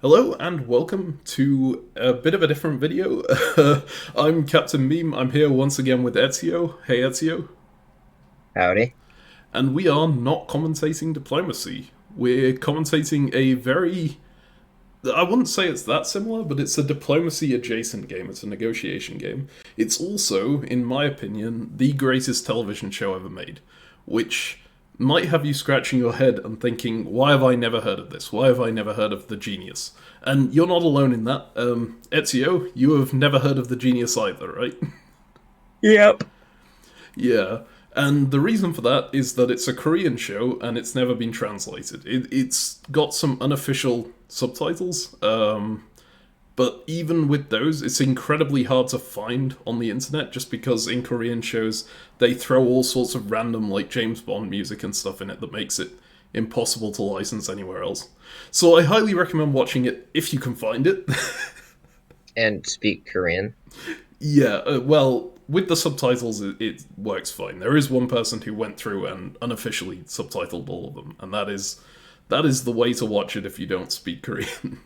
Hello and welcome to a bit of a different video. I'm Captain Meme. I'm here once again with Ezio. Hey Ezio. Howdy. And we are not commentating diplomacy. We're commentating a very... I wouldn't say it's that similar, but it's a diplomacy adjacent game. It's a negotiation game. It's also, in my opinion, the greatest television show ever made. Which might have you scratching your head and thinking, why have I never heard of this? Why have I never heard of The Genius? And you're not alone in that. Ezio, you have never heard of The Genius either, right? Yep. Yeah. And the reason for that is that it's a Korean show and it's never been translated. It's got some unofficial subtitles, but even with those, it's incredibly hard to find on the internet just because in Korean shows they throw all sorts of random, like, James Bond music and stuff in it that makes it impossible to license anywhere else. So I highly recommend watching it if you can find it. And speak Korean. Yeah, well, with the subtitles, it works fine. There is one person who went through and unofficially subtitled all of them, and that is the way to watch it if you don't speak Korean.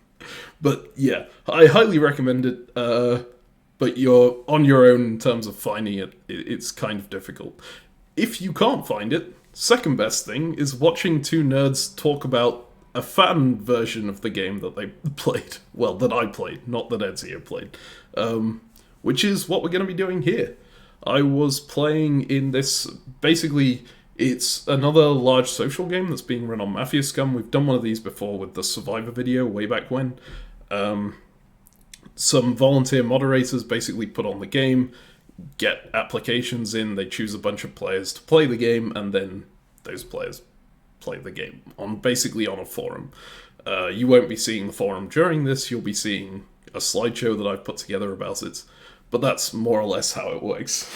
But yeah, I highly recommend it. But you're on your own in terms of finding it. It's kind of difficult. If you can't find it, second best thing is watching two nerds talk about a fan version of the game that they played. Well, that I played, not that Ezio played. Which is what we're going to be doing here. I was playing in this, basically, it's another large social game that's being run on Mafia Scum. We've done one of these before with the Survivor video way back when. Some volunteer moderators basically put on the game, get applications in, they choose a bunch of players to play the game, and then those players play the game, basically on a forum. You won't be seeing the forum during this, you'll be seeing a slideshow that I've put together about it. But that's more or less how it works.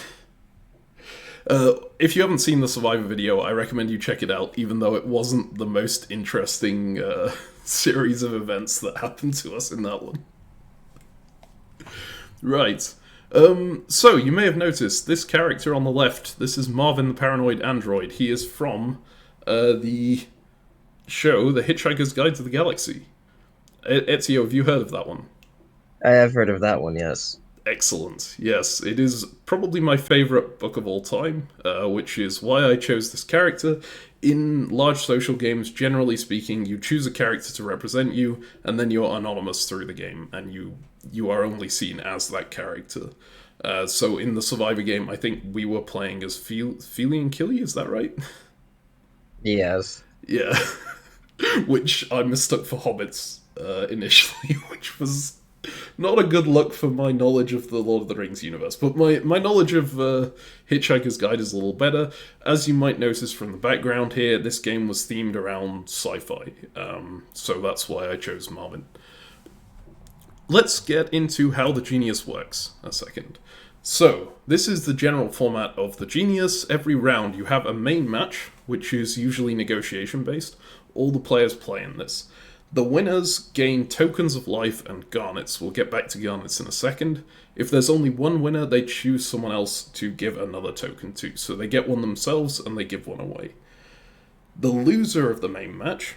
If you haven't seen the Survivor video, I recommend you check it out, even though it wasn't the most interesting series of events that happened to us in that one. Right. So, you may have noticed, this character on the left, this is Marvin the Paranoid Android. He is from the show The Hitchhiker's Guide to the Galaxy. Ezio, have you heard of that one? I have heard of that one, yes. Excellent. Yes, it is probably my favourite book of all time, which is why I chose this character. In large social games, generally speaking, you choose a character to represent you, and then you're anonymous through the game, and you are only seen as that character. So in the Survivor game, I think we were playing as Feely and Killy, is that right? Yes. Yeah. Which I mistook for hobbits initially, which was not a good look for my knowledge of the Lord of the Rings universe, but my knowledge of Hitchhiker's Guide is a little better. As you might notice from the background here, this game was themed around sci-fi, so that's why I chose Marvin. Let's get into how the Genius works a second. So, this is the general format of the Genius. Every round you have a main match, which is usually negotiation based. All the players play in this. The winners gain tokens of life and garnets. We'll get back to garnets in a second. If there's only one winner, they choose someone else to give another token to. So they get one themselves and they give one away. The loser of the main match,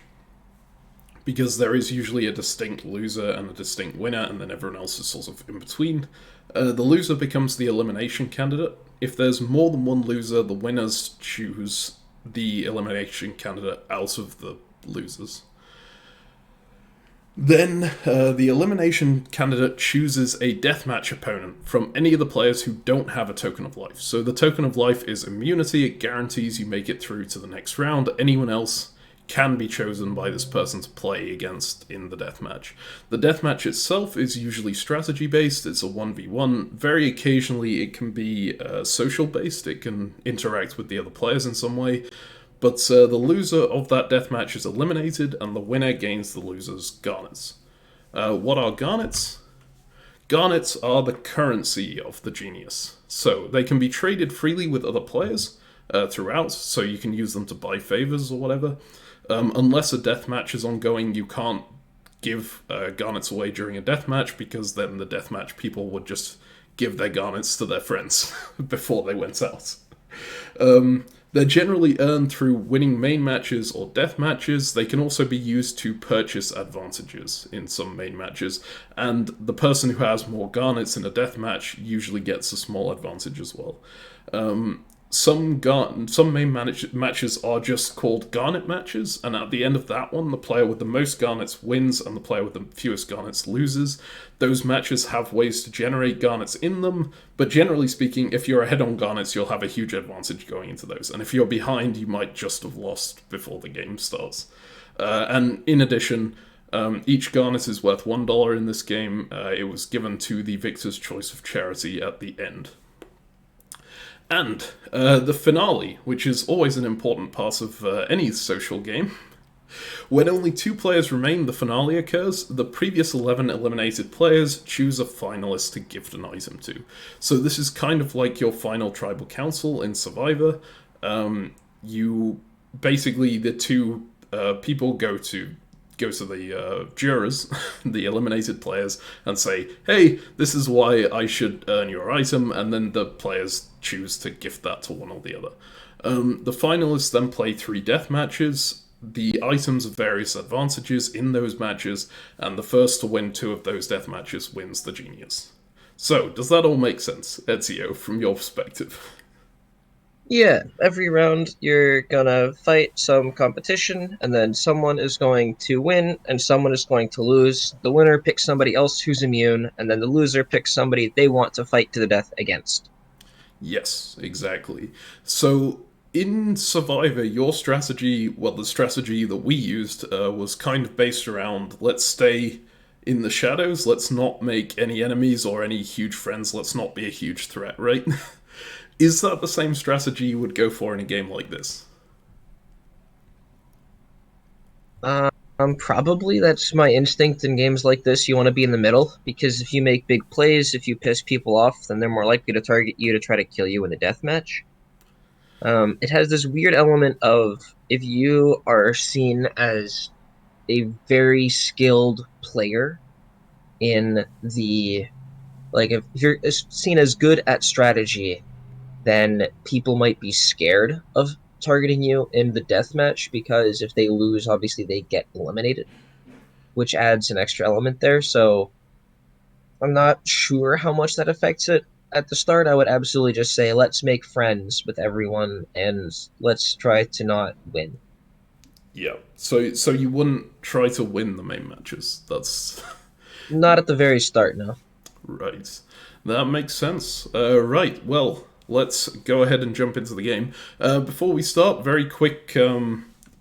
because there is usually a distinct loser and a distinct winner, and then everyone else is sort of in between, the loser becomes the elimination candidate. If there's more than one loser, the winners choose the elimination candidate out of the losers. Then, the elimination candidate chooses a deathmatch opponent from any of the players who don't have a token of life. So the token of life is immunity, it guarantees you make it through to the next round. Anyone else can be chosen by this person to play against in the deathmatch. The deathmatch itself is usually strategy-based, it's a 1v1. Very occasionally it can be social-based, it can interact with the other players in some way. But the loser of that deathmatch is eliminated, and the winner gains the loser's garnets. What are garnets? Garnets are the currency of the Genius. So they can be traded freely with other players throughout, so you can use them to buy favors or whatever. Unless a deathmatch is ongoing, you can't give garnets away during a deathmatch, because then the deathmatch people would just give their garnets to their friends before they went out. They're generally earned through winning main matches or death matches. They can also be used to purchase advantages in some main matches, and the person who has more garnets in a death match usually gets a small advantage as well. Some main matches are just called garnet matches, and at the end of that one, the player with the most garnets wins, and the player with the fewest garnets loses. Those matches have ways to generate garnets in them, but generally speaking, if you're ahead on garnets, you'll have a huge advantage going into those, and if you're behind, you might just have lost before the game starts. And in addition, each garnet is worth $1 in this game. It was given to the victor's choice of charity at the end. And the finale, which is always an important part of any social game. When only 2 players remain, the finale occurs. The previous 11 eliminated players choose a finalist to gift an item to. So this is kind of like your final tribal council in Survivor. You basically, the 2 people go to the jurors, the eliminated players, and say, hey, this is why I should earn your item, and then the players choose to gift that to one or the other. The finalists then play 3 death matches. The items have various advantages in those matches, and the first to win 2 of those death matches wins the genius. So, does that all make sense, Ezio, from your perspective? Yeah, every round you're gonna fight some competition, and then someone is going to win, and someone is going to lose. The winner picks somebody else who's immune, and then the loser picks somebody they want to fight to the death against. Yes, exactly. So, in Survivor, your strategy, well, the strategy that we used was kind of based around let's stay in the shadows, let's not make any enemies or any huge friends, let's not be a huge threat, right? Is that the same strategy you would go for in a game like this? Probably that's my instinct in games like this. You want to be in the middle, because if you make big plays, if you piss people off, then they're more likely to target you to try to kill you in a deathmatch. It has this weird element of if you are seen as a very skilled player in the if you're seen as good at strategy, then people might be scared of targeting you in the deathmatch, because if they lose, obviously they get eliminated, which adds an extra element there. So I'm not sure how much that affects it. At the start, I would absolutely just say, let's make friends with everyone and let's try to not win. Yeah. So you wouldn't try to win the main matches. That's Not at the very start, no. right. That makes sense. Right. Well, let's go ahead and jump into the game. Before we start, very quick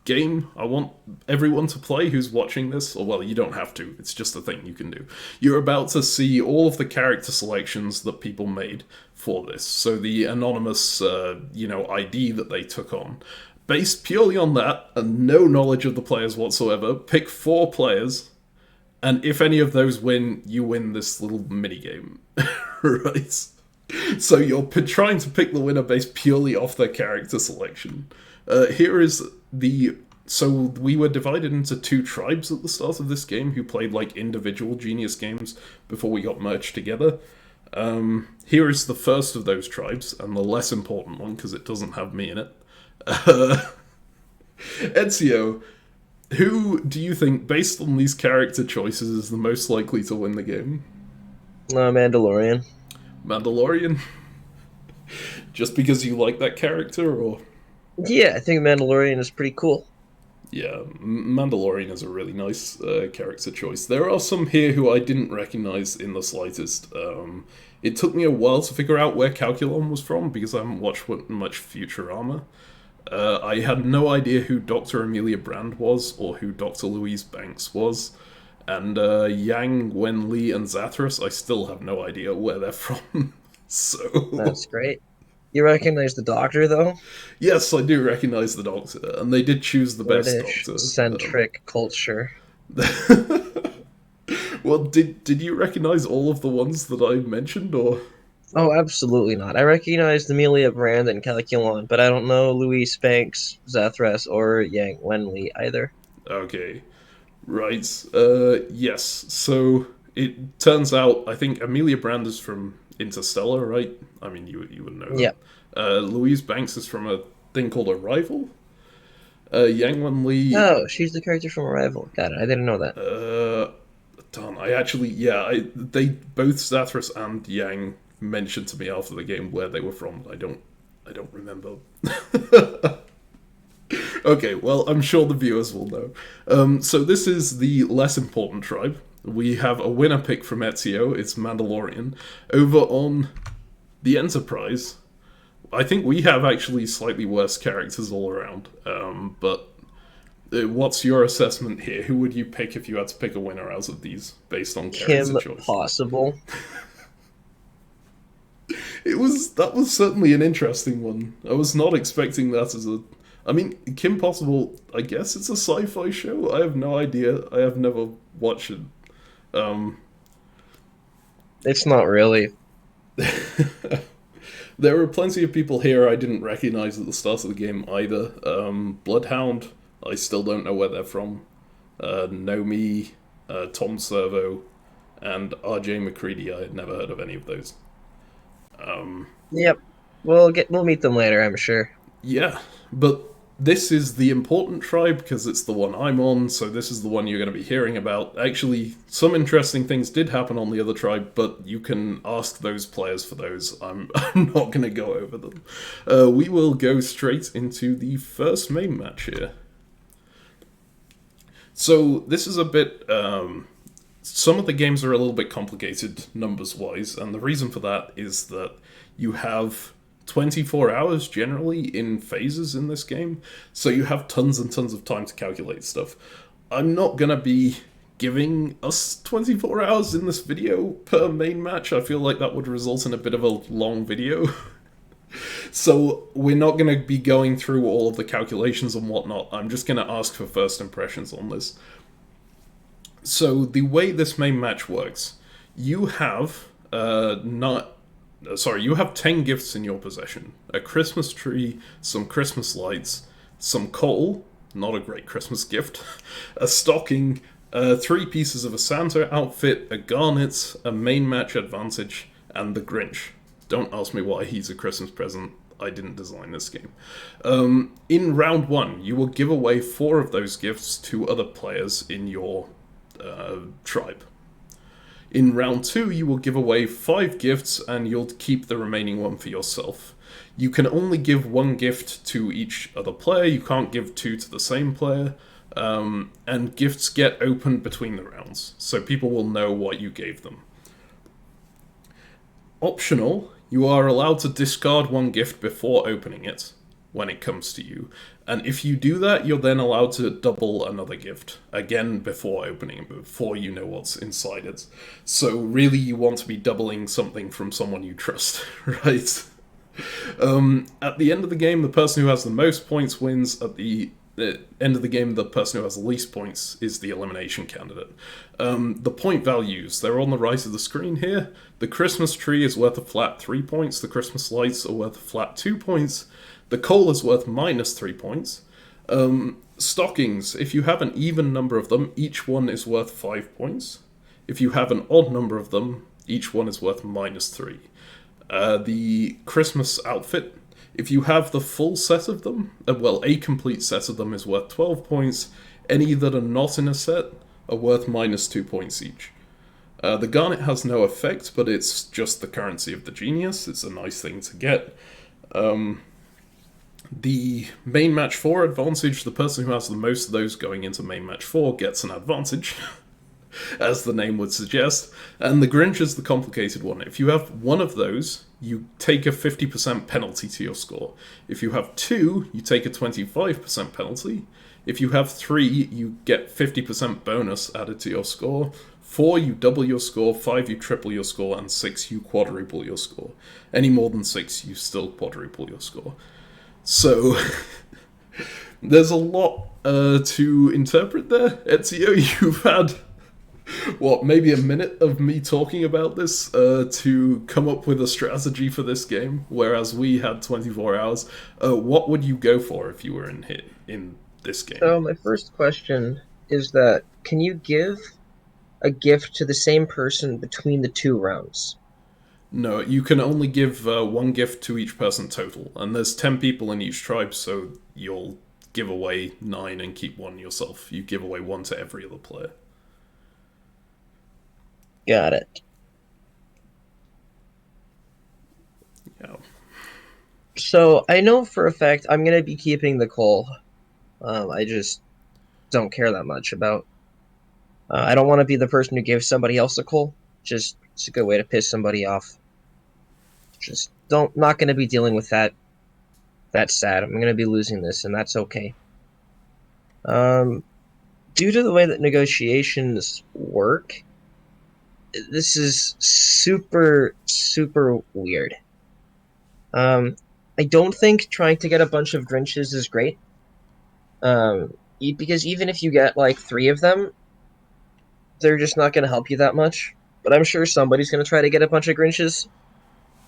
game I want everyone to play who's watching this, or well, you don't have to, it's just a thing you can do. You're about to see all of the character selections that people made for this. So the anonymous, ID that they took on. Based purely on that, and no knowledge of the players whatsoever, pick 4 players, and if any of those win, you win this little mini game. Right? So you're trying to pick the winner based purely off their character selection. Here is the... So we were divided into 2 tribes at the start of this game who played like individual Genius games before we got merged together. Here is the first of those tribes, and the less important one because it doesn't have me in it. Ezio, who do you think, based on these character choices, is the most likely to win the game? Mandalorian. Mandalorian? Just because you like that character, or...? Yeah, I think Mandalorian is pretty cool. Yeah, Mandalorian is a really nice character choice. There are some here who I didn't recognize in the slightest. It took me a while to figure out where Calculon was from, because I haven't watched much Futurama. I had no idea who Dr. Amelia Brand was, or who Dr. Louise Banks was. And Yang, Wen Li, and Zathras, I still have no idea where they're from. So That's great. You recognize the Doctor, though? yes, I do recognize the Doctor, and they did choose the best British Doctor. centric culture. Well, did you recognize all of the ones that I mentioned, or? Oh, absolutely not. I recognize Amelia Brand and Calculon, but I don't know Louise Banks, Zathras, or Yang Wenli either. Okay, right. Yes. So it turns out I think Amelia Brand is from Interstellar, right? I mean, you would know that. Yep. Louise Banks is from a thing called Arrival. Yang Wen-li. Oh, she's the character from Arrival. Got it. I didn't know that. Darn, I actually, yeah, they both Zathras and Yang mentioned to me after the game where they were from. I don't remember. Okay, well, I'm sure the viewers will know. So this is the less important tribe. We have a winner pick from Ezio. It's Mandalorian. Over on the Enterprise, I think we have actually slightly worse characters all around. But what's your assessment here? Who would you pick if you had to pick a winner out of these based on character Kim choice? Possible. That was certainly an interesting one. I was not expecting that as a. I mean, Kim Possible. I guess it's a sci-fi show. I have no idea. I have never watched it. It's not really. There are plenty of people here I didn't recognize at the start of the game either. Bloodhound, I still don't know where they're from. Nomi, Tom Servo, and RJ McCready. I had never heard of any of those. Yep. We'll meet them later, I'm sure. Yeah, but this is the important tribe because it's the one I'm on, so this is the one you're going to be hearing about. Actually, some interesting things did happen on the other tribe, but you can ask those players for those. I'm not going to go over them. We will go straight into the first main match here. So this is a bit. Some of the games are a little bit complicated numbers-wise, and the reason for that is that you have 24 hours generally in phases in this game, so you have tons and tons of time to calculate stuff. I'm not going to be giving us 24 hours in this video per main match. I feel like that would result in a bit of a long video. So we're not going to be going through all of the calculations and whatnot. I'm just going to ask for first impressions on this. So the way this main match works, you have you have 10 gifts in your possession. A Christmas tree, some Christmas lights, some coal, not a great Christmas gift, a stocking, 3 pieces of a Santa outfit, a garnet, a main match advantage, and the Grinch. Don't ask me why he's a Christmas present. I didn't design this game. In round 1, you will give away 4 of those gifts to other players in your tribe. In round 2, you will give away 5 gifts and you'll keep the remaining one for yourself. You can only give 1 gift to each other player, you can't give 2 to the same player, and gifts get opened between the rounds, so people will know what you gave them. Optional, you are allowed to discard 1 gift before opening it, when it comes to you. And if you do that, you're then allowed to double another gift, again before opening it, before you know what's inside it. So really you want to be doubling something from someone you trust, right? At the end of the game, the person who has the most points wins. At the end of the game, the person who has the least points is the elimination candidate. The point values, they're on the right of the screen here. The Christmas tree is worth a flat 3 points, the Christmas lights are worth a flat 2 points, the coal is worth minus 3 points. Stockings, if you have an even number of them, each one is worth 5 points. If you have an odd number of them, each one is worth minus 3. The Christmas outfit, if you have the full set of them, a complete set of them is worth 12 points. Any that are not in a set are worth minus 2 points each. The garnet has no effect, but it's just the currency of the genius. It's a nice thing to get. The main match 4 advantage, the person who has the most of those going into main match 4 gets an advantage, as the name would suggest. And the Grinch is the complicated one. If you have 1 of those, you take a 50% penalty to your score. If you have 2, you take a 25% penalty. If you have 3, you get 50% bonus added to your score. 4, you double your score. 5, you triple your score. And 6, you quadruple your score. Any more than 6, you still quadruple your score. So, there's a lot to interpret there. Ezio, you've had, maybe a minute of me talking about this to come up with a strategy for this game, whereas we had 24 hours. What would you go for if you were in this game? So my first question is that, can you give a gift to the same person between the 2 rounds? No, you can only give one gift to each person total, and there's 10 people in each tribe, so you'll give away 9 and keep one yourself. You give away one to every other player. Got it. Yeah. So I know for a fact I'm gonna be keeping the coal. I just don't care that much about. I don't want to be the person who gives somebody else a coal. Just it's a good way to piss somebody off. Just don't not gonna be dealing with that. That's sad. I'm gonna be losing this, and that's okay. Um, Due to the way that negotiations work, this is super weird. Um, I don't think trying to get a bunch of Grinches is great. Because even if you get like 3 of them, they're just not going to help you that much. But I'm sure somebody's going to try to get a bunch of Grinches.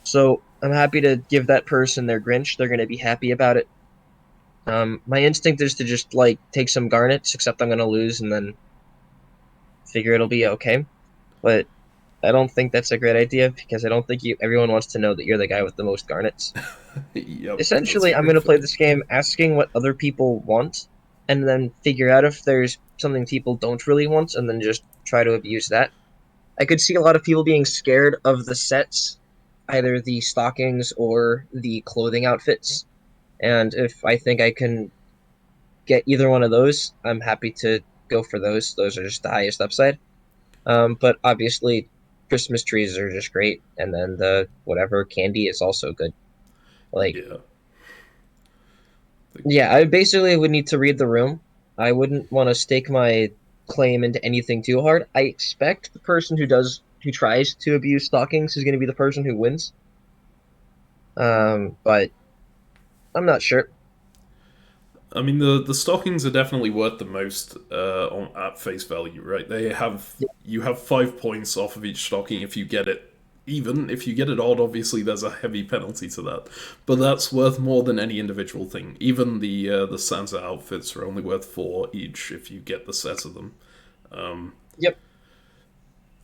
So I'm happy to give that person their Grinch. They're going to be happy about it. My instinct is to just like take some garnets, except I'm going to lose and then figure it'll be okay. But I don't think that's a great idea because I don't think everyone wants to know that you're the guy with the most garnets. Yep, that's Essentially, I'm very going to play fair. this game asking what other people want and then figure out if there's something people don't really want and then just try to abuse that. I could see a lot of people being scared of the sets, either the stockings or the clothing outfits. And if I think I can get either one of those, I'm happy to go for those. Those are just the highest upside. But obviously, Christmas trees are just great, and then the whatever candy is also good. Like, Yeah. yeah, I basically would need to read the room. I wouldn't want to stake my claim into anything too hard. I expect the person who tries to abuse stockings is going to be the person who wins. But I'm not sure. I mean, the stockings are definitely worth the most at face value, right? They have Yeah, you have 5 points off of each stocking if you get it even. If you get it odd, obviously there's a heavy penalty to that, but that's worth more than any individual thing. Even the Santa outfits are only worth 4 each if you get the set of them. yep.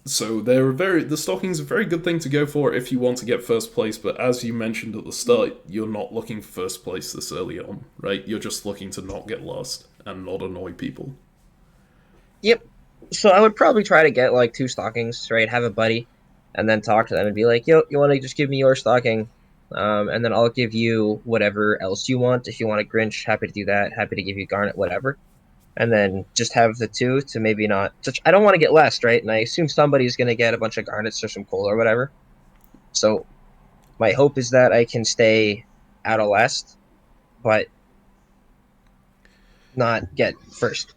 So the stockings are a very good thing to go for if you want to get first place. But as you mentioned at the start, you're not looking for first place this early on, right? You're just looking to not get lost and not annoy people. Yep. So I would probably try to get like 2 stockings, right? Have a buddy, and then talk to them and be like, "Yo, you want to just give me your stocking, and then I'll give you whatever else you want. If you want a Grinch, happy to do that. Happy to give you Garnet, whatever." And then just have the 2 to maybe not. Such I don't want to get last, right? And I assume somebody's gonna get a bunch of Garnets or some coal or whatever. So my hope is that I can stay out of last, but not get first.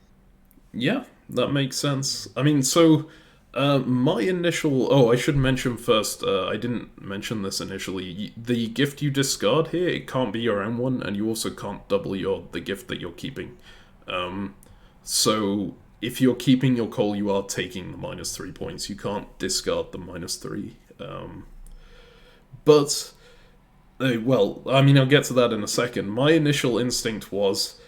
Yeah, that makes sense. I mean, so my initial. Oh, I should mention first. I didn't mention this initially. The gift you discard here, it can't be your own one, and you also can't double the gift that you're keeping. So if you're keeping your coal, you are taking the -3 points. You can't discard the -3. But well, I mean, I'll get to that in a second. My initial instinct was,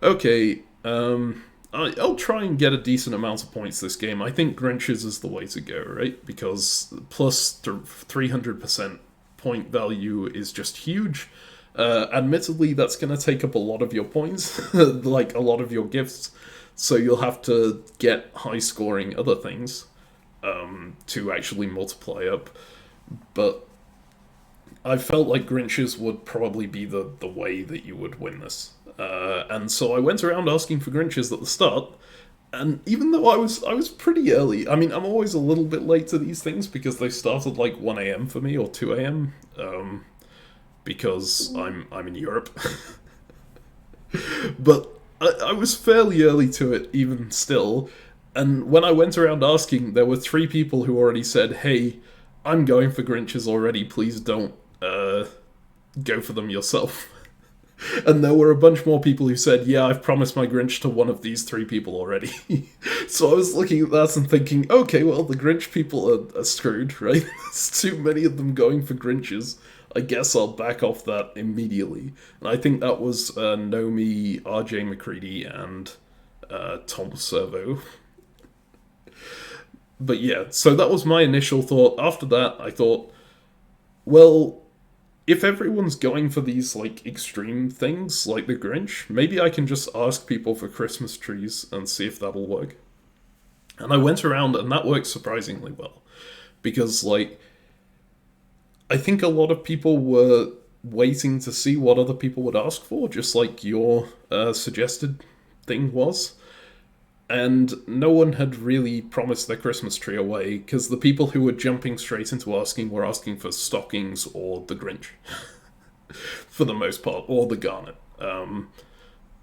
okay, I'll try and get a decent amount of points this game. I think Grinches is the way to go, right? Because plus 300% point value is just huge. Admittedly, that's going to take up a lot of your points, like a lot of your gifts. So you'll have to get high scoring other things to actually multiply up. But I felt like Grinches would probably be the way that you would win this. And so I went around asking for Grinches at the start, and even though I was pretty early, I mean I'm always a little bit late to these things because they started like 1 a.m. for me or 2 a.m. Because I'm in Europe, but I was fairly early to it even still. And when I went around asking, there were 3 people who already said, "Hey, I'm going for Grinches already. Please don't go for them yourself." And there were a bunch more people who said, "Yeah, I've promised my Grinch to one of these 3 people already." So I was looking at that and thinking, okay, well, the Grinch people are screwed, right? There's too many of them going for Grinches. I guess I'll back off that immediately. And I think that was Nomi, RJ McCready, and Tom Servo. But yeah, so that was my initial thought. After that, I thought, Well, if everyone's going for these like extreme things like the Grinch, maybe I can just ask people for Christmas trees and see if that'll work. And I went around and that worked surprisingly well because like I think a lot of people were waiting to see what other people would ask for, just like your suggested thing was. And no one had really promised their Christmas tree away because the people who were jumping straight into asking were asking for stockings or the Grinch, for the most part, or the garnet.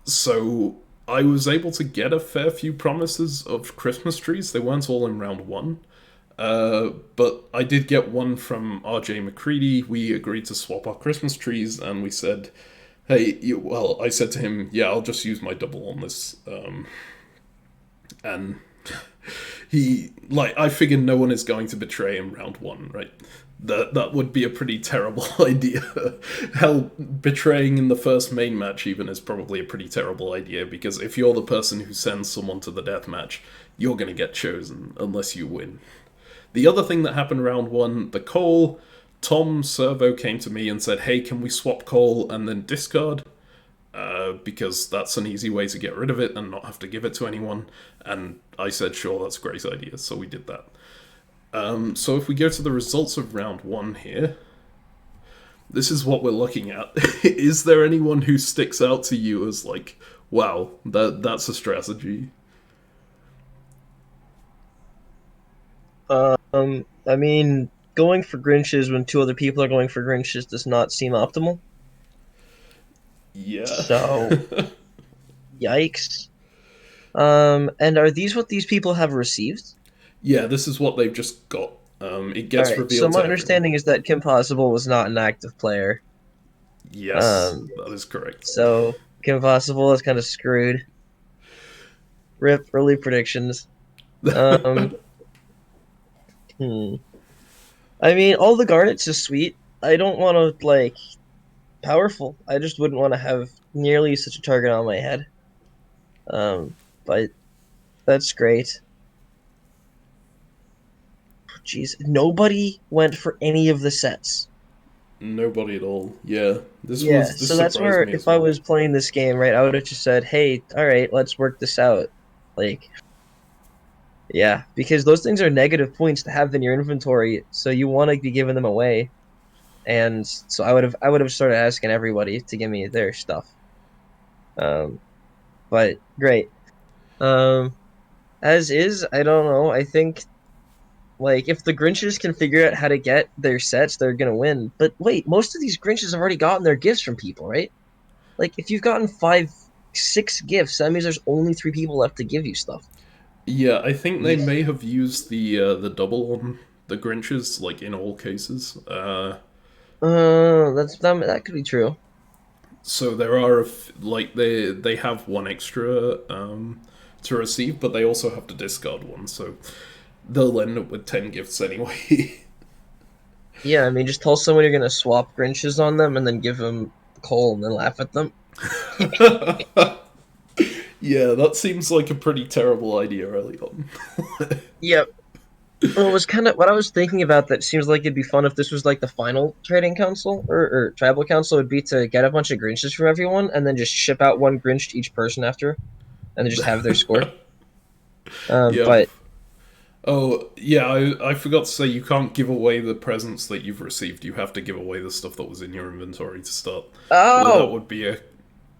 So I was able to get a fair few promises of Christmas trees. They weren't all in round one. But I did get one from RJ McCready. We agreed to swap our Christmas trees, and we said, "Hey, well," I said to him, "Yeah, I'll just use my double on this." And he, like, I figured no one is going to betray him round one, right? That would be a pretty terrible idea. Hell, betraying in the first main match even is probably a pretty terrible idea because if you're the person who sends someone to the death match, you're going to get chosen unless you win. The other thing that happened round one, the Cole, Tom Servo came to me and said, "Hey, can we swap Cole and then discard? Because that's an easy way to get rid of it and not have to give it to anyone." And I said, "Sure, that's a great idea." So we did that. So if we go to the results of round one here, this is what we're looking at. Is there anyone who sticks out to you as like, wow, that's a strategy? I mean, going for Grinches when two other people are going for Grinches does not seem optimal. Yeah. So, yikes. And are these what these people have received? Yeah, this is what they've just got. It All gets right. So revealed my to everyone. understanding is that Kim Possible was not an active player. Yes, Um, that is correct. so Kim Possible is kind of screwed. Rip early predictions. Um, hmm. I mean, all the garnets is sweet. I don't want to like powerful. I just wouldn't want to have nearly such a target on my head. But that's great. Jeez, nobody went for any of the sets. Nobody at all. Yeah, Yeah, this so that's surprised where me if as I well. was playing this game, right, I would have just said, "Hey, all right, let's work this out." Like, yeah, because those things are negative points to have in your inventory, so you want to be giving them away. And so I would have started asking everybody to give me their stuff. Um, but great. Um, as is, I don't know. I think like if the Grinches can figure out how to get their sets, they're gonna win. But wait, most of these Grinches have already gotten their gifts from people, right? Like if you've gotten five, six gifts, that means there's only three people left to give you stuff. Yeah, I think they Yeah. may have used the double on the Grinches, like in all cases. That could be true. So there are like they have one extra to receive, but they also have to discard one. So they'll end up with 10 gifts anyway. Yeah, I mean, just tell someone you're gonna swap Grinches on them, and then give them coal, and then laugh at them. Yeah, that seems like a pretty terrible idea early on. Yep. Well, it was kind of what I was thinking about. That seems like it'd be fun if this was like the final trading council or tribal council would be to get a bunch of Grinches from everyone, and then just ship out one Grinch to each person after, and then just have their score. Yep. But Oh, yeah, I forgot to say you can't give away the presents that you've received. You have to give away the stuff that was in your inventory to start. Well, that oh, would be a.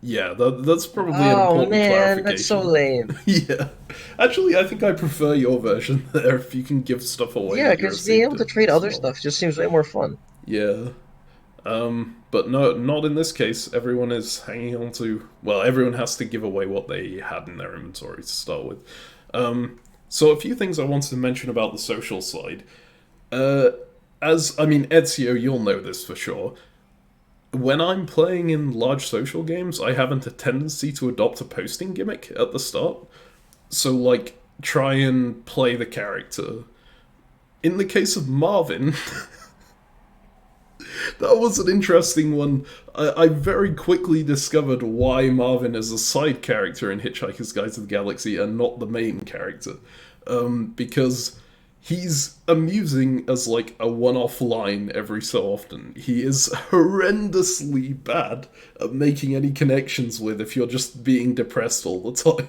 Yeah, that's probably an oh important man, that's so clarification. lame. Yeah. Actually, I think I prefer your version there if you can give stuff away Yeah, that you because being received able to it trade as other well. stuff just seems way more fun. Yeah. But no, not in this case. Everyone is hanging on to. Well, everyone has to give away what they had in their inventory to start with. So a few things I wanted to mention about the social side. Uh, as I mean, Ezio, you'll know this for sure. When I'm playing in large social games, I have a tendency to adopt a posting gimmick at the start. So, like, try and play the character. In the case of Marvin, that was an interesting one. I very quickly discovered why Marvin is a side character in Hitchhiker's Guide to the Galaxy and not the main character. Because He's amusing as like a one-off line every so often. He is horrendously bad at making any connections with if you're just being depressed all the time.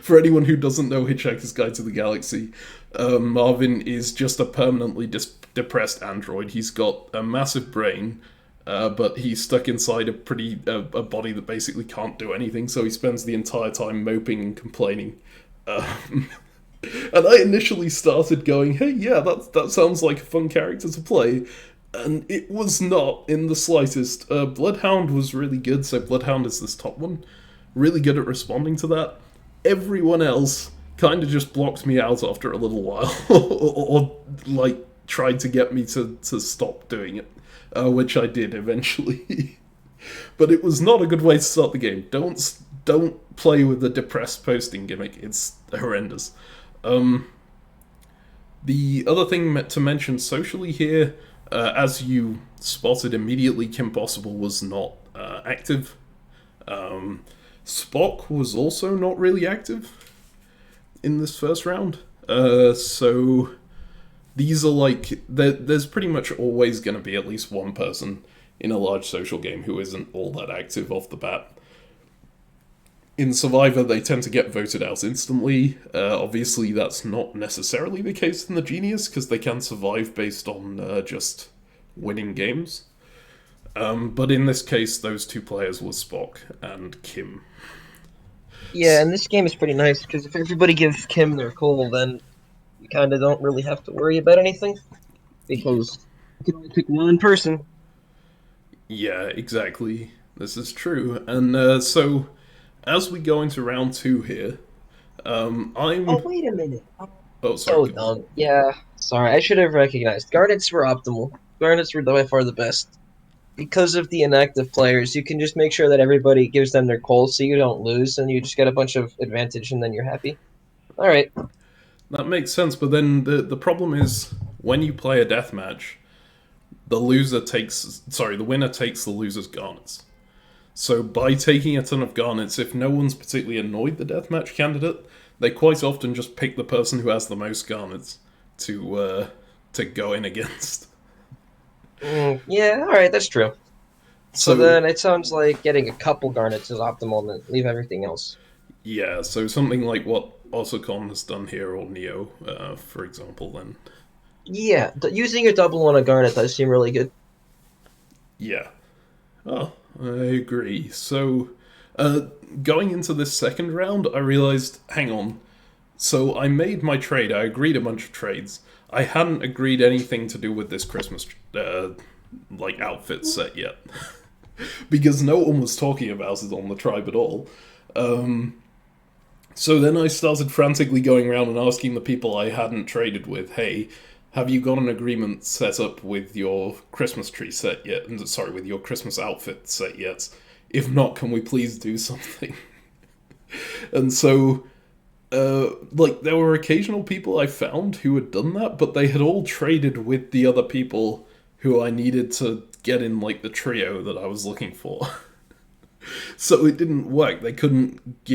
For anyone who doesn't know Hitchhiker's Guide to the Galaxy, Marvin is just a permanently depressed android. He's got a massive brain, but he's stuck inside a body that basically can't do anything, so he spends the entire time moping and complaining. And I initially started going, hey, yeah, that sounds like a fun character to play. And it was not in the slightest. Bloodhound was really good, so Bloodhound is this top one. Really good at responding to that. Everyone else kind of just blocked me out after a little while. or, like, tried to get me to stop doing it. Which I did eventually. But it was not a good way to start the game. Don't play with the depressed posting gimmick. It's horrendous. The other thing to mention socially here, as you spotted immediately, Kim Possible was not active. Spock was also not really active in this first round. So these are like, there's pretty much always going to be at least one person in a large social game who isn't all that active off the bat. In Survivor, they tend to get voted out instantly. Obviously, that's not necessarily the case in the Genius, because they can survive based on just winning games. But in this case, those two players were Spock and Kim. Yeah, and this game is pretty nice, because if everybody gives Kim their coal, then you kind of don't really have to worry about anything, because you can only pick one person. Yeah, exactly. This is true. And so, as we go into round 2 here, I'm... Oh, wait a minute. Oh, So sorry. dumb. Yeah, sorry, I should have recognized. Garnets were optimal. Garnets were by far the best. Because of the inactive players, you can just make sure that everybody gives them their calls so you don't lose, and you just get a bunch of advantage, and then you're happy. Alright. That makes sense, but then the problem is, when you play a deathmatch, the winner takes the loser's garnets. So by taking a ton of garnets, if no one's particularly annoyed the deathmatch candidate, they quite often just pick the person who has the most garnets to go in against. Yeah, alright, that's true. So then it sounds like getting a couple garnets is optimal and leave everything else. Yeah, so something like what Osocon has done here, or Neo, for example, then. Yeah, using a double on a garnet does seem really good. Yeah. Oh, I agree. So, going into this second round, I realized, hang on. So I made my trade, I agreed a bunch of trades. I hadn't agreed anything to do with this Christmas, outfit set yet. Because no one was talking about it on the tribe at all. So then I started frantically going around and asking the people I hadn't traded with, hey, have you got an agreement set up with your Christmas tree set yet? Sorry, with your Christmas outfit set yet? If not, can we please do something? And so, there were occasional people I found who had done that, but they had all traded with the other people who I needed to get in, the trio that I was looking for. So it didn't work. We couldn't,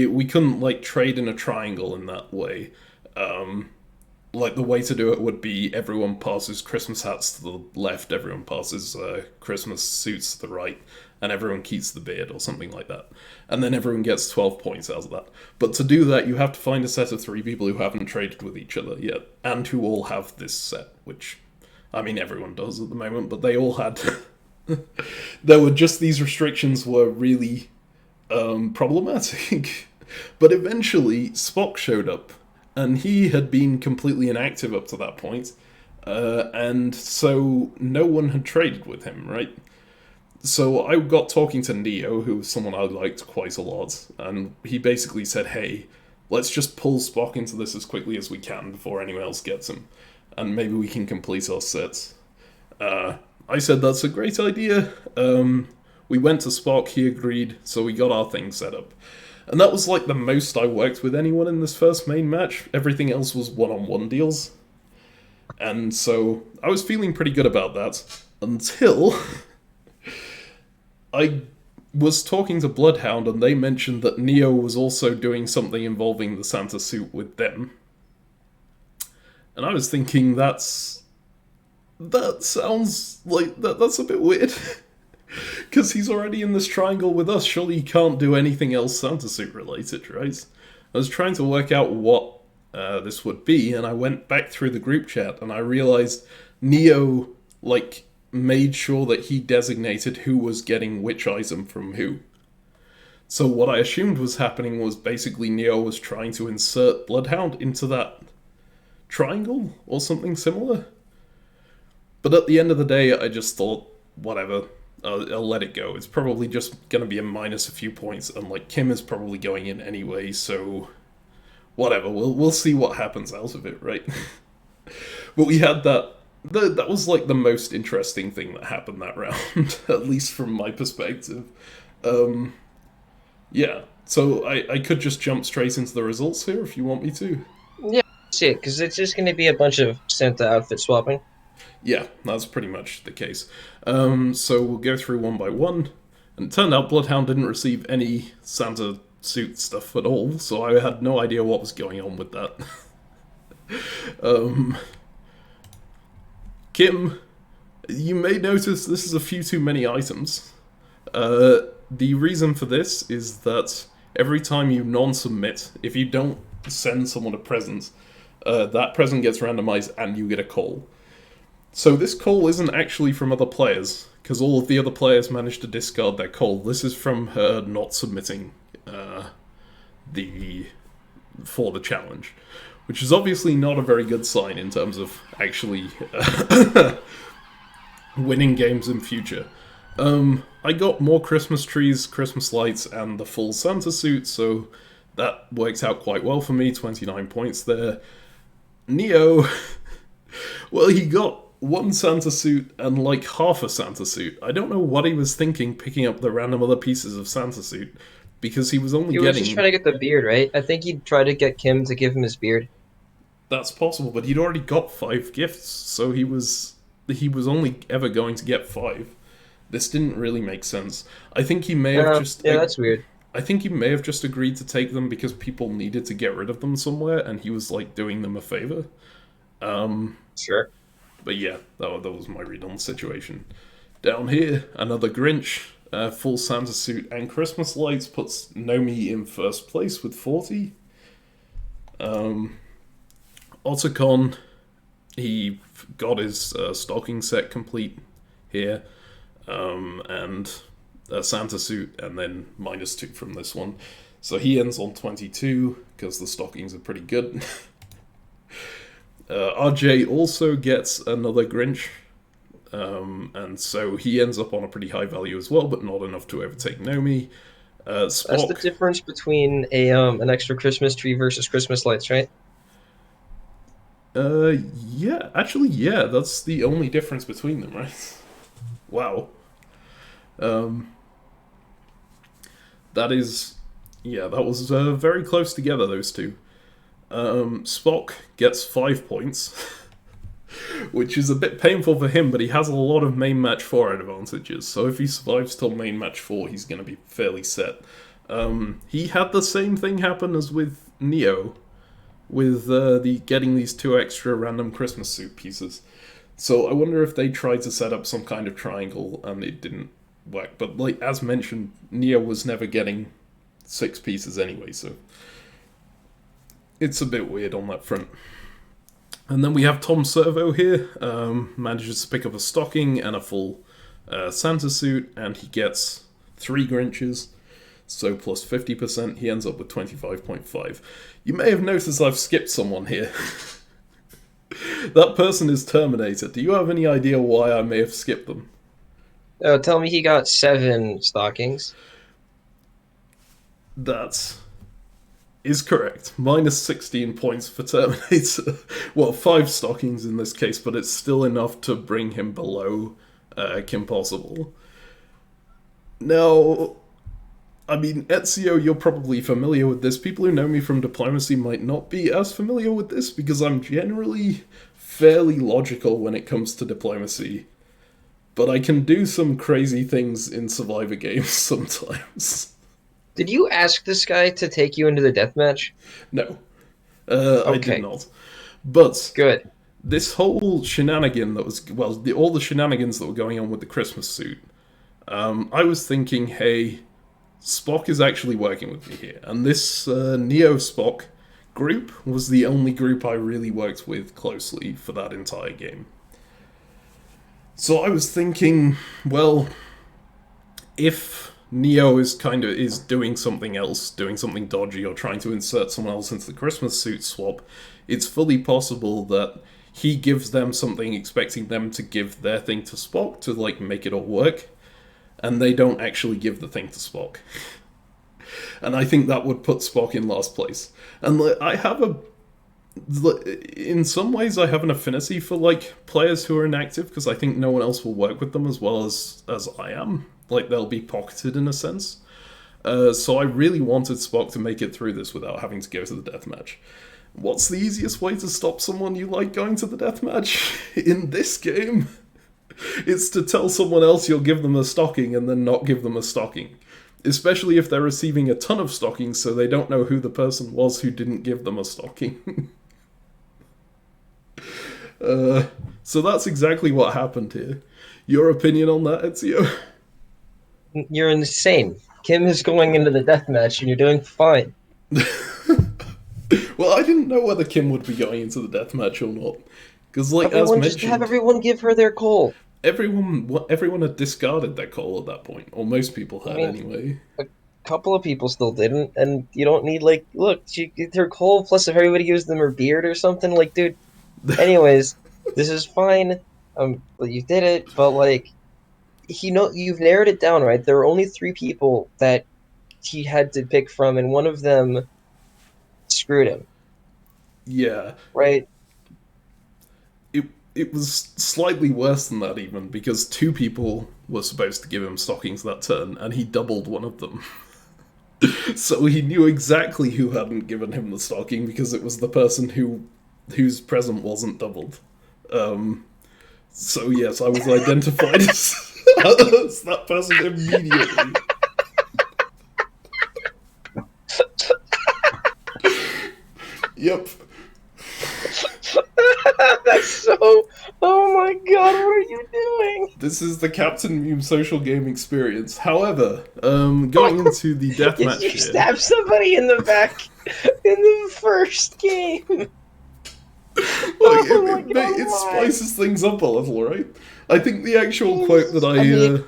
trade in a triangle in that way. The way to do it would be everyone passes Christmas hats to the left, everyone passes Christmas suits to the right, and everyone keeps the beard or something like that. And then everyone gets 12 points out of that. But to do that, you have to find a set of 3 people who haven't traded with each other yet, and who all have this set, which, I mean, everyone does at the moment, but they all had... There were just these restrictions were really problematic. But eventually, Spock showed up, and he had been completely inactive up to that point, and so no one had traded with him, right? So I got talking to Neo, who was someone I liked quite a lot, and he basically said, hey, let's just pull Spock into this as quickly as we can before anyone else gets him, and maybe we can complete our sets. I said that's a great idea. We went to Spock, he agreed, so we got our thing set up. And that was the most I worked with anyone in this first main match. Everything else was one-on-one deals. And so I was feeling pretty good about that. Until I was talking to Bloodhound and they mentioned that Neo was also doing something involving the Santa suit with them. And I was thinking that sounds like that's a bit weird. Because he's already in this triangle with us. Surely he can't do anything else Santa suit related, right? I was trying to work out what this would be, and I went back through the group chat, and I realized Neo, like, made sure that he designated who was getting which item from who. So what I assumed was happening was basically Neo was trying to insert Bloodhound into that triangle, or something similar. But at the end of the day, I just thought, whatever, I'll let it go. It's probably just going to be a minus a few points, and like Kim is probably going in anyway, so whatever. We'll see what happens out of it, right? But we had that. That was like the most interesting thing that happened that round, at least from my perspective. Yeah. So I could just jump straight into the results here if you want me to. Yeah, see it, because it's just going to be a bunch of Santa outfit swapping. Yeah, that's pretty much the case. So we'll go through one by one. And it turned out Bloodhound didn't receive any Santa suit stuff at all, so I had no idea what was going on with that. Kim, you may notice this is a few too many items. The reason for this is that every time you non-submit, if you don't send someone a present, that present gets randomized and you get a call. So this call isn't actually from other players, because all of the other players managed to discard their call. This is from her not submitting for the challenge, which is obviously not a very good sign in terms of actually winning games in future. I got more Christmas trees, Christmas lights, and the full Santa suit, so that worked out quite well for me, 29 points there. Neo, well, he got one Santa suit and like half a Santa suit. I don't know what he was thinking picking up the random other pieces of Santa suit, because he was only He was just trying to get the beard, right? I think he'd try to get Kim to give him his beard. That's possible, but he'd already got 5 gifts, so he was only ever going to get 5. This didn't really make sense. I think he may have just... Yeah, that's weird. I think he may have just agreed to take them because people needed to get rid of them somewhere, and he was, like, doing them a favor. Sure. But yeah, that was my read on the situation. Down here, another Grinch, full Santa suit and Christmas lights puts Nomi in first place with 40. Otacon, he got his stocking set complete here, and a Santa suit, and then -2 from this one. So he ends on 22, because the stockings are pretty good. RJ also gets another Grinch, and so he ends up on a pretty high value as well, but not enough to overtake Nomi. Spock, That's the difference between an extra Christmas tree versus Christmas lights, right? yeah, actually, yeah, that's the only difference between them, right? Wow. That is, yeah, that was very close together, those two. Spock gets 5 points, which is a bit painful for him, but he has a lot of main match 4 advantages, so if he survives till main match 4, he's going to be fairly set. He had the same thing happen as with Neo, with getting these 2 extra random Christmas suit pieces. So I wonder if they tried to set up some kind of triangle and it didn't work. But like as mentioned, Neo was never getting 6 pieces anyway, so it's a bit weird on that front. And then we have Tom Servo here, manages to pick up a stocking and a full Santa suit, and he gets 3 Grinches, so plus 50%, he ends up with 25.5. You may have noticed I've skipped someone here. That person is Terminator. Do you have any idea why I may have skipped them? Oh, tell me he got 7 stockings. That is correct. Minus 16 points for Terminator. Well, 5 stockings in this case, but it's still enough to bring him below Kim Possible. Now, I mean, Ezio, you're probably familiar with this. People who know me from Diplomacy might not be as familiar with this, because I'm generally fairly logical when it comes to Diplomacy. But I can do some crazy things in Survivor games sometimes. Did you ask this guy to take you into the deathmatch? No, Okay. I did not. But Good. this whole shenanigan that was, well, all the shenanigans that were going on with the Christmas suit, I was thinking, hey, Spock is actually working with me here. And this Neo Spock group was the only group I really worked with closely for that entire game. So I was thinking, well, if Neo is doing something else, doing something dodgy, or trying to insert someone else into the Christmas suit swap, it's fully possible that he gives them something expecting them to give their thing to Spock to, like, make it all work, and they don't actually give the thing to Spock. And I think that would put Spock in last place. And in some ways I have an affinity for, like, players who are inactive, because I think no one else will work with them as well as I am. Like, they'll be pocketed in a sense. So I really wanted Spock to make it through this without having to go to the deathmatch. What's the easiest way to stop someone you like going to the deathmatch in this game? It's to tell someone else you'll give them a stocking and then not give them a stocking. Especially if they're receiving a ton of stockings so they don't know who the person was who didn't give them a stocking. So that's exactly what happened here. Your opinion on that, Ezio? You're insane. Kim is going into the deathmatch, and you're doing fine. Well, I didn't know whether Kim would be going into the deathmatch or not. Because, like, as Everyone mentioned, just have everyone give her their coal. everyone had discarded their coal at that point. Or most people had, anyway. A couple of people still didn't, and you don't need, like, look, she get her coal, plus if everybody gives them her beard or something, like, dude. Anyways, this is fine. But you did it, but, like, you've narrowed it down, right? There were only 3 people that he had to pick from, and one of them screwed him. Yeah. Right? It was slightly worse than that, even, because 2 people were supposed to give him stockings that turn, and he doubled one of them. So he knew exactly who hadn't given him the stocking, because it was the person whose present wasn't doubled. So yes, I was identified as that person immediately. Yep. That's so... Oh my god, what are you doing? This is the CaptainMeme social game experience. However, going into the deathmatch You here... stabbed somebody in the back in the first game. It spices things up a little, right? I think the actual quote that I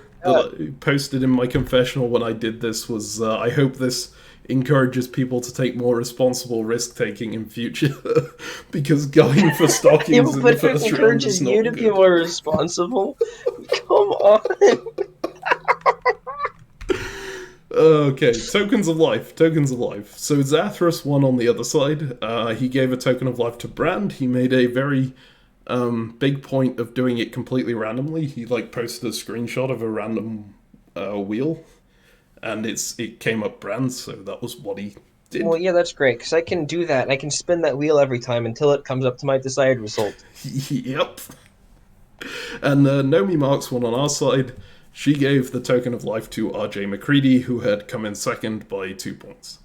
posted in my confessional when I did this was, I hope this encourages people to take more responsible risk-taking in future, because going for stockings in the first round is not good. It encourages you to be more responsible? Come on! Okay, tokens of life. So Zathras won on the other side. He gave a token of life to Brand. He made a very big point of doing it completely randomly. He posted a screenshot of a random wheel, and it came up Brand, so that was what he did. Well, yeah, that's great, because I can do that, and I can spin that wheel every time until it comes up to my desired result. Yep. And Nomi Marks won on our side. She gave the token of life to RJ McCready, who had come in second by 2 points,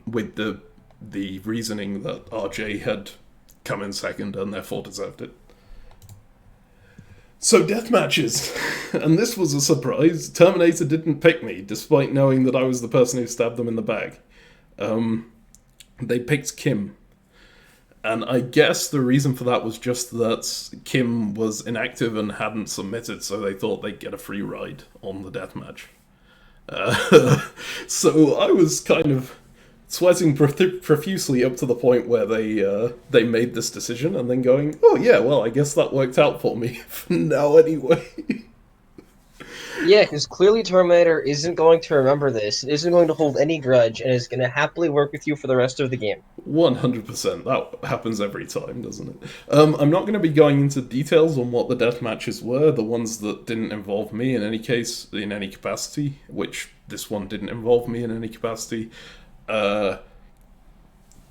with the reasoning that RJ had come in second and therefore deserved it. So death matches, and this was a surprise. Terminator didn't pick me, despite knowing that I was the person who stabbed them in the back. They picked Kim. And I guess the reason for that was just that Kim was inactive and hadn't submitted, so they thought they'd get a free ride on the deathmatch. So I was kind of sweating profusely up to the point where they made this decision, and then going, oh yeah, well, I guess that worked out for me. For now, anyway. Yeah, because clearly Terminator isn't going to remember this, isn't going to hold any grudge, and is going to happily work with you for the rest of the game. 100%. That happens every time, doesn't it? I'm not going to be going into details on what the death matches were, the ones that didn't involve me in any case, in any capacity, which this one didn't involve me in any capacity. On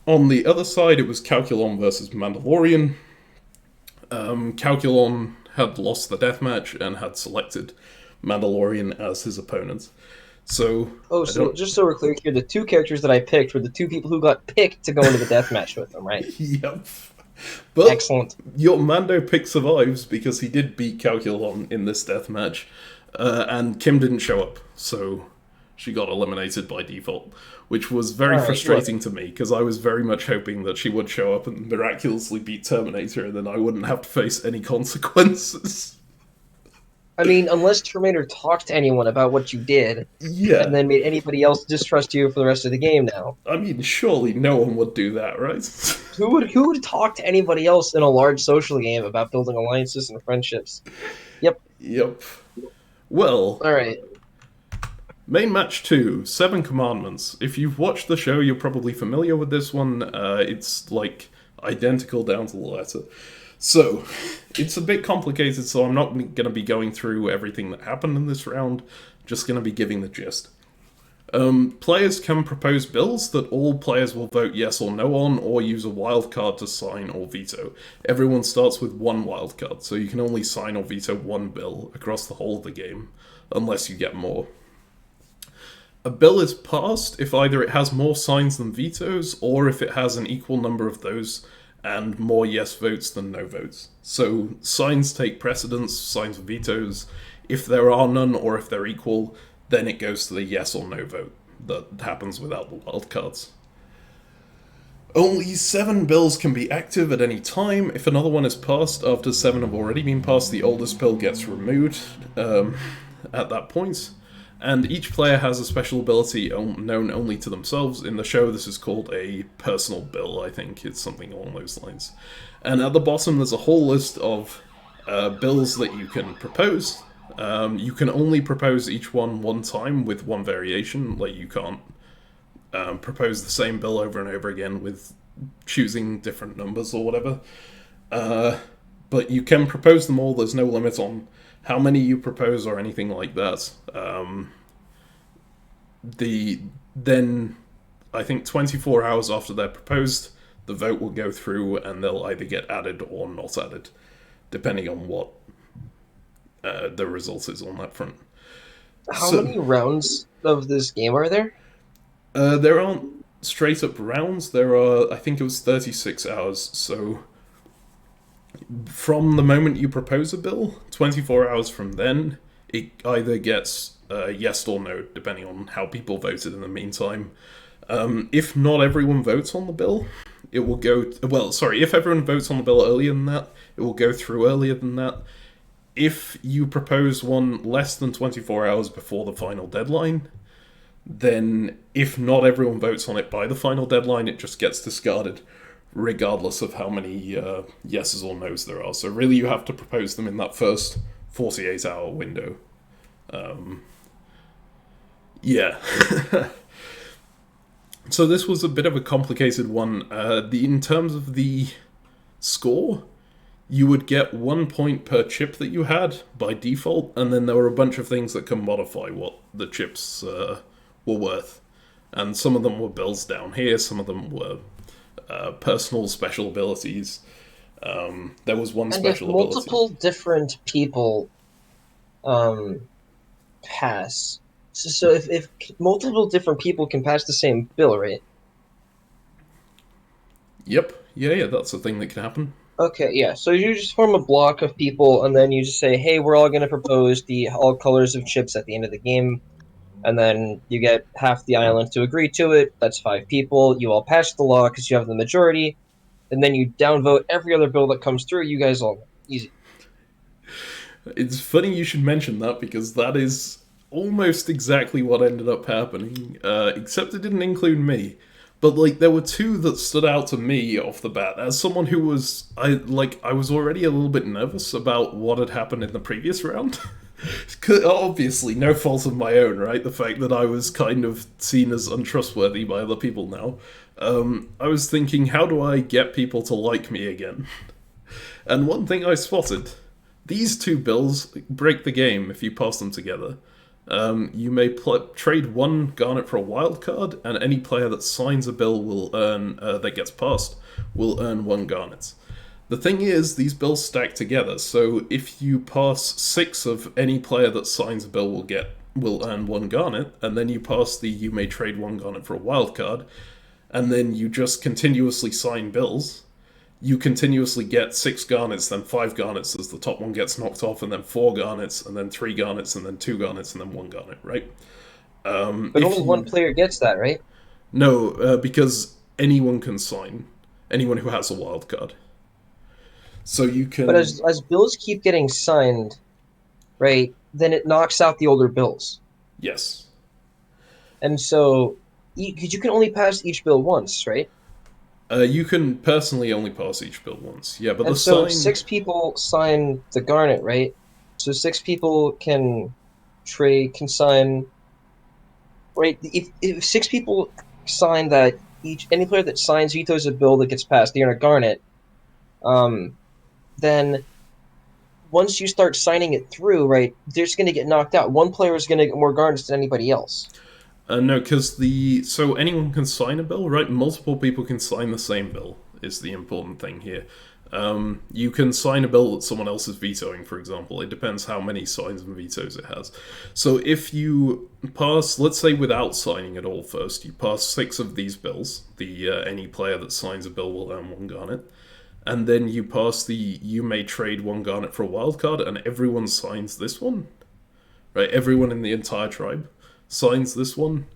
the other side, it was Calculon versus Mandalorian. Calculon had lost the deathmatch and had selected Mandalorian as his opponent. So just so we're clear here, the 2 characters that I picked were the 2 people who got picked to go into the deathmatch with them, right? Yep. But Excellent. your Mando pick survives because he did beat Calculon in this death match, and Kim didn't show up, so she got eliminated by default, which was very All right, look. frustrating to me because I was very much hoping that she would show up and miraculously beat Terminator, and then I wouldn't have to face any consequences. I mean, unless Terminator talked to anyone about what you did, and Yeah, then made anybody else distrust you for the rest of the game now. I mean, surely no one would do that, right? Who would talk to anybody else in a large social game about building alliances and friendships? Yep. Yep. Well, All right. main match 2, Seven Commandments. If you've watched the show, you're probably familiar with this one. It's like identical down to the letter. So, it's a bit complicated, so I'm not going to be going through everything that happened in this round. Just going to be giving the gist. Players can propose bills that all players will vote yes or no on, or use a wild card to sign or veto. Everyone starts with one wild card, so you can only sign or veto one bill across the whole of the game, unless you get more. A bill is passed if either it has more signs than vetoes, or if it has an equal number of those and more yes votes than no votes. So signs take precedence, signs and vetoes. If there are none, or if they're equal, then it goes to the yes or no vote that happens without the wildcards. Only 7 bills can be active at any time. If another one is passed after 7 have already been passed, the oldest bill gets removed at that point. And each player has a special ability known only to themselves. In the show, this is called a personal bill, I think. It's something along those lines. And at the bottom, there's a whole list of bills that you can propose. You can only propose each one time with one variation. Like, you can't propose the same bill over and over again with choosing different numbers or whatever. But you can propose them all. There's no limit on how many you propose or anything like that. Then I think 24 hours after they're proposed, the vote will go through and they'll either get added or not added, depending on what the result is on that front. How many rounds of this game are there? There aren't straight up rounds. There are, I think it was 36 hours. So from the moment you propose a bill, 24 hours from then, it either gets yes or no, depending on how people voted in the meantime. If not everyone votes on the bill, it will go... if everyone votes on the bill earlier than that, it will go through earlier than that. If you propose one less than 24 hours before the final deadline, then if not everyone votes on it by the final deadline, it just gets discarded, regardless of how many yeses or nos there are. So really you have to propose them in that first 48-hour window. Yeah. So this was a bit of a complicated one. In terms of the score, you would get 1 point per chip that you had by default, and then there were a bunch of things that can modify what the chips were worth. And some of them were bills down here, some of them were personal special abilities. There was one special ability. And if multiple different people pass, so if multiple different people can pass the same bill, right? Yep. Yeah, that's a thing that can happen. Okay, yeah. So you just form a block of people, and then you just say, "Hey, we're all going to propose the all colors of chips at the end of the game," and then you get half the island to agree to it. That's 5 people. You all pass the law because you have the majority, and then you downvote every other bill that comes through. You guys all easy. It's funny you should mention that because that is almost exactly what ended up happening, except it didn't include me. But like, there were 2 that stood out to me off the bat as someone who was I was already a little bit nervous about what had happened in the previous round. Obviously, no fault of my own, right? The fact that I was kind of seen as untrustworthy by other people now. I was thinking, how do I get people to like me again? And one thing I spotted: these 2 bills break the game if you pass them together. You may trade 1 garnet for a wild card, and any player that signs a bill will earn that gets passed will earn 1 garnet. The thing is, these bills stack together, so if you pass 6 of any player that signs a bill will earn 1 garnet, and then you pass you may trade 1 garnet for a wild card, and then you just continuously sign bills, you continuously get 6 garnets, then 5 garnets as the top one gets knocked off, and then 4 garnets, and then 3 garnets, and then 2 garnets, and then 1 garnet, right? But If only one you player gets that, right? No, because anyone can sign, anyone who has a wild card. So you But can, as bills keep getting signed, right, then it knocks out the older bills. yes, And so, because you can only pass each bill once, right? you can personally only pass each bill once. Yeah, but the And so sign, 6 people sign the Garnet, right? So 6 people can sign, right? If 6 people sign that any player that signs vetoes a bill that gets passed, they earn a Garnet. Um, then once you start signing it through, right, they're just going to get knocked out. One player is going to get more Garnets than anybody else. no, because so anyone can sign a bill, right? Multiple people can sign the same bill. Is the important thing here. You can sign a bill that someone else is vetoing, for example. It depends how many signs and vetoes it has. So if you pass, let's say without signing at all first, you pass 6 of these bills, any player that signs a bill will earn 1 garnet. And then you pass you may trade 1 garnet for a wild card, and everyone signs this one. Right, everyone in the entire tribe signs this one.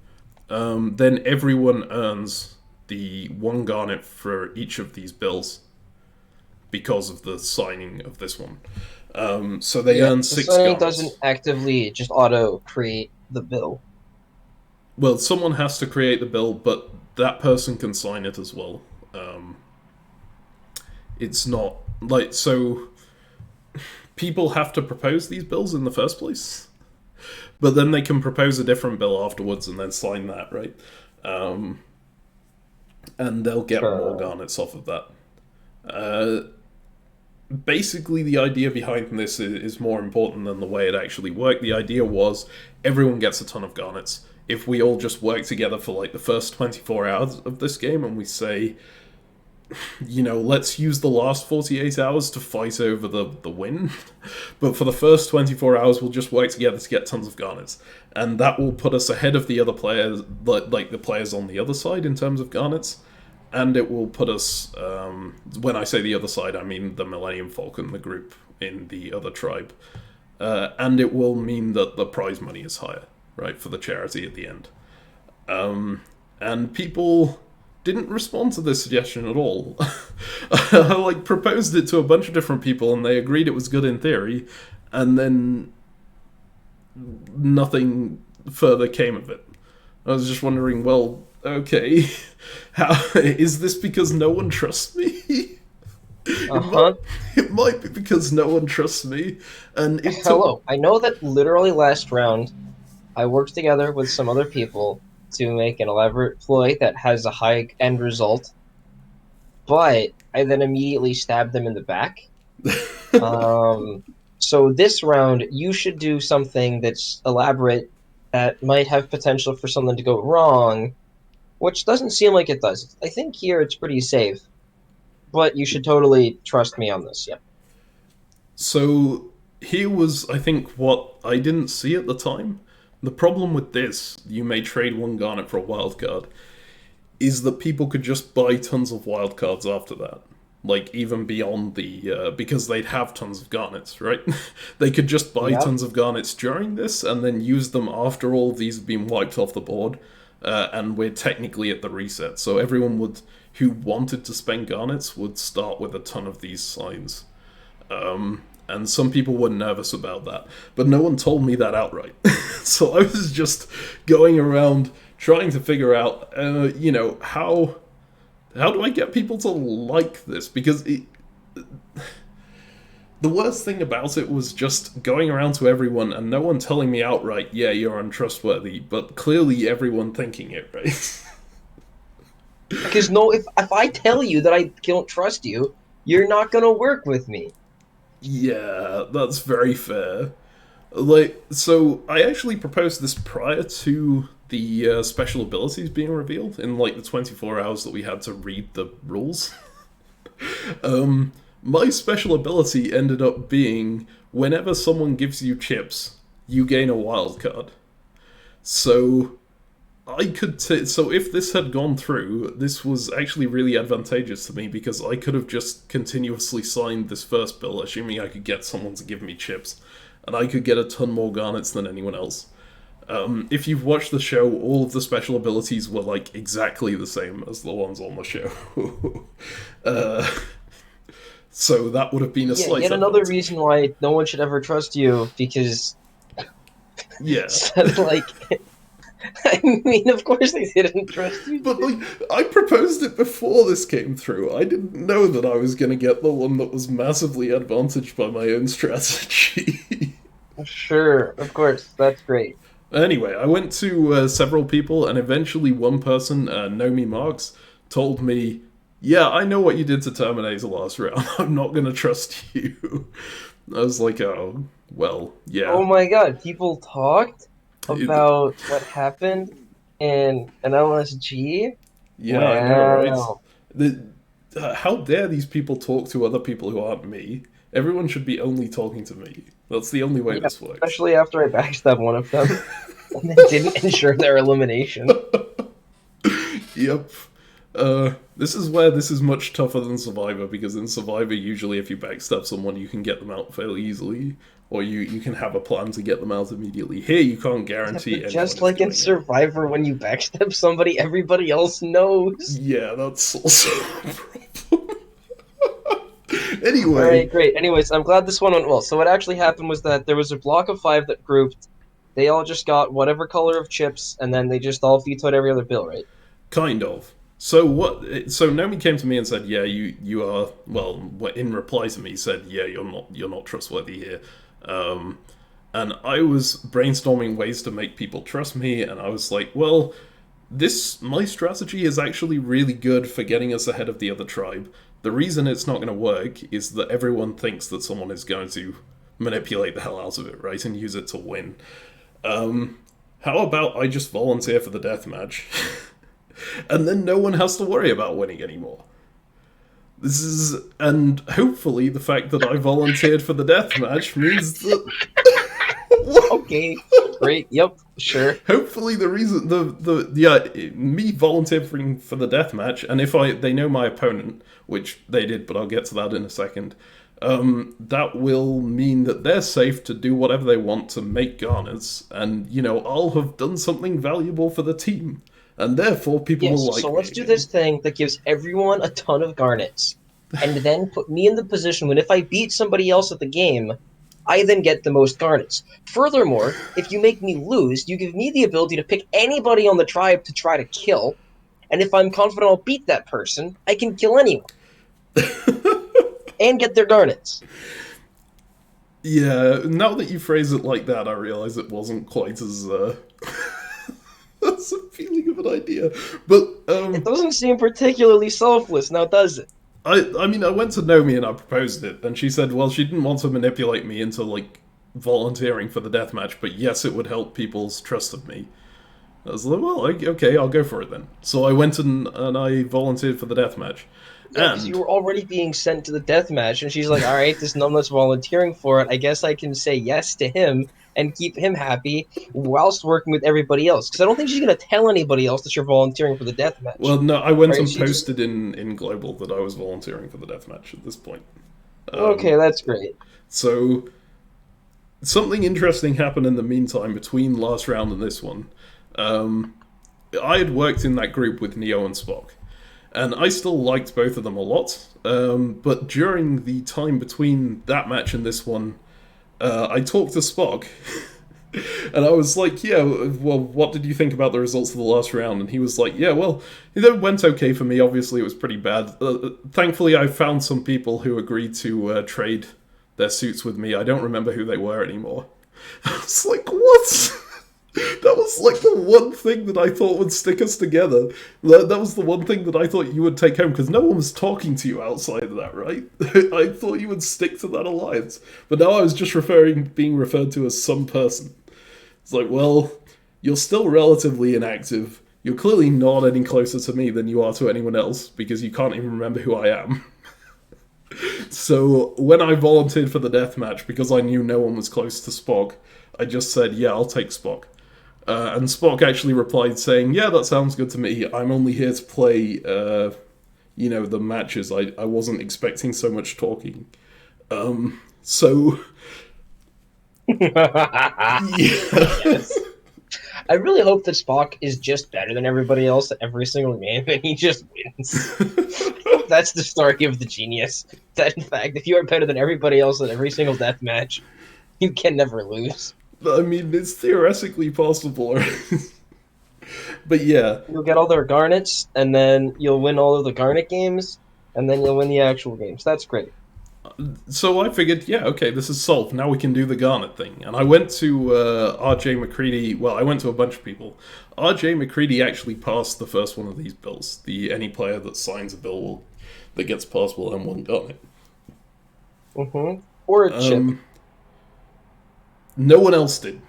Then everyone earns the 1 garnet for each of these bills because of the signing of this one. So they Yeah, earn the six signing garnets. doesn't actively just auto create the bill. Well, someone has to create the bill, but that person can sign it as well. It's not like so. People have to propose these bills in the first place, but then they can propose a different bill afterwards and then sign that, right? Um, and they'll get more Sure. garnets off of that. Uh, Basically, the idea behind this is more important than the way it actually worked. The idea was everyone gets a ton of garnets. If we all just work together for like the first 24 hours of this game and we say, let's use the last 48 hours to fight over the win. But for the first 24 hours, we'll just work together to get tons of garnets. And that will put us ahead of the other players, like the players on the other side in terms of garnets. And it will put us, when I say the other side, I mean the Millennium Falcon, the group in the other tribe. And it will mean that the prize money is higher, right, for the charity at the end. And people didn't respond to this suggestion at all. I proposed it to a bunch of different people, and they agreed it was good in theory, and then nothing further came of it. I was just wondering, well, okay, how is this because no one trusts me? Uh it might, huh. it might be because no one trusts me, and it took. Hello. I know that literally last round I worked together with some other people to make an elaborate ploy that has a high end result, but I then immediately stabbed them in the back. Um, so this round, you should do something that's elaborate that might have potential for something to go wrong, which doesn't seem like it does. I think here it's pretty safe, but you should totally trust me on this. Yep. So here was, I think, what I didn't see at the time. The problem with this, you may trade 1 garnet for a wild card, is that people could just buy tons of wild cards after that. Like, even beyond because they'd have tons of garnets, right? They could just buy Yep. tons of garnets during this and then use them after all of these have been wiped off the board. And we're technically at the reset. So everyone who wanted to spend garnets would start with a ton of these signs. And some people were nervous about that, but no one told me that outright. So I was just going around trying to figure out, how do I get people to like this? Because the worst thing about it was just going around to everyone and no one telling me outright, yeah, you're untrustworthy, but clearly everyone thinking it, right? Because no, if I tell you that I don't trust you, you're not gonna work with me. Yeah, that's very fair. So I actually proposed this prior to the special abilities being revealed in the 24 hours that we had to read the rules. My special ability ended up being whenever someone gives you chips, you gain a wild card. So I could so if this had gone through, this was actually really advantageous to me because I could have just continuously signed this first bill, assuming I could get someone to give me chips, and I could get a ton more garnets than anyone else. If you've watched the show, all of the special abilities were like exactly the same as the ones on the show. So that would have been a slight Yet another advantage. reason why no one should ever trust you, because Yeah. like, I mean, of course they didn't trust you. But, like, I proposed it before this came through. I didn't know that I was going to get the one that was massively advantaged by my own strategy. Sure, of course, that's great. Anyway, I went to several people, and eventually one person, Nomi Marks, told me, yeah, I know what you did to Terminator last round. I'm not going to trust you. I was like, oh, well, yeah. Oh my god, people talked It- about what happened in an LSG? yeah, I know, right? Wow. How dare these people talk to other people who aren't me? Everyone should be only talking to me. That's the only way Yeah, this works. especially after I backstabbed one of them and then didn't ensure their elimination. Yep. This is where this is much tougher than Survivor, because in Survivor, usually if you backstab someone, you can get them out fairly easily, or you can have a plan to get them out immediately. Here, you can't guarantee anyone Just is like in doing it. Survivor, when you backstab somebody, everybody else knows. Yeah, that's also a problem. Anyway, Alright, great. Anyways, I'm glad this one went well. So what actually happened was that there was a block of 5 that grouped. They all just got whatever color of chips, and then they just all vetoed every other bill, right? kind of. So what? So Naomi came to me and said, "Yeah, you are." Well, in reply to me, said, "Yeah, you're not trustworthy here." And I was brainstorming ways to make people trust me, and I was like, "Well, my strategy is actually really good for getting us ahead of the other tribe. The reason it's not going to work is that everyone thinks that someone is going to manipulate the hell out of it, right, and use it to win. How about I just volunteer for the deathmatch?" And then no one has to worry about winning anymore. And hopefully the fact that I volunteered for the deathmatch means that... Okay, great, yep, sure. Hopefully the reason, me volunteering for the deathmatch, and if they know my opponent, which they did, but I'll get to that in a second, that will mean that they're safe to do whatever they want to make garnets, and, I'll have done something valuable for the team. And therefore, people will like So me let's do again. this thing that gives everyone a ton of garnets, and then put me in the position when if I beat somebody else at the game, I then get the most garnets. Furthermore, if you make me lose, you give me the ability to pick anybody on the tribe to try to kill, and if I'm confident I'll beat that person, I can kill anyone. And get their garnets. Yeah, now that you phrase it like that, I realise it wasn't quite as that's appealing of an idea. But It doesn't seem particularly selfless, now does it? I mean, I went to Nomi and I proposed it, and she said, well, she didn't want to manipulate me into like volunteering for the deathmatch, but yes, it would help people's trust of me. I was like, well, okay, I'll go for it then. So I went and I volunteered for the deathmatch. Yeah, because you were already being sent to the deathmatch, and she's like, alright, this numbness volunteering for it, I guess I can say yes to him and keep him happy whilst working with everybody else. Because I don't think she's going to tell anybody else that you're volunteering for the deathmatch. Well, no, I went Right, and she just- posted in Global that I was volunteering for the deathmatch at this point. Okay, that's great. So, something interesting happened in the meantime between last round and this one. I had worked in that group with Neo and Spock, and I still liked both of them a lot. But during the time between that match and this one, I talked to Spock, and I was like, yeah, well, what did you think about the results of the last round? And he was like, yeah, well, it went okay for me. Obviously, it was pretty bad. Thankfully, I found some people who agreed to trade their suits with me. I don't remember who they were anymore. I was like, what? That was like the one thing that I thought would stick us together. That was the one thing that I thought you would take home, because no one was talking to you outside of that, right? I thought you would stick to that alliance. But now I was just being referred to as some person. It's like, well, you're still relatively inactive. You're clearly not any closer to me than you are to anyone else, because you can't even remember who I am. So when I volunteered for the deathmatch, because I knew no one was close to Spock, I just said, yeah, I'll take Spock. And Spock actually replied saying, "Yeah, that sounds good to me. I'm only here to play, the matches. I wasn't expecting so much talking." So, yeah. Yes. I really hope that Spock is just better than everybody else at every single game, and he just wins. That's the story of the genius. That in fact, if you are better than everybody else at every single death match, you can never lose. I mean, it's theoretically possible. But yeah, You'll get all their garnets, and then you'll win all of the garnet games, and then you'll win the actual games. That's great. so I figured, yeah, okay, this is solved. Now we can do the Garnet thing. And I went to RJ McCready. Well, I went to a bunch of people. RJ McCready actually passed the first one of these bills. The any player that signs a bill that gets passed will earn one Garnet. Or a chip. No one else did.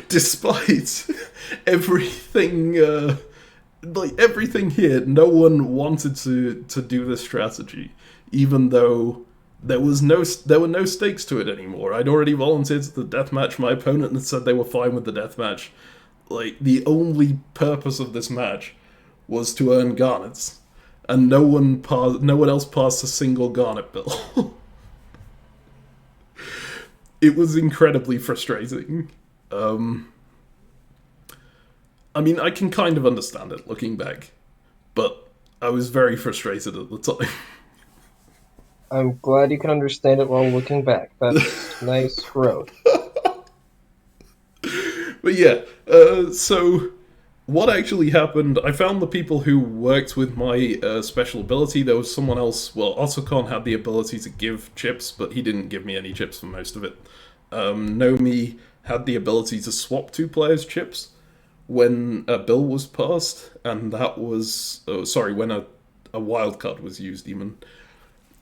Despite everything, everything here, no one wanted to do this strategy, even though there were no stakes to it anymore. I'd already volunteered to the deathmatch. My opponent had said they were fine with the deathmatch. Like, the only purpose of this match was to earn garnets, and no one else passed a single garnet bill. It was incredibly frustrating. I mean, I can kind of understand it looking back, but I was very frustrated at the time. I'm glad you can understand it while looking back. That's nice growth. But yeah, so what actually happened, I found the people who worked with my special ability. There was someone else, well, Otacon had the ability to give chips, but he didn't give me any chips for most of it. Nomi had the ability to swap two players' chips when a bill was passed, and that was, when a wild card was used even.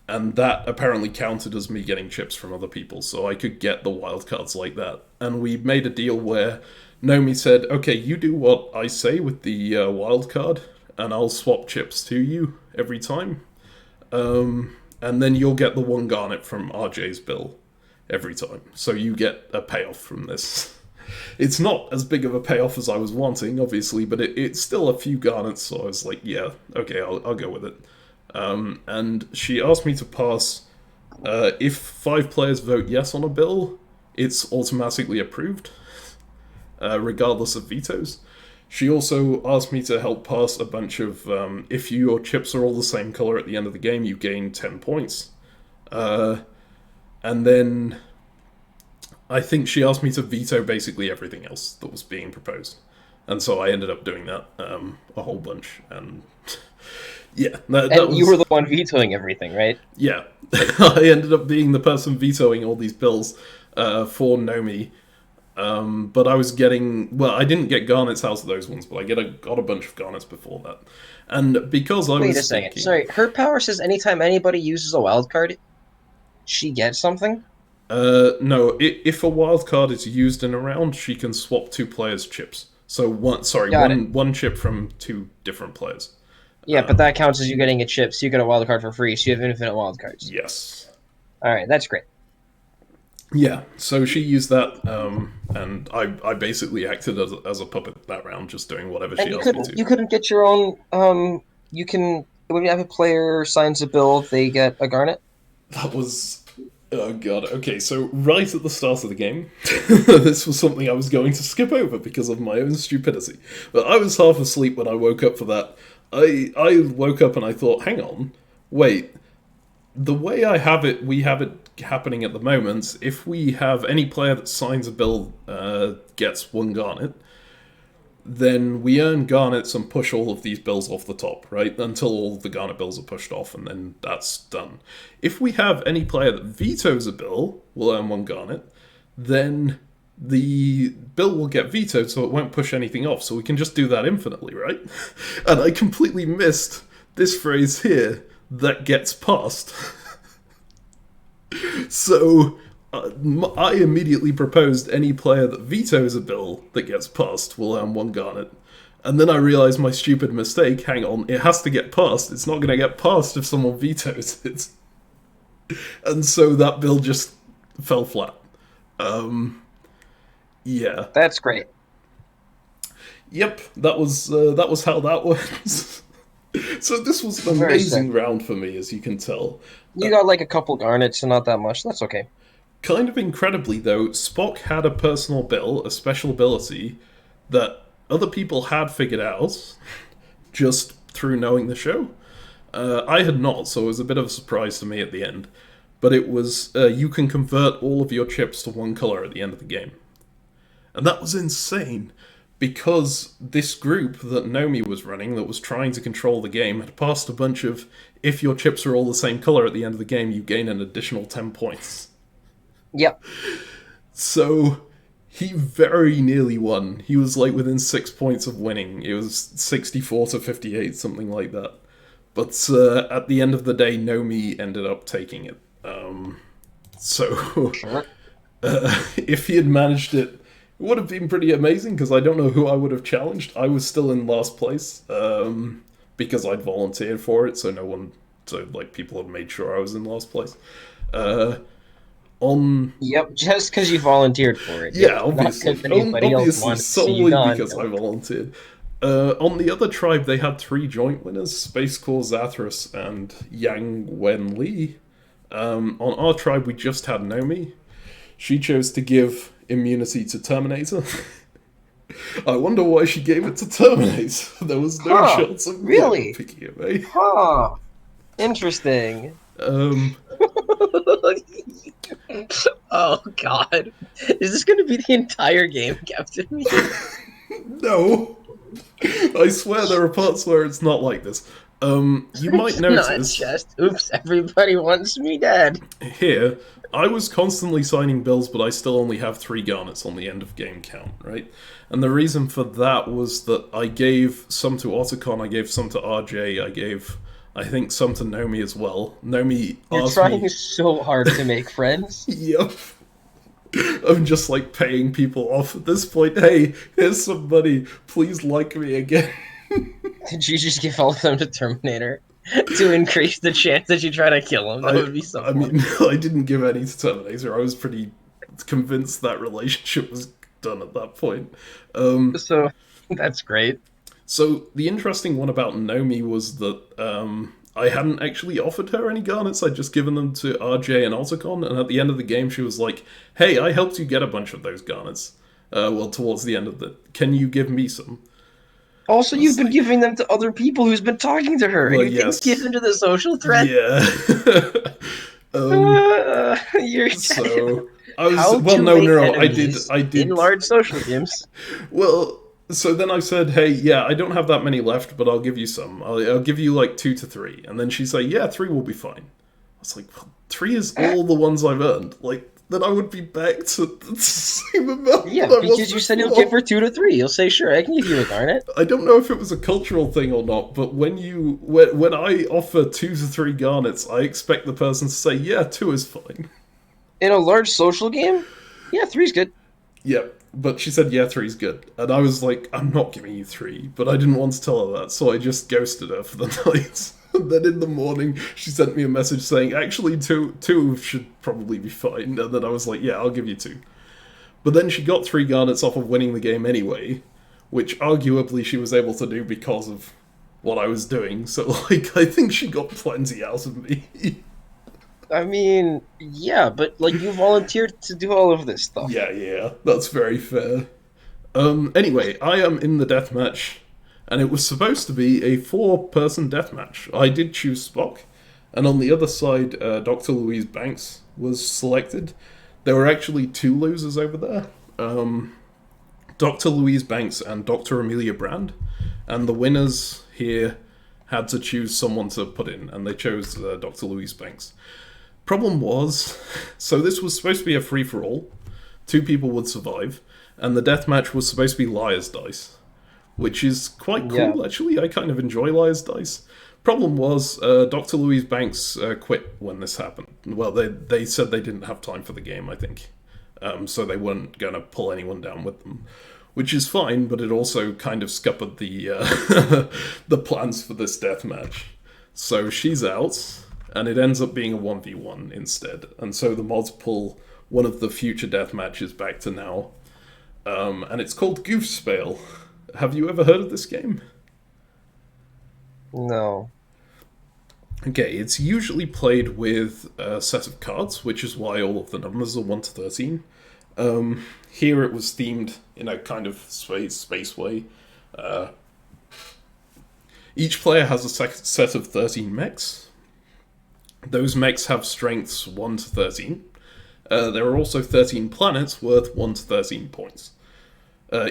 And that apparently counted as me getting chips from other people, so I could get the wildcards like that. And we made a deal where Nomi said, okay, you do what I say with the wildcard, and I'll swap chips to you every time. And then you'll get the one garnet from RJ's bill every time. So you get a payoff from this. It's not as big of a payoff as I was wanting, obviously, but it's still a few garnets, so I was like, yeah, okay, I'll go with it. And she asked me to pass. If 5 players vote yes on a bill, it's automatically approved, regardless of vetoes. She also asked me to help pass a bunch of, if your chips are all the same color at the end of the game, you gain 10 points. And then I think she asked me to veto basically everything else that was being proposed. And so I ended up doing that a whole bunch, and yeah, that And was, you were the one vetoing everything, right? yeah. I ended up being the person vetoing all these bills for Nomi. But I was getting, well, I didn't get garnets out of those ones, but I got a bunch of garnets before that. And because I Wait was a second. thinking, Sorry, her power says anytime anybody uses a wild card, she gets something? no, if a wild card is used in a round, she can swap 2 players' chips. So one chip from 2 different players. Yeah, but that counts as you getting a chip, so you get a wild card for free, so you have infinite wild cards. Yes. Alright, that's great. Yeah, so she used that, and I basically acted as a puppet that round, just doing whatever she asked me to. You couldn't get your own, you can, when you have a player signs a bill, they get a garnet? That was... Oh god, okay, so right at the start of the game, this was something I was going to skip over because of my own stupidity. But I was half asleep when I woke up for that. I woke up and I thought, hang on, wait, the way we have it happening at the moment, if we have any player that signs a bill gets 1 garnet, then we earn garnets and push all of these bills off the top, right? Until all of the garnet bills are pushed off, and then that's done. If we have any player that vetoes a bill, will earn 1 garnet, then the bill will get vetoed, so it won't push anything off, so we can just do that infinitely, right? And I completely missed this phrase here, that gets passed. So I immediately proposed any player that vetoes a bill that gets passed will earn 1 garnet. And then I realised my stupid mistake. Hang on, it has to get passed. It's not going to get passed if someone vetoes it. And so that bill just fell flat. Yeah. That's great. Yep, that was how that went. So this was an Very sick. amazing round for me, as you can tell. You got like a couple garnets and not that much. That's okay. Kind of incredibly, though, Spock had a personal bill, a special ability, that other people had figured out just through knowing the show. I had not, so it was a bit of a surprise to me at the end. But it was you can convert all of your chips to one color at the end of the game. And that was insane, because this group that Nomi was running, that was trying to control the game, had passed a bunch of, if your chips are all the same color at the end of the game, you gain an additional 10 points. Yep. So he very nearly won. He was like within 6 points of winning. It was 64 to 58, something like that. But at the end of the day, Nomi ended up taking it. So Sure. if he had managed it, it would have been pretty amazing, because I don't know who I would have challenged. I was still in last place because I'd volunteered for it, so people had made sure I was in last place. Yep, just because you volunteered for it. Yeah, Yep, obviously. not 'cause anybody else wanted to see you Solely gone. because I Nope. volunteered. On the other tribe, they had 3 joint winners: Space Corps Zathras and Yang Wen Li. On our tribe, we just had Nomi. She chose to give immunity to Terminator. I wonder why she gave it to Terminator. There was no Huh, chance of me really? picking it, mate. Huh. Interesting. Um, Oh God, is this going to be the entire game, Captain? no. I swear there are parts where it's not like this. You might Not notice just oops, everybody wants me dead. here, I was constantly signing bills, but I still only have 3 garnets on the end of game count, right? And the reason for that was that I gave some to Otacon, I gave some to RJ, I think, some to Nomi as well. Nomi You're asked trying me... so hard to make friends. Yep. I'm just like paying people off at this point. Hey, here's some money. Please like me again. Did you just give all of them to Terminator to increase the chance that you try to kill him? That would be so I fun. mean, I didn't give any to Terminator. I was pretty convinced that relationship was done at that point. So that's great. So the interesting one about Nomi was that I hadn't actually offered her any garnets. I'd just given them to RJ and Otacon, and at the end of the game, she was like, "Hey, I helped you get a bunch of those garnets. Towards the end of it, can you give me some?" Also, you've been giving them to other people who's been talking to her, Well, and you're yes. getting given to the social threat. Yeah. You're So I was How to no, make no, enemies I did. in large social games. Well, so then I said, "Hey, yeah, I don't have that many left, but I'll give you some. I'll give you like 2 to 3." And then she's like, "Yeah, 3 will be fine." I was like, well, 3 is all the ones I've earned. Like, then I would be back to the same amount. Yeah, that I because was you said you'll before. give her 2 to 3. You'll say, "Sure, I can give you a garnet." I don't know if it was a cultural thing or not, but when I offer 2 to 3 garnets, I expect the person to say, "Yeah, 2 is fine." In a large social game, yeah, 3's good. Yep. But she said, "Yeah, 3's good." And I was like, "I'm not giving you 3." But I didn't want to tell her that, so I just ghosted her for the night. And then in the morning, she sent me a message saying, "Actually, two should probably be fine." And then I was like, "Yeah, I'll give you 2." But then she got 3 garnets off of winning the game anyway, which arguably she was able to do because of what I was doing. So, like, I think she got plenty out of me. I mean, yeah, but like you volunteered to do all of this stuff. Yeah, that's very fair. Anyway, I am in the deathmatch, and it was supposed to be a 4-person deathmatch. I did choose Spock, and on the other side, Dr. Louise Banks was selected. There were actually 2 losers over there. Dr. Louise Banks and Dr. Amelia Brand, and the winners here had to choose someone to put in, and they chose Dr. Louise Banks. Problem was, so this was supposed to be a free-for-all. 2 people would survive, and the deathmatch was supposed to be Liar's Dice, which is quite cool, actually. I kind of enjoy Liar's Dice. Problem was, Dr. Louise Banks quit when this happened. Well, they said they didn't have time for the game, I think. So they weren't going to pull anyone down with them. Which is fine, but it also kind of scuppered the the plans for this deathmatch. So she's out, and it ends up being a 1v1 instead. And so the mods pull one of the future death matches back to now. And it's called Goofspiel. Have you ever heard of this game? No. Okay, it's usually played with a set of cards, which is why all of the numbers are 1 to 13. Here it was themed in a kind of space way. Uh, each player has a set of 13 mechs. Those mechs have strengths 1 to 13. There are also 13 planets worth 1 to 13 points.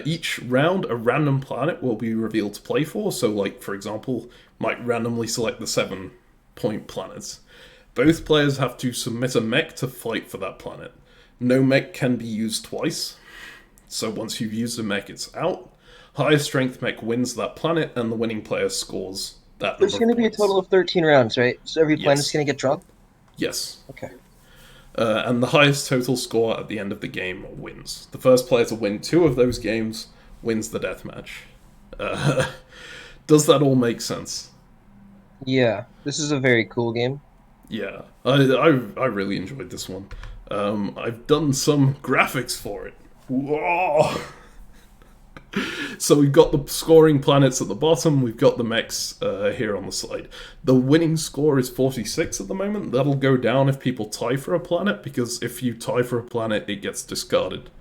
Each round, a random planet will be revealed to play for. So, like, for example, might randomly select the 7-point planets. Both players have to submit a mech to fight for that planet. No mech can be used twice. So once you've used a mech, it's out. Highest strength mech wins that planet, and the winning player scores that There's number going of to be a points. total of 13 rounds, right? So every planet's Yes. going to get drawn? Yes. Okay. And the highest total score at the end of the game wins. The first player to win 2 of those games wins the deathmatch. Does that all make sense? Yeah, this is a very cool game. Yeah, I really enjoyed this one. I've done some graphics for it. Whoa! So we've got the scoring planets at the bottom, we've got the mechs here on the side. The winning score is 46 at the moment. That'll go down if people tie for a planet, because if you tie for a planet, it gets discarded.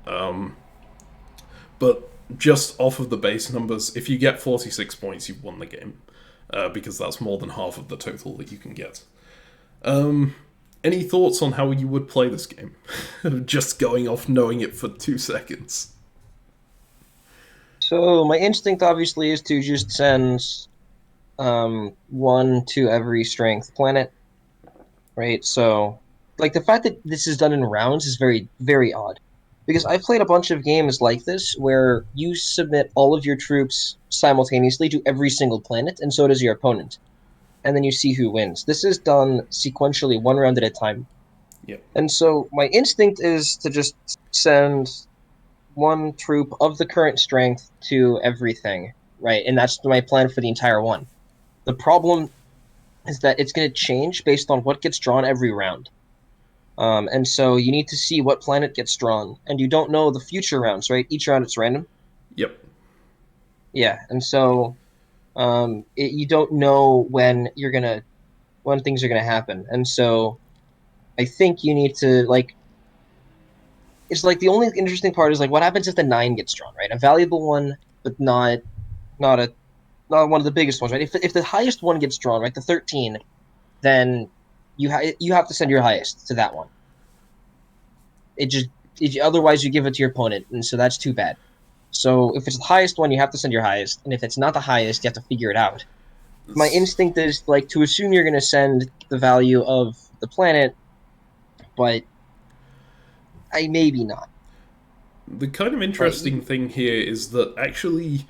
But just off of the base numbers, if you get 46 points, you've won the game, because that's more than half of the total that you can get. Any thoughts on how you would play this game? Just going off knowing it for 2 seconds. So my instinct obviously is to just send one to every strength planet, right? So like the fact that this is done in rounds is very, very odd. Because I've played a bunch of games like this where you submit all of your troops simultaneously to every single planet, and so does your opponent. And then you see who wins. This is done sequentially, one round at a time. Yep. And so my instinct is to just send one troop of the current strength to everything, right? And that's my plan for the entire one. The problem is that it's going to change based on what gets drawn every round. And so you need to see what planet gets drawn, and you don't know the future rounds, right? Each round it's random. Yep. Yeah, and so you don't know when things are gonna happen, and so I think you need to like. It's like the only interesting part is like what happens if the 9 gets drawn, right? A valuable one, but not a not one of the biggest ones, right? If the highest one gets drawn, right, the 13, then you have to send your highest to that one. Otherwise you give it to your opponent, and so that's too bad. So if it's the highest one, you have to send your highest, and if it's not the highest, you have to figure it out. My instinct is like to assume you're going to send the value of the planet, but I maybe not. The kind of Right? interesting thing here is that actually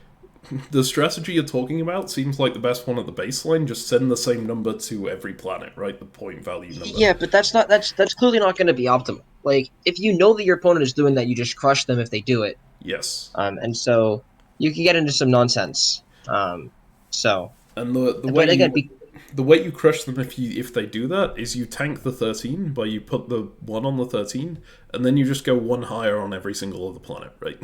the strategy you're talking about seems like the best one at the baseline. Just send the same number to every planet, right? The point value number. Yeah, but that's clearly not going to be optimal. Like if you know that your opponent is doing that, you just crush them if they do it. Yes. And so you can get into some nonsense. So, And the way but again, the way you crush them if they do that is you tank the 13 by you put the 1 on the 13, and then you just go 1 higher on every single other planet, right?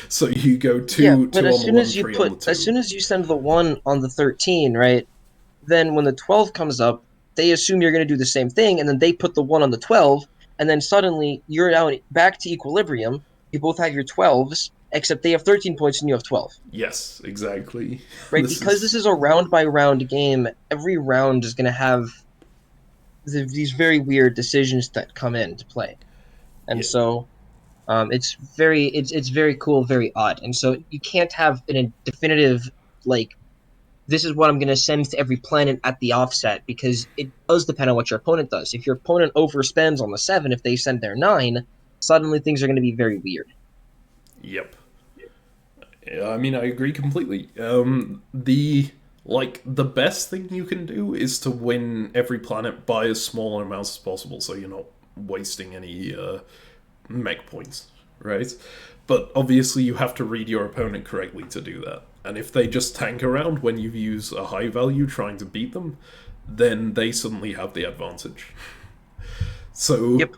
So you go yeah, 2 but 2 on the 1, 3 on the 2. as soon as you send the 1 on the 13, right? Then when the 12 comes up, they assume you're going to do the same thing, and then they put the 1 on the 12, and then suddenly you're now back to equilibrium. You both have your 12s, except they have 13 points and you have 12. Yes, exactly. Right? Because this is a round by round game, every round is going to have these very weird decisions that come into play. And Yeah. so it's very cool, very odd. And so you can't have a definitive like this is what I'm going to send to every planet at the offset because it does depend on what your opponent does. If your opponent overspends on the 7, if they send their 9, suddenly things are going to be very weird. Yep. I mean, I agree completely. The best thing you can do is to win every planet by as small amounts as possible, so you're not wasting any mech points, right? But obviously, you have to read your opponent correctly to do that. And if they just tank around when you use a high value trying to beat them, then they suddenly have the advantage. So Yep.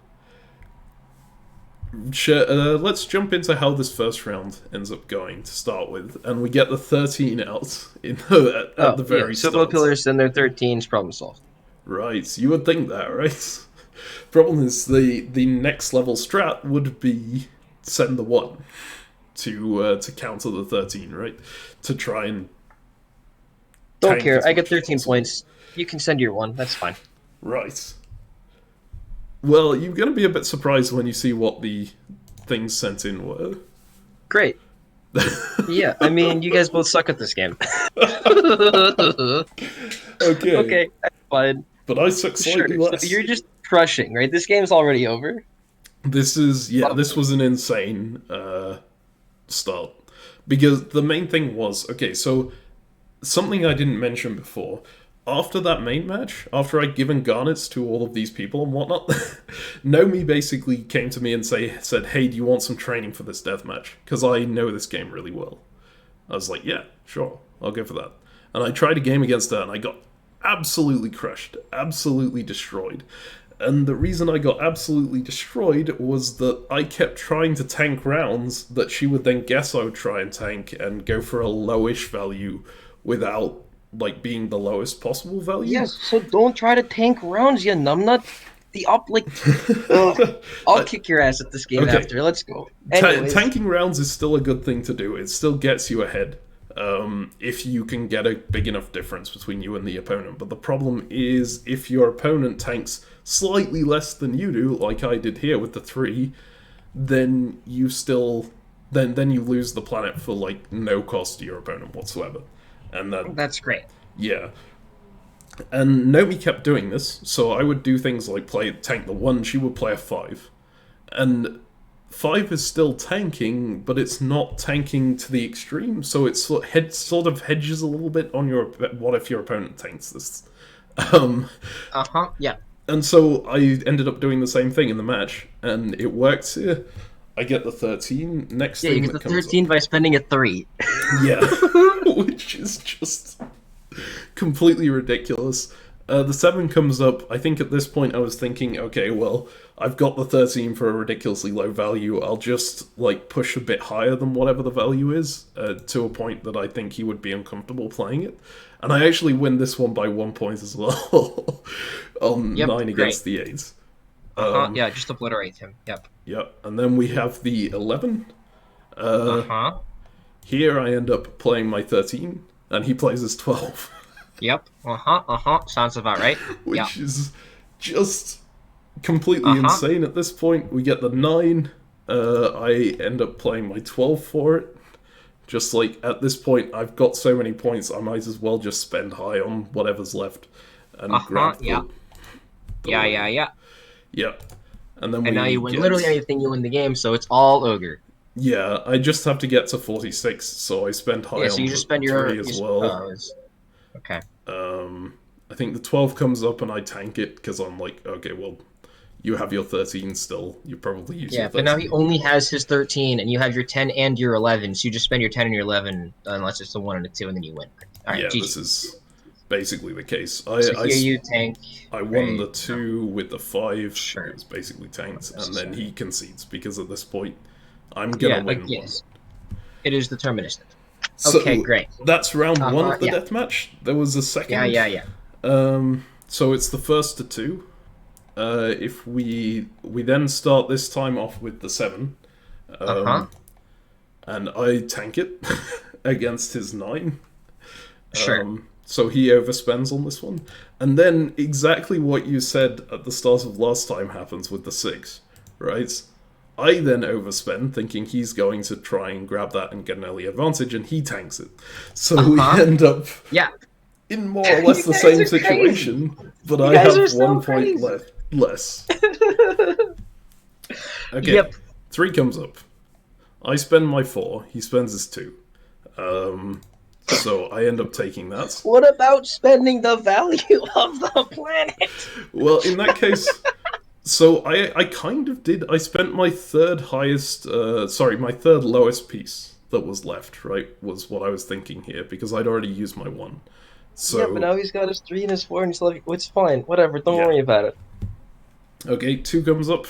Sure, let's jump into how this first round ends up going to start with, and we get the 13 out at the very Civil start. Pillars and their 13's problem solved. Right, you would think that, right? Problem is, the next level strat would be send the 1 to counter the 13, right? To try and Don't tank care. as I get much as 13 possible. points. You can send your 1. That's fine. Right. Well, you're going to be a bit surprised when you see what the things sent in were. Great. Yeah, I mean, you guys both suck at this game. Okay. Okay, that's fine. But I suck slightly Sure. less. So you're just crushing, right? This game's already over. This was an insane start. Because the main thing was, okay, so something I didn't mention before. After that main match, after I'd given garnets to all of these people and whatnot, Nomi basically came to me and said, hey, do you want some training for this deathmatch? Because I know this game really well. I was like, yeah, sure, I'll go for that. And I tried a game against her and I got absolutely crushed, absolutely destroyed. And the reason I got absolutely destroyed was that I kept trying to tank rounds that she would then guess I would try and tank and go for a lowish value without like being the lowest possible value. Yes, so don't try to tank rounds, you numbnut. I'll kick your ass at this game Okay. after. Let's go. Anyways, Tanking rounds is still a good thing to do. It still gets you ahead if you can get a big enough difference between you and the opponent. But the problem is if your opponent tanks slightly less than you do, like I did here with the 3, then you still then you lose the planet for like no cost to your opponent whatsoever. And that's great. yeah. And Nomi kept doing this, so I would do things like tank the 1, she would play a 5. And 5 is still tanking, but it's not tanking to the extreme, so it sort of hedges a little bit on what if your opponent tanks this. Yeah. And so I ended up doing the same thing in the match, and it worked. I get the 13. Next Yeah, thing you get that the comes 13 by spending a 3. yeah, which is just completely ridiculous. The 7 comes up. I think at this point I was thinking, okay, well, I've got the 13 for a ridiculously low value. I'll just like push a bit higher than whatever the value is to a point that I think he would be uncomfortable playing it. And I actually win this one by 1 point as well on 9 against the 8. Yeah, just obliterate him. Yep. Yep. And then we have the 11. Here I end up playing my 13, and he plays his 12. Yep. Sounds about right. Which is just completely insane at this point. We get the 9. I end up playing my 12 for it. Just like, at this point, I've got so many points, I might as well just spend high on whatever's left. And grab the Yeah. Yep. And then And now you win literally anything you win the game, so it's all ogre. Yeah, I just have to get to 46, so I spend high on so you just spend your 3 as well. Okay. I think the 12 comes up and I tank it because I'm like, okay, well, you have your 13 still. You probably use your 13. But now he only has his 13, and you have your 10 and your 11, so you just spend your 10 and your 11, unless it's a 1 and a 2, and then you win. All right, this is basically the case. You tank. I won the 2 with the 5. Sure. It was basically tanked, and then he concedes because at this point, I'm gonna win one. It is deterministic. So okay, great. That's round 1 of the deathmatch. There was a second. Yeah. So it's the first to 2. If we then start this time off with the 7. And I tank it against his 9. Sure. So he overspends on this one. And then exactly what you said at the start of last time happens with the 6, right? I then overspend, thinking he's going to try and grab that and get an early advantage, and he tanks it. So we end up in more or less the same situation, but I have 1 point less. Okay, 3 comes up. I spend my 4, he spends his 2. So I end up taking that. What about spending the value of the planet? Well, in that case... So I kind of did. I spent my third lowest piece that was left, right, was what I was thinking here, because I'd already used my 1. So, yeah, but now he's got his 3 and his 4, and he's like, it's fine, whatever, don't worry about it. Okay, 2 comes up.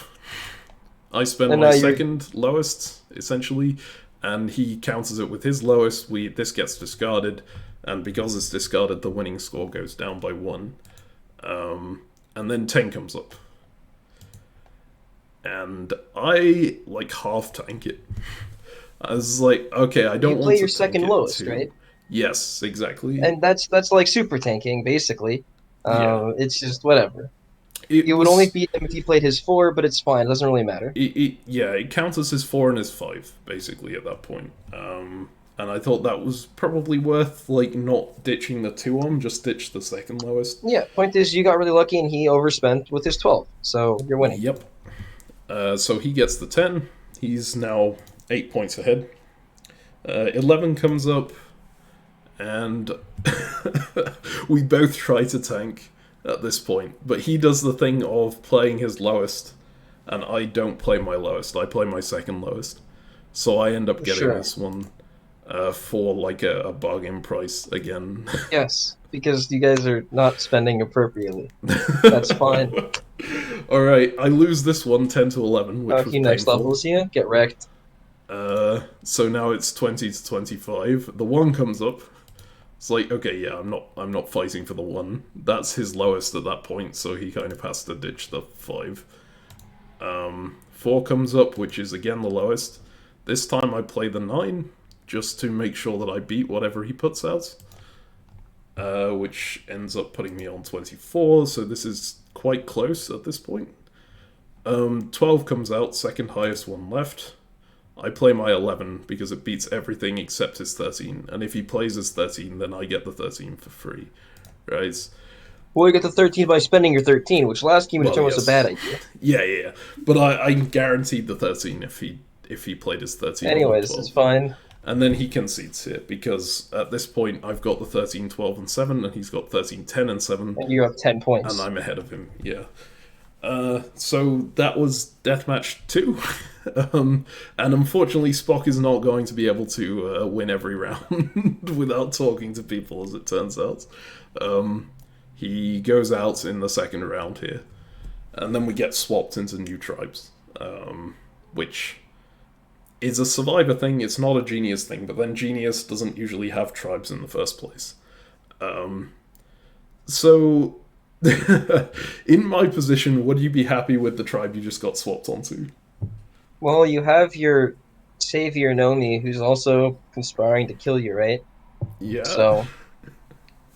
I spend And my now you're second lowest, essentially, and he counters it with his lowest. This gets discarded, and because it's discarded, the winning score goes down by 1. And then 10 comes up. And I, like, half tank it. I was like, okay, I don't you want play to your tank second it lowest, too. right? Yes, exactly. And that's like super tanking, basically. Yeah. It's just whatever. It You would only was beat him if he played his 4, but it's fine. It doesn't really matter. yeah, it counts as his 4 and his 5 basically at that point. And I thought that was probably worth like not ditching the 2 on, just ditch the second lowest. Yeah, point is, you got really lucky and he overspent with his 12, so you're winning. Yep. So he gets the 10. He's now 8 points ahead. 11 comes up, and we both try to tank at this point, but he does the thing of playing his lowest, and I don't play my lowest. I play my second lowest, so I end up getting Sure. this one for like a bargain price again. Yes, because you guys are not spending appropriately. That's fine. All right, I lose this one 10 to 11, which was He next painful. levels you, get wrecked. So now it's 20 to 25. The 1 comes up. It's like, okay, yeah, I'm not fighting for the 1. That's his lowest at that point, so he kind of has to ditch the 5. 4 comes up, which is again the lowest. This time I play the 9, just to make sure that I beat whatever he puts out. Which ends up putting me on 24, so this is quite close at this point. 12 comes out, second highest one left. I play my 11 because it beats everything except his 13, and if he plays his 13, then I get the 13 for free, right? Well, you get the 13 by spending your 13, which last game Well, determined was a yes. bad idea. Yeah. But I guaranteed the 13 if he played his 13. Anyways, it's fine. And then he concedes it because at this point I've got the 13, 12, and 7, and he's got 13, 10, and 7. And you have 10 points. And I'm ahead of him, yeah. So that was Deathmatch 2. And unfortunately, Spock is not going to be able to win every round without talking to people, as it turns out. He goes out in the second round here. And then we get swapped into new tribes, which is a Survivor thing. It's not a Genius thing, but then Genius doesn't usually have tribes in the first place. So, in my position, would you be happy with the tribe you just got swapped onto? Well, you have your savior Nomi, who's also conspiring to kill you, right? Yeah. So,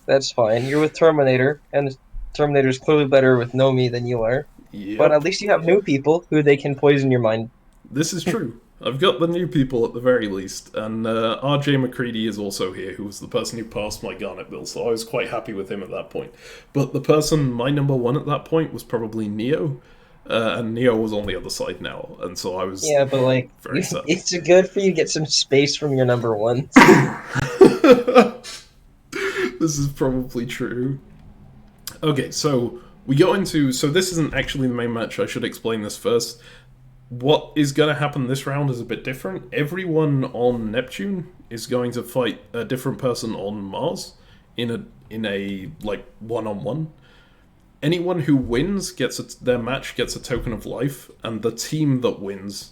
that's fine. You're with Terminator, and Terminator's clearly better with Nomi than you are. Yep. But at least you have new people who they can poison your mind. This is true. I've got the new people at the very least, and RJ McCready is also here, who was the person who passed my Garnet bill, so I was quite happy with him at that point. But the person, my number 1 at that point, was probably Neo, and Neo was on the other side now, and so I was Yeah, but like, very sad. it's good for you to get some space from your number 1. This is probably true. Okay, so we go into... So this isn't actually the main match, I should explain this first. What is going to happen this round is a bit different. Everyone on Neptune is going to fight a different person on Mars in a like one-on-one. Anyone who wins their match gets a token of life, and the team that wins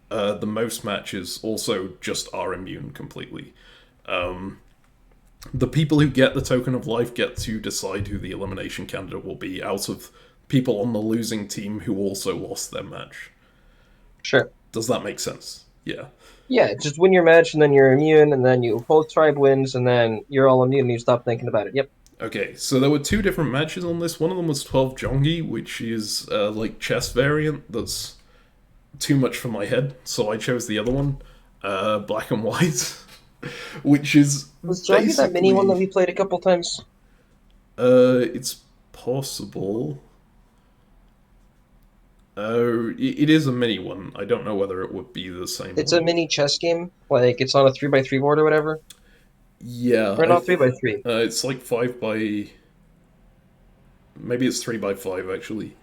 the most matches also just are immune completely. The people who get the token of life get to decide who the elimination candidate will be out of people on the losing team who also lost their match. Sure. Does that make sense? Yeah. Yeah, just win your match, and then you're immune, and then you whole tribe wins, and then you're all immune, and you stop thinking about it. Yep. Okay, so there were 2 different matches on this. One of them was 12 Jongi, which is like chess variant that's too much for my head, so I chose the other one, Black and White, which is Was Jongi that mini one that we played a couple times? It's possible. It is a mini one. I don't know whether it would be the same. It's a mini chess game, like it's on a 3x3 board or whatever. Yeah, Or not 3x3. It's like 5 by. Maybe it's 3 by 5 actually.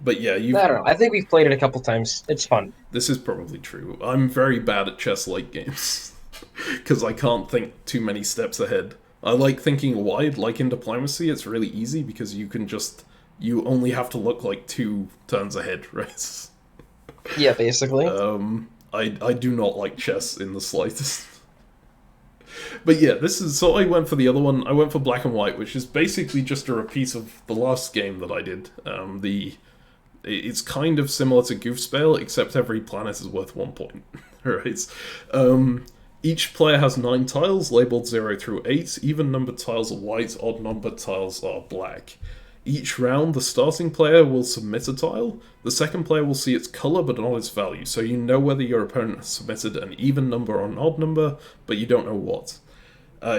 But yeah, you. I don't know. I think we've played it a couple times. It's fun. This is probably true. I'm very bad at chess-like games because I can't think too many steps ahead. I like thinking wide, like in Diplomacy. It's really easy because you only have to look like 2 turns ahead, right? Yeah, basically. I do not like chess in the slightest. But yeah, this is so I went for the other one. I went for Black and White, which is basically just a repeat of the last game that I did. It's kind of similar to Goofspiel, except every planet is worth 1 point. Right? Each player has 9 tiles, labeled 0 through 8. Even numbered tiles are white, odd numbered tiles are black. Each round, the starting player will submit a tile. The second player will see its colour but not its value, so you know whether your opponent has submitted an even number or an odd number, but you don't know what.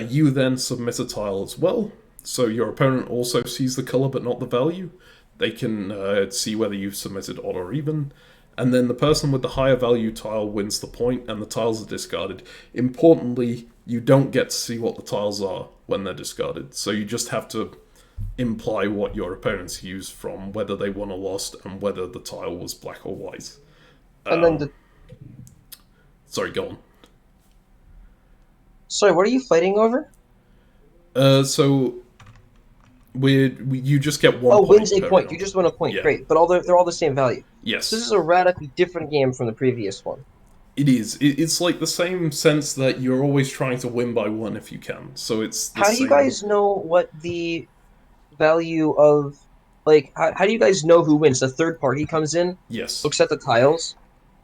You then submit a tile as well, so your opponent also sees the colour but not the value. They can see whether you've submitted odd or even. And then the person with the higher value tile wins the point, and the tiles are discarded. Importantly, you don't get to see what the tiles are when they're discarded, so you just have to imply what your opponents used from whether they won or lost and whether the tile was black or white. And then the Sorry, go on. Sorry, what are you fighting over? So you just get 1 point. Wins a per point. round. You just win a point. Yeah. Great, but they're all the same value. Yes. So this is a radically different game from the previous one. It is. It's like the same sense that you're always trying to win by 1 if you can. So it's the How do you same- guys know what the value of, like, how do you guys know who wins? The third party comes in, Yes. looks at the tiles,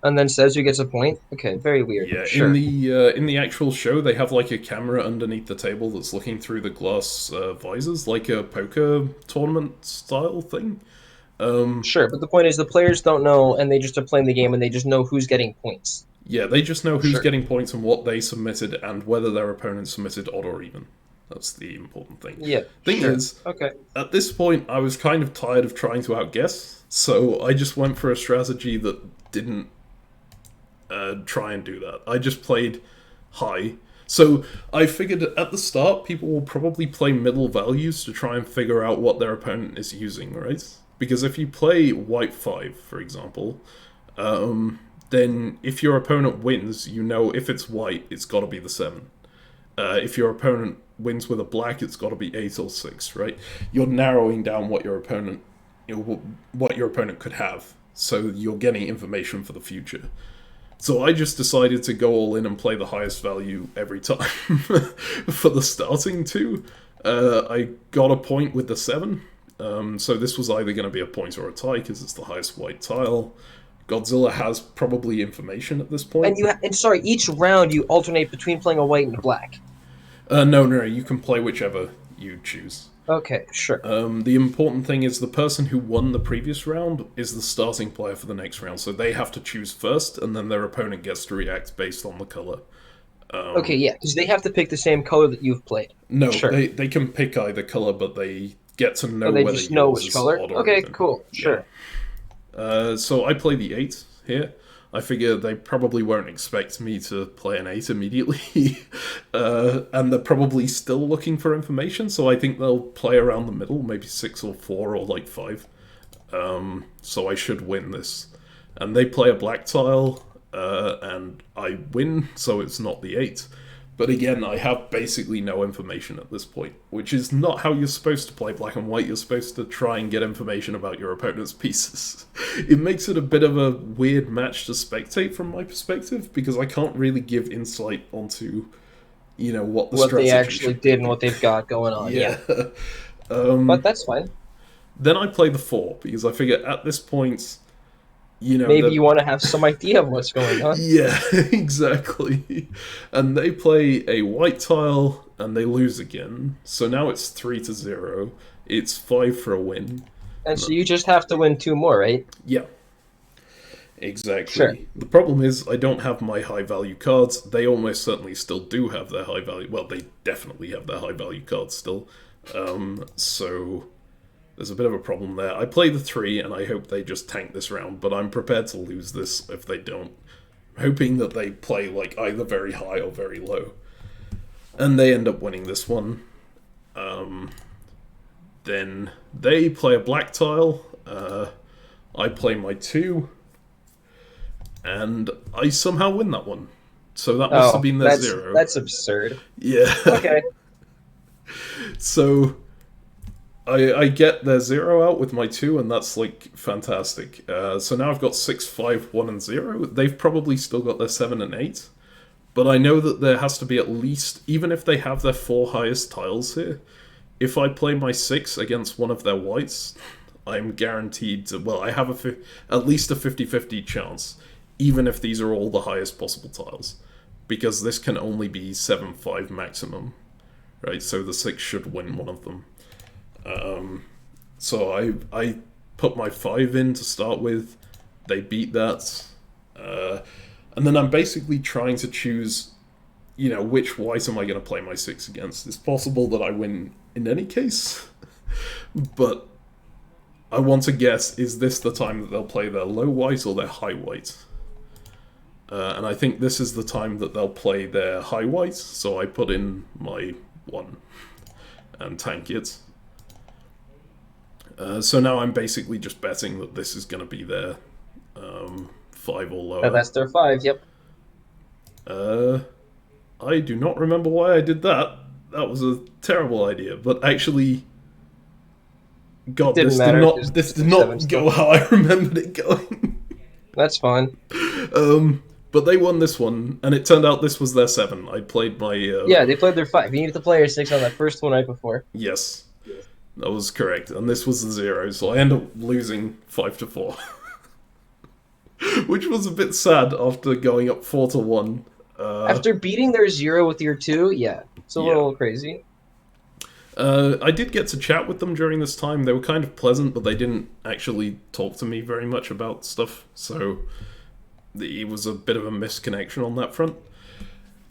and then says who gets a point? Okay, very weird. Yeah, Sure. in the actual show, they have like a camera underneath the table that's looking through the glass visors, like a poker tournament style thing. Sure, but the point is the players don't know, and they just are playing the game, and they just know who's getting points. Yeah, they just know who's Sure. getting points and what they submitted and whether their opponent submitted odd or even. That's the important thing. Yeah. Thing sure. is, Okay. at this point, I was kind of tired of trying to outguess, so I just went for a strategy that didn't try and do that. I just played high. So I figured at the start, people will probably play middle values to try and figure out what their opponent is using, right? Because if you play white 5, for example, then if your opponent wins, you know if it's white, it's got to be the 7. If your opponent wins with a black, it's got to be 8 or 6, right? You're narrowing down what your opponent, what your opponent could have, so you're getting information for the future. So I just decided to go all in and play the highest value every time for the starting 2. I got a point with the 7, so this was either going to be a point or a tie because it's the highest white tile. Godzilla has probably information at this point. And sorry, each round you alternate between playing a white and a black. No, you can play whichever you choose. Okay, sure. The important thing is the person who won the previous round is the starting player for the next round, so they have to choose first, and then their opponent gets to react based on the color. Okay, yeah, because they have to pick the same color that you've played. No, Sure. they can pick either color, but they get to know They whether just know yours which is color? odd or Okay, even. cool, sure. So I play the 8 here. I figure they probably won't expect me to play an 8 immediately. And they're probably still looking for information, so I think they'll play around the middle, maybe 6 or 4 or like 5. So I should win this. And they play a black tile, and I win, so it's not the 8. But again, I have basically no information at this point, which is not how you're supposed to play black and white. You're supposed to try and get information about your opponent's pieces. It makes it a bit of a weird match to spectate from my perspective, because I can't really give insight onto, what the strategy What they actually should did be. and what they've got going on, yeah. But that's fine. then I play the 4, because I figure at this point, Maybe you want to have some idea of what's going on. Yeah, exactly. And they play a white tile, and they lose again. So now it's 3-0. It's 5 for a win. And so you just have to win 2 more, right? Yeah. Exactly. Sure. The problem is I don't have my high value cards. They almost certainly still do have their high value. Well, they definitely have their high value cards still. So there's a bit of a problem there. I play the 3, and I hope they just tank this round, but I'm prepared to lose this if they don't. Hoping that they play like either very high or very low. And they end up winning this one. Then they play a black tile. I play my 2. And I somehow win that one. So that must have been their 0. That's absurd. Yeah. Okay. So I get their 0 out with my 2, and that's like fantastic. So now I've got 6, 5, 1, and 0. They've probably still got their 7 and 8. But I know that there has to be at least, even if they have their 4 highest tiles here, if I play my 6 against one of their whites, I'm guaranteed to, well, I have at least a 50-50 chance, even if these are all the highest possible tiles. Because this can only be 7-5 maximum, right? So the 6 should win one of them. So I put my 5 in to start with, they beat that, and then I'm basically trying to choose, which white am I going to play my 6 against. It's possible that I win in any case, but I want to guess, is this the time that they'll play their low white or their high white? And I think this is the time that they'll play their high white, so I put in my 1 and tank it. So now I'm basically just betting that this is going to be their 5 or lower. That's their 5, yep. I do not remember why I did that. That was a terrible idea, but actually, God, this did not go how I remembered it going. That's fine. But they won this one, and it turned out this was their 7. I played my... Yeah, they played their 5. You needed to play your 6 on that first one right before. Yes, that was correct. And this was the 0, so I ended up losing 5-4. Which was a bit sad after going up 4-1. After beating their 0 with your 2, yeah, it's a little crazy. I did get to chat with them during this time. They were kind of pleasant, but they didn't actually talk to me very much about stuff, so it was a bit of a misconnection on that front.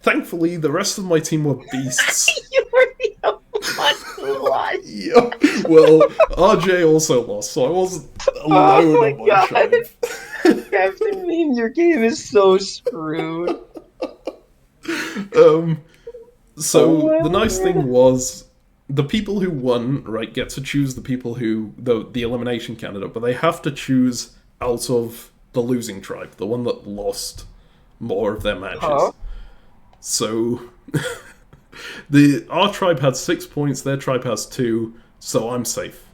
Thankfully, the rest of my team were beasts. You were the only one who lost. Yeah. Well, RJ also lost, so I wasn't alone on my tribe. CaptainMeme, your game is so screwed. So the nice thing was, the people who won, right, get to choose the people who the elimination candidate, but they have to choose out of the losing tribe, the one that lost more of their matches. So our tribe had 6 points, their tribe has 2, so I'm safe.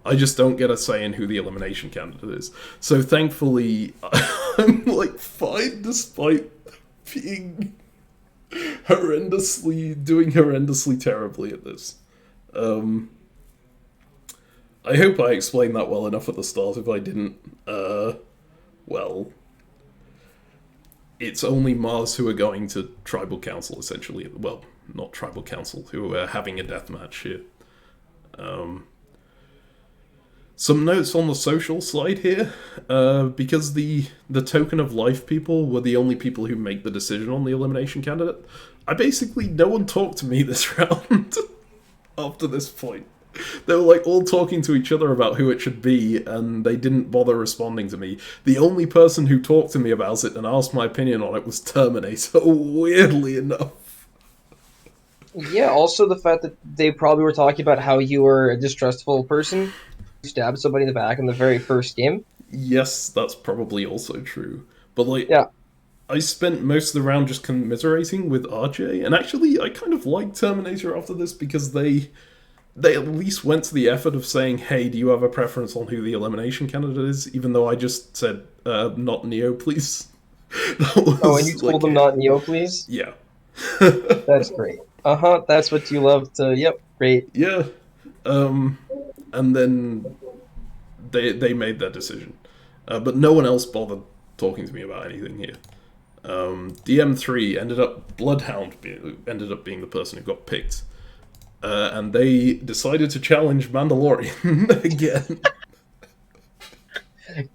I just don't get a say in who the elimination candidate is. So thankfully, I'm like fine despite being doing horrendously terribly at this. I hope I explained that well enough at the start. If I didn't, well, it's only Mars who are going to Tribal Council, essentially. Well, not Tribal Council, who are having a deathmatch here. Some notes on the social side here, because the Token of Life people were the only people who make the decision on the elimination candidate. No one talked to me this round after this point. They were like all talking to each other about who it should be, and they didn't bother responding to me. The only person who talked to me about it and asked my opinion on it was Terminator, weirdly enough. Yeah, also the fact that they probably were talking about how you were a distrustful person. You stabbed somebody in the back in the very first game. Yes, that's probably also true. But yeah. I spent most of the round just commiserating with RJ, and actually I kind of liked Terminator after this because they at least went to the effort of saying, hey, do you have a preference on who the elimination candidate is? Even though I just said, not Neo, please. And you told them not Neo, please? Yeah. That's great. That's what you love to... Yep, great. Yeah. And then they made their decision. But no one else bothered talking to me about anything here. DM3 Bloodhound ended up being the person who got picked. And they decided to challenge Mandalorian again.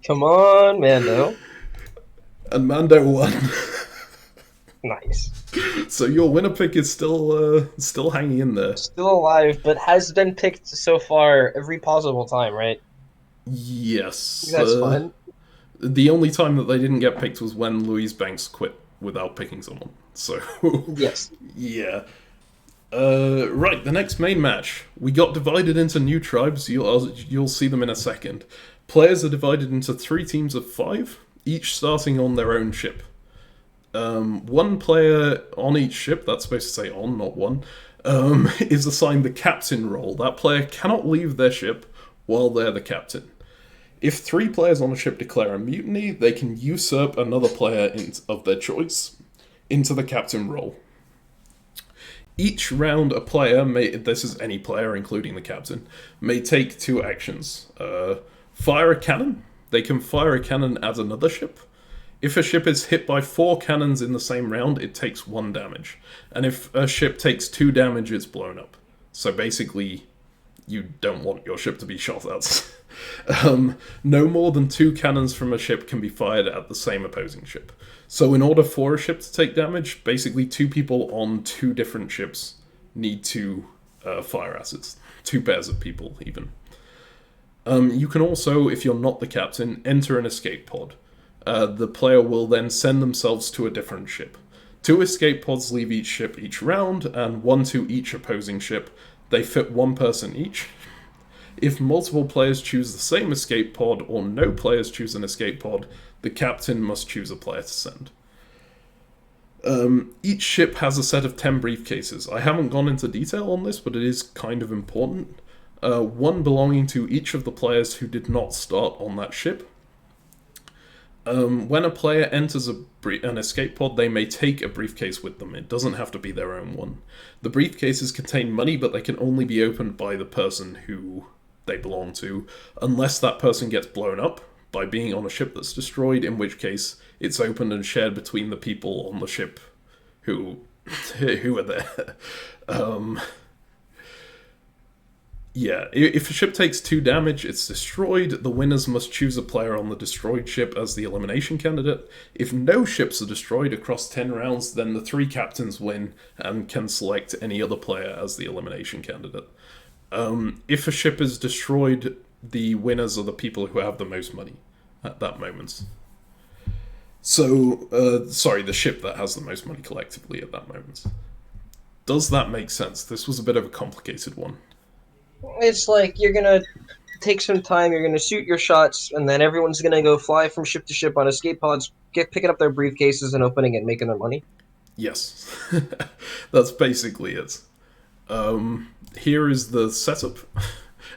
Come on, Mando. And Mando won. Nice. So your winner pick is still hanging in there. Still alive, but has been picked so far every possible time, right? Yes. That's fun. The only time that they didn't get picked was when Louise Banks quit without picking someone. So yes. Yeah. Right, the next main match. We got divided into new tribes. You'll see them in a second. Players are divided into 3 teams of 5, each starting on their own ship. One player on each ship, that's supposed to say on, not one, is assigned the captain role. That player cannot leave their ship while they're the captain. If 3 players on a ship declare a mutiny, they can usurp another player of their choice into the captain role. Each round, a player may, this is any player including the captain, may take 2 actions. Fire a cannon. They can fire a cannon at another ship. If a ship is hit by 4 cannons in the same round, it takes 1 damage. And if a ship takes 2 damage, it's blown up. So basically, you don't want your ship to be shot at. No more than 2 cannons from a ship can be fired at the same opposing ship. So in order for a ship to take damage, basically 2 people on 2 different ships need to fire at it. 2 pairs of people, even. You can also, if you're not the captain, enter an escape pod. The player will then send themselves to a different ship. 2 escape pods leave each ship each round, and 1 to each opposing ship. They fit 1 person each. If multiple players choose the same escape pod, or no players choose an escape pod, the captain must choose a player to send. Each ship has a set of 10 briefcases. I haven't gone into detail on this, but it is kind of important. 1 belonging to each of the players who did not start on that ship. When a player enters an escape pod, they may take a briefcase with them. It doesn't have to be their own one. The briefcases contain money, but they can only be opened by the person who they belong to, unless that person gets blown up by being on a ship that's destroyed, in which case it's opened and shared between the people on the ship who are there. Yeah, if a ship takes 2 damage, it's destroyed. The winners must choose a player on the destroyed ship as the elimination candidate. If no ships are destroyed across 10 rounds, then the 3 captains win and can select any other player as the elimination candidate. If a ship is destroyed, the winners are the people who have the most money at that moment. So, the ship that has the most money collectively at that moment. Does that make sense? This was a bit of a complicated one. It's like you're gonna take some time, you're gonna shoot your shots, and then everyone's gonna go fly from ship to ship on escape pods, picking up their briefcases and opening it and making their money. Yes. That's basically it. Here is the setup.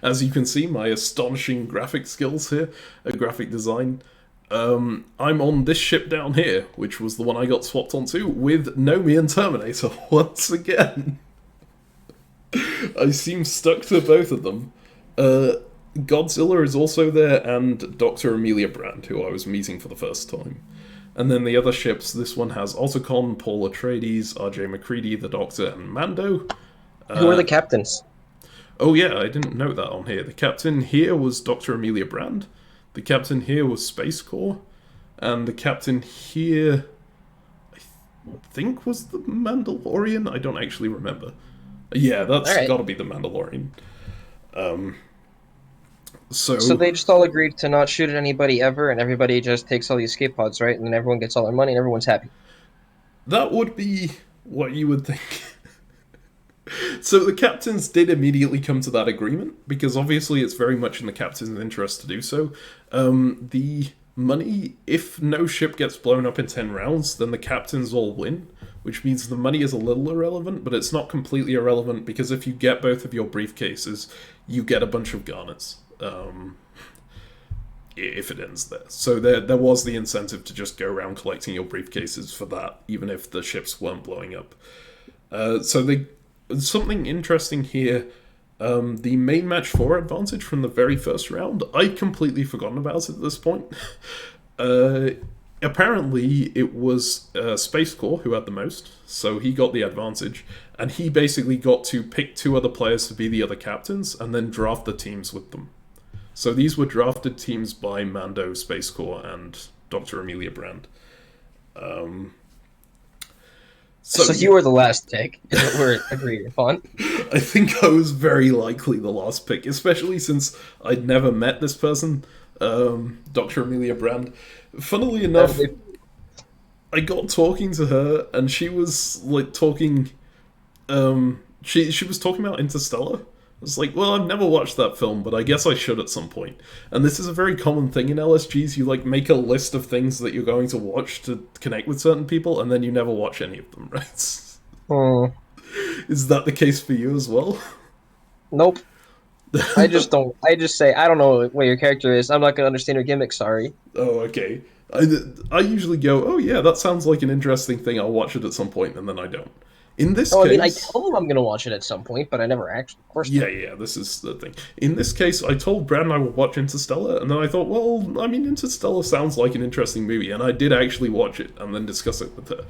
As you can see, my astonishing graphic skills here, graphic design. I'm on this ship down here, which was the one I got swapped onto, with Nomi and Terminator once again. I seem stuck to both of them. Godzilla is also there, and Dr. Amelia Brand, who I was meeting for the first time. And then the other ships, this one has Otacon, Paul Atreides, RJ McCready, the Doctor, and Mando. Who are the captains? Oh yeah, I didn't note that on here. The captain here was Dr. Amelia Brand. The captain here was Space Corps. And the captain here, I think, was the Mandalorian? I don't actually remember. Yeah, that's gotta be the Mandalorian. So they just all agreed to not shoot at anybody ever, and everybody just takes all the escape pods, right? And then everyone gets all their money and everyone's happy. That would be what you would think. So the captains did immediately come to that agreement, because obviously it's very much in the captain's interest to do so. The money, if no ship gets blown up in 10 rounds, then the captains all win, which means the money is a little irrelevant, but it's not completely irrelevant, because if you get both of your briefcases, you get a bunch of garnets. If it ends there. So there was the incentive to just go around collecting your briefcases for that, even if the ships weren't blowing up. Something interesting here, the main match 4 advantage from the very first round, I'd completely forgotten about it at this point. Apparently, it was Space Corps who had the most, so he got the advantage, and he basically got to pick 2 other players to be the other captains, and then draft the teams with them. So these were drafted teams by Mando, Space Corps, and Dr. Amelia Brand. So you were the last pick, is what we're agreeing upon. I think I was very likely the last pick, especially since I'd never met this person, Dr. Amelia Brand. Funnily enough, I got talking to her, and she was like talking. She was talking about Interstellar. I was like, well, I've never watched that film, but I guess I should at some point. And this is a very common thing in LSGs. You like make a list of things that you're going to watch to connect with certain people, and then you never watch any of them, right? Is that the case for you as well? Nope. I just don't. I just say I don't know what your character is. I'm not gonna understand your gimmick. Sorry. Oh, okay. I usually go, oh yeah, that sounds like an interesting thing. I'll watch it at some point, and then I don't. In this Oh, I case, mean, I tell them I'm gonna watch it at some point, but I never actually. Of course. yeah, yeah, this is the thing. In this case, I told Bran I would watch Interstellar, and then I thought, well, I mean, Interstellar sounds like an interesting movie, and I did actually watch it and then discuss it with her.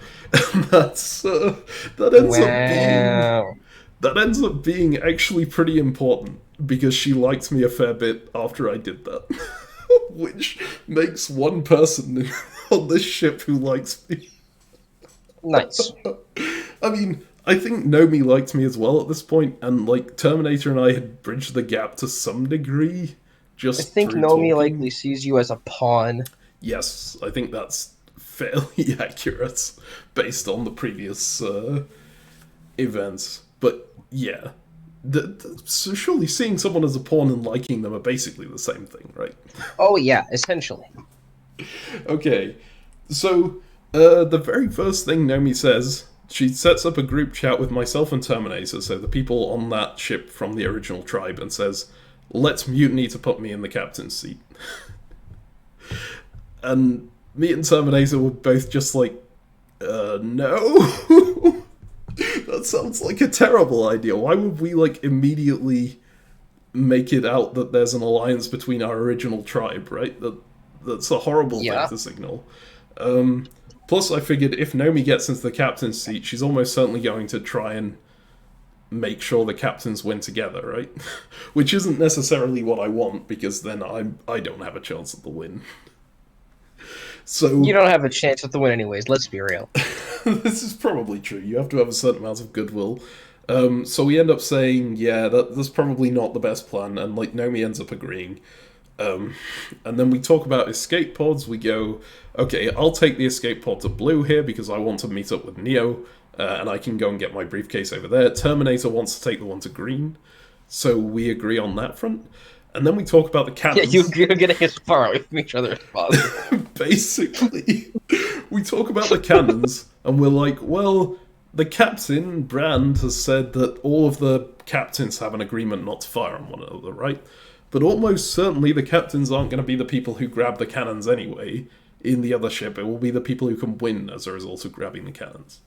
And that ends up being Wow. that ends up being actually pretty important because she liked me a fair bit after I did that, which makes one person on this ship who likes me. Nice. I mean, I think Nomi liked me as well at this point, and like Terminator and I had bridged the gap to some degree, I just think through Nomi talking. likely sees you as a pawn. Yes, I think that's fairly accurate based on the previous events. But yeah, so surely seeing someone as a pawn and liking them are basically the same thing, right? Oh yeah, essentially. Okay, so the very first thing Nomi says, she sets up a group chat with myself and Terminator, so the people on that ship from the original tribe, and says, let's mutiny to put me in the captain's seat. And me and Terminator were both just like, no? That sounds like a terrible idea. Why would we, like, immediately make it out that there's an alliance between our original tribe, right? That's a horrible Yeah. thing to signal. Plus, I figured if Nomi gets into the captain's seat, she's almost certainly going to try and make sure the captains win together, right? Which isn't necessarily what I want, because then I don't have a chance at the win. So You don't have a chance at the win anyways, let's be real. this is probably true. You have to have a certain amount of goodwill. So we end up saying, yeah, that's probably not the best plan, and like Nomi ends up agreeing. And then we talk about escape pods. We go, okay, I'll take the escape pod to blue here because I want to meet up with Neo, and I can go and get my briefcase over there. Terminator wants to take the one to green, so we agree on that front. And then we talk about the Yeah, cannons. you're getting as far away from each other as possible. Basically, we talk about the cannons, and we're like, well, the captain, Brand, has said that all of the captains have an agreement not to fire on one another, right? But almost certainly the captains aren't going to be the people who grab the cannons anyway. In the other ship, it will be the people who can win as a result of grabbing the cannons.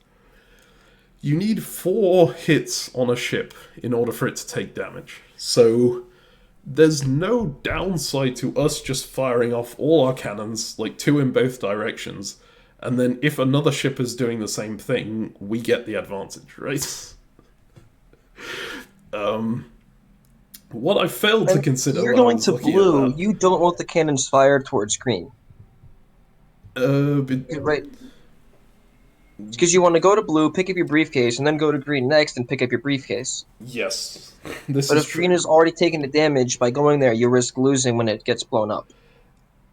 You need 4 hits on a ship in order for it to take damage. So there's no downside to us just firing off all our cannons, like 2 in both directions, and then if another ship is doing the same thing, we get the advantage, right? What I failed to consider You're when I going was to looking blue. at that, You don't want the cannons fired towards green, right? Because you want to go to blue, pick up your briefcase, and then go to green next and pick up your briefcase. yes, this But is if true. green has already taken the damage by going there, you risk losing when it gets blown up.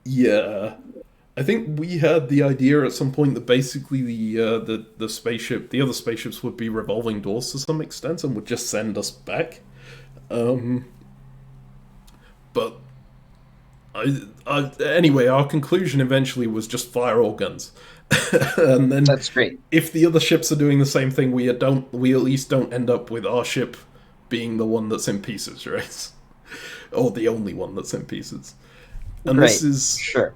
Yeah, I think we had the idea at some point that basically the spaceship, the other spaceships, would be revolving doors to some extent and would just send us back. But anyway, our conclusion eventually was just fire all guns, and then That's great. if the other ships are doing the same thing, we at least don't end up with our ship being the one that's in pieces, right? Or the only one that's in pieces. And Great. this is Sure.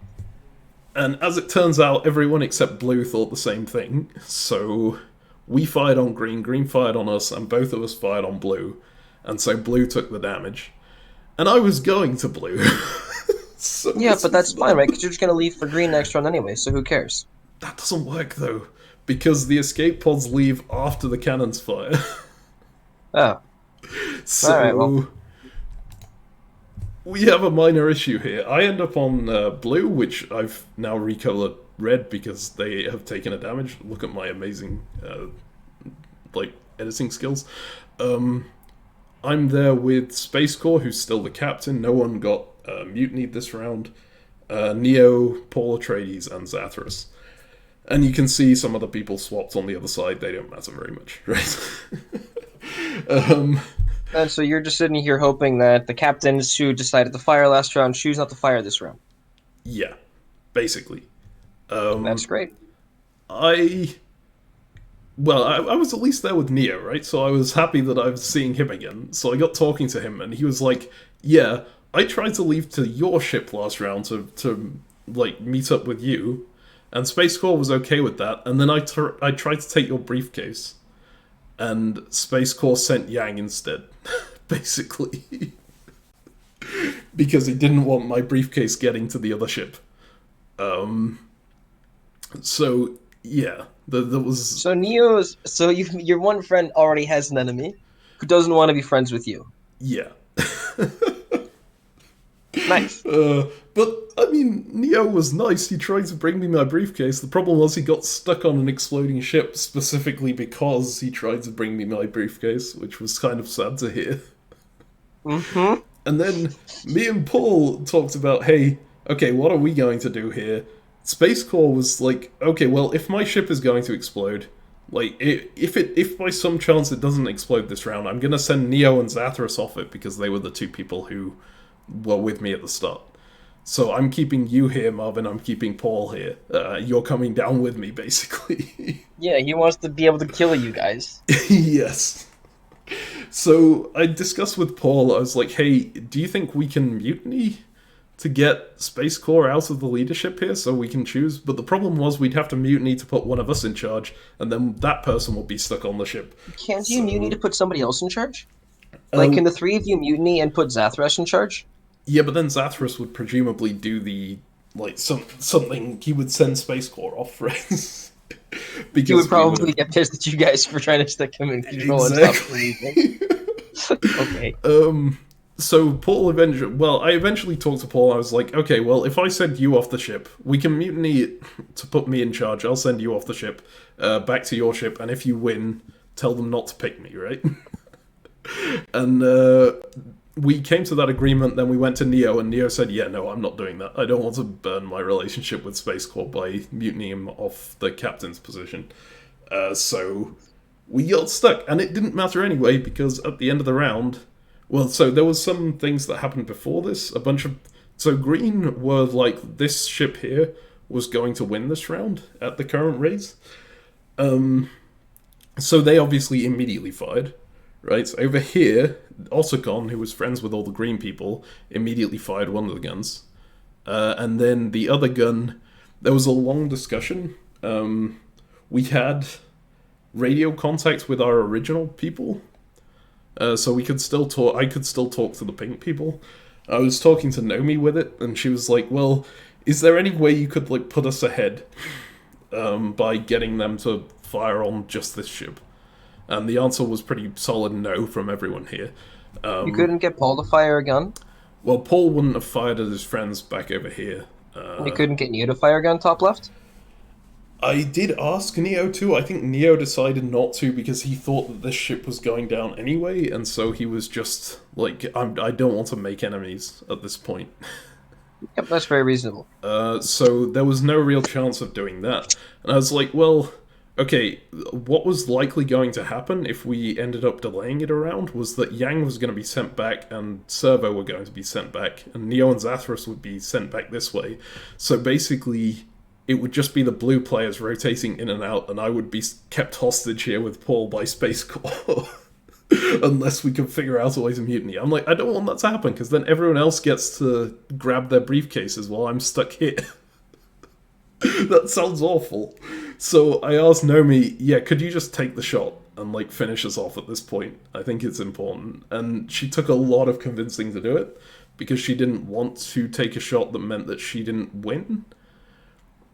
And as it turns out, everyone except Blue thought the same thing. So we fired on Green, Green fired on us, and both of us fired on Blue. And so Blue took the damage. And I was going to Blue. So Yeah, but that's fine, right? Because you're just going to leave for green next round anyway, so who cares? That doesn't work, though. Because the escape pods leave after the cannons fire. Oh. So Alright, well. we have a minor issue here. I end up on Blue, which I've now recolored red because they have taken a damage. Look at my amazing editing skills. I'm there with Space Corps, who's still the captain. No one got mutinied this round. Neo, Paul Atreides, and Zathras. And you can see some other people swapped on the other side. They don't matter very much, right? And so you're just sitting here hoping that the captains who decided to fire last round choose not to fire this round. Yeah, basically. That's great. I well, I was at least there with Neo, right? So I was happy that I was seeing him again. So I got talking to him, and he was like, "Yeah, I tried to leave to your ship last round to like meet up with you, and Space Corps was okay with that. And then I tried to take your briefcase, and Space Corps sent Yang instead, basically, because he didn't want my briefcase getting to the other ship. So yeah, there was So Neo's so your one friend already has an enemy who doesn't want to be friends with you. yeah." Nice. But I mean, Neo was nice. He tried to bring me my briefcase. The problem was he got stuck on an exploding ship specifically because he tried to bring me my briefcase, which was kind of sad to hear. Mm-hmm. And then me and Paul talked about, hey, okay, what are we going to do here? Space Corps was like, okay, well, if my ship is going to explode, like, if by some chance it doesn't explode this round, I'm gonna send Neo and Zathras off it because they were the two people who were with me at the start. So I'm keeping you here, Marvin. I'm keeping Paul here. You're coming down with me, basically. Yeah, he wants to be able to kill you guys. Yes. So I discussed with Paul. I was like, "Hey, do you think we can mutiny to get Space Corps out of the leadership here, so we can choose?" But the problem was we'd have to mutiny to put one of us in charge, and then that person would be stuck on the ship. Can't you mutiny to put somebody else in charge? Like, can the three of you mutiny and put Zathras in charge? Yeah, but then Zathras would presumably do the like something. He would send Space Corps off, right? Because He would probably get pissed at you guys for trying to stick him in control exactly. and stop leaving. Okay. So Paul I eventually talked to Paul. I was like, okay, well, if I send you off the ship, we can mutiny to put me in charge. I'll send you off the ship, back to your ship, and if you win, tell them not to pick me, right? And we came to that agreement. Then we went to Neo, and Neo said, "Yeah, no, I'm not doing that. I don't want to burn my relationship with Space Corps by mutinying him off the captain's position." So we got stuck, and it didn't matter anyway because at the end of the round, well, so there was some things that happened before this. So Green were like, this ship here was going to win this round at the current rates. So they obviously immediately fired. Right, so over here, Ossicon, who was friends with all the green people, immediately fired one of the guns. And then the other gun, there was a long discussion. We had radio contact with our original people, so we could still talk. I could still talk to the pink people. I was talking to Nomi with it, and she was like, "Well, is there any way you could like put us ahead by getting them to fire on just this ship?" And the answer was pretty solid no from everyone here. You couldn't get Paul to fire a gun? Well, Paul wouldn't have fired at his friends back over here. You couldn't get Neo to fire a gun top left? I did ask Neo to. I think Neo decided not to because he thought that this ship was going down anyway, and so he was just like, I don't want to make enemies at this point. Yep, that's very reasonable. So there was no real chance of doing that. And I was like, well, okay, what was likely going to happen if we ended up delaying it around was that Yang was going to be sent back and Servo were going to be sent back, and Neo and Zathras would be sent back this way. So basically, it would just be the blue players rotating in and out, and I would be kept hostage here with Paul by Space Corps. Unless we can figure out a way to mutiny. I'm like, I don't want that to happen, because then everyone else gets to grab their briefcases while I'm stuck here. That sounds awful. So I asked Nomi, yeah, could you just take the shot and like finish us off at this point? I think it's important. And she took a lot of convincing to do it, because she didn't want to take a shot that meant that she didn't win.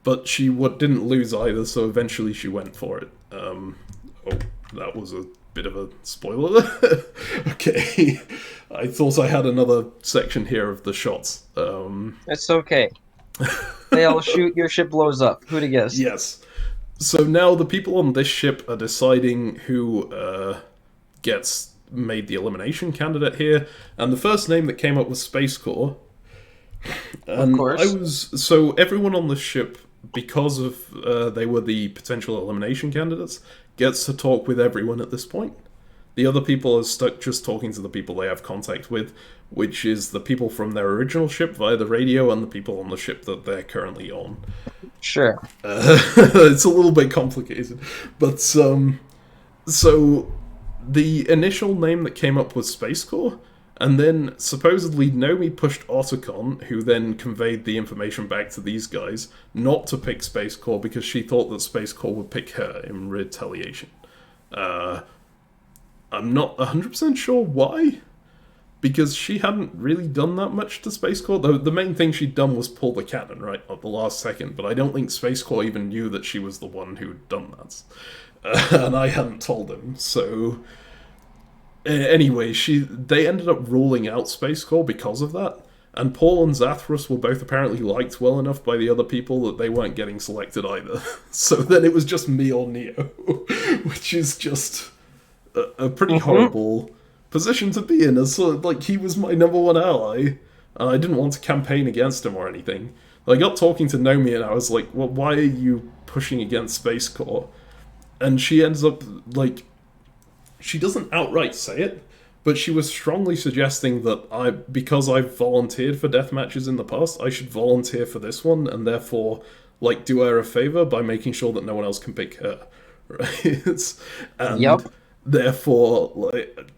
But she didn't lose either, so eventually she went for it. Oh, that was a bit of a spoiler. Okay. I thought I had another section here of the shots. It's okay. They all shoot, your ship blows up. Who'd have guessed? Yes. So now the people on this ship are deciding who gets made the elimination candidate here, and the first name that came up was Space Corps. And of course. So everyone on the ship, because of they were the potential elimination candidates, gets to talk with everyone at this point. The other people are stuck just talking to the people they have contact with, which is the people from their original ship via the radio and the people on the ship that they're currently on. Sure. It's a little bit complicated, but so the initial name that came up was Space Corps, and then supposedly Nomi pushed Otacon, who then conveyed the information back to these guys, not to pick Space Corps because she thought that Space Corps would pick her in retaliation. I'm not 100% sure why, because she hadn't really done that much to Space Corps. The main thing she'd done was pull the cannon, right, at the last second, but I don't think Space Corps even knew that she was the one who'd done that. And I hadn't told him, so... Anyway, they ended up ruling out Space Corps because of that, and Paul and Zathras were both apparently liked well enough by the other people that they weren't getting selected either. So then it was just me or Neo, which is just a pretty horrible position to be in, as like he was my number one ally, and I didn't want to campaign against him or anything. I got talking to Nomi and I was like, well, why are you pushing against Space Corps? And she ends up, like, she doesn't outright say it, but she was strongly suggesting that because I've volunteered for death matches in the past, I should volunteer for this one, and therefore, like, do her a favor by making sure that no one else can pick her, right? And therefore, like,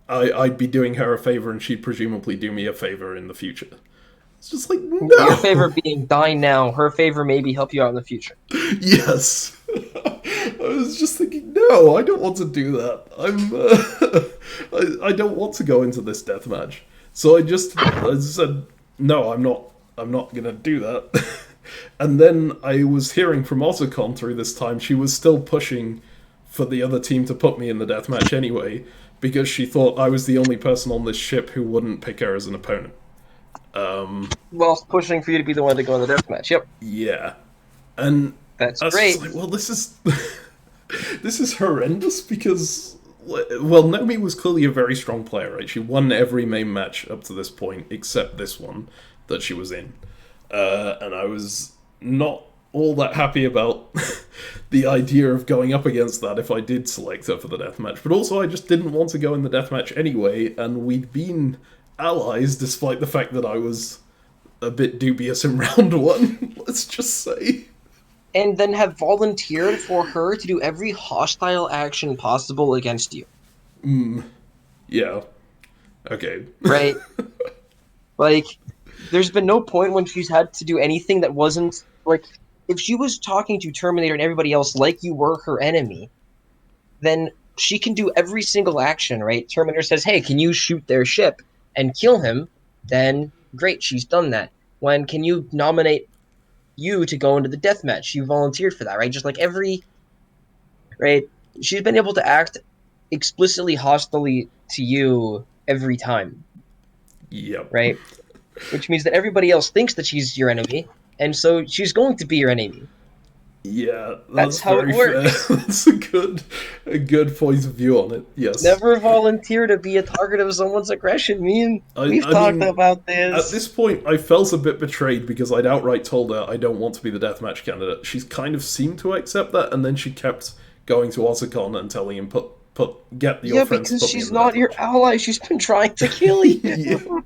I'd be doing her a favor, and she'd presumably do me a favor in the future. It's just like, no! Your favor being die now, her favor maybe help you out in the future. Yes! I was just thinking, no, I don't want to do that. I don't want to go into this deathmatch. So I said, no, I'm not gonna do that. And then I was hearing from Otacon through this time, she was still pushing for the other team to put me in the deathmatch anyway, because she thought I was the only person on this ship who wouldn't pick her as an opponent. Whilst pushing for you to be the one to go in the deathmatch, yep. Yeah. And that's great. Like, well, this is horrendous because, well, Nomi was clearly a very strong player, right? She won every main match up to this point, except this one that she was in. And I was not all that happy about the idea of going up against that if I did select her for the deathmatch. But also, I just didn't want to go in the deathmatch anyway, and we'd been allies despite the fact that I was a bit dubious in round one, let's just say. And then have volunteered for her to do every hostile action possible against you. Yeah. Okay. Right? Like, there's been no point when she's had to do anything that wasn't, like, if she was talking to Terminator and everybody else like you were her enemy, then she can do every single action, right? Terminator says, hey, can you shoot their ship and kill him? Then, great, she's done that. When can you nominate you to go into the deathmatch? You volunteered for that, right? Just like right? She's been able to act explicitly hostilely to you every time. Yep. Right? Which means that everybody else thinks that she's your enemy, and so she's going to be your enemy. Yeah, that's how it works. That's a good point of view on it. Yes. Never volunteer to be a target of someone's aggression. We've talked about this. At this point, I felt a bit betrayed because I'd outright told her I don't want to be the deathmatch candidate. She's kind of seemed to accept that, and then she kept going to Otacon and telling him get your friends to put me in the deathmatch. Yeah, because she's not your ally. She's been trying to kill you.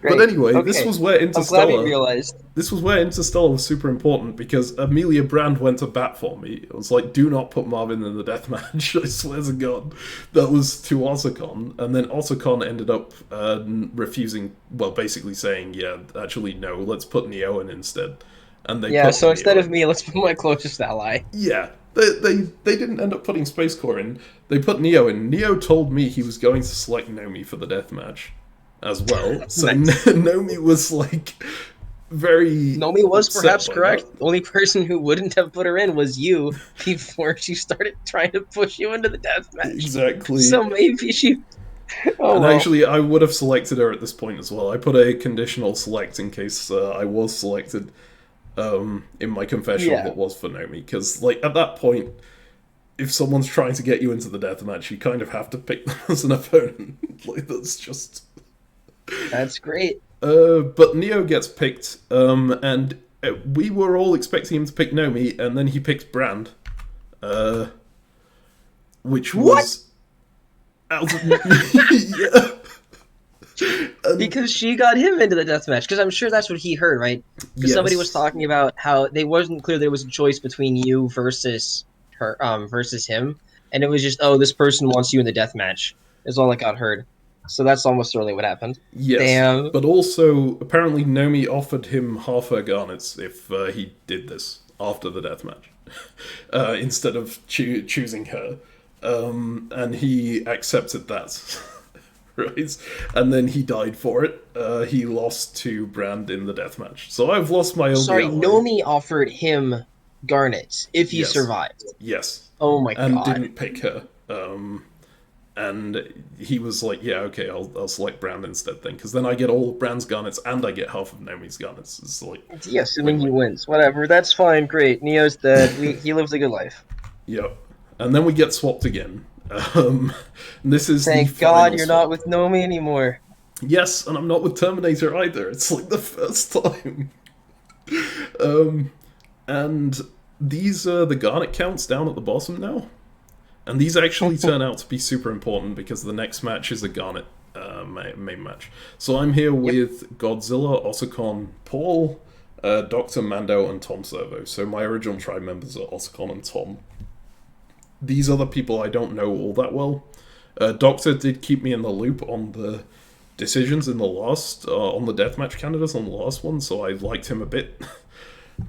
But anyway, okay. This was where Interstellar. I'm glad we realized. This was where Interstellar was super important because Amelia Brand went to bat for me. It was like, do not put Marvin in the deathmatch. I swear to God, that was to Otacon, and then Otacon ended up refusing. Well, basically saying, yeah, actually no, let's put Neo in instead. And they so instead of me, let's put my closest ally. Yeah. They didn't end up putting Space Corps in. They put Neo in. Neo told me he was going to select Nomi for the deathmatch as well. So Nomi was like very. Nomi was perhaps correct. The only person who wouldn't have put her in was you before she started trying to push you into the deathmatch. Exactly. So maybe she. Actually, I would have selected her at this point as well. I put a conditional select in case I was selected in my confession that was for Nomi. Because, like, at that point, if someone's trying to get you into the deathmatch, you kind of have to pick them as an opponent. Like, that's just. That's great. But Neo gets picked, and we were all expecting him to pick Nomi, and then he picked Brand, which was out of yeah. Because she got him into the deathmatch. Because I'm sure that's what he heard, right? Because somebody was Yes. talking about how they wasn't clear there was a choice between you versus her, versus him, and it was just, oh, this person wants you in the deathmatch. Is all that got heard. So that's almost certainly what happened. Yes. Damn. But also, apparently, Nomi offered him half her garnets if he did this after the deathmatch, instead of choosing her. And he accepted that. Right? And then he died for it. He lost to Brand in the deathmatch. So I've lost my only Sorry, ally. Nomi offered him garnets if he Yes. survived. Yes. Oh my And god. didn't pick her. And he was like, yeah, okay, I'll select Brand instead then, because then I get all of Brand's garnets and I get half of Nomi's garnets. It's like, Yeah, assuming he win-win. wins. Whatever, that's fine, great. Neo's dead. He lives a good life. Yep. And then we get swapped again. This is the Thank God final you're not swap. with Nomi anymore. Yes, and I'm not with Terminator either. It's like the first time. And these are the garnet counts down at the bottom now. And these actually turn out to be super important because the next match is a garnet main match. So I'm here Yep. with Godzilla, Otacon, Paul, Dr. Mando, and Tom Servo. So my original tribe members are Otacon and Tom. These other people I don't know all that well. Doctor did keep me in the loop on the decisions in the last, on the deathmatch candidates on the last one, so I liked him a bit.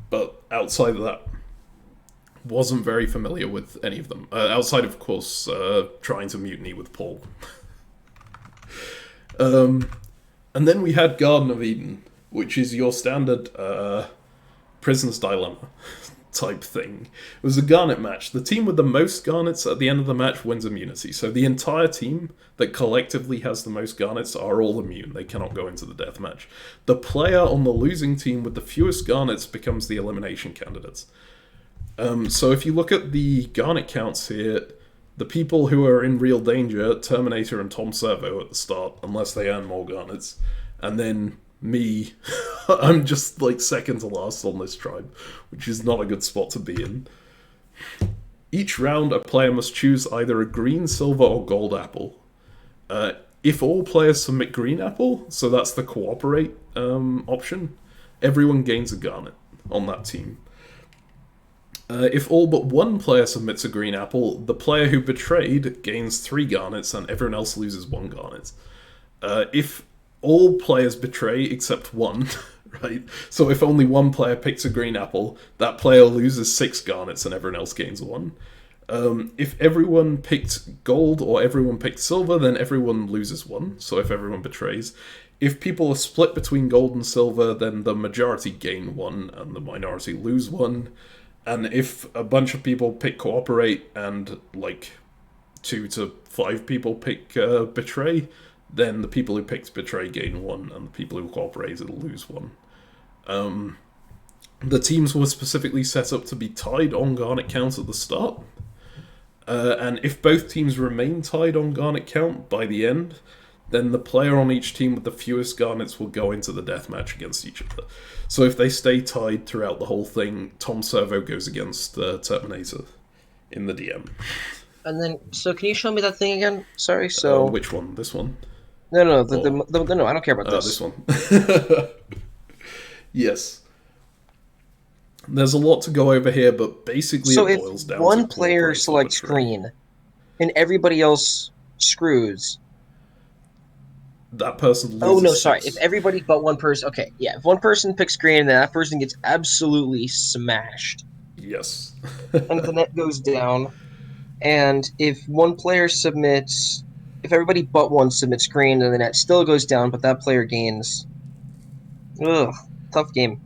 But outside of that, wasn't very familiar with any of them. Outside, of course, trying to mutiny with Paul. And then we had Garden of Eden, which is your standard prisoner's dilemma type thing. It was a garnet match. The team with the most garnets at the end of the match wins immunity. So the entire team that collectively has the most garnets are all immune. They cannot go into the death match. The player on the losing team with the fewest garnets becomes the elimination candidates. So if you look at the garnet counts here, the people who are in real danger, Terminator and Tom Servo at the start, unless they earn more garnets. And then me, I'm just like second to last on this tribe, which is not a good spot to be in. Each round, a player must choose either a green, silver, or gold apple. If all players submit green apple, so that's the cooperate option, everyone gains a garnet on that team. If all but one player submits a green apple, the player who betrayed gains 3 garnets and everyone else loses 1 garnet. If all players betray except one, right? So if only one player picks a green apple, that player loses 6 garnets and everyone else gains 1. If everyone picked gold or everyone picked silver, then everyone loses 1. So if everyone betrays. If people are split between gold and silver, then the majority gain 1 and the minority lose 1. And if a bunch of people pick cooperate and like 2 to 5 people pick betray, then the people who picked betray gain 1 and the people who cooperated lose 1. The teams were specifically set up to be tied on garnet count at the start. And if both teams remain tied on garnet count by the end, then the player on each team with the fewest garnets will go into the deathmatch against each other. So if they stay tied throughout the whole thing, Tom Servo goes against Terminator in the DM. And then, so can you show me that thing again? Sorry, so Which one? This one? no, no, I don't care about This one. Yes. There's a lot to go over here, but basically So it if boils down to one player cooperate or selects betray. green and everybody else screws. That person Oh no, loses sorry. 6. If everybody but one person, okay, yeah. If one person picks green, then that person gets absolutely smashed, Yes. and the net goes down. And if one player submits, if everybody but one submits green, then the net still goes down, but that player gains. Ugh, tough game.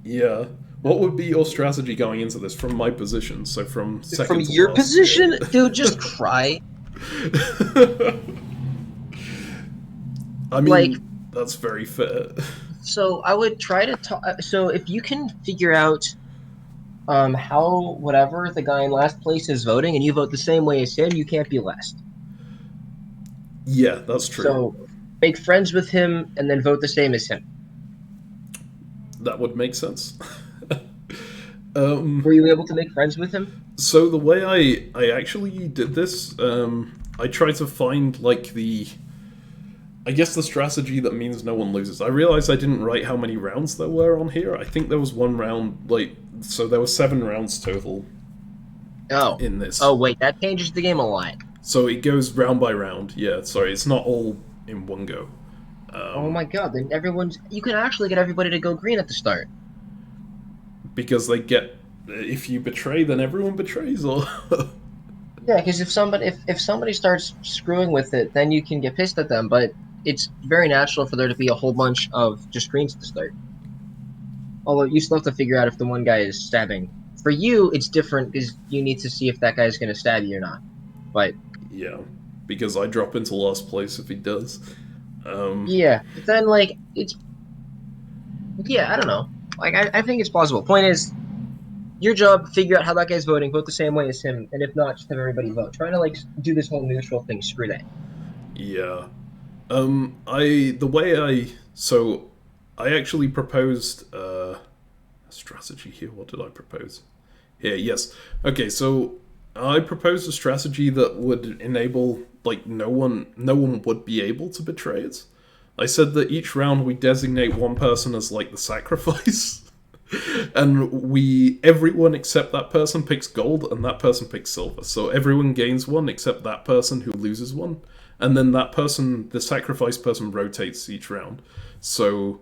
Yeah. What would be your strategy going into this from my position? So from From second to your last here. position, dude, just cry. I Like, mean, that's very fair. so I would try to talk. So if you can figure out how whatever the guy in last place is voting, and you vote the same way as him, you can't be last. Yeah, that's true. So make friends with him and then vote the same as him. That would make sense. Were you able to make friends with him? So the way I actually did this, I tried to find like the I guess the strategy that means no one loses. I realized I didn't write how many rounds there were on here. I think there was one round, so there were 7 rounds total Oh. in this. Oh, wait, that changes the game a lot. So it goes round by round. Yeah, sorry, it's not all in one go. Oh my god, then you can actually get everybody to go green at the start. Because they get, if you betray, then everyone betrays, or... Yeah, because if somebody starts screwing with it, then you can get pissed at them, but it's very natural for there to be a whole bunch of just greens at the start. Although you still have to figure out if the one guy is stabbing. For you, it's different because you need to see if that guy's going to stab you or not. But Yeah, because I drop into last place if he does. yeah, but then yeah, I don't know. I think it's plausible. Point is, your job, figure out how that guy's voting, vote the same way as him, and if not, just have everybody vote. Trying to do this whole neutral thing, screw that. Yeah. So I actually proposed a strategy here. What did I propose? Here, yes. Okay, so I proposed a strategy that would enable no one would be able to betray it. I said that each round we designate one person as the sacrifice. And everyone except that person picks gold and that person picks silver. So everyone gains one except that person who loses one. And then that person, the sacrifice person, rotates each round. So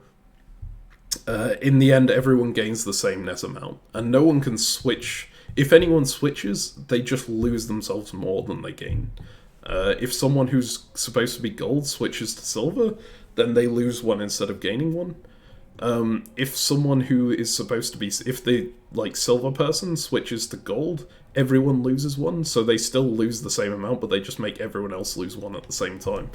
in the end, everyone gains the same net amount. And no one can switch. If anyone switches, they just lose themselves more than they gain. If someone who's supposed to be gold switches to silver, then they lose one instead of gaining one. If someone who is supposed to be, if the silver person switches to gold, everyone loses one, so they still lose the same amount, but they just make everyone else lose one at the same time.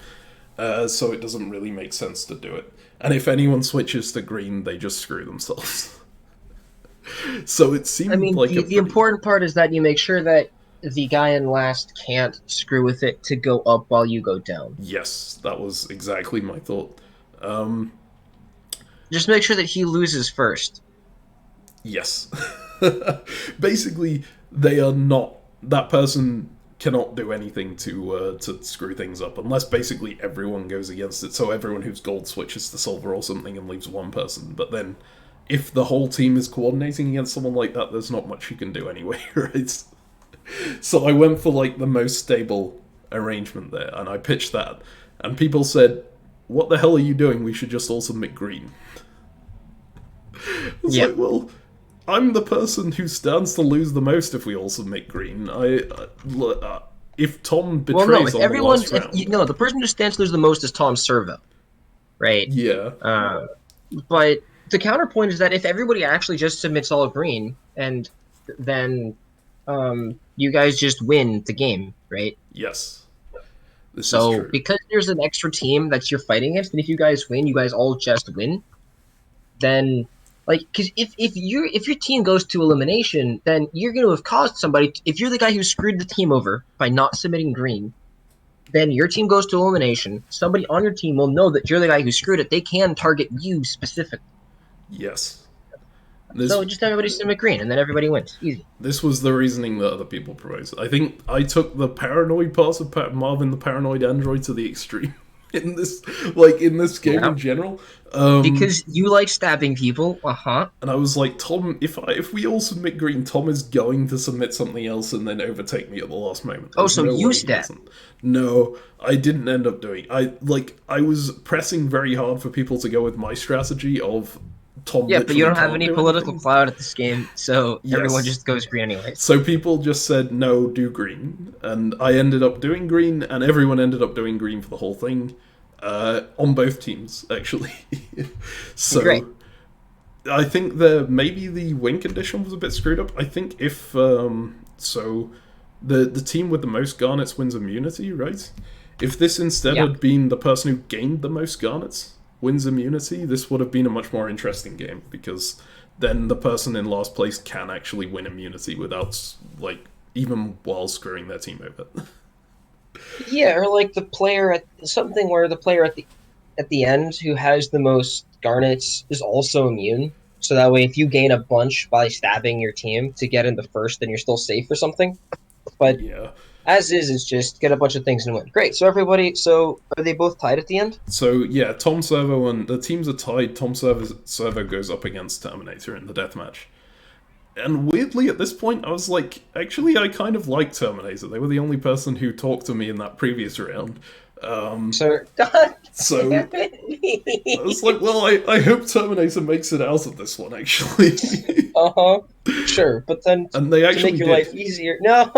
So it doesn't really make sense to do it. And if anyone switches to green, they just screw themselves. So it seemed the important part is that you make sure that the guy in last can't screw with it to go up while you go down. Yes, that was exactly my thought. Just make sure that he loses first. Yes. Basically, they are not... That person cannot do anything to screw things up, unless basically everyone goes against it, so everyone who's gold switches to silver or something and leaves one person. But then, if the whole team is coordinating against someone like that, there's not much you can do anyway, right? So I went for the most stable arrangement there, and I pitched that. And people said, what the hell are you doing? We should just all submit green. It's well, I'm the person who stands to lose the most if we all submit green. If Tom betrays on the last round... the person who stands to lose the most is Tom Servo, right? Yeah. But the counterpoint is that if everybody actually just submits all green, and then you guys just win the game, right? Yes. So because there's an extra team that you're fighting against, and if you guys win, you guys all just win, then... because if your team goes to elimination, then you're going to have caused somebody... If you're the guy who screwed the team over by not submitting green, then your team goes to elimination. Somebody on your team will know that you're the guy who screwed it. They can target you specifically. Yes. So just everybody submit green, and then everybody wins. Easy. This was the reasoning that other people proposed. I think I took the paranoid parts of Marvin the Paranoid Android to the extreme. In this game in general, because you like stabbing people, And I was like, Tom, if we all submit green, Tom is going to submit something else and then overtake me at the last moment. There's you stab? No, I didn't end up doing. I was pressing very hard for people to go with my strategy of Tom. Yeah, but you don't have any political clout at this game, so everyone just goes green anyway. So people just said, no, do green. And I ended up doing green, and everyone ended up doing green for the whole thing. On both teams, actually. So, great. I think maybe the win condition was a bit screwed up. I think if... so, the team with the most garnets wins immunity, right? If this instead had been the person who gained the most garnets wins immunity, this would have been a much more interesting game, because then the person in last place can actually win immunity without, even while screwing their team over. Yeah, or the player at the end who has the most garnets is also immune. So that way, if you gain a bunch by stabbing your team to get into first, then you're still safe or something. But As is, it's just get a bunch of things and win. Great. So everybody, so are they both tied at the end? So yeah, Tom Servo and the teams are tied. Servo goes up against Terminator in the deathmatch. And weirdly, at this point, I was like, actually, I kind of like Terminator. They were the only person who talked to me in that previous round. So, So I was like, well, I hope Terminator makes it out of this one, actually. uh-huh. Sure, but then And they to actually make your did. life easier. No.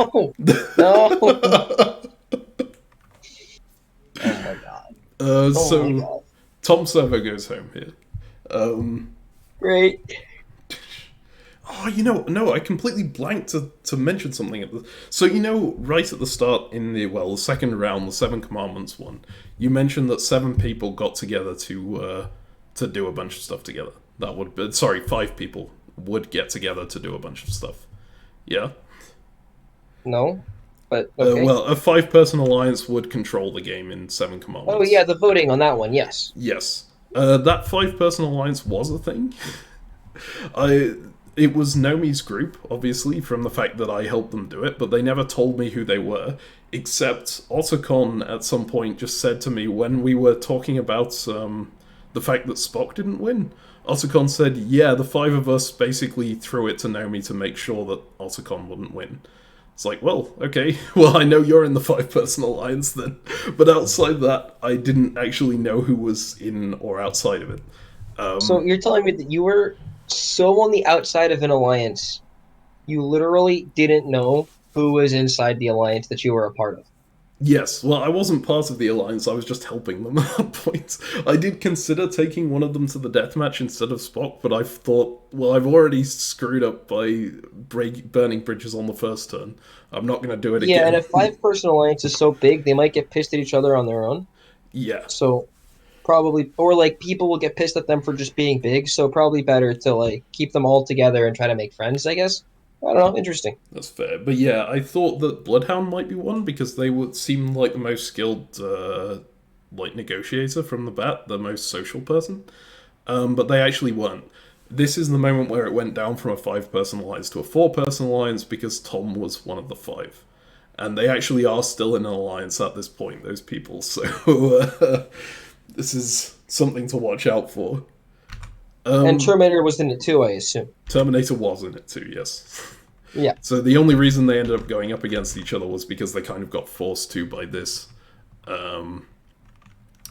No. Oh my god. Oh my So god. Tom Servo goes home here. Um, Great. oh, no, I completely blanked to mention something. So, right at the start in the second round, the Seven Commandments one, you mentioned that 7 people got together to do a bunch of stuff together. That would be, sorry, 5 people would get together to do a bunch of stuff. Yeah? No. But okay. A 5-person alliance would control the game in Seven Oh Commandments. yeah, the voting on that one, yes. Yes. That 5-person alliance was a thing. It was Nomi's group, obviously, from the fact that I helped them do it, but they never told me who they were, except Otacon at some point just said to me when we were talking about the fact that Spock didn't win. Otacon said, yeah, the 5 of us basically threw it to Nomi to make sure that Otacon wouldn't win. It's like, well, okay, well, I know you're in the 5-person alliance then. But outside that, I didn't actually know who was in or outside of it. So you're telling me that you were so on the outside of an alliance, you literally didn't know who was inside the alliance that you were a part of. Yes, well, I wasn't part of the alliance, I was just helping them at that point. I did consider taking one of them to the deathmatch instead of Spock, but I thought, well, I've already screwed up by burning bridges on the first turn. I'm not going to do it Yeah, and again. a 5-person alliance is so big, they might get pissed at each other on their own. Yeah, So probably, or like people will get pissed at them for just being big. So probably better to like keep them all together and try to make friends, I guess. I don't know. Interesting. that's fair. But yeah, I thought that Bloodhound might be one because they would seem like the most skilled negotiator from the bat, the most social person. But they actually weren't. This is the moment where it went down from a 5-person alliance to a 4-person alliance because Tom was one of the 5. And they actually are still in an alliance at this point, those people. So this is something to watch out for. And Terminator was in it too, I assume. Terminator was in it too, yes. Yeah. So the only reason they ended up going up against each other was because they kind of got forced to by this.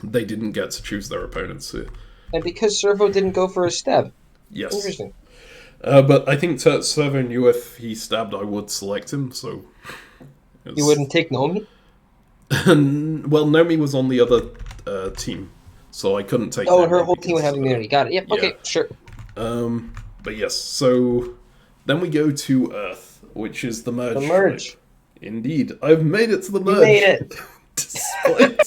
They didn't get to choose their opponents here. And because Servo didn't go for a stab. Yes. Interesting. But I think Servo knew if he stabbed, I would select him, so... You wouldn't take Nomi? Well, Nomi was on the other team, so I couldn't take Oh, Nomi her whole team would because, have immunity. Got it. Yep, yeah. okay, sure. But yes, so... Then we go to Earth, which is the merge. The merge. Tribe. Indeed. I've made it to the merge. You made it. Despite...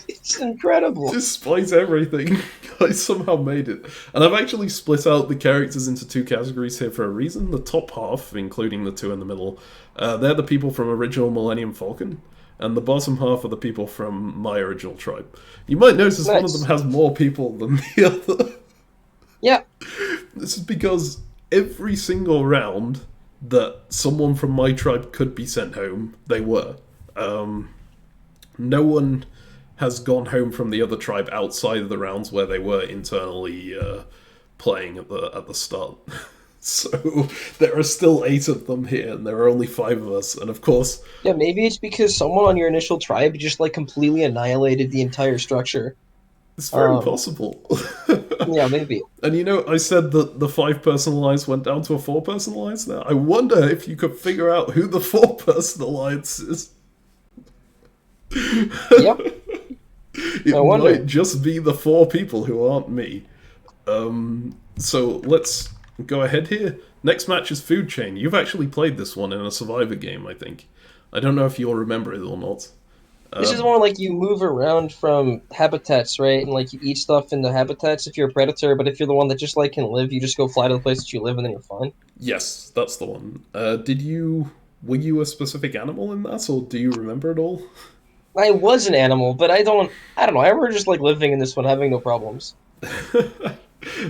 It's incredible. Despite everything, I somehow made it. And I've actually split out the characters into 2 categories here for a reason. The top half, including the 2 in the middle, they're the people from original Millennium Falcon, and the bottom half are the people from my original tribe. You might notice one of them has more people than the other. Yeah. This is because every single round that someone from my tribe could be sent home, they were. No one has gone home from the other tribe outside of the rounds where they were internally playing at the start. So there are still 8 of them here, and there are only 5 of us. And of course, Yeah, maybe it's because someone on your initial tribe just like completely annihilated the entire structure. it's very possible. Yeah, maybe. And I said that the 5-person alliance went down to a 4-person alliance now. I wonder if you could figure out who the 4-person alliance is. Yep. It might just be the 4 people who aren't me. So let's go ahead here. Next match is Food Chain. You've actually played this one in a Survivor game, I think. I don't know if you'll remember it or not. This is more like you move around from habitats, right? And like you eat stuff in the habitats if you're a predator, but if you're the one that just like can live, you just go fly to the place that you live and then you're fine. Yes, that's the one. Were you a specific animal in that, or do you remember it all? I was an animal, but I don't know. I remember just like living in this one, having no problems.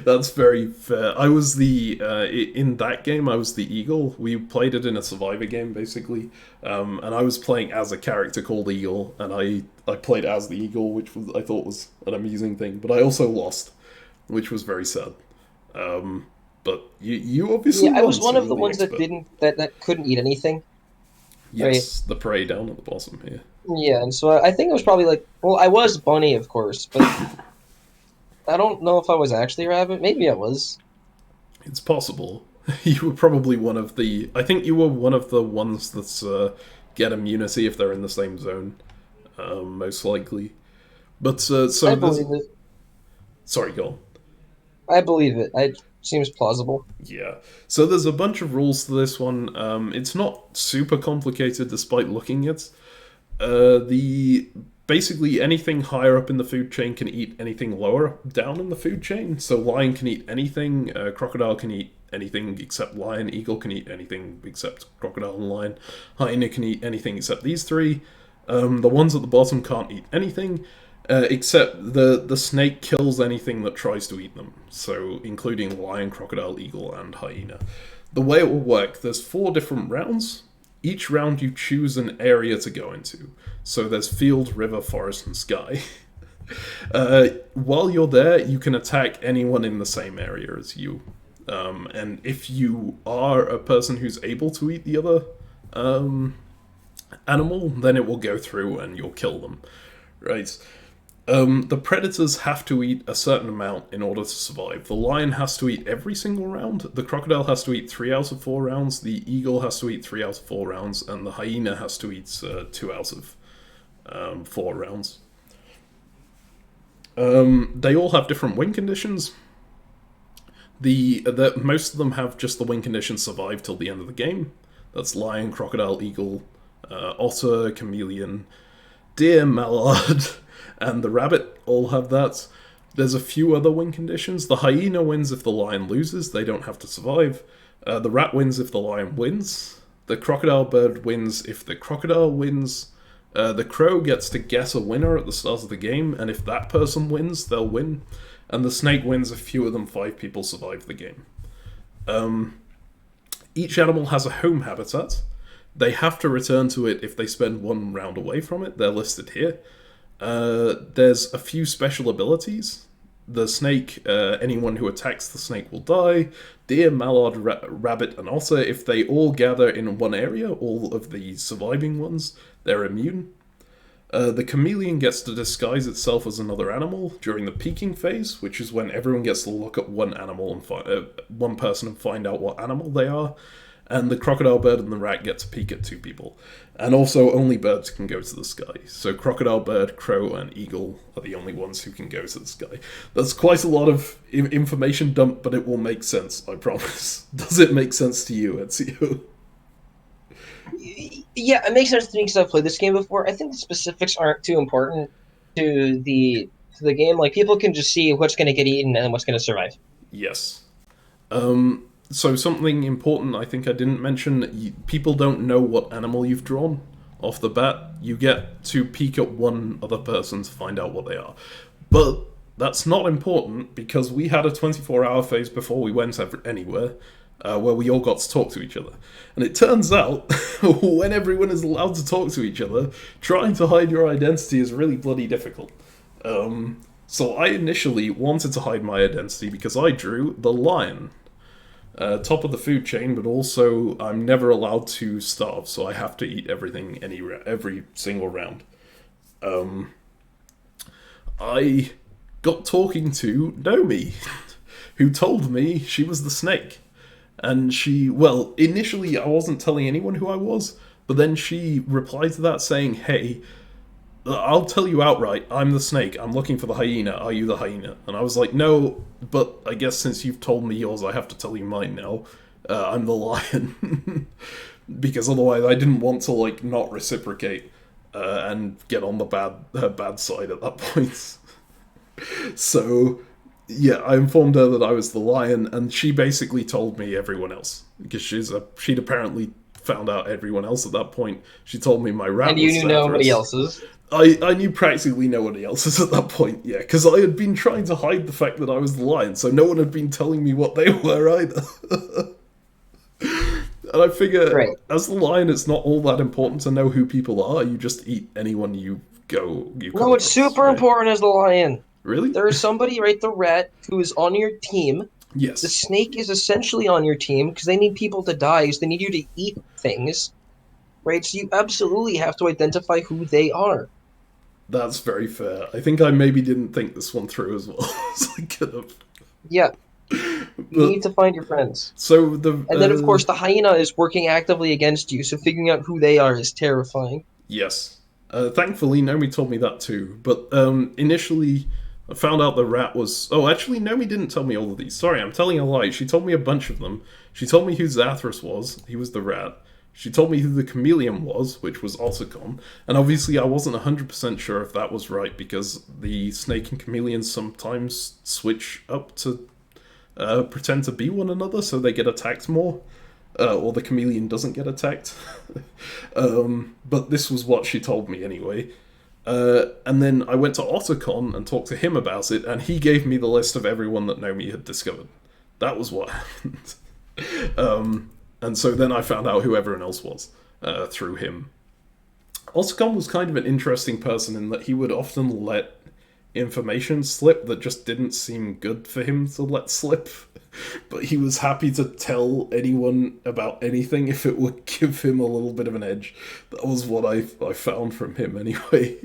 That's very fair. I was in that game. I was the eagle. We played it in a survivor game, basically, and I was playing as a character called Eagle, and I played as the eagle, which I thought was an amusing thing. But I also lost, which was very sad. But you obviously Yeah, I won, was so one of you're the the ones that expert. didn't that couldn't eat anything. Right. Yes, the prey down at the bottom here. Yeah, and so I think it was probably like, well, I was bunny, of course, but I don't know if I was actually rabbit. Maybe I was. It's possible. You were probably one of the. I think you were one of the ones that get immunity if they're in the same zone, most likely. But so I there's. believe it. Sorry, go on. I believe it. I seems plausible. Yeah. So there's a bunch of rules to this one. It's not super complicated despite looking it. The basically anything higher up in the food chain can eat anything lower down in the food chain. So lion can eat anything, crocodile can eat anything except lion, eagle can eat anything except crocodile and lion, hyena can eat anything except these three. The ones at the bottom can't eat anything. Except the snake kills anything that tries to eat them, so including lion, crocodile, eagle, and hyena. The way it will work, there's 4 different rounds. Each round you choose an area to go into. So there's field, river, forest, and sky. While you're there, you can attack anyone in the same area as you. And if you are a person who's able to eat the other animal, then it will go through and you'll kill them. Right? The predators have to eat a certain amount in order to survive. The lion has to eat every single round. The crocodile has to eat 3 out of 4 rounds. The eagle has to eat 3 out of 4 rounds, and the hyena has to eat 2 out of 4 rounds. They all have different win conditions. The most of them have just the win condition survive till the end of the game. That's lion, crocodile, eagle, otter, chameleon, deer, mallard, and the rabbit all have that. There's a few other win conditions. The hyena wins if the lion loses, they don't have to survive. The rat wins if the lion wins. The crocodile bird wins if the crocodile wins. The crow gets to guess a winner at the start of the game, and if that person wins, they'll win. And the snake wins if fewer than 5 people survive the game. Each animal has a home habitat. They have to return to it if they spend 1 round away from it. They're listed here. There's a few special abilities. The snake, anyone who attacks the snake will die. Deer, mallard, rabbit, and otter, if they all gather in one area, all of the surviving ones, they're immune. The chameleon gets to disguise itself as another animal during the peeking phase, which is when everyone gets to look at one animal and one person and find out what animal they are. And the crocodile bird and the rat get to peek at 2 people. And also, only birds can go to the sky. So crocodile bird, crow, and eagle are the only ones who can go to the sky. That's quite a lot of information dump, but it will make sense, I promise. Does it make sense to you, Ezio? Yeah, it makes sense to me because I've played this game before. I think the specifics aren't too important to the game. Like people can just see what's going to get eaten and what's going to survive. Yes. So something important I think I didn't mention, people don't know what animal you've drawn off the bat. You get to peek at one other person to find out what they are. But that's not important because we had a 24-hour phase before we went anywhere where we all got to talk to each other. And it turns out, when everyone is allowed to talk to each other, trying to hide your identity is really bloody difficult. So I initially wanted to hide my identity because I drew the lion. Top of the food chain, but also I'm never allowed to starve, so I have to eat everything every single round. I got talking to Nomi, who told me she was the snake. And initially I wasn't telling anyone who I was, but then she replied to that saying, hey, I'll tell you outright, I'm the snake, I'm looking for the hyena, are you the hyena? And I was like, no, but I guess since you've told me yours, I have to tell you mine now. I'm the lion. Because otherwise I didn't want to, not reciprocate and get on her bad side at that point. So, yeah, I informed her that I was the lion, and she basically told me everyone else. Because she'd apparently found out everyone else at that point. She told me my rat And you was knew nobody Zathras. else's. I knew practically nobody else's at that point, yeah, because I had been trying to hide the fact that I was the lion, so no one had been telling me what they were either. And I figure, Right. as the lion, it's not all that important to know who people are. You just eat anyone you come No, it's across, super right? important as the lion. Really? There is somebody, right, the rat, who is on your team. The Yes. snake is essentially on your team because they need people to die, so they need you to eat things, right? So you absolutely have to identify who they are. That's very fair. I think I maybe didn't think this one through as well as I could have. Yeah, you But need to find your friends. so the And then, of course, the hyena is working actively against you, so figuring out who they are is terrifying. yes, thankfully Nomi told me that too. But initially, I found out the rat was. Oh, actually, Nomi didn't tell me all of these. Sorry, I'm telling a lie. She told me a bunch of them. She told me who Zathras was. He was the rat. She told me who the chameleon was, which was Ossicon. And obviously, I wasn't 100% sure if that was right because the snake and chameleon sometimes switch up to pretend to be one another so they get attacked more. Or the chameleon doesn't get attacked. But this was what she told me anyway. And then I went to Otacon and talked to him about it, and he gave me the list of everyone that Nomi had discovered. That was what happened. And so then I found out who everyone else was through him. Otacon was kind of an interesting person in that he would often let information slip that just didn't seem good for him to let slip. But he was happy to tell anyone about anything if it would give him a little bit of an edge. That was what I found from him anyway.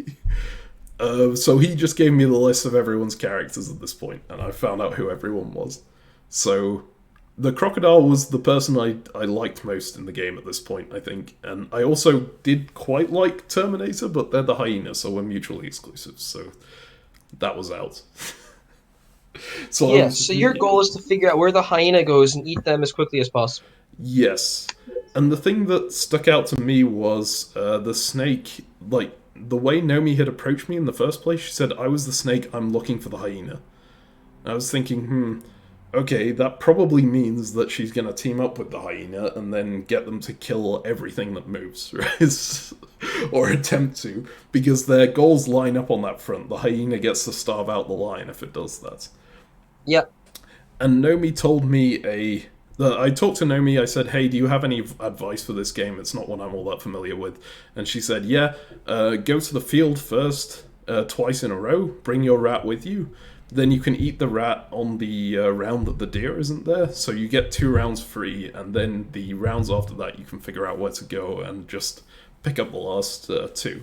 So he just gave me the list of everyone's characters at this point, and I found out who everyone was. So the crocodile was the person I liked most in the game at this point, I think. And I also did quite like Terminator, but they're the hyena, so we're mutually exclusive. So that was out. So so your goal is to figure out where the hyena goes and eat them as quickly as possible. Yes. And the thing that stuck out to me was the snake, like, the way Nomi had approached me in the first place. She said, I was the snake, I'm looking for the hyena. I was thinking, okay, that probably means that she's going to team up with the hyena and then get them to kill everything that moves, right? Or attempt to, because their goals line up on that front. The hyena gets to starve out the lion if it does that. Yep. And Nomi told me I talked to Nomi, I said, hey, do you have any advice for this game? It's not one I'm all that familiar with. And she said, yeah, go to the field first, twice in a row, bring your rat with you. Then you can eat the rat on the round that the deer isn't there. So you get 2 rounds free, and then the rounds after that you can figure out where to go and just pick up the last 2. I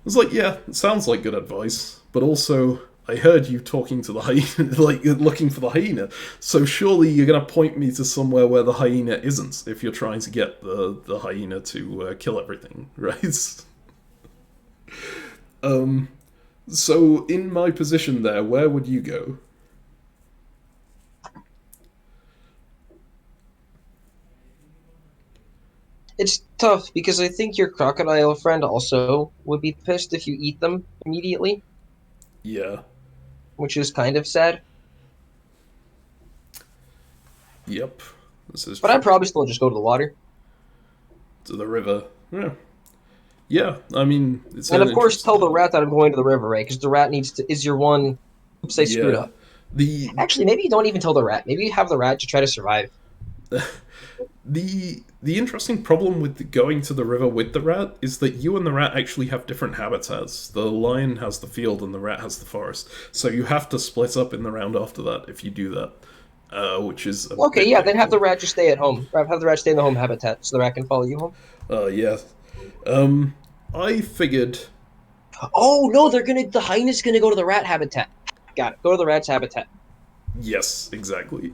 was like, yeah, it sounds like good advice, but also I heard you talking to the hyena, like looking for the hyena. So surely you're going to point me to somewhere where the hyena isn't if you're trying to get the hyena to kill everything, right? So in my position there, where would you go? It's tough because I think your crocodile friend also would be pissed if you eat them immediately, Yeah. which is kind of sad. Yep. This is But true. I'd probably still just go to the water. To the river. Yeah. Yeah, I mean, it's And an of course, tell the interesting- rat that I'm going to the river, right? Because the rat is your one. Oops, I screwed Yeah. up. The Actually, maybe you don't even tell the rat. Maybe you have the rat to try to survive. The interesting problem with going to the river with the rat is that you and the rat actually have different habitats. The lion has the field and the rat has the forest. So you have to split up in the round after that if you do that, which is a Okay, bit yeah, then have the painful. rat just stay at home. Have the rat stay in the home habitat so the rat can follow you home. Yeah. I figured. Oh no, the hyena's gonna go to the rat habitat. Got it. Go to the rat's habitat. Yes, exactly.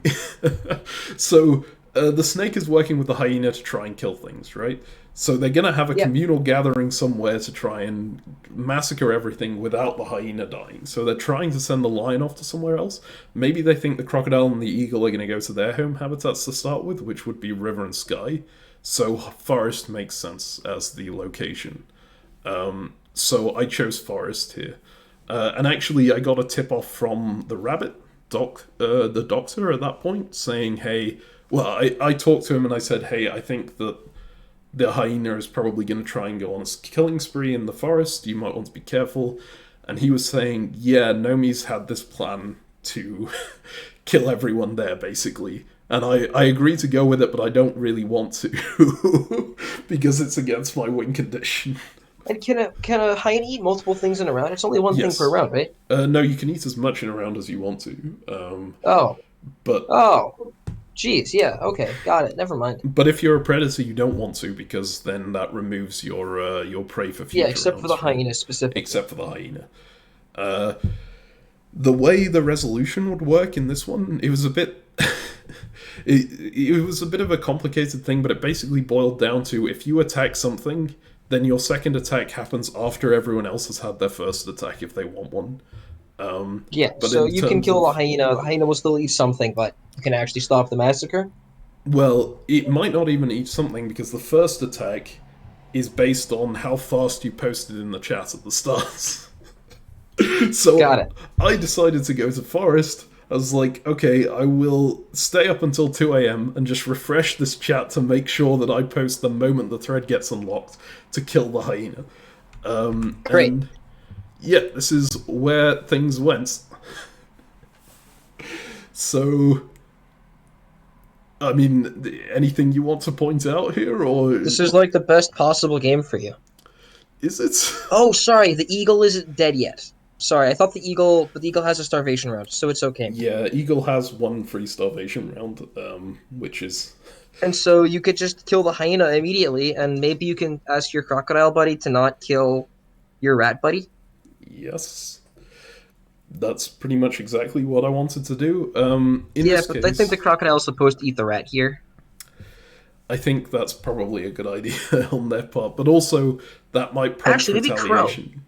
So the snake is working with the hyena to try and kill things, right? So they're gonna have a Yeah. communal gathering somewhere to try and massacre everything without the hyena dying. So they're trying to send the lion off to somewhere else. Maybe they think the crocodile and the eagle are gonna go to their home habitats to start with, which would be river and sky. So forest makes sense as the location. So I chose forest here. And actually, I got a tip off from the rabbit the doctor at that point, saying, "Hey, well, I talked to him and I said, hey, I think that the hyena is probably going to try and go on a killing spree in the forest. You might want to be careful. And he was saying, yeah, Nomi's had this plan to kill everyone there, basically. And I agree to go with it, but I don't really want to because it's against my win condition. And can a hyena eat multiple things in a round? It's only one thing Yes. per round, right? No, you can eat as much in a round as you want to. Oh. But Oh. Jeez, yeah, okay, got it. Never mind. But if you're a predator, you don't want to, because then that removes your prey for future Yeah, except for the rounds, right? hyena specifically. Except for the hyena. The way the resolution would work in this one, it was a bit... it was a bit of a complicated thing, but it basically boiled down to, if you attack something, then your second attack happens after everyone else has had their first attack, if they want one. Yeah, But so in you can terms kill of- the hyena. The hyena will still eat something, but you can actually stop the massacre. Well, it might not even eat something, because the first attack is based on how fast you posted in the chat at the start. So Got it. I decided to go to forest. I was like, okay, I will stay up until 2 a.m. and just refresh this chat to make sure that I post the moment the thread gets unlocked to kill the hyena. Great. And yeah, this is where things went. So, I mean, anything you want to point out here, or This is like the best possible game for you. is it? Oh, sorry, the eagle isn't dead yet. Sorry, I thought the eagle has a starvation round, so it's okay. Yeah, Eagle has one free starvation round, which is... And so you could just kill the hyena immediately, and maybe you can ask your crocodile buddy to not kill your rat buddy. Yes. That's pretty much exactly what I wanted to do. In Yeah, this but case, I think the crocodile is supposed to eat the rat here. I think that's probably a good idea on their part, but also that might prompt Actually, maybe crow. retaliation.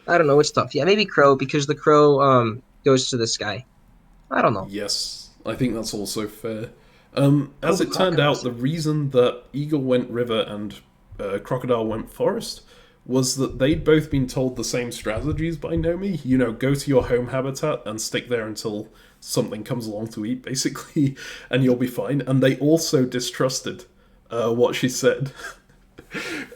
I don't know, it's tough. Yeah, maybe crow, because the crow goes to the sky. I don't know. Yes, I think that's also fair. As the it turned crocodiles. out, the reason that Eagle went river and Crocodile went forest was that they'd both been told the same strategies by Nomi. You know, go to your home habitat and stick there until something comes along to eat, basically, and you'll be fine. And they also distrusted what she said,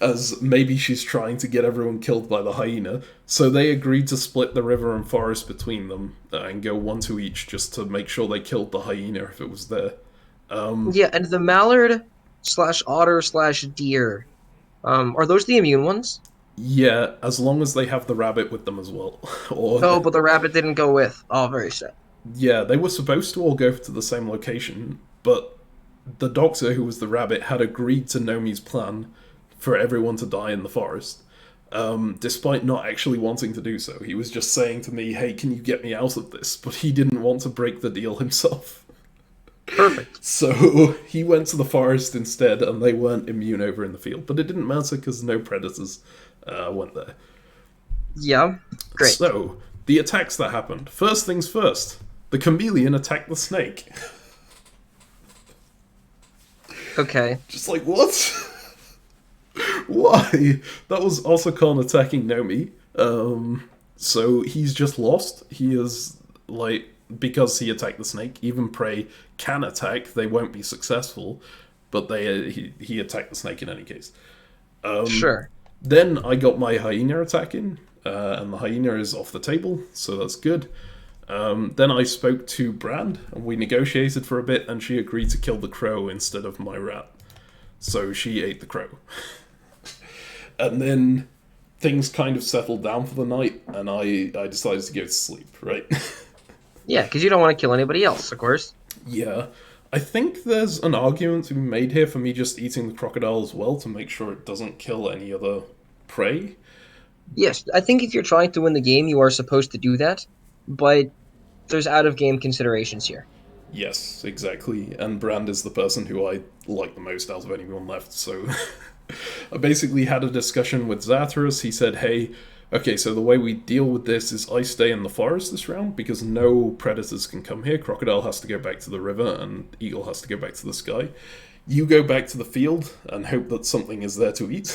as maybe she's trying to get everyone killed by the hyena. So they agreed to split the river and forest between them and go one to each, just to make sure they killed the hyena if it was there. Yeah, and the mallard / otter / deer, are those the immune ones? Yeah, as long as they have the rabbit with them as well. Or Oh, but the rabbit didn't go with. Oh, very sad. yeah, they were supposed to all go to the same location, but the doctor, who was the rabbit, had agreed to Nomi's plan for everyone to die in the forest, despite not actually wanting to do so. He was just saying to me, hey, can you get me out of this? But he didn't want to break the deal himself. Perfect. So he went to the forest instead, and they weren't immune over in the field. But it didn't matter, because no predators went there. Yeah, great. So, the attacks that happened. First things first, the chameleon attacked the snake. Okay. Just like, what? Why? That was Osakon attacking Nomi. So he's just lost. He is, like, because he attacked the snake, even prey can attack, they won't be successful, but he attacked the snake in any case. Sure. Then I got my hyena attack in, and the hyena is off the table, so that's good. Then I spoke to Brand, and we negotiated for a bit, and she agreed to kill the crow instead of my rat. So she ate the crow. And then things kind of settled down for the night, and I decided to go to sleep, right? Yeah, because you don't want to kill anybody else, of course. Yeah. I think there's an argument to be made here for me just eating the crocodile as well to make sure it doesn't kill any other prey. Yes, I think if you're trying to win the game, you are supposed to do that, but there's out-of-game considerations here. Yes, exactly. And Brand is the person who I like the most out of anyone left, so... I basically had a discussion with Zatarus. He said, hey, okay, so the way we deal with this is I stay in the forest this round because no predators can come here. Crocodile has to go back to the river and Eagle has to go back to the sky. You go back to the field and hope that something is there to eat.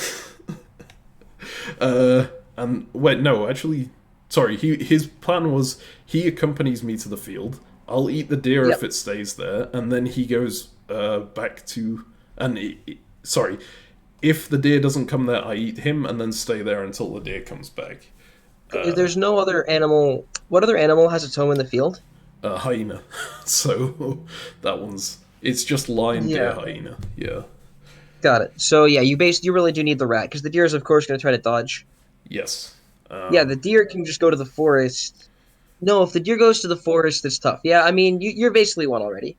And wait, no, actually, sorry, his plan was he accompanies me to the field. I'll eat the deer if it stays there, and then he goes back to... sorry, if the deer doesn't come there, I eat him and then stay there until the deer comes back. There's no other animal. What other animal has its home in the field? Hyena. So that one's... It's just lion, deer, Yeah. hyena. Yeah. Got it. So yeah, you really do need the rat because the deer is of course going to try to dodge. Yes. Yeah, the deer can just go to the forest. No, if the deer goes to the forest, it's tough. Yeah, I mean you're basically one already.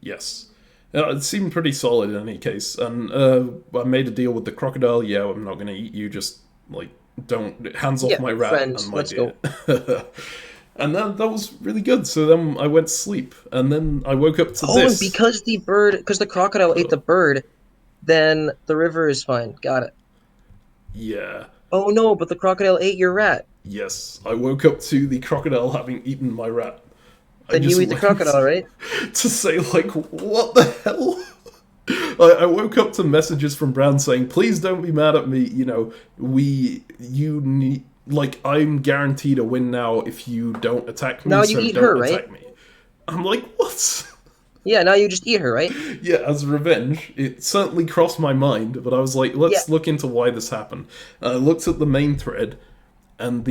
Yes. It seemed pretty solid in any case. And I made a deal with the crocodile. Yeah, I'm not going to eat you. Just, like, don't... Hands off Yeah, my rat friend, and my let's deer. And that was really good. So then I went to sleep. And then I woke up to Oh, this. and because the crocodile ate the bird, then the river is fine. Got it. Yeah. Oh no, but the crocodile ate your rat. Yes. I woke up to the crocodile having eaten my rat. Then you eat the crocodile, right? To say, like, what the hell? I woke up to messages from Brown saying, please don't be mad at me, you know, you need, like, I'm guaranteed a win now if you don't attack me, Now you so eat don't her, attack right? me. I'm like, what? Yeah, now you just eat her, right? Yeah, as revenge. It certainly crossed my mind, but I was like, let's Yeah. look into why this happened. I looked at the main thread, and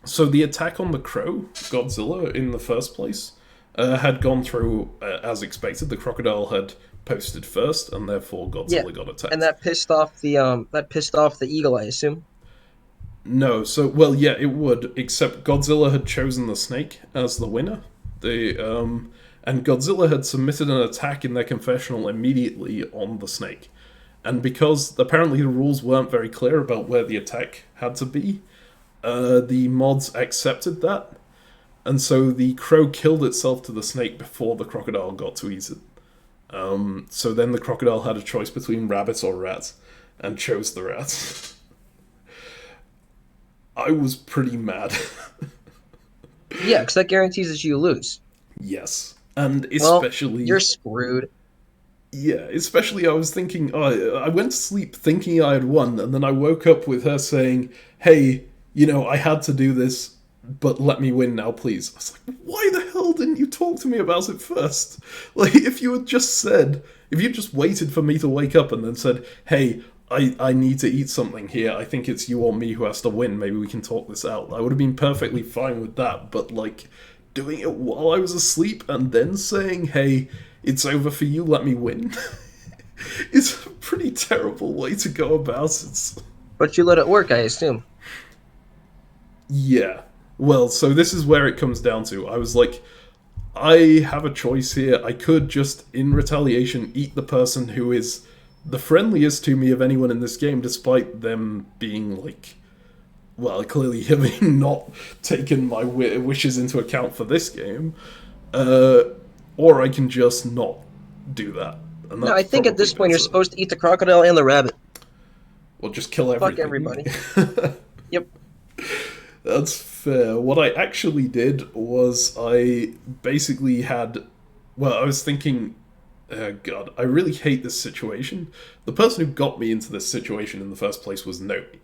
so the attack on the crow, Godzilla, in the first place, had gone through as expected. The crocodile had posted first, and therefore Godzilla got attacked. And that pissed off the eagle, I assume. No, so well, yeah, it would, except Godzilla had chosen the snake as the winner. And Godzilla had submitted an attack in their confessional immediately on the snake. And because apparently the rules weren't very clear about where the attack had to be, the mods accepted that. And so the crow killed itself to the snake before the crocodile got to eat it. So then the crocodile had a choice between rabbits or rats, and chose the rats. I was pretty mad. Yeah, because that guarantees that you lose. Yes. And Well, especially... you're screwed. Yeah, especially I was thinking... Oh, I went to sleep thinking I had won, and then I woke up with her saying, hey, you know, I had to do this, but let me win now, please. I was like, why the hell didn't you talk to me about it first? Like, if you had just said... If you just waited for me to wake up and then said, hey, I need to eat something here, I think it's you or me who has to win, maybe we can talk this out. I would have been perfectly fine with that, but, like, doing it while I was asleep and then saying, hey, it's over for you, let me win, is a pretty terrible way to go about it. But you let it work, I assume. Yeah. Well, so this is where it comes down to. I was like, I have a choice here. I could just, in retaliation, eat the person who is the friendliest to me of anyone in this game, despite them being, like, well, clearly having not taken my wishes into account for this game. Or I can just not do that. And No, I think at this probably point you're better. supposed to eat the crocodile and the rabbit. Or just kill everything. Fuck everybody. Yep. That's fair. What I actually did was I basically had... Well, I was thinking... God, I really hate this situation. The person who got me into this situation in the first place was Nomi.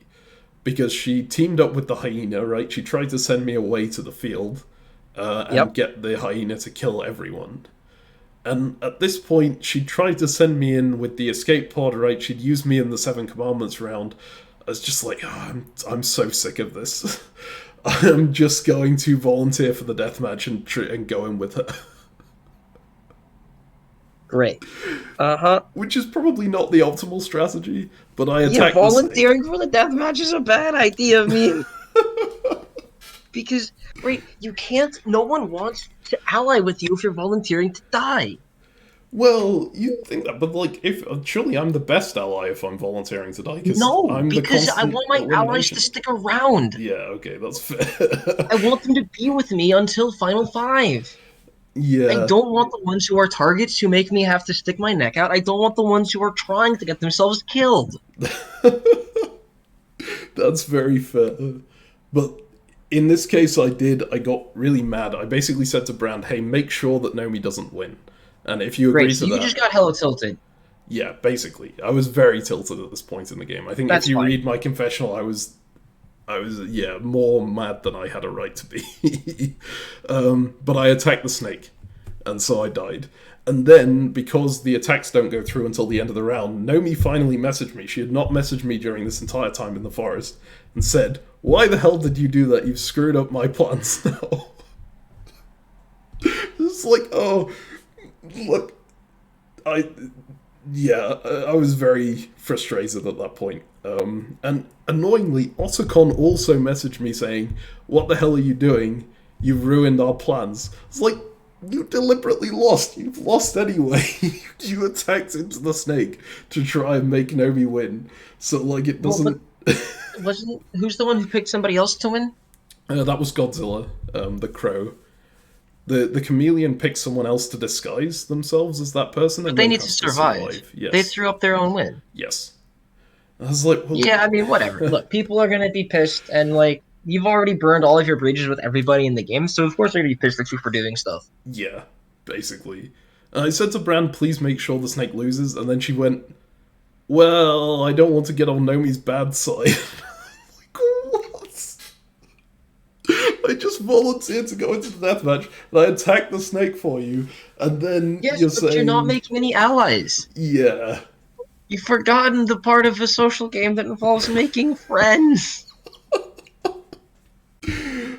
Because she teamed up with the hyena, right? She tried to send me away to the field and get the hyena to kill everyone. And at this point, she tried to send me in with the escape pod, right? She'd use me in the Seven Commandments round. I was just like, oh, I'm so sick of this. I'm just going to volunteer for the deathmatch and go in with her. Great. Uh-huh. Which is probably not the optimal strategy, but I Yeah, attacked the snake. volunteering for the deathmatch is a bad idea, meme. Because, right, you can't... No one wants to ally with you if you're volunteering to die. Well, you'd think that, but like, surely I'm the best ally if I'm volunteering to die. No, I'm because the I want my allies elimination. to stick around. Yeah, okay, that's fair. I want them to be with me until Final 5. Yeah. I don't want the ones who are targets who make me have to stick my neck out. I don't want the ones who are trying to get themselves killed. That's very fair. But in this case, I got really mad. I basically said to Brand, hey, make sure that Nomi doesn't win. And if you agree Great, so to you that... just got hella tilted. Yeah, basically. I was very tilted at this point in the game. I think That's if you fine. read my confessional, I was more mad than I had a right to be. But I attacked the snake. and so I died. And then, because the attacks don't go through until the end of the round, Nomi finally messaged me. She had not messaged me during this entire time in the forest, and said, "Why the hell did you do that? You've screwed up my plans now." It's like, oh, look, I was very frustrated at that point. And annoyingly, Otacon also messaged me saying, "What the hell are you doing? You've ruined our plans." It's like, you deliberately lost. You've lost anyway. You attacked into the snake to try and make Nomi win. So, like, it doesn't... Who's the one who picked somebody else to win? That was Godzilla, the crow. The chameleon picked someone else to disguise themselves as that person. But and they then need to has survive. Yes. They threw up their own win. Yes. I was like, well, yeah, I mean, whatever. Look, people are gonna be pissed, and like, you've already burned all of your bridges with everybody in the game, so of course they're gonna be pissed at you for doing stuff. Yeah, basically. I said to Bran, "Please make sure the snake loses," and then she went, "Well, I don't want to get on Nomi's bad side." Like, what? I just volunteered to go into the deathmatch, and I attacked the snake for you, and then Yes, but you're not making any allies. Yeah. You've forgotten the part of a social game that involves making friends.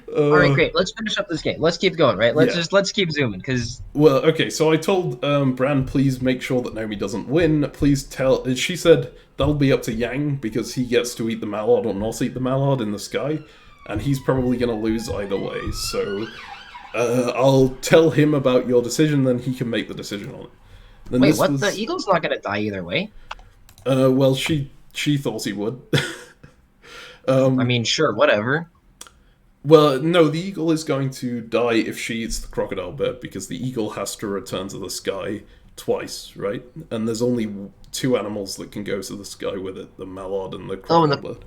Alright, great. Let's finish up this game. Let's keep going, right? Let's keep zooming, because... Well, okay, so I told Bran, please make sure that Nomi doesn't win. Please tell... She said that'll be up to Yang, because he gets to eat the mallard or not eat the mallard in the sky, and he's probably going to lose either way, so... I'll tell him about your decision, then he can make the decision on it. Then wait, what? The eagle's not going to die either way? Well, she thought he would. I mean, sure, whatever. Well, no, the eagle is going to die if she eats the crocodile bird, because the eagle has to return to the sky twice, right? And there's only two animals that can go to the sky with it, the mallard and the crocodile bird.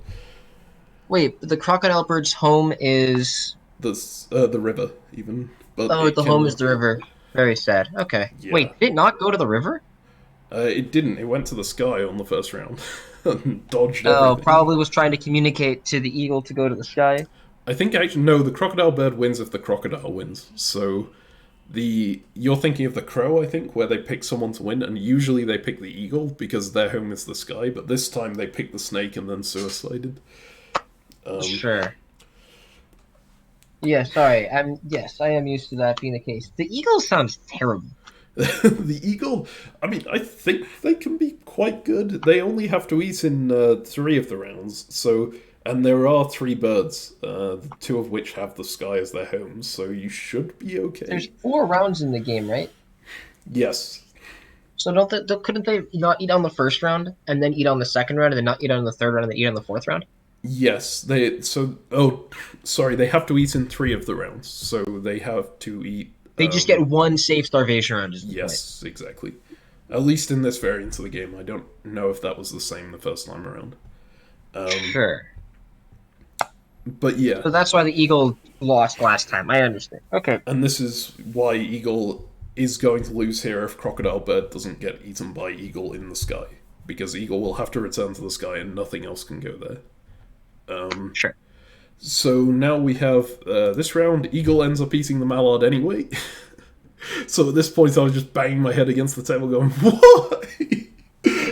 Wait, the crocodile bird's home is... The river, even. But the home is the river. Very sad. Okay. Yeah. Wait, did it not go to the river? It didn't. It went to the sky on the first round. And dodged everything. Oh, probably was trying to communicate to the eagle to go to the sky. I think actually, no, the crocodile bird wins if the crocodile wins. So, you're thinking of the crow, I think, where they pick someone to win, and usually they pick the eagle because their home is the sky, but this time they picked the snake and then suicided. Sure. Yeah, sorry. Yes, I am used to that being the case. The eagle sounds terrible. The eagle, I mean, I think they can be quite good. They only have to eat in 3 of the rounds, so... And there are 3 birds, 2 of which have the sky as their homes, so you should be okay. There's 4 rounds in the game, right? Yes. So couldn't they not eat on the first round, and then eat on the second round, and then not eat on the third round, and then eat on the fourth round? Yes, they have to eat in 3 of the rounds, so they have to eat... They just get 1 safe starvation round, yes, exactly. At least in this variant of the game. I don't know if that was the same the first time around. Sure. But yeah. So that's why the eagle lost last time, I understand. Okay. And this is why eagle is going to lose here if crocodile bird doesn't get eaten by eagle in the sky. Because eagle will have to return to the sky and nothing else can go there. Sure. So now we have this round. Eagle ends up eating the mallard anyway. So at this point I was just banging my head against the table going, why?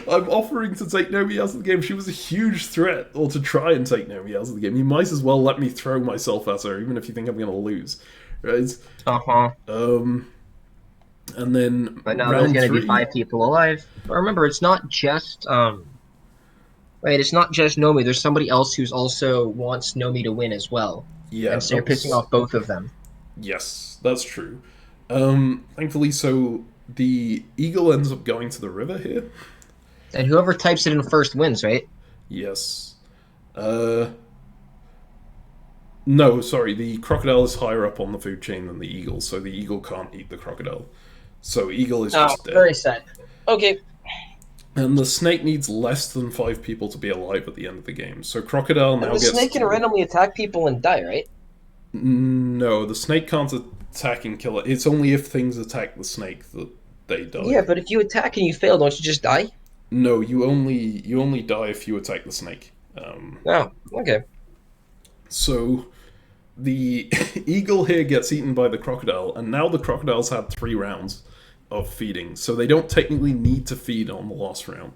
I'm offering to take Nomi out of the game. She was a huge threat, or to try and take Nomi out of the game. You might as well let me throw myself at her, even if you think I'm going to lose. Right? Uh-huh. And then but now there's going to be 5 people alive. But remember, it's not just... Right, it's not just Nomi. There's somebody else who's also wants Nomi to win as well. Yeah. And so you're pissing off both of them. Yes, that's true. Thankfully, so the eagle ends up going to the river here. And whoever types it in first wins, right? Yes. No, sorry, the crocodile is higher up on the food chain than the eagle, so the eagle can't eat the crocodile. So eagle is just dead. Very sad. Okay. And the snake needs less than 5 people to be alive at the end of the game. So crocodile now gets... The snake can randomly attack people and die, right? No, the snake can't attack and kill it. It's only if things attack the snake that they die. Yeah, but if you attack and you fail, don't you just die? No, you only die if you attack the snake. Oh, okay. So, the eagle here gets eaten by the crocodile, and now the crocodile's had 3 rounds of feeding, so they don't technically need to feed on the last round.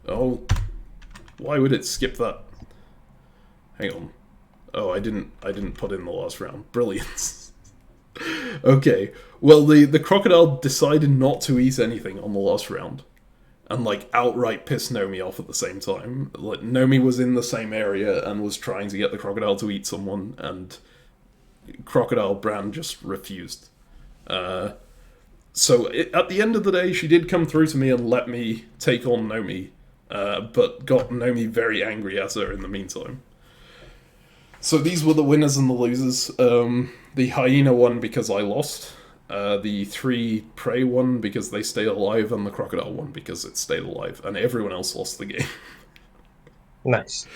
Oh, why would it skip that? Hang on. Oh, I didn't put in the last round. Brilliant. Okay, well, the crocodile decided not to eat anything on the last round, and like outright pissed Nomi off at the same time. Like Nomi was in the same area and was trying to get the crocodile to eat someone, and Crocodile Brand just refused. So at the end of the day, she did come through to me and let me take on Nomi, but got Nomi very angry at her in the meantime. So these were the winners and the losers. The hyena won because I lost. The 3 prey won because they stayed alive, and the crocodile won because it stayed alive, and everyone else lost the game. Nice.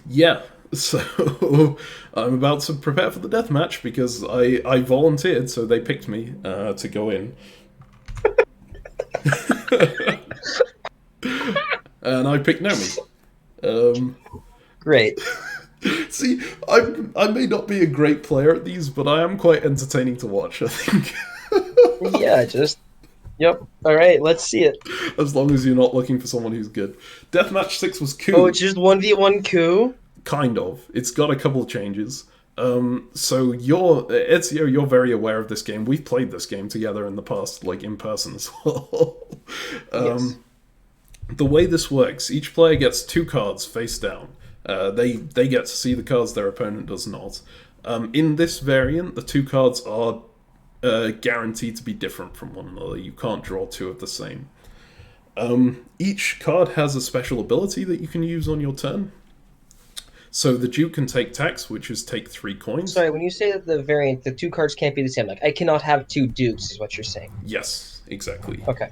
Yeah, so I'm about to prepare for the deathmatch because I volunteered, so they picked me to go in. And I picked Nomi. Great. See, I may not be a great player at these, but I am quite entertaining to watch, I think. Yeah, Yep. Alright, let's see it. As long as you're not looking for someone who's good. Deathmatch 6 was Coup. Oh, it's just 1v1 Coup? Kind of. It's got a couple of changes. So Ezio, you're very aware of this game. We've played this game together in the past, like in person as well. Yes. The way this works, each player gets 2 cards face down. They get to see the cards their opponent does not. In this variant, the 2 cards are guaranteed to be different from one another. You can't draw 2 of the same. Each card has a special ability that you can use on your turn. So the Duke can take tax, which is take 3 coins. Sorry, when you say that the variant, the 2 cards can't be the same, like, I cannot have 2 dukes, is what you're saying. Yes, exactly. Okay.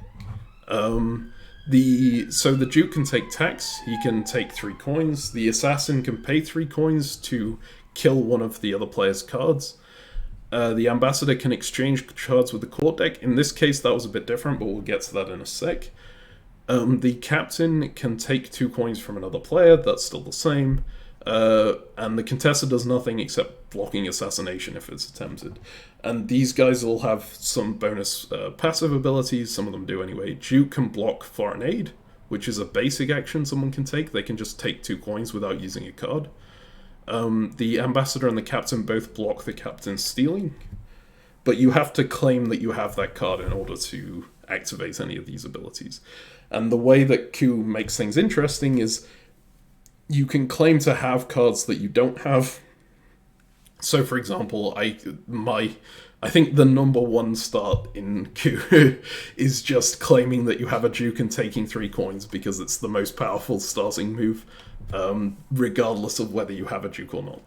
So the Duke can take tax, he can take 3 coins, the Assassin can pay 3 coins to kill one of the other player's cards. The Ambassador can exchange cards with the court deck. In this case, that was a bit different, but we'll get to that in a sec. The Captain can take 2 coins from another player, that's still the same. And the Contessa does nothing except blocking Assassination if it's attempted. And these guys all have some bonus passive abilities, some of them do anyway. Duke can block Foreign Aid, which is a basic action someone can take. They can just take 2 coins without using a card. The Ambassador and the Captain both block the Captain's stealing, but you have to claim that you have that card in order to activate any of these abilities. And the way that Coup makes things interesting is you can claim to have cards that you don't have. So, for example, I think the number 1 start in Coup is just claiming that you have a Duke and taking 3 coins because it's the most powerful starting move, regardless of whether you have a Duke or not.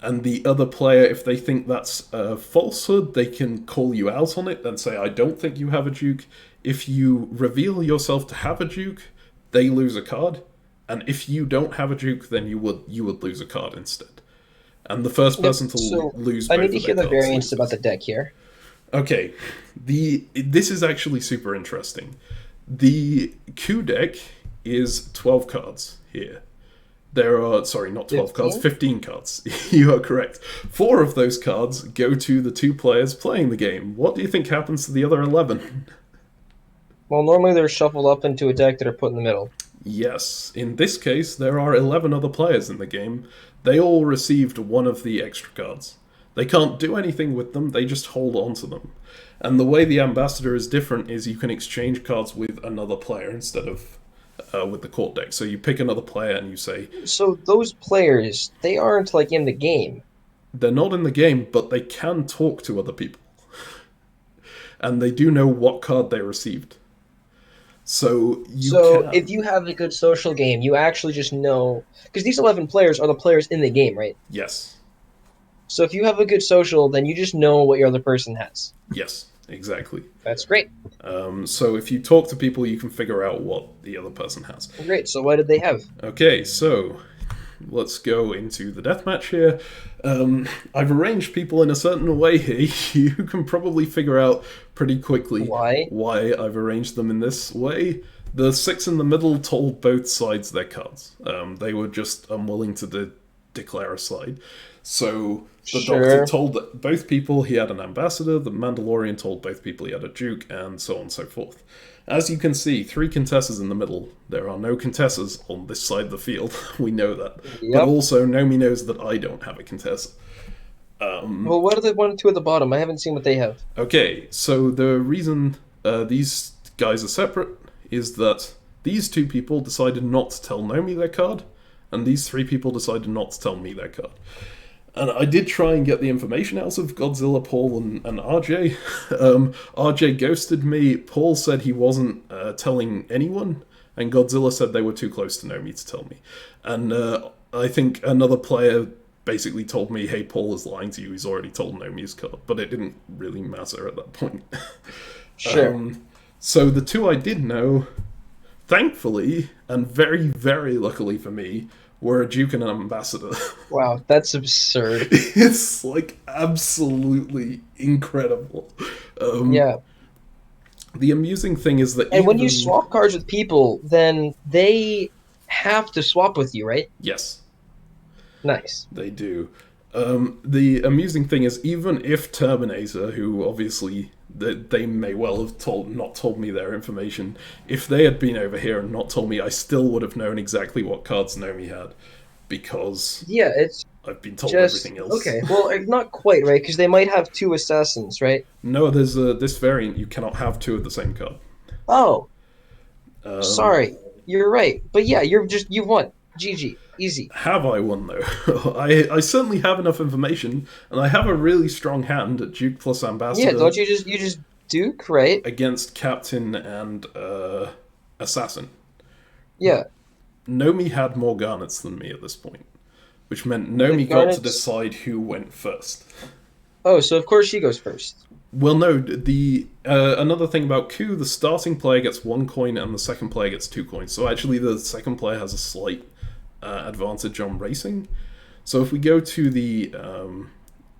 And the other player, if they think that's a falsehood, they can call you out on it and say, I don't think you have a Duke. If you reveal yourself to have a Duke, they lose a card. And if you don't have a Duke, then you would lose a card instead. And the first person to lose both I need to hear the variants loses. about the deck here. Okay, this is actually super interesting. The Coup deck is 12 cards here. There are, sorry, not 12 cards, 15 cards. You are correct. 4 of those cards go to the 2 players playing the game. What do you think happens to the other 11? Well, normally they're shuffled up into a deck that are put in the middle. Yes, in this case, there are 11 other players in the game. They all received 1 of the extra cards. They can't do anything with them, they just hold on to them. And the way the Ambassador is different is you can exchange cards with another player instead of with the court deck. So you pick another player and you say... So those players, they aren't, like, in the game. They're not in the game, but they can talk to other people. And they do know what card they received. So if you have a good social game, you actually just know... Because these 11 players are the players in the game, right? Yes. So if you have a good social, then you just know what your other person has. Yes, exactly. That's great. So if you talk to people, you can figure out what the other person has. Great, so what did they have? Okay, so let's go into the deathmatch here. I've arranged people in a certain way here. You can probably figure out pretty quickly why I've arranged them in this way. The 6 in the middle told both sides their cards. They were just unwilling to declare a side. So the Doctor told both people he had an ambassador, the Mandalorian told both people he had a Duke, and so on and so forth. As you can see, 3 Contessas in the middle. There are no Contessas on this side of the field. We know that. Yep. But also, Nomi knows that I don't have a Contessa. Well, what are the 1 and 2 at the bottom? I haven't seen what they have. Okay, so the reason these guys are separate is that these 2 people decided not to tell Nomi their card, and these 3 people decided not to tell me their card. And I did try and get the information out of Godzilla, Paul, and RJ. RJ ghosted me. Paul said he wasn't telling anyone, and Godzilla said they were too close to Nomi to tell me. And I think another player basically told me, hey, Paul is lying to you, he's already told Nomi's card. But it didn't really matter at that point. Sure. So the 2 I did know, thankfully, and very, very luckily for me, were a Duke and an ambassador. Wow, that's absurd. It's like absolutely incredible. Yeah. The amusing thing is that when you swap cards with people, then they have to swap with you, right? Yes. Nice. They do. The amusing thing is, even if Terminator, who obviously they may well have not told me their information, if they had been over here and not told me, I still would have known exactly what cards Nomi had, because I've been told everything else. Okay, well, not quite, right? Because they might have 2 assassins, right? No, there's this variant. You cannot have 2 of the same card. Oh, sorry, you're right. But yeah, you won. GG. Easy. Have I won, though? I certainly have enough information, and I have a really strong hand at Duke plus Ambassador. Yeah, don't you just Duke, right? Against Captain and Assassin. Yeah. Nomi had more garnets than me at this point, which meant Nomi got to decide who went first. Oh, so of course she goes first. Well, no, the another thing about Coup, the starting player gets 1 coin and the second player gets 2 coins. So actually the second player has a slight advantage on racing. So if we go to the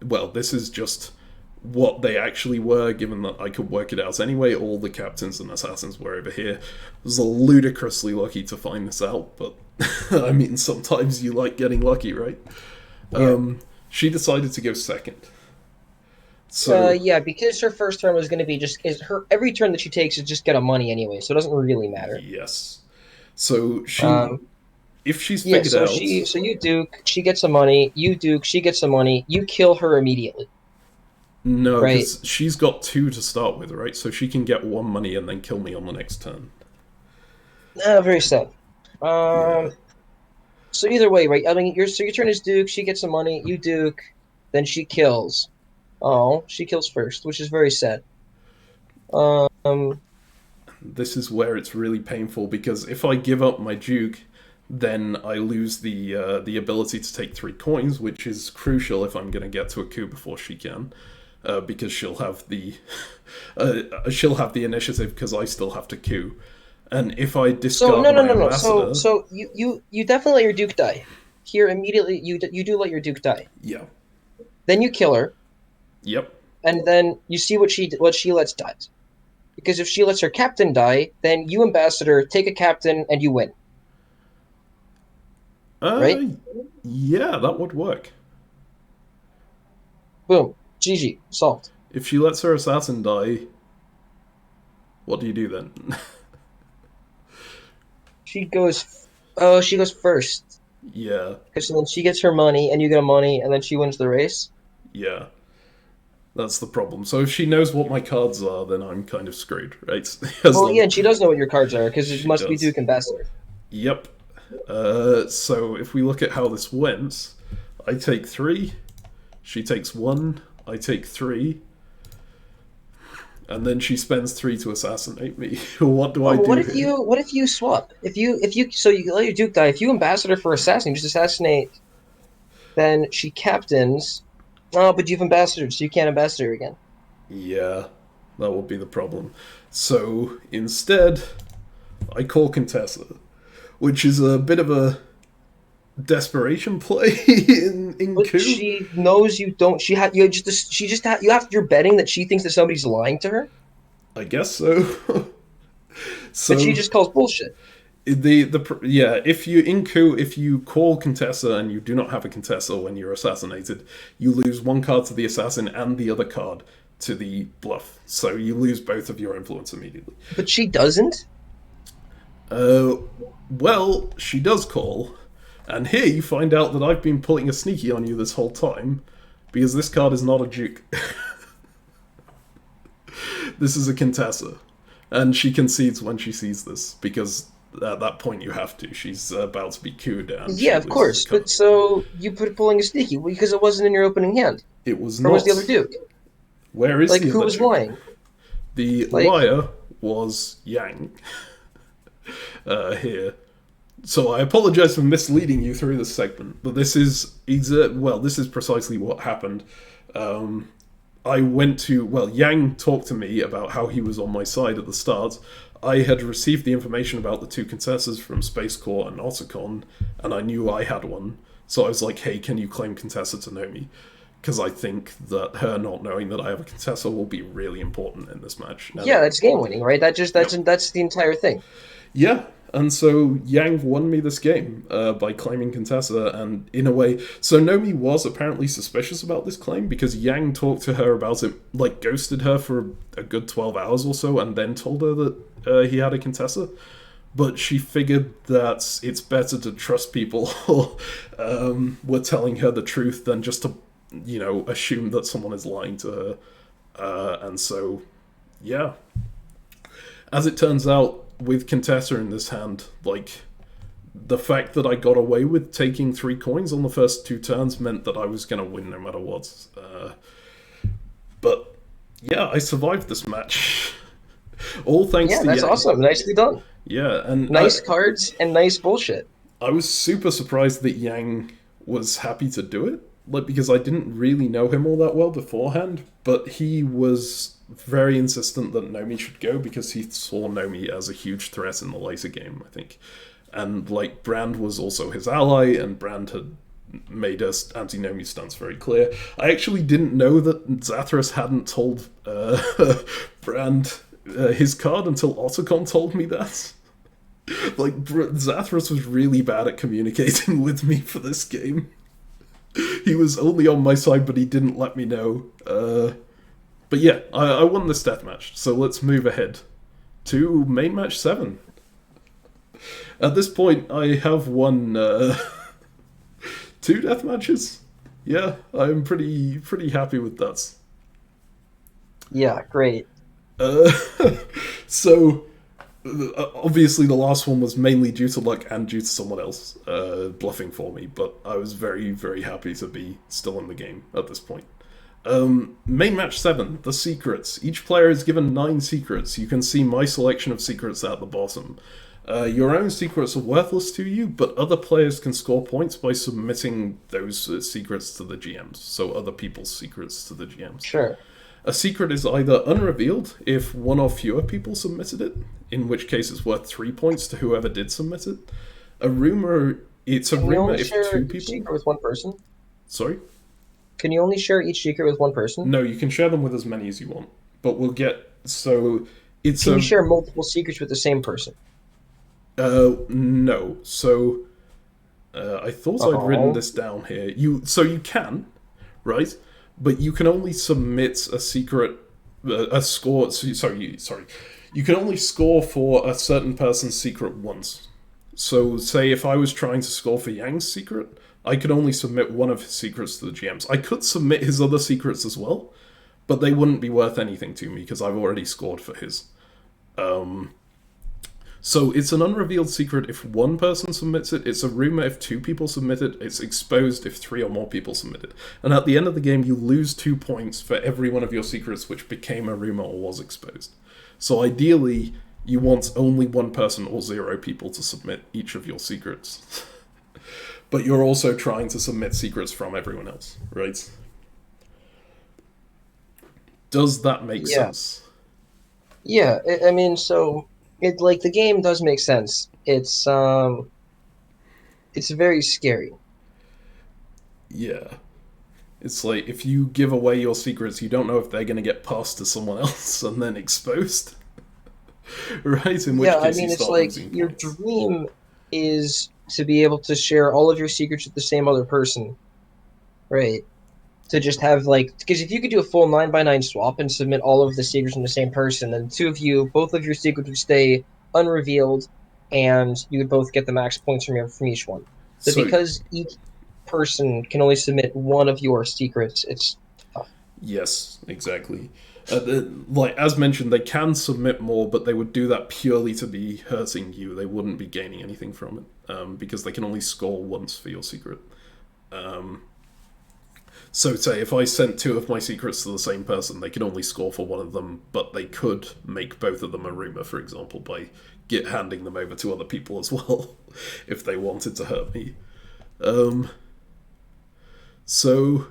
well, this is just what they actually were, given that I could work it out anyway. All the captains and assassins were over here. I was ludicrously lucky to find this out, but I mean, sometimes you like getting lucky, right? Yeah. She decided to go second. So yeah, because her first turn was going to be every turn that she takes is just get a money anyway, so it doesn't really matter. Yes. So she if she's figured out... So you Duke, she gets some money. You Duke, she gets some money. You kill her immediately. No, because she's got 2 to start with, right? So she can get 1 money and then kill me on the next turn. Very sad. So either way, right? I mean, your turn is Duke, she gets some money. You Duke, then she kills. Oh, she kills first, which is very sad. This is where it's really painful, because if I give up my Duke, then I lose the ability to take 3 coins, which is crucial if I'm going to get to a Coup before she can, because she'll have the initiative because I still have to Coup. And if I discard my ambassador... So you definitely let your Duke die. Here immediately you do let your Duke die. Yeah. Then you kill her. Yep. And then you see what she lets die. Because if she lets her captain die, then you ambassador take a captain and you win. Right? Yeah, that would work. Boom. GG. Solved. If she lets her assassin die, what do you do then? She goes first. Yeah. Because then she gets her money, and you get money, and then she wins the race. Yeah. That's the problem. So if she knows what my cards are, then I'm kind of screwed, right? Yeah, and she does know what your cards are, because it must be Duke Ambassador. Yep. So if we look at how this went, I take 3, she takes 1, I take 3, and then she spends 3 to assassinate me. What do I do? What if you swap? So you let your Duke die. If you ambassador for assassin, you just assassinate. Then she captains. Oh, but you've ambassadored, so you can't ambassador again. Yeah, that would be the problem. So instead, I call Contessa, which is a bit of a desperation play in but Coup. She knows you don't. You're betting that she thinks that somebody's lying to her. I guess so. So But she just calls bullshit. yeah, if you in Coup, if you call Contessa and you do not have a Contessa when you're assassinated, you lose one card to the assassin and the other card to the bluff. So you lose both of your influence immediately. But she doesn't? Well, she does call, and here you find out that I've been putting a sneaky on you this whole time, because this card is not a Duke. This is a Contessa. And she concedes when she sees this, because at that point you have to. She's about to be Couped down. Yeah, of course. But so you put pulling a sneaky because it wasn't in your opening hand. It was Or not. was the other Duke? Where is Like, the who other was Duke? lying? The Like- liar was Yang. Here. So I apologize for misleading you through this segment, but this is this is precisely what happened. I went to, Yang talked to me about how he was on my side at the start. I had received the information about the two Contessas from Space Corps and Otacon, and I knew I had one. So I was like, hey, can you claim Contessa to know me? Because I think that her not knowing that I have a Contessa will be really important in this match. And Yeah, that's game winning, right? That's the entire thing. yeah, and so Yang won me this game by claiming Contessa, and in a way, so Nomi was apparently suspicious about this claim because Yang talked to her about it, like ghosted her for a good 12 hours or so, and then told her that he had a Contessa. But she figured that it's better to trust people who were telling her the truth than just to, assume that someone is lying to her. And so, yeah. As it turns out, with Contessa in this hand, like, the fact that I got away with taking 3 coins on the first 2 turns meant that I was going to win no matter what. But, yeah, I survived this match. All thanks to Yeah, that's Yang. awesome. Nicely done. Yeah, and Nice cards and nice bullshit. I was super surprised that Yang was happy to do it, like, because I didn't really know him all that well beforehand, but he was very insistent that Nomi should go because he saw Nomi as a huge threat in the later game, I think. And, like, Brand was also his ally, and Brand had made us anti-Nomi stance very clear. I actually didn't know that Zathras hadn't told Brand his card until Otacon told me that. Like, Zathras was really bad at communicating with me for this game. He was only on my side, but he didn't let me know. But yeah, I won this deathmatch, so let's move ahead to main match 7. At this point, I have won 2 deathmatches. Yeah, I'm pretty happy with that. Yeah, great. So, obviously the last one was mainly due to luck and due to someone else bluffing for me, but I was very, very happy to be still in the game at this point. Main match 7, the secrets. Each player is given 9 secrets. You can see my selection of secrets at the bottom. Your own secrets are worthless to you, but other players can score points by submitting those secrets to the GMs, so other people's secrets to the GMs. Sure. A secret is either unrevealed if one or fewer people submitted it, in which case it's worth 3 points to whoever did submit it. A rumor, it's a Can you rumor only if share 2 each people... secret with one person? Sorry? Can you only share each secret with one person? No, you can share them with as many as you want, but we'll get... So, it's Can you share multiple secrets with the same person? No. So, I thought I'd written this down here. You can, right? But you can only submit a secret, a score. Sorry. You can only score for a certain person's secret once. So, say if I was trying to score for Yang's secret, I could only submit one of his secrets to the GMs. I could submit his other secrets as well, but they wouldn't be worth anything to me because I've already scored for his. So it's an unrevealed secret if one person submits it, it's a rumor if 2 people submit it, it's exposed if 3 or more people submit it. And at the end of the game, you lose 2 points for every one of your secrets which became a rumor or was exposed. So ideally, you want only 1 person or 0 people to submit each of your secrets. But you're also trying to submit secrets from everyone else, right? Does that make sense? Yeah, I mean, so... the game does make sense. It's very scary. Yeah. It's like, if you give away your secrets, you don't know if they're going to get passed to someone else and then exposed. right? In which Yeah, I case you mean, it's start like losing your points. dream is to be able to share all of your secrets with the same other person, right? To just have like, because if you could do a full 9 by 9 swap and submit all of the secrets from the same person, then the two of you, both of your secrets would stay unrevealed, and you would both get the max points from each one. But So because each person can only submit one of your secrets, it's tough. yes, exactly. Like as mentioned, they can submit more, but they would do that purely to be hurting you. They wouldn't be gaining anything from it, because they can only score once for your secret. Um, so, say if I sent two of my secrets to the same person, they could only score for one of them, but they could make both of them a rumor, for example, by handing them over to other people as well, if they wanted to hurt me. Um, so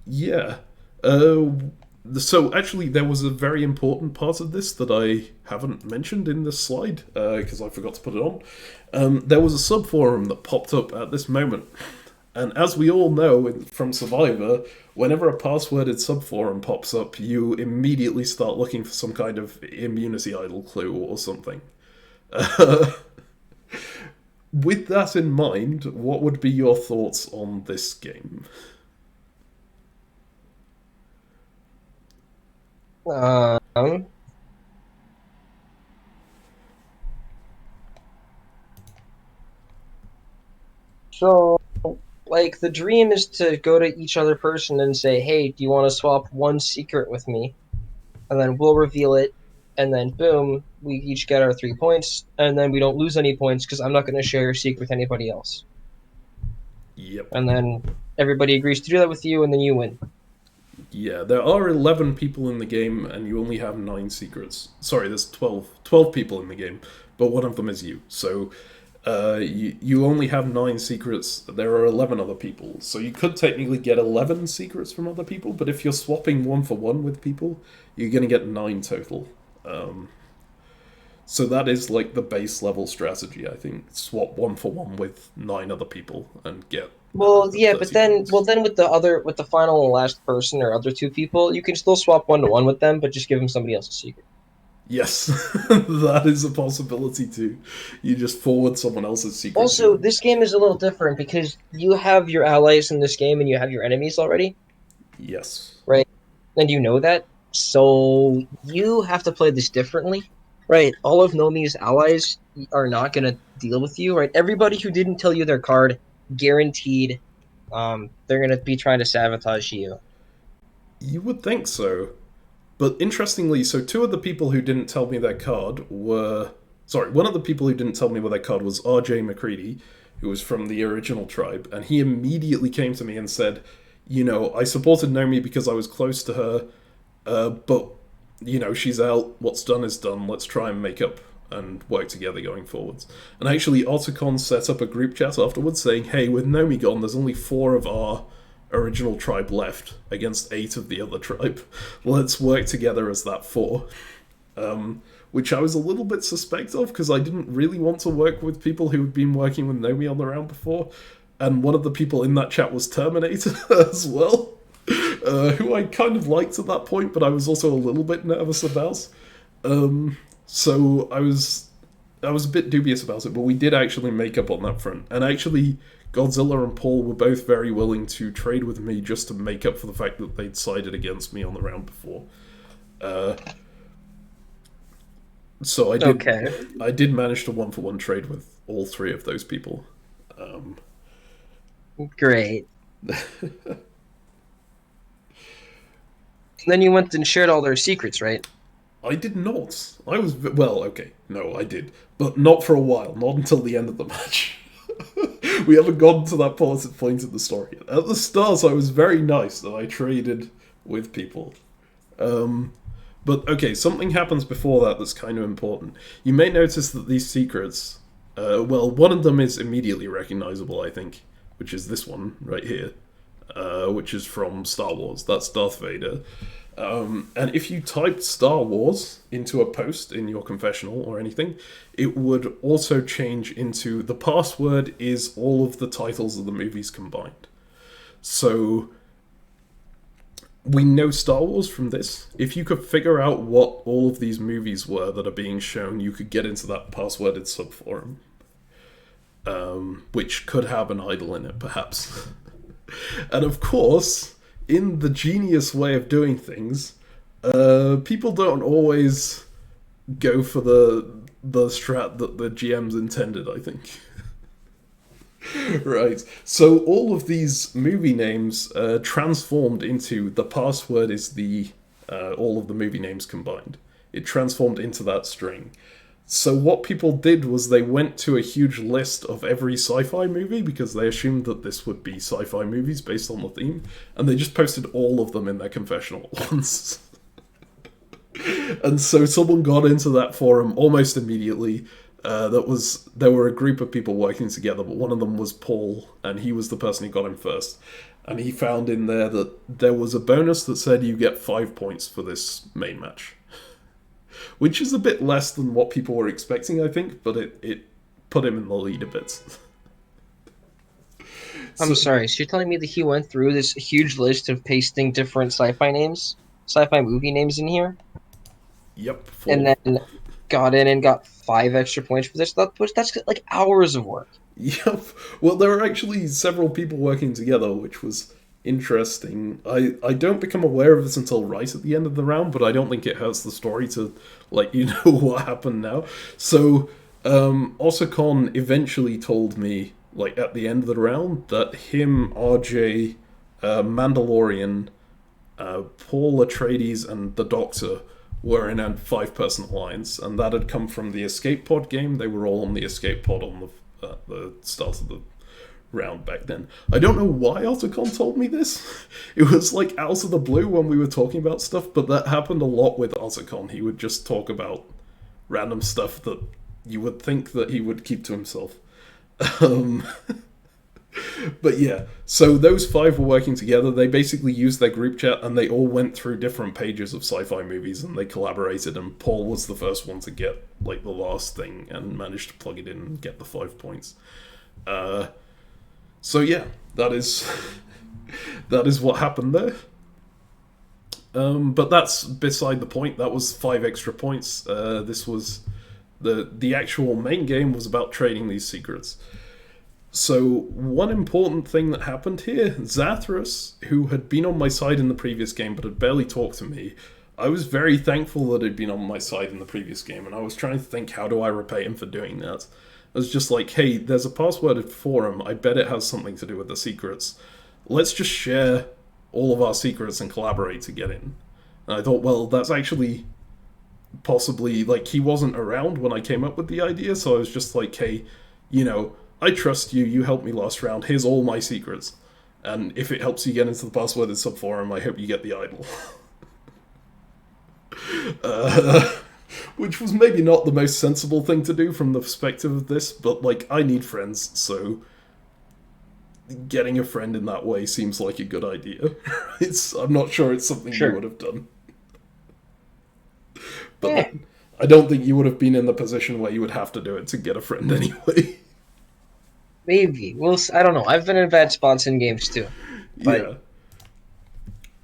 yeah. Uh, so actually, there was a very important part of this that I haven't mentioned in this slide because I forgot to put it on. There was a subforum that popped up at this moment, and as we all know from Survivor, whenever a passworded subforum pops up, you immediately start looking for some kind of immunity idol clue or something. With that in mind, what would be your thoughts on this game? Um, so like the dream is to go to each other person and say, "Hey, do you want to swap one secret with me?" And then we'll reveal it, and then boom, we each get our 3 points, and then we don't lose any points because I'm not going to share your secret with anybody else. Yep. And then everybody agrees to do that with you, and then you win. Yeah, there are 11 people in the game, and you only have 9 secrets. Sorry, there's 12 people in the game, but one of them is you. So you only have 9 secrets. There are 11 other people. So you could technically get 11 secrets from other people, but if you're swapping one for one with people, you're going to get 9 total. So that is like the base level strategy, I think. Swap one for one with 9 other people and get Well, yeah, but 30 then, points. with the final and last person or other two people, you can still swap 1 to 1 with them, but just give them somebody else's secret. Yes, that is a possibility too. You just forward someone else's secret to Also, them. this game is a little different because you have your allies in this game and you have your enemies already, Yes. right? And you know that. So you have to play this differently, right? All of Nomi's allies are not going to deal with you, right? Everybody who didn't tell you their card, guaranteed, they're going to be trying to sabotage you. You would think so. But interestingly, so two of the people who didn't tell me their card were. Sorry, one of the people who didn't tell me what their card was RJ McCready, who was from the original tribe, and he immediately came to me and said, I supported Nomi because I was close to her, but, she's out, what's done is done, let's try and make up and work together going forwards. And actually, Otacon set up a group chat afterwards saying, hey, with Nomi gone, there's only 4 of our original tribe left against 8 of the other tribe. Let's work together as that 4. Which I was a little bit suspect of because I didn't really want to work with people who had been working with Nomi on the round before. And one of the people in that chat was Terminator as well, who I kind of liked at that point, but I was also a little bit nervous about. So I was a bit dubious about it, but we did actually make up on that front. And actually, Godzilla and Paul were both very willing to trade with me just to make up for the fact that they'd sided against me on the round before. So Okay. I did manage to 1-for-1 trade with all 3 of those people. Great. Then you went and shared all their secrets, right? I did not. I was well, okay, no, I did, but not for a while. Not until the end of the match. We haven't gotten to that point in the story. At the start, I was very nice that I traded with people. But okay, something happens before that that's kind of important. You may notice that these secrets, one of them is immediately recognizable, I think, which is this one right here, which is from Star Wars. That's Darth Vader. And if you typed Star Wars into a post in your confessional or anything, it would also change into the password is all of the titles of the movies combined. So we know Star Wars from this. If you could figure out what all of these movies were that are being shown, you could get into that passworded subforum, which could have an idol in it, perhaps. And of course, in the genius way of doing things, people don't always go for the strat that the GMs intended, I think. Right. So all of these movie names transformed into the password is the all of the movie names combined. It transformed into that string. So what people did was they went to a huge list of every sci-fi movie because they assumed that this would be sci-fi movies based on the theme, and they just posted all of them in their confessional at once. And so someone got into that forum almost immediately. There were a group of people working together, but one of them was Paul, and he was the person who got him first. And he found in there that there was a bonus that said you get 5 points for this main match. Which is a bit less than what people were expecting, I think, but it put him in the lead a bit. I'm sorry, so you're telling me that he went through this huge list of pasting different sci-fi movie names in here? Yep. And then got in and got 5 extra points for this? That's like hours of work. Yep. Well, there were actually several people working together, which was interesting. I don't become aware of this until right at the end of the round, but I don't think it hurts the story to let you know what happened now. So, Osakon eventually told me, like, at the end of the round, that him, RJ, Mandalorian, Paul Atreides, and the Doctor were in a 5-person alliance, and that had come from the Escape Pod game. They were all on the Escape Pod on the start of the round back then. I don't know why Otacon told me this. It was like out of the blue when we were talking about stuff, but that happened a lot with Otacon. He would just talk about random stuff that you would think that he would keep to himself. But yeah, so those 5 were working together. They basically used their group chat and they all went through different pages of sci-fi movies and they collaborated, and Paul was the first one to get like the last thing and managed to plug it in and get the 5 points. So yeah, that is what happened there. But that's beside the point. That was 5 extra points. This was the actual main game was about trading these secrets. So one important thing that happened here, Zathras, who had been on my side in the previous game but had barely talked to me, I was very thankful that he'd been on my side in the previous game, and I was trying to think, how do I repay him for doing that? I was just like, hey, there's a passworded forum, I bet it has something to do with the secrets. Let's just share all of our secrets and collaborate to get in. And I thought, well, that's actually possibly, like, he wasn't around when I came up with the idea, so I was just like, hey, you know, I trust you, you helped me last round, here's all my secrets. And if it helps you get into the passworded subforum, I hope you get the idol. Which was maybe not the most sensible thing to do from the perspective of this, but, like, I need friends, so getting a friend in that way seems like a good idea. I'm not sure it's something you would have done. But I don't think you would have been in the position where you would have to do it to get a friend anyway. Maybe. I don't know. I've been in bad spots in games too. But... yeah.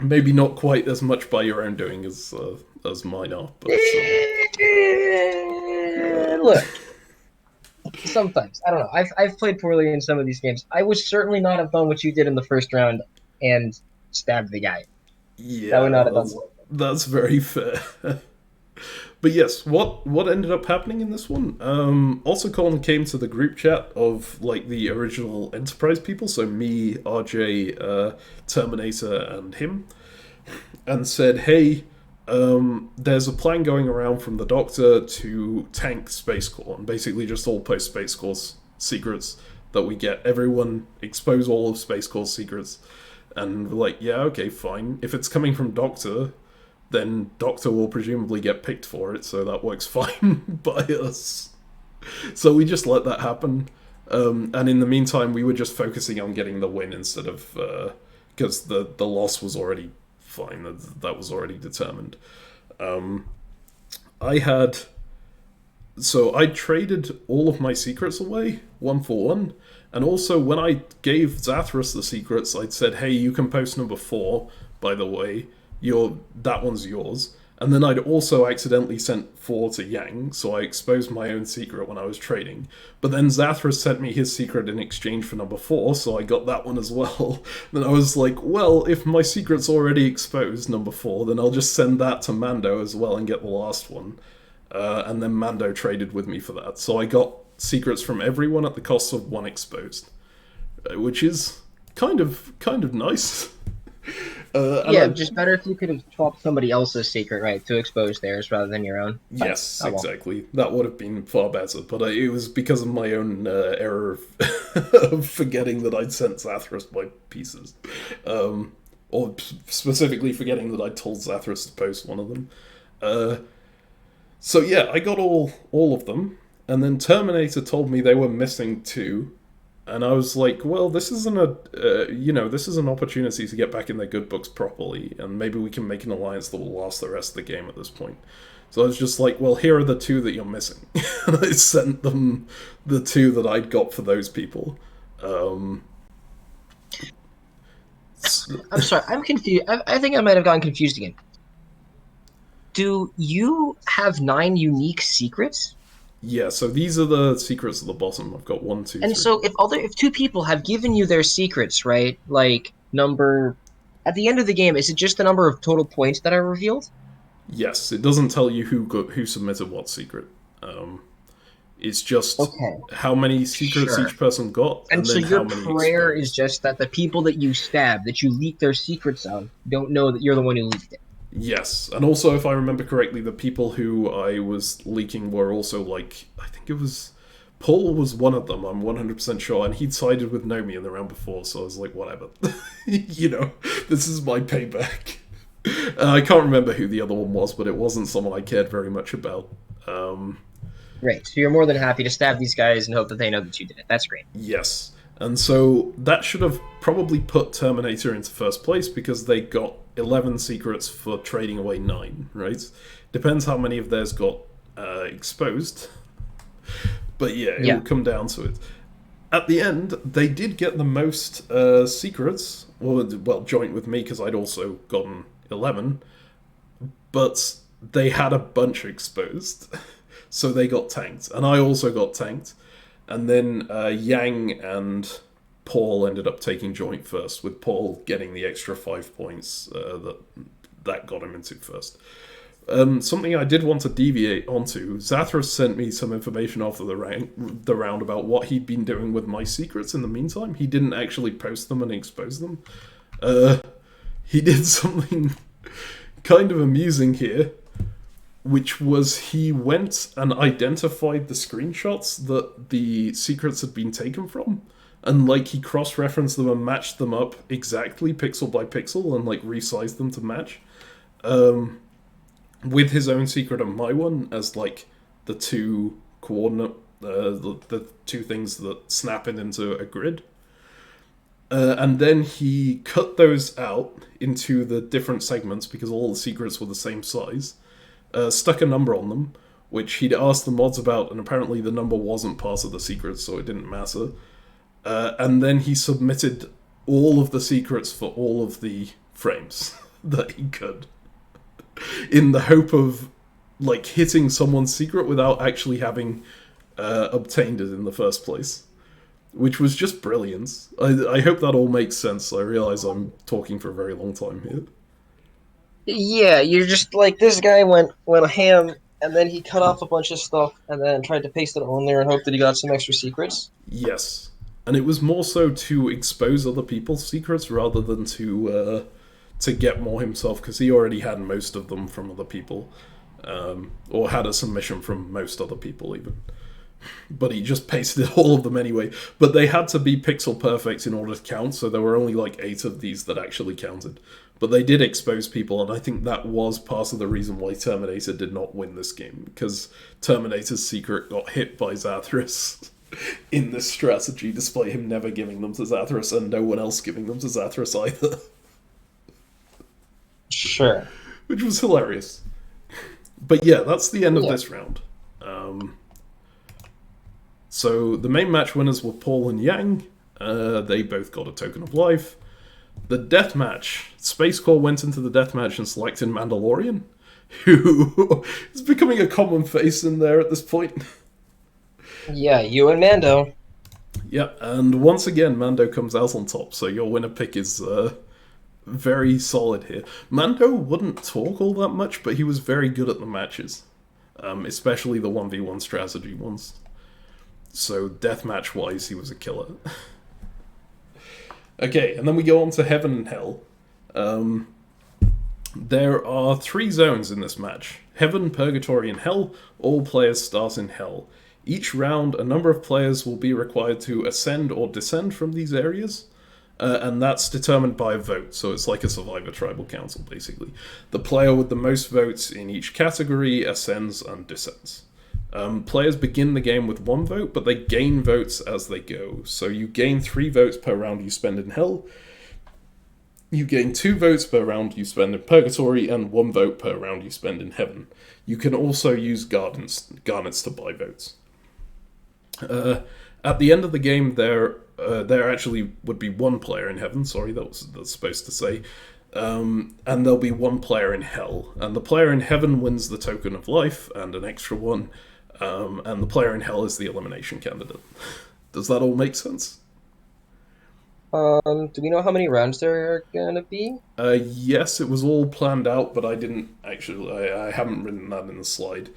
Maybe not quite as much by your own doing as mine are. But, look. Sometimes. I don't know. I've played poorly in some of these games. I would certainly not have done what you did in the first round and stabbed the guy. Yeah, that would not have done well. That's very fair. But yes, what ended up happening in this one? Also, Colin came to the group chat of like the original Enterprise people, so me, RJ, Terminator, and him, and said, "Hey, there's a plan going around from the Doctor to tank Space Corps, and basically just all post Space Corps secrets that we get. Everyone expose all of Space Corps secrets." And we're like, "Yeah, okay, fine. If it's coming from Doctor, then Doctor will presumably get picked for it, so that works fine by us." So we just let that happen. And in the meantime, we were just focusing on getting the win instead of... because the loss was already fine. That was already determined. I traded all of my secrets away, 1 for 1. And also, when I gave Zathras the secrets, I'd said, hey, you can post number 4, by the way. That one's yours. And then I'd also accidentally sent 4 to Yang, so I exposed my own secret when I was trading. But then Zathras sent me his secret in exchange for number 4, so I got that one as well. Then I was like, well, if my secret's already exposed, number 4, then I'll just send that to Mando as well and get the last one. And then Mando traded with me for that. So I got secrets from everyone at the cost of 1 exposed. Which is kind of nice. Just better if you could have swapped somebody else's secret, right, to expose theirs rather than your own. Yes, exactly. That would have been far better, but it was because of my own error of forgetting that I'd sent Zathras my pieces. Or specifically forgetting that I told Zathras to post one of them. So yeah, I got all of them, and then Terminator told me they were missing 2. And I was like, well, this isn't this is an opportunity to get back in their good books properly, and maybe we can make an alliance that will last the rest of the game at this point. So I was just like, well, here are the 2 that you're missing. And I sent them the 2 that I'd got for those people. I'm sorry, I'm confused. I think I might have gotten confused again. Do you have 9 unique secrets? Yeah, so these are the secrets at the bottom. I've got 1, 2, 3. And so if 2 people have given you their secrets, right? Like number at the end of the game, is it just the number of total points that are revealed? Yes, it doesn't tell you who submitted what secret. It's just how many secrets each person got, and so then your how many prayer exposed. is just that the people that you stab, that you leak their secrets of, don't know that you're the one who leaked it. Yes, and also, if I remember correctly, the people who I was leaking were also, like, I think it was... Paul was one of them, I'm 100% sure, and he'd sided with Nomi in the round before, so I was like, whatever. This is my payback. I can't remember who the other one was, but it wasn't someone I cared very much about. Right, so you're more than happy to stab these guys and hope that they know that you did it. That's great. Yes, and so that should have probably put Terminator into first place, because they got 11 secrets for trading away 9, right? Depends how many of theirs got exposed. But yeah, it will come down to it. At the end, they did get the most secrets, well, joint with me, because I'd also gotten 11, but they had a bunch exposed, so they got tanked, and I also got tanked, and then Yang and Paul ended up taking joint first, with Paul getting the extra 5 points that got him into first. Something I did want to deviate onto, Zathras sent me some information after the round about what he'd been doing with my secrets in the meantime. He didn't actually post them and expose them. He did something kind of amusing here, which was he went and identified the screenshots that the secrets had been taken from, and he cross-referenced them and matched them up exactly pixel by pixel and resized them to match. With his own secret and my one as the 2 coordinate, the 2 things that snap it into a grid. And then he cut those out into the different segments because all the secrets were the same size. Stuck a number on them, which he'd asked the mods about, and apparently the number wasn't part of the secret, so it didn't matter. And then he submitted all of the secrets for all of the frames that he could, in the hope of hitting someone's secret without actually having obtained it in the first place, which was just brilliant. I hope that all makes sense. I realize I'm talking for a very long time here. Yeah, you're just this guy went ham, and then he cut off a bunch of stuff, and then tried to paste it on there and hope that he got some extra secrets. Yes, and it was more so to expose other people's secrets rather than to get more himself, because he already had most of them from other people, or had a submission from most other people even. But he just pasted all of them anyway. But they had to be pixel perfect in order to count, so there were only 8 of these that actually counted. But they did expose people, and I think that was part of the reason why Terminator did not win this game, because Terminator's secret got hit by Zathras in this strategy, despite him never giving them to Zathras, and no one else giving them to Zathras either. Sure. Which was hilarious. But yeah, that's the end of this round. So the main match winners were Paul and Yang. They both got a token of life. The deathmatch. Space Corps went into the deathmatch and selected Mandalorian, who is becoming a common face in there at this point. Yeah, you and Mando. Yeah, and once again, Mando comes out on top, so your winner pick is very solid here. Mando wouldn't talk all that much, but he was very good at the matches, especially the 1v1 strategy ones. So, deathmatch-wise, he was a killer. Okay, and then we go on to Heaven and Hell. There are 3 zones in this match. Heaven, Purgatory, and Hell. All players start in Hell. Each round, a number of players will be required to ascend or descend from these areas, and that's determined by a vote, so it's like a Survivor Tribal Council, basically. The player with the most votes in each category ascends and descends. Players begin the game with 1 vote, but they gain votes as they go. So you gain 3 votes per round you spend in Hell, you gain 2 votes per round you spend in Purgatory, and 1 vote per round you spend in Heaven. You can also use garnets to buy votes. At the end of the game, there actually would be 1 player in Heaven. Sorry, that's supposed to say. And there'll be 1 player in Hell. And the player in Heaven wins the token of life and an extra 1. And the player in Hell is the elimination candidate. Does that all make sense? Do we know how many rounds there are gonna be? Yes, it was all planned out, but I didn't actually. I haven't written that in the slide.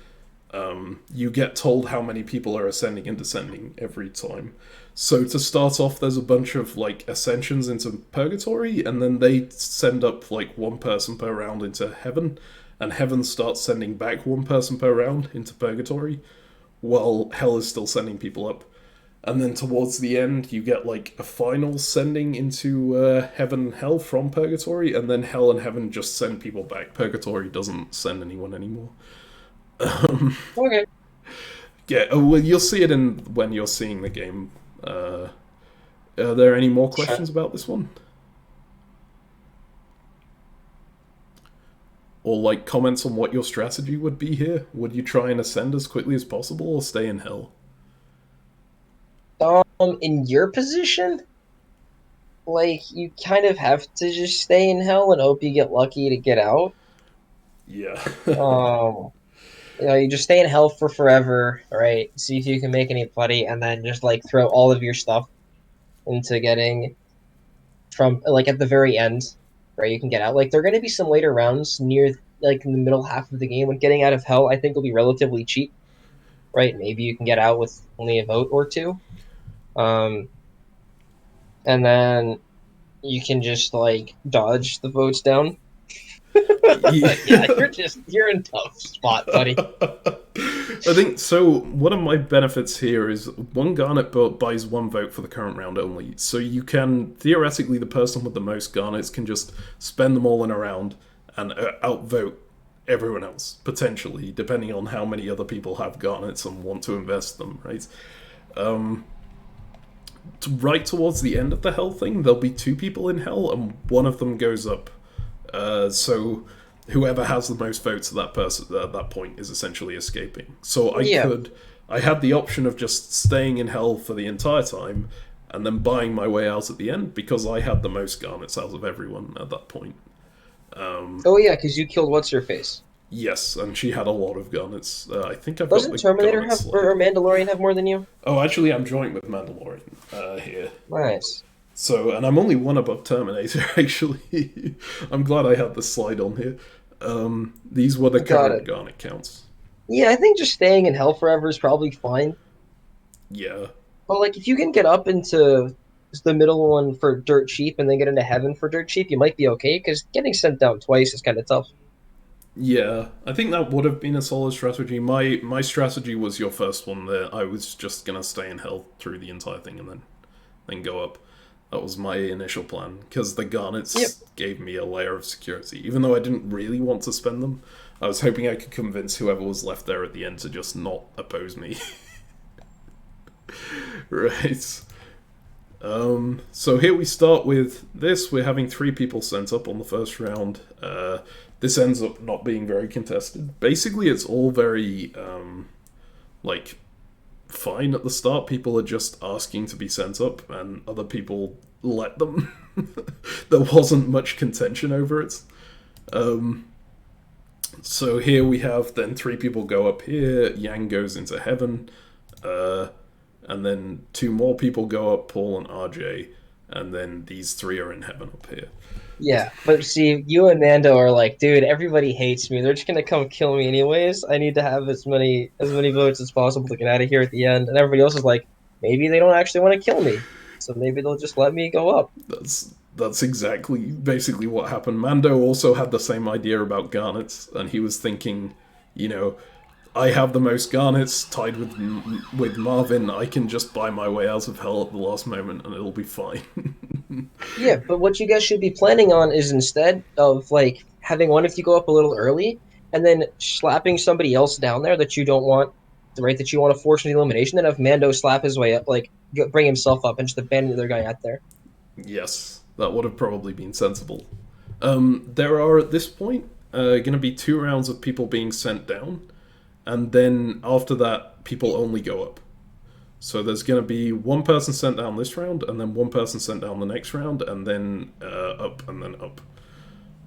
You get told how many people are ascending and descending every time. So to start off, there's a bunch of like ascensions into Purgatory, and then they send up like 1 person per round into Heaven, and Heaven starts sending back 1 person per round into Purgatory, while Hell is still sending people up. And then towards the end, you get like a final sending into Heaven and Hell from Purgatory, and then Hell and Heaven just send people back. Purgatory doesn't send anyone anymore. Okay. Yeah, well, you'll see it when you're seeing the game. Are there any more questions about this one? Or like comments on what your strategy would be here? Would you try and ascend as quickly as possible or stay in Hell? In your position, like, you kind of have to just stay in Hell and hope you get lucky to get out. Yeah. You just stay in Hell for forever, right? See if you can make anybody, and then just like throw all of your stuff into getting from like at the very end, right? You can get out. Like there are going to be some later rounds near like in the middle half of the game when getting out of Hell. I think will be relatively cheap, right? Maybe you can get out with only a vote or 2, and then you can just like dodge the votes down. Yeah, you're in a tough spot, buddy. I think so. One of my benefits here is 1 garnet buys 1 vote for the current round only. So you can theoretically, the person with the most garnets can just spend them all in a round and outvote everyone else potentially, depending on how many other people have garnets and want to invest them. Right. Right towards the end of the Hell thing, there'll be 2 people in Hell, and one of them goes up. So whoever has the most votes at that person at that point is essentially escaping. So I had the option of just staying in Hell for the entire time and then buying my way out at the end because I had the most garnets out of everyone at that point. Oh yeah, because you killed what's her face. Yes, and she had a lot of garnets. I think I've Doesn't got the Terminator garnet have slide. or Mandalorian have more than you? Oh, actually, I'm joint with Mandalorian here. Nice. So, and I'm only 1 above Terminator, actually. I'm glad I had this slide on here. These were the current garnet counts. Yeah, I think just staying in Hell forever is probably fine. Yeah. But like, if you can get up into the middle one for dirt cheap and then get into Heaven for dirt cheap, you might be okay, because getting sent down twice is kind of tough. Yeah, I think that would have been a solid strategy. My strategy was your first one there. I was just going to stay in Hell through the entire thing and then go up. That was my initial plan, because the garnets gave me a layer of security. Even though I didn't really want to spend them, I was hoping I could convince whoever was left there at the end to just not oppose me. Right. So here we start with this. We're having 3 people sent up on the first round. This ends up not being very contested. Basically, it's all very, fine at the start. People are just asking to be sent up, and other people let them. There wasn't much contention over it. So here we have then 3 people go up here, Yang goes into heaven, and then 2 more people go up, Paul and RJ, and then these 3 are in heaven up here. Yeah, but see, you and Mando are like, dude, everybody hates me. They're just gonna come kill me anyways. I need to have as many votes as possible to get out of here at the end. And everybody else is like, maybe they don't actually want to kill me, so maybe they'll just let me go up. That's exactly basically what happened. Mando also had the same idea about garnets, and he was thinking, you know, I have the most garnets tied with Marvin. I can just buy my way out of hell at the last moment, and it'll be fine. Yeah, but what you guys should be planning on is instead of like having one of you go up a little early, and then slapping somebody else down there that you don't want, right? That you want to force an elimination, then have Mando slap his way up, like bring himself up and just abandon the other guy out there. Yes, that would have probably been sensible. There are at this point going to be 2 rounds of people being sent down, and then after that, people only go up. So there's going to be 1 person sent down this round, and then 1 person sent down the next round, and then up, and then up,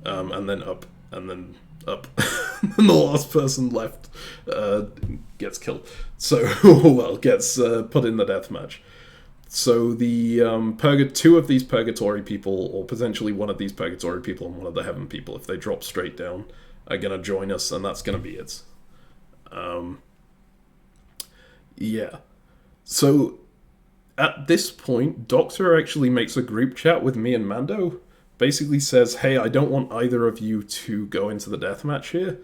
and then up, and then up. And the last person left gets killed. So, well, gets put in the deathmatch. So the 2 of these purgatory people, or potentially 1 of these purgatory people and 1 of the heaven people, if they drop straight down, are going to join us, and that's going to be it. Yeah. So, at this point, Doctor actually makes a group chat with me and Mando. Basically says, hey, I don't want either of you to go into the deathmatch here.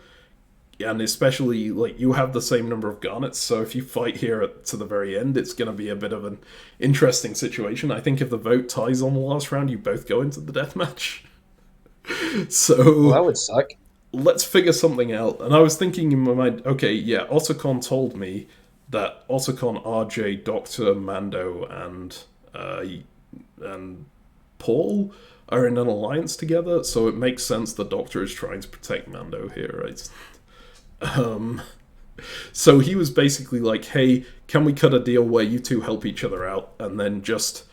And especially, like, you have the same number of garnets, so if you fight here to the very end, it's going to be a bit of an interesting situation. I think if the vote ties on the last round, you both go into the deathmatch. So... Well, that would suck. Let's figure something out. And I was thinking in my mind, okay, yeah, Otacon told me that Otacon, RJ, Doctor, Mando, and Paul are in an alliance together, so it makes sense the Doctor is trying to protect Mando here, right? So he was basically like, hey, can we cut a deal where you 2 help each other out, and then just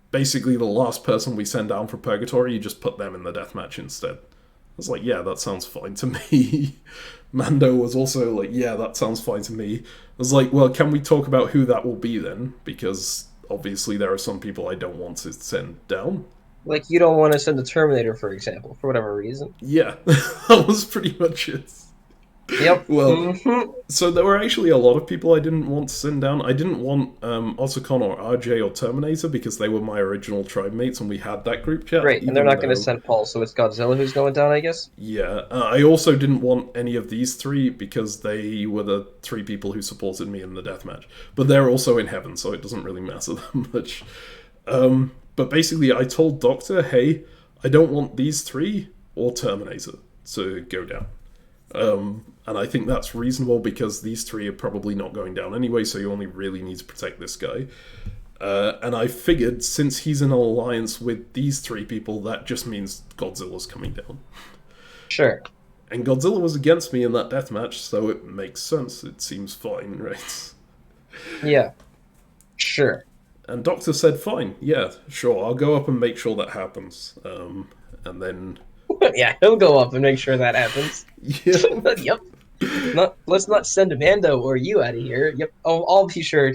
basically the last person we send down for Purgatory, you just put them in the deathmatch instead. I was like, yeah, that sounds fine to me. Mando was also like, yeah, that sounds fine to me. I was like, well, can we talk about who that will be then? Because obviously there are some people I don't want to send down. Like, you don't want to send the Terminator, for example, for whatever reason. Yeah, that was pretty much it. Yep. Well, so there were actually a lot of people I didn't want to send down. I didn't want Otacon or RJ or Terminator because they were my original tribe mates and we had that group chat. Right, and they're not going to send Paul, so it's Godzilla who's going down, I guess? Yeah, I also didn't want any of these 3 because they were the 3 people who supported me in the deathmatch. But they're also in heaven, so it doesn't really matter that much. But basically, I told Doctor, hey, I don't want these 3 or Terminator to go down. And I think that's reasonable because these 3 are probably not going down anyway, so you only really need to protect this guy. And I figured, since he's in an alliance with these 3 people, that just means Godzilla's coming down. Sure. And Godzilla was against me in that deathmatch, so it makes sense. It seems fine, right? Yeah. Sure. And Doctor said, fine, yeah, sure, I'll go up and make sure that happens. And then... Yeah, he'll go up and make sure that happens. Yeah. Yep. Let's not send Mando or you out of here. Yep. I'll be sure.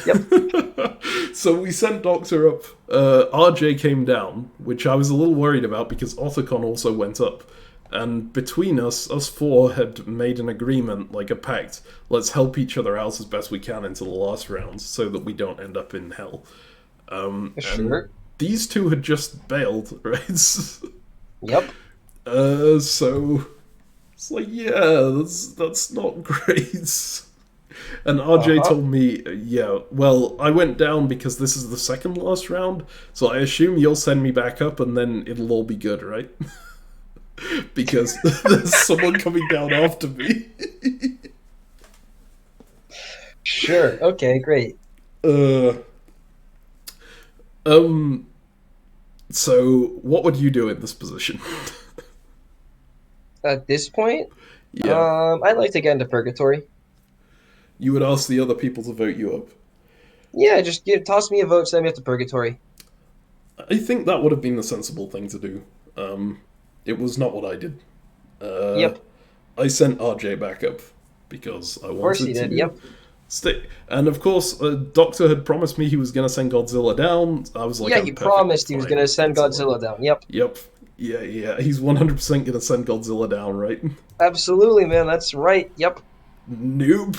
Yep. So we sent Doctor up. RJ came down, which I was a little worried about because Otacon also went up. And between us 4 had made an agreement, like a pact. Let's help each other out as best we can into the last round so that we don't end up in hell. Sure. These 2 had just bailed, right? Yep. So it's like, yeah, that's not great. And RJ told me, yeah, well, I went down because this is the second last round, so I assume you'll send me back up and then it'll all be good, right? Because there's someone coming down after me. Sure. Okay, great. So what would you do in this position? At this point, Yeah. I'd like to get into Purgatory. You would ask the other people to vote you up. Yeah, just toss me a vote, send me up to Purgatory. I think that would have been the sensible thing to do. It was not what I did. Yep, I sent RJ back up because I of course he wanted did. to Yep. stay. And of course, Doctor had promised me he was going to send Godzilla down. I was like, Yeah, I'm he perfectly promised he was fine going to with send Godzilla down. Yep. Yep. Yeah. He's 100% going to send Godzilla down, right? Absolutely, man. That's right. Yep. Nope.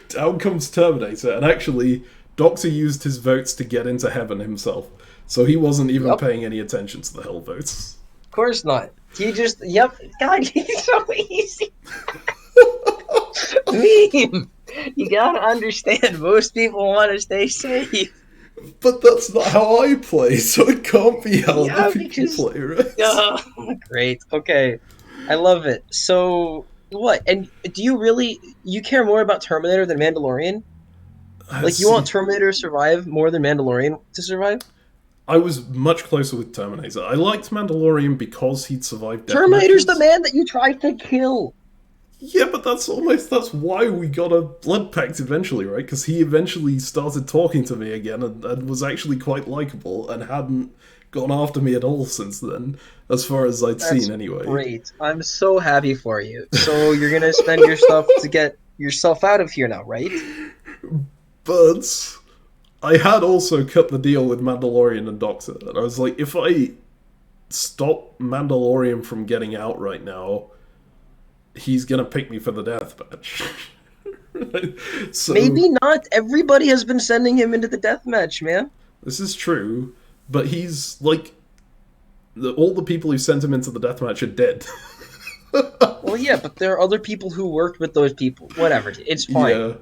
Down comes Terminator, and actually, Doctor used his votes to get into heaven himself, so he wasn't even Yep. paying any attention to the hell votes. Of course not. He just, yep. God, he's so easy. Meme. You gotta understand, most people want to stay safe. But that's not how I play, so it can't be how Yeah, other people because- play, right? Oh, great. Okay. I love it. So, what? And do you really, you care more about Terminator than Mandalorian? Like, you want Terminator to survive more than Mandalorian to survive? I was much closer with Terminator. I liked Mandalorian because he'd survived death Terminator's matches. the man that you tried to kill. Yeah, but that's why we got a blood pact eventually, right? Because he eventually started talking to me again and was actually quite likable and hadn't gone after me at all since then, as far as I'd seen anyway. Great. I'm so happy for you. So you're gonna spend your stuff to get yourself out of here now, right? But I had also cut the deal with Mandalorian and Doctor, and I was like, if I stop Mandalorian from getting out right now, he's gonna pick me for the death match. So, Maybe not. Everybody has been sending him into the death match, man. this is true, but he's like all the people who sent him into the deathmatch are dead. Well, yeah, but there are other people who worked with those people. Whatever. It's fine. Yeah,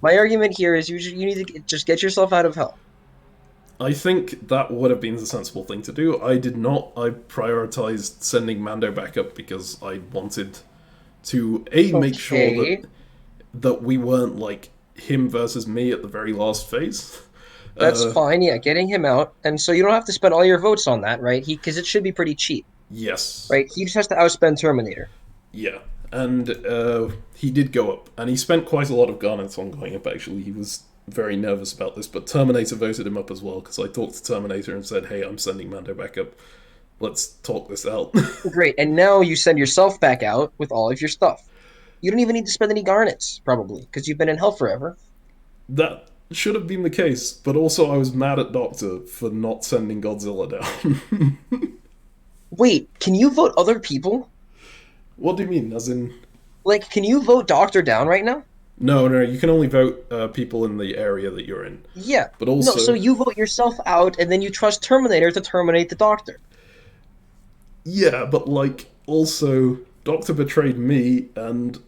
My argument here is you need to just get yourself out of hell. I think that would have been the sensible thing to do. I did not. I prioritized sending Mando back up because I wanted to make sure Okay. that we weren't like him versus me at the very last phase. That's fine, yeah, getting him out. And so you don't have to spend all your votes on that, right? Because it should be pretty cheap, Yes. right? He just has to outspend Terminator. Yeah. And he did go up, and he spent quite a lot of garnets on going up, actually. He was very nervous about this, but Terminator voted him up as well, because I talked to Terminator and said, hey, I'm sending Mando back up. Let's talk this out. Great, and now you send yourself back out with all of your stuff. You don't even need to spend any garnets, probably, because you've been in hell forever. That should have been the case, but also I was mad at Doctor for not sending Godzilla down. Wait, can you vote other people? What do you mean? As in... Like, can you vote Doctor down right now? No, you can only vote people in the area that you're in. Yeah. But also... No, so you vote yourself out, and then you trust Terminator to terminate the Doctor. Yeah, but, like, also, Doctor betrayed me, and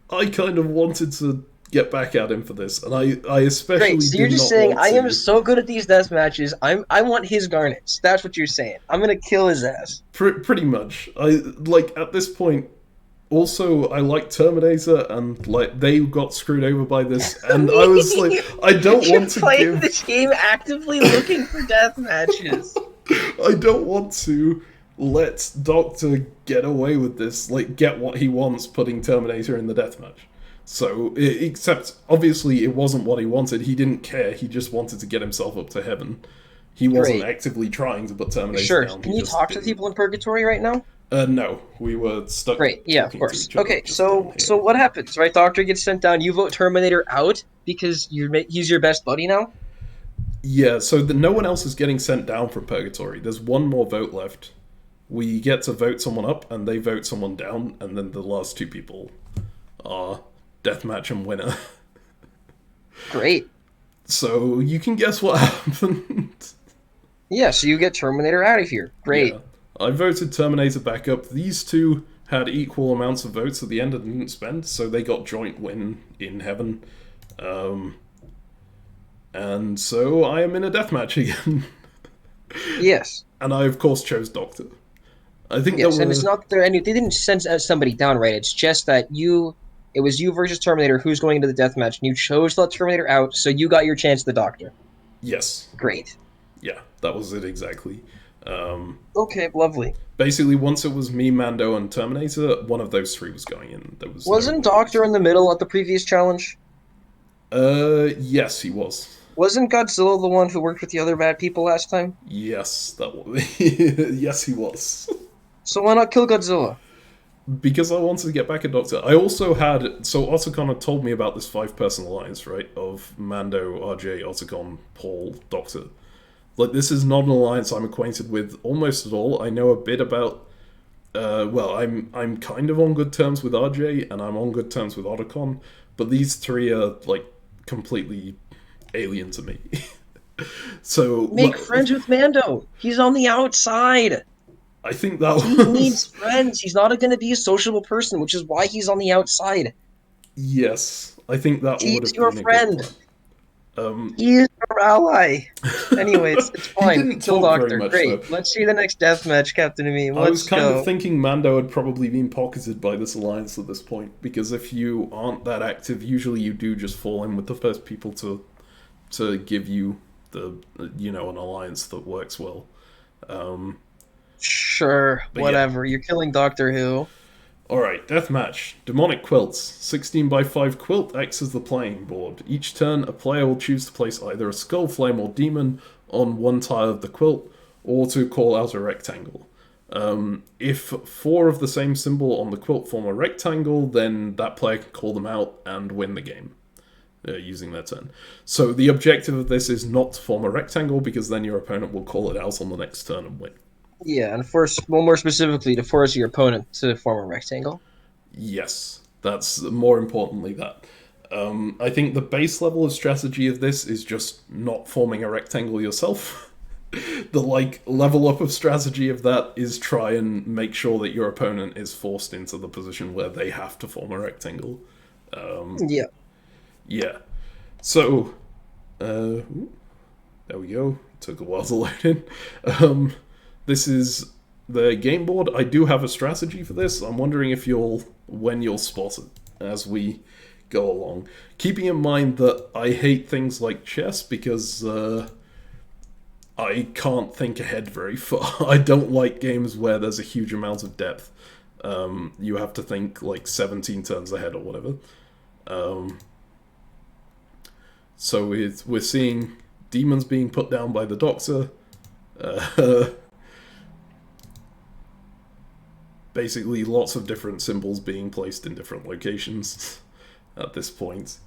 I kind of wanted to get back at him for this, and I especially Great, so you're did just not saying, want I am to. so good at these death matches, I want his garnets. That's what you're saying. I'm gonna kill his ass. Pretty much. Like, at this point, also, I like Terminator, and, like, they got screwed over by this, and I was like, I don't want to playing give... this game actively looking for death matches. I don't want to let Doctor get away with this, like, get what he wants putting Terminator in the deathmatch. So, except, obviously, it wasn't what he wanted. He didn't care. He just wanted to get himself up to heaven. He wasn't Great. actively trying to put Terminator Sure. down. Can He you just talk to didn't. people in Purgatory right now? No. We were stuck Great. Yeah, of talking to course. each other Okay, just so down here. so what happens, right? Doctor gets sent down. You vote Terminator out because he's your best buddy now. Yeah, so no one else is getting sent down from Purgatory. There's one more vote left. We get to vote someone up, and they vote someone down, and then the last two people are deathmatch and winner. Great. So you can guess what happened. Yeah, so you get Terminator out of here. Great. Yeah. I voted Terminator back up. These two had equal amounts of votes at the end and didn't spend, so they got joint win in heaven. And so I am in a deathmatch again. Yes. And I, of course, chose Doctor. I think Yes, there and were... it's not that they didn't send somebody down, right? It's just that it was you versus Terminator who's going into the deathmatch, and you chose to let Terminator out, so you got your chance at the Doctor. Yes. Great. Yeah, that was it exactly. Okay, lovely. Basically, once it was me, Mando, and Terminator, one of those three was going in. There was Wasn't no... Doctor in the middle at the previous challenge? Yes, he was. Wasn't Godzilla the one who worked with the other bad people last time? Yes, that was. Yes, he was. So why not kill Godzilla? Because I wanted to get back at Doctor. I also had. So Otacon had told me about this 5-person alliance, right? Of Mando, RJ, Otacon, Paul, Doctor. Like, this is not an alliance I'm acquainted with almost at all. I know a bit about. Well, I'm kind of on good terms with RJ, and I'm on good terms with Otacon, but these three are, like, completely alien to me. So Make friends with Mando. He's on the outside. I think that He was needs friends. He's not going to be a sociable person, which is why he's on the outside. yes. I think that would He's have your been a friend. good plan. He is your ally. Anyways, it's He fine. didn't Kill talk very Doctor. much, though. Great. Let's see the next deathmatch, CaptainMeme. I was Let's kind go. of thinking Mando had probably been pocketed by this alliance at this point, because if you aren't that active, usually you do just fall in with the first people to give you the an alliance that works well. Sure, But whatever. You're killing Doctor Who. Alright, deathmatch. Demonic Quilts. 16x5 quilt acts as the playing board. Each turn, a player will choose to place either a skull, flame, or demon on one tile of the quilt, or to call out a rectangle. If 4 of the same symbol on the quilt form a rectangle, then that player can call them out and win the game. Using their turn. So the objective of this is not to form a rectangle, because then your opponent will call it out on the next turn and win. Yeah, and more specifically, to force your opponent to form a rectangle. Yes, that's more importantly that. I think the base level of strategy of this is just not forming a rectangle yourself. The level up of strategy of that is try and make sure that your opponent is forced into the position where they have to form a rectangle. Yeah. Yeah. So, there we go. Took a while to load in. This is the game board. I do have a strategy for this. I'm wondering when you'll spot it as we go along. Keeping in mind that I hate things like chess because I can't think ahead very far. I don't like games where there's a huge amount of depth. You have to think like 17 turns ahead or whatever. So we're seeing demons being put down by the Doctor. Basically, lots of different symbols being placed in different locations at this point.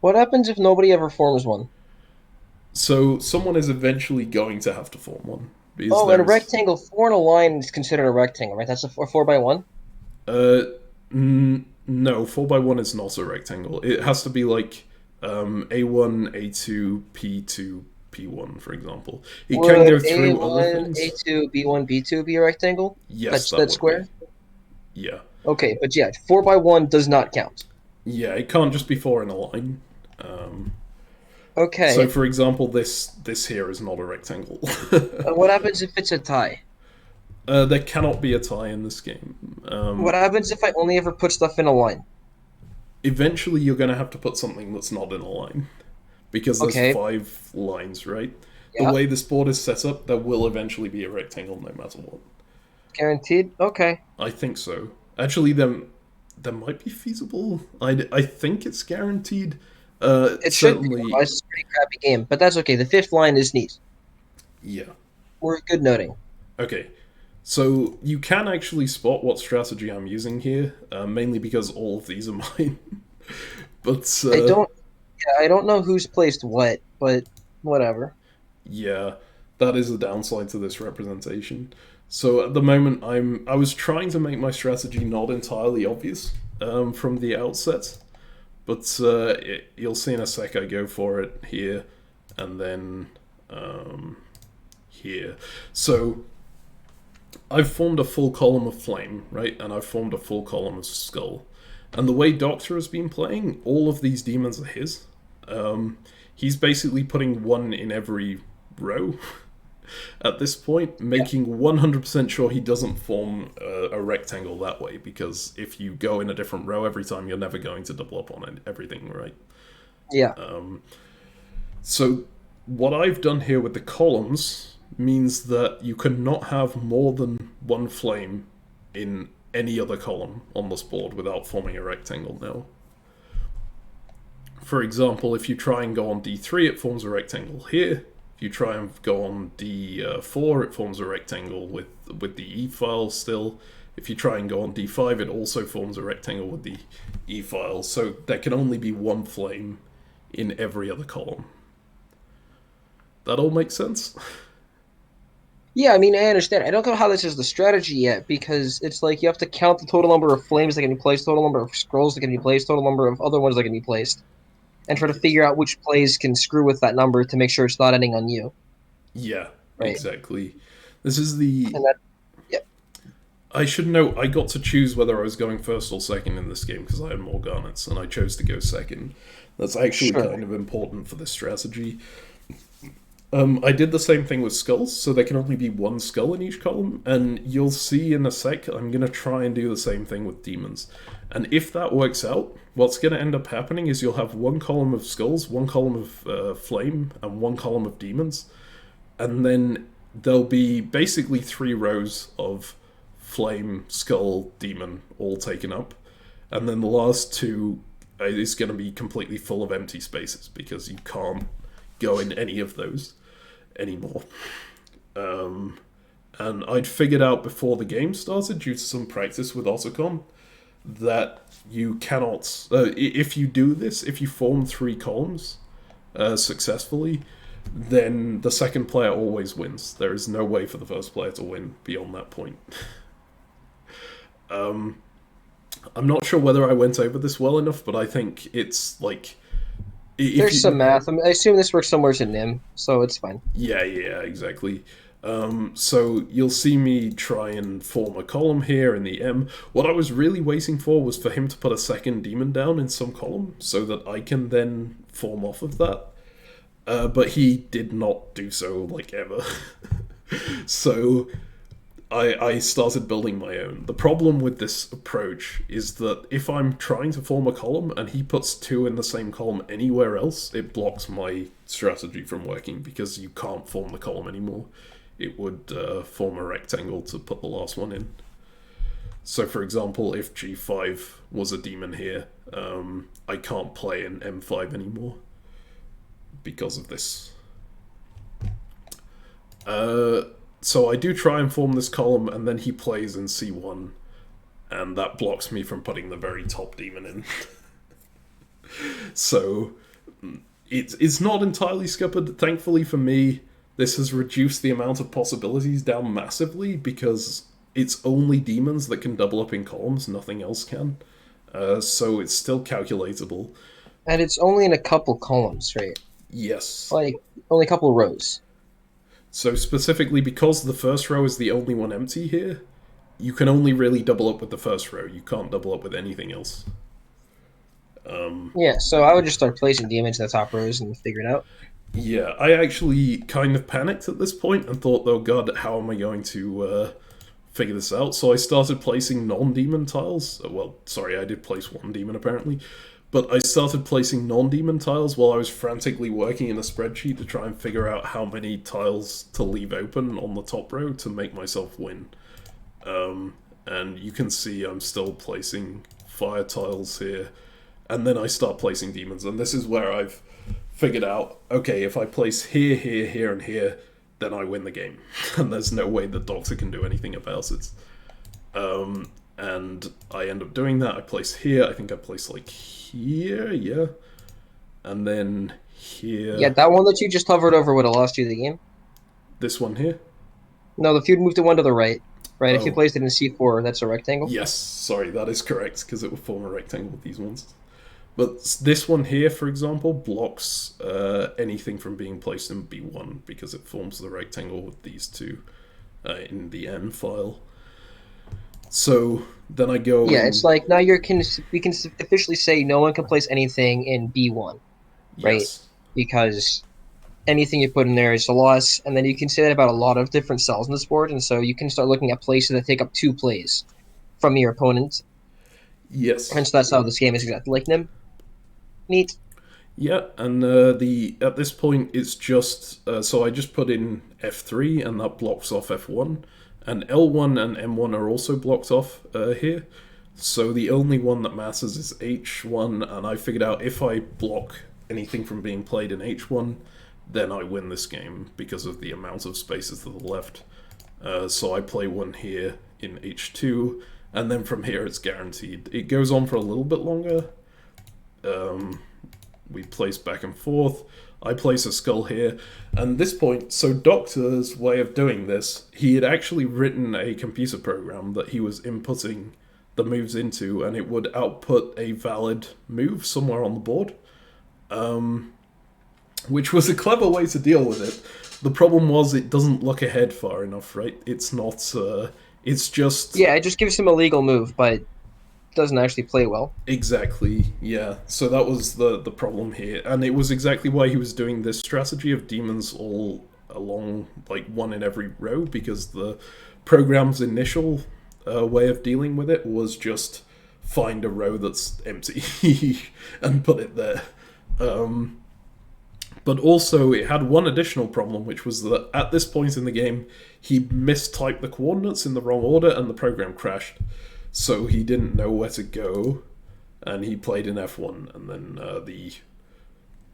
What happens if nobody ever forms one? So someone is eventually going to have to form one. Oh, and a rectangle 4 in a line is considered a rectangle, right? That's a 4x1? No, 4x1 is not a rectangle. It has to be like A1, A2, P2, P1, for example. It can go through other things. A2, B1, B2 be a rectangle? Yes, that's square? Yeah. Okay, but yeah, 4x1 does not count. Yeah, it can't just be 4 in a line. Okay. So, for example, this here is not a rectangle. What happens if it's a tie? There cannot be a tie in this game. What happens if I only ever put stuff in a line? Eventually, you're going to have to put something that's not in a line. Because there's 5 lines, right? Yeah. The way this board is set up, there will eventually be a rectangle no matter what. Guaranteed? Okay. I think so. Actually, there might be feasible. I think it's guaranteed. It certainly. should be. It's a pretty crappy game, but that's okay. The 5th line is neat. Yeah. We're good noting. Okay. So you can actually spot what strategy I'm using here, mainly because all of these are mine. But I don't know who's placed what, but whatever. Yeah, that is a downside to this representation. So at the moment, I was trying to make my strategy not entirely obvious from the outset, but you'll see in a sec I go for it here, and then here. So I've formed a full column of flame, right, and I've formed a full column of skull. And the way Doctor has been playing, all of these demons are his. He's basically putting one in every row at this point, making 100% sure he doesn't form a rectangle that way, because if you go in a different row every time, you're never going to double up on everything, right? Yeah. So what I've done here with the columns means that you cannot have more than one flame in any other column on this board without forming a rectangle now. For example, if you try and go on D3, it forms a rectangle here. If you try and go on D4, it forms a rectangle with the E file still. If you try and go on D5, it also forms a rectangle with the E file. So there can only be one flame in every other column. That all makes sense? Yeah, I mean, I understand. I don't know how this is the strategy yet, because it's like you have to count the total number of flames that can be placed, total number of scrolls that can be placed, total number of other ones that can be placed, and try to figure out which plays can screw with that number to make sure it's not ending on you. Yeah, Right. exactly. This is the... And that, yeah, I should note, I got to choose whether I was going first or second in this game because I had more garnets, and I chose to go second. That's actually sure. kind of important for this strategy. I did the same thing with skulls, so there can only be one skull in each column, and you'll see in a sec, I'm going to try and do the same thing with demons. And if that works out, what's going to end up happening is you'll have one column of skulls, one column of flame, and one column of demons, and then there'll be basically 3 rows of flame, skull, demon all taken up, and then the last 2 is going to be completely full of empty spaces, because you can't go in any of those anymore. And I'd figured out before the game started, due to some practice with Otacon, that you cannot, if you do this, if you form 3 columns successfully, then the second player always wins. There is no way for the first player to win beyond that point. I'm not sure whether I went over this well enough, but I think it's like... There's some math. I assume this works somewhere in NIM, so it's fine. Yeah, exactly. So you'll see me try and form a column here in the M. What I was really waiting for was for him to put a second demon down in some column so that I can then form off of that. But he did not do so, like, ever. So I started building my own. The problem with this approach is that if I'm trying to form a column and he puts 2 in the same column anywhere else, it blocks my strategy from working because you can't form the column anymore. It would form a rectangle to put the last one in. So for example, if G5 was a demon here, I can't play in M5 anymore because of this. So I do try and form this column, and then he plays in C1, and that blocks me from putting the very top demon in. So it's not entirely scuppered. Thankfully for me, this has reduced the amount of possibilities down massively, because it's only demons that can double up in columns, nothing else can. So it's still calculatable. And it's only in a couple columns, right? Yes. Like, only a couple rows. So specifically, because the first row is the only one empty here, you can only really double up with the first row. You can't double up with anything else. Yeah, so I would just start placing demons in the top rows and figure it out. Yeah, I actually kind of panicked at this point and thought, oh god, how am I going to figure this out? So I started placing non-demon tiles. Well, sorry, I did place one demon apparently. But I started placing non-demon tiles while I was frantically working in a spreadsheet to try and figure out how many tiles to leave open on the top row to make myself win. And you can see I'm still placing fire tiles here. And then I start placing demons. And this is where I've figured out, okay, if I place here, here, here, and here, then I win the game. And there's no way the Doctor can do anything about it. And I end up doing that. I place here. I think I place like here, yeah. And then here. Yeah, that one that you just hovered over would have lost you the game. This one here? No, if you'd moved the one to the right. Right, if you Oh. placed it in C4, that's a rectangle. Yes, sorry, that is correct, because it would form a rectangle with these ones. But this one here, for example, blocks anything from being placed in B1 because it forms the rectangle with these 2 in the N file. So then I go. Yeah, it's like now we can officially say no one can place anything in B1, right? Yes. Because anything you put in there is a loss, and then you can say that about a lot of different cells in this board, and so you can start looking at places that take up 2 plays from your opponent. Yes. And so that's how this game is exactly like NIM. Neat. Yeah, and at this point it's just so I just put in F3 and that blocks off F1, and L1 and M1 are also blocked off here. So the only one that matters is H1, and I figured out if I block anything from being played in H1, then I win this game because of the amount of spaces to the left. So I play one here in H2, and then from here it's guaranteed. It goes on for a little bit longer. We place back and forth. I place a skull here, and this point, so Doctor's way of doing this, he had actually written a computer program that he was inputting the moves into, and it would output a valid move somewhere on the board, which was a clever way to deal with it. The problem was it doesn't look ahead far enough, right? It's not, it's just... Yeah, it just gives him a legal move, but doesn't actually play well. Exactly, yeah. So that was the problem here. And it was exactly why he was doing this strategy of demons all along, like, one in every row, because the program's initial way of dealing with it was just find a row that's empty and put it there. But also, it had one additional problem, which was that at this point in the game, he mistyped the coordinates in the wrong order and the program crashed. So he didn't know where to go, and he played in F1, and then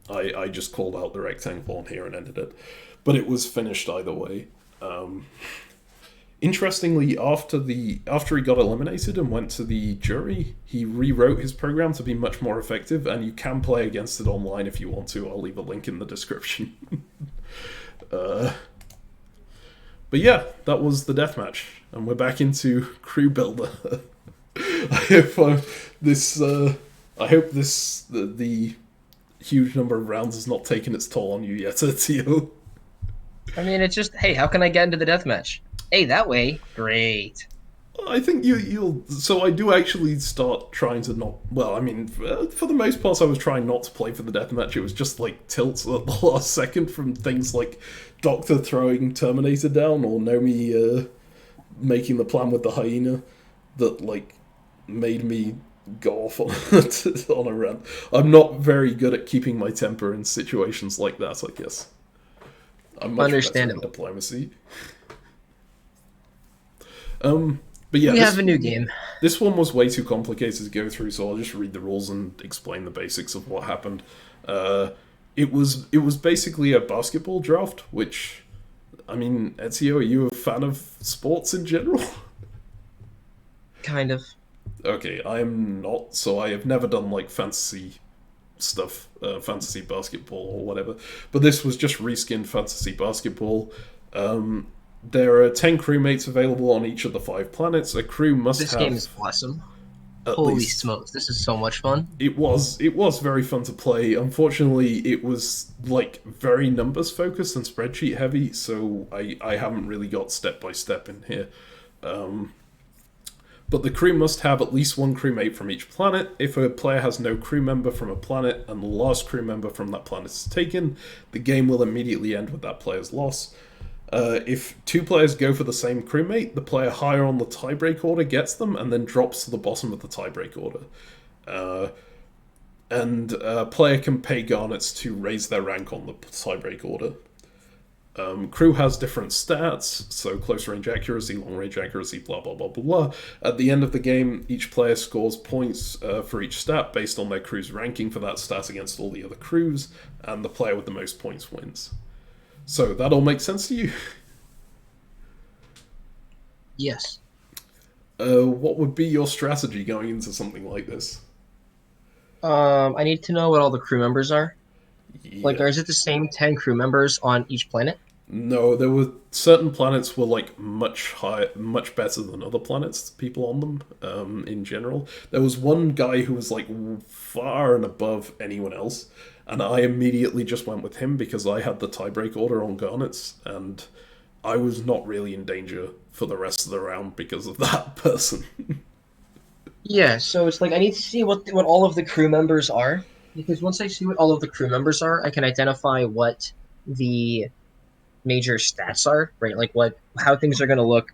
I just called out the rectangle on here and ended it. But it was finished either way. Interestingly, after he got eliminated and went to the jury, he rewrote his program to be much more effective, and you can play against it online if you want to. I'll leave a link in the description. But yeah, that was the deathmatch, and we're back into Crew Builder. I hope the huge number of rounds has not taken its toll on you yet, Ezio. I mean, it's just, hey, how can I get into the deathmatch? Hey, that way? Great. I think you'll... So I do actually start trying to not... Well, I mean, for the most part, I was trying not to play for the deathmatch. It was just, like, tilts at the last second from things like Doctor throwing Terminator down or Nomi making the plan with the hyena that, like, made me go off on a rant. I'm not very good at keeping my temper in situations like that, I guess. I'm much better in diplomacy. But yeah, we have a new game. This one was way too complicated to go through, so I'll just read the rules and explain the basics of what happened. It was basically a basketball draft, which, I mean, Ezio, are you a fan of sports in general? Kind of. Okay, I am not, so I have never done, like, fantasy stuff, fantasy basketball or whatever. But this was just reskinned fantasy basketball. There are 10 crewmates available on each of the 5 planets. A crew must have... This game is awesome. Holy smokes, this is so much fun. It was very fun to play. Unfortunately, it was, like, very numbers focused and spreadsheet heavy, so I haven't really got step-by-step in here. But the crew must have at least one crewmate from each planet. If a player has no crew member from a planet and the last crew member from that planet is taken, the game will immediately end with that player's loss. If 2 players go for the same crewmate, the player higher on the tiebreak order gets them and then drops to the bottom of the tiebreak order. And a player can pay garnets to raise their rank on the tiebreak order. Crew has different stats, so close range accuracy, long range accuracy, blah blah blah blah blah. At the end of the game, each player scores points for each stat based on their crew's ranking for that stat against all the other crews, and the player with the most points wins. So that all makes sense to you? Yes. What would be your strategy going into something like this? I need to know what all the crew members are. Yeah. Like, is it the same 10 crew members on each planet? No, there were certain planets were like much better than other planets, people on them, in general. There was one guy who was like far and above anyone else, and I immediately just went with him because I had the tiebreak order on garnets, and I was not really in danger for the rest of the round because of that person. Yeah, so it's like I need to see what all of the crew members are, because once I see what all of the crew members are, I can identify what the major stats are, right? Like how things are going to look.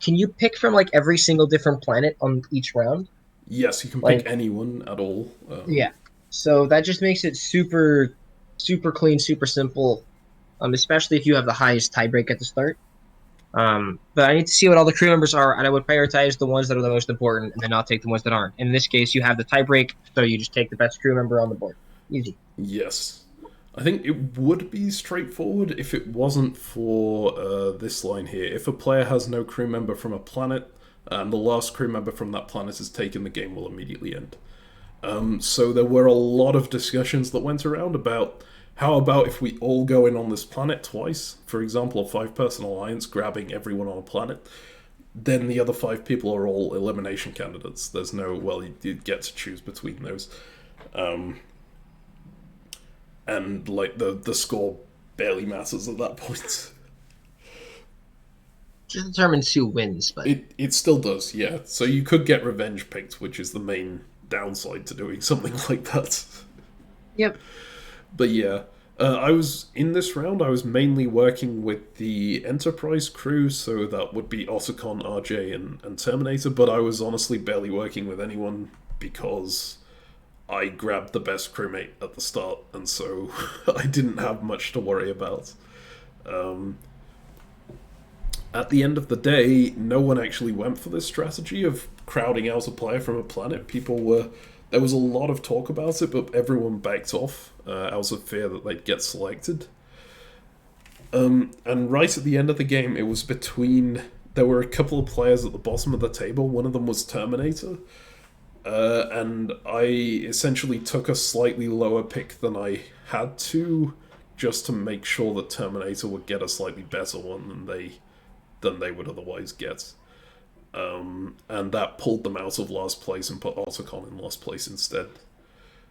Can you pick from like every single different planet on each round? Yes, you can Like, pick anyone at all. Yeah. So that just makes it super, super clean, super simple, especially if you have the highest tiebreak at the start. But I need to see what all the crew members are, and I would prioritize the ones that are the most important, and then not take the ones that aren't. In this case, you have the tie break, so you just take the best crew member on the board. Easy. Yes. I think it would be straightforward if it wasn't for this line here. If a player has no crew member from a planet, and the last crew member from that planet is taken, the game will immediately end. So there were a lot of discussions that went around about how about if we all go in on this planet twice, for example, a 5-person alliance grabbing everyone on a planet, then the other 5 people are all elimination candidates. There's no, well, you get to choose between those. And like the score barely matters at that point. Just determines who wins, but It still does, yeah. So you could get revenge picked, which is the main downside to doing something like that. yep. But yeah, I was in this round. I was mainly working with the Enterprise crew, so that would be Otacon, RJ, and Terminator. But I was honestly barely working with anyone because I grabbed the best crewmate at the start, and so I didn't have much to worry about. At the end of the day, no one actually went for this strategy of crowding out a player from a planet. There was a lot of talk about it, but everyone backed off out of fear that they'd get selected. And right at the end of the game, it was between... There were a couple of players at the bottom of the table. One of them was Terminator. And I essentially took a slightly lower pick than I had to, just to make sure that Terminator would get a slightly better one than they would otherwise get. And that pulled them out of last place and put Otacon in last place instead.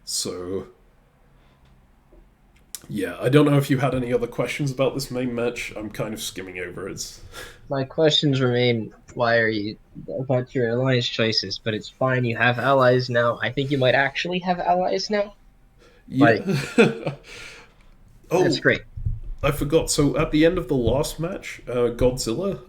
So, yeah, I don't know if you had any other questions about this main match. I'm kind of skimming over it. My questions remain: why are you about your alliance choices? But it's fine. You have allies now. I think you might actually have allies now. Yeah. Oh, that's great. I forgot. So at the end of the last match, Godzilla,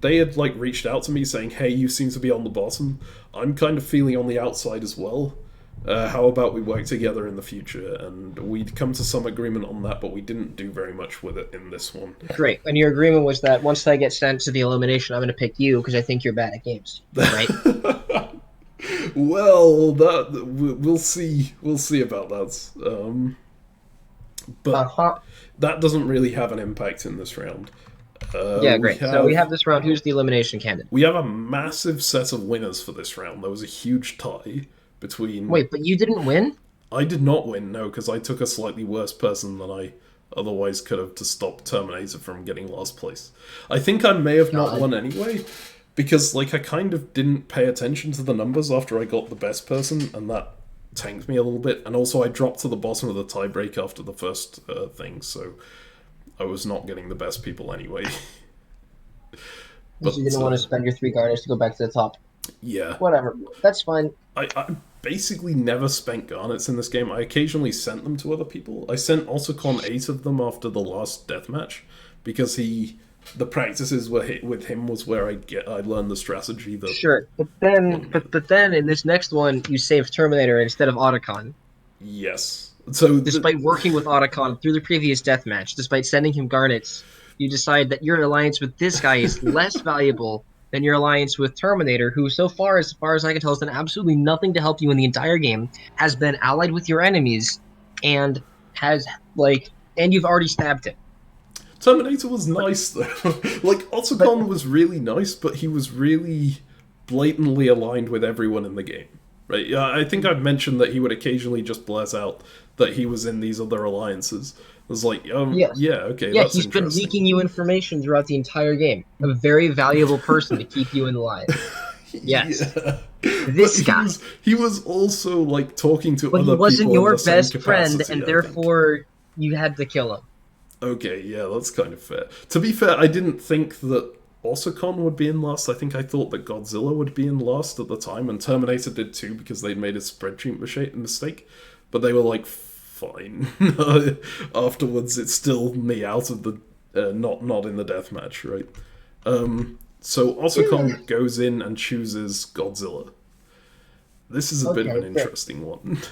they had like reached out to me saying, "Hey, you seem to be on the bottom. I'm kind of feeling on the outside as well. How about we work together in the future?" And we'd come to some agreement on that, but we didn't do very much with it in this one. Great. And your agreement was that once I get sent to the elimination, I'm going to pick you because I think you're bad at games, right? Well, we'll see. We'll see about that. But that doesn't really have an impact in this round. Yeah, great. So we have this round. Who's the elimination candidate? We have a massive set of winners for this round. There was a huge tie between... Wait, but you didn't win? I did not win, no, because I took a slightly worse person than I otherwise could have to stop Terminator from getting last place. I think I may have not won anyway, because like I kind of didn't pay attention to the numbers after I got the best person, and that tanked me a little bit. And also I dropped to the bottom of the tiebreak after the first thing, so I was not getting the best people anyway. But you didn't want to spend your 3 garners to go back to the top. Yeah. Whatever. That's fine. I basically never spent garnets in this game. I occasionally sent them to other people. I sent Otacon 8 of them after the last deathmatch, because the practices with him was where I learned the strategy. That sure, but then in this next one, you saved Terminator instead of Otacon. Yes. So despite working with Otacon through the previous deathmatch, despite sending him garnets, you decide that your alliance with this guy is less valuable than your alliance with Terminator, who so far as I can tell, has done absolutely nothing to help you in the entire game, has been allied with your enemies, and and you've already stabbed him. Terminator was nice, though. Like, Otacon was really nice, but he was really blatantly aligned with everyone in the game. Right? I think I've mentioned that he would occasionally just blurt out that he was in these other alliances. It was like, yes. Yeah, okay, yeah, that's he's been leaking you information throughout the entire game. A very valuable person to keep you in line. Yes. Yeah. This guy. He was also, like, talking to other people. But he wasn't your in the best same friend, capacity, and therefore you had to kill him. Okay, yeah, that's kind of fair. To be fair, I didn't think that Otacon would be in last. I think I thought that Godzilla would be in last at the time, and Terminator did too, because they made a spreadsheet mistake. But they were like, fine. Afterwards, it's still me out of the not in the deathmatch, right? So Otacon goes in and chooses Godzilla. This is a bit of an interesting one.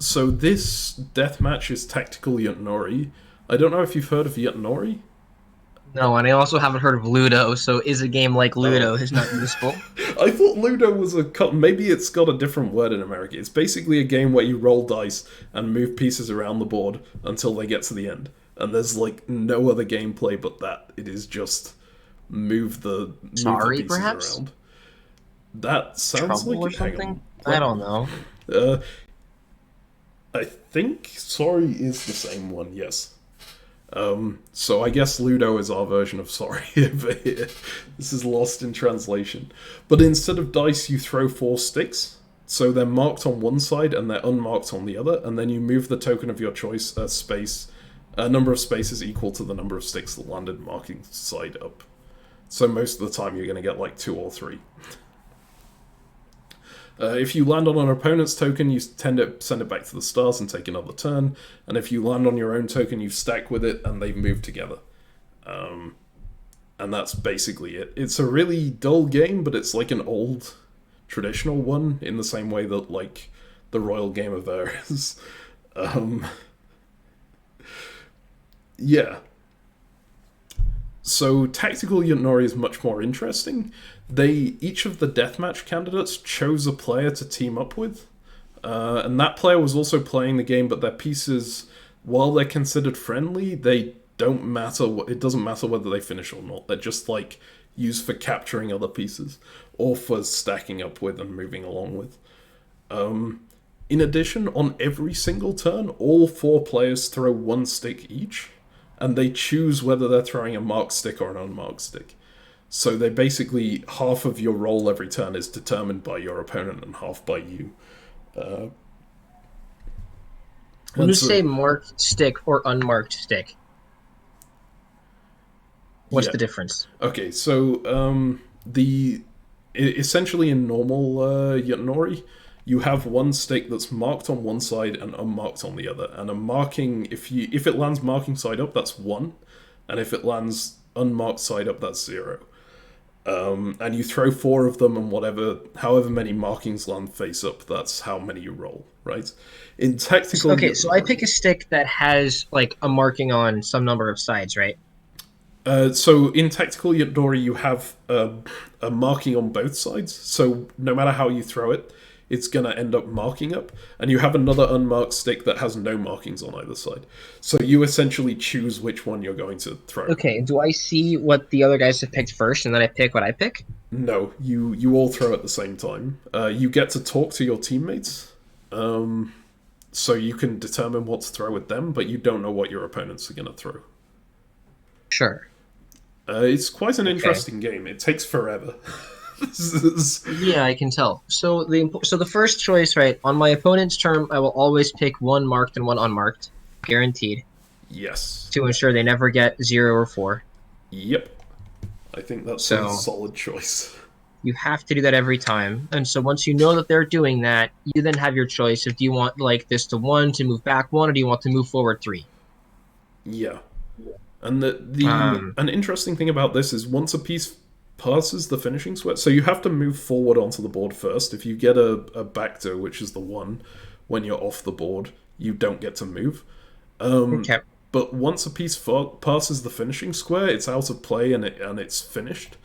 So this deathmatch is tactical Yutnori. I don't know if you've heard of Yutnori. No, and I also haven't heard of Ludo, so is a game like Ludo is not useful. I thought Ludo was maybe it's got a different word in America. It's basically a game where you roll dice and move pieces around the board until they get to the end. And there's like no other gameplay but that. It is just move the Sorry, pieces perhaps? around. That sounds Trouble or like hang something? on. I don't know. I think Sorry is the same one, yes. So I guess Ludo is our version of Sorry over here. This is lost in translation. But instead of dice, you throw 4 sticks. So they're marked on one side and they're unmarked on the other, and then you move the token of your choice a number of spaces equal to the number of sticks that landed marking side up. So most of the time you're going to get like 2 or 3. If you land on an opponent's token, you tend to send it back to the start and take another turn. And if you land on your own token, you stack with it and they move together. And that's basically it. It's a really dull game, but it's like an old traditional one in the same way that like the Royal Game of Air is. Yeah. So Tactical Yutnori is much more interesting. Each of the deathmatch candidates chose a player to team up with, and that player was also playing the game. But their pieces, while they're considered friendly, they don't matter. It doesn't matter whether they finish or not. They're just like used for capturing other pieces or for stacking up with and moving along with. In addition, on every single turn, all 4 players throw 1 stick each, and they choose whether they're throwing a marked stick or an unmarked stick. So they basically, half of your roll every turn is determined by your opponent and half by you. When you say marked stick or unmarked stick, what's the difference? Okay, so essentially in normal Yutnori, you have 1 stick that's marked on one side and unmarked on the other. And a marking, if it lands marking side up, that's 1, and if it lands unmarked side up, that's 0. And you throw 4 of them, and however many markings land face up, that's how many you roll, right? In tactical, okay, so I pick a stick that has like a marking on some number of sides, right? So in tactical Yutnori, you have a marking on both sides. So no matter how you throw it, it's going to end up marking up. And you have another unmarked stick that has no markings on either side. So you essentially choose which one you're going to throw. Okay, do I see what the other guys have picked first, and then I pick what I pick? No, you all throw at the same time. You get to talk to your teammates. So you can determine what to throw with them, but you don't know what your opponents are going to throw. Sure. It's quite an interesting game. It takes forever. Yeah, I can tell. So the first choice, right, on my opponent's turn, I will always pick 1 marked and 1 unmarked, guaranteed. Yes. To ensure they never get 0 or 4. Yep. I think that's a solid choice. You have to do that every time. And so once you know that they're doing that, you then have your choice of do you want like this to 1 to move back 1, or do you want to move forward 3? Yeah. And an interesting thing about this is once a piece passes the finishing sweat, so you have to move forward onto the board first. If you get a backdoor, which is the 1, when you're off the board, you don't get to move. Okay. But once a piece passes the finishing square, it's out of play and it's finished.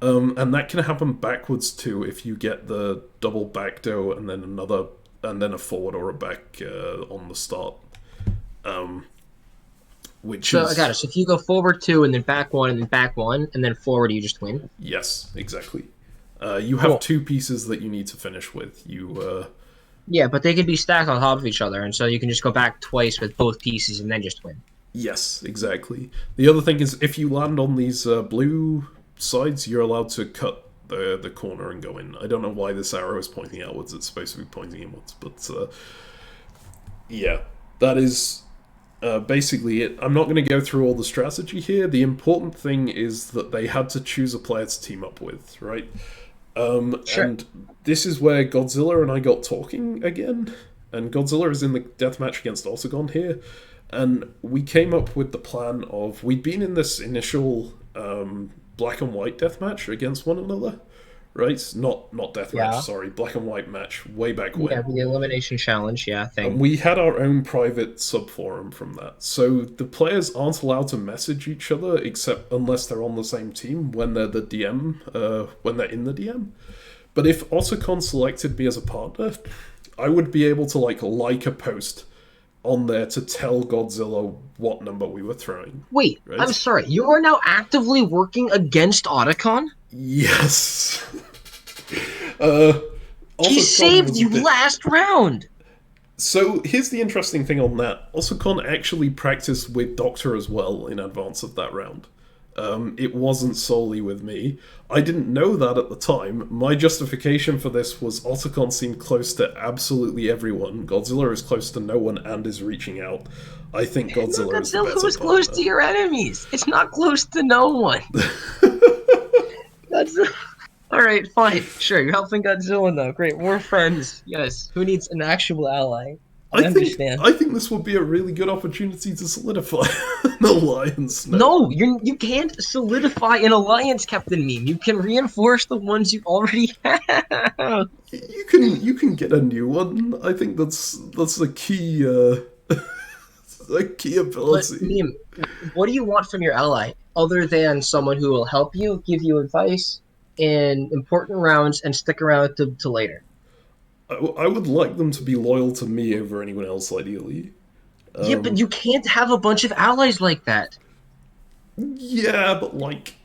And that can happen backwards too if you get the double backdoor and then a forward or a back on the start. I got it. So if you go forward 2 and then back 1 and then back 1 and then forward, you just win. Yes, exactly. You have 2 pieces that you need to finish with. Yeah, but they can be stacked on top of each other, and so you can just go back twice with both pieces and then just win. Yes, exactly. The other thing is if you land on these blue sides, you're allowed to cut the corner and go in. I don't know why this arrow is pointing outwards. It's supposed to be pointing inwards, but yeah, that is basically it. I'm not going to go through all the strategy here. The important thing is that they had to choose a player to team up with, right? Sure. And this is where Godzilla and I got talking again. And Godzilla is in the deathmatch against Autogon here. And we came up with the plan of... We'd been in this initial black and white deathmatch against one another, right? Not deathmatch, Yeah. sorry, black and white match, way back Yeah, when. the elimination challenge, yeah, And thing. we had our own private subforum from that. So the players aren't allowed to message each other except unless they're on the same team when they're the DM, when they're in the DM. But if Otacon selected me as a partner, I would be able to like a post on there to tell Godzilla what number we were throwing. Wait, Right? I'm sorry. You are now actively working against Otacon? Yes. uh, He Otacon saved was a you bit... last round! So here's the interesting thing on that. Otacon actually practiced with Doctor as well in advance of that round. It wasn't solely with me. I didn't know that at the time. My justification for this was Otacon seemed close to absolutely everyone. Godzilla is close to no one and is reaching out. I think No, Godzilla is the Godzilla better was close partner. to your enemies. It's not close to no one. Godzilla. Alright, fine. Sure, you're helping Godzilla now. Great, we're friends. Yes. Who needs an actual ally? I understand. I think this would be a really good opportunity to solidify an alliance now. No, you can't solidify an alliance, Captain Meme. You can reinforce the ones you already have. You can get a new one. I think that's a key a key But ability. Meme, what do you want from your ally other than someone who will help you, give you advice in important rounds, and stick around to later? I would like them to be loyal to me over anyone else, ideally. Yeah, but you can't have a bunch of allies like that. Yeah, but like,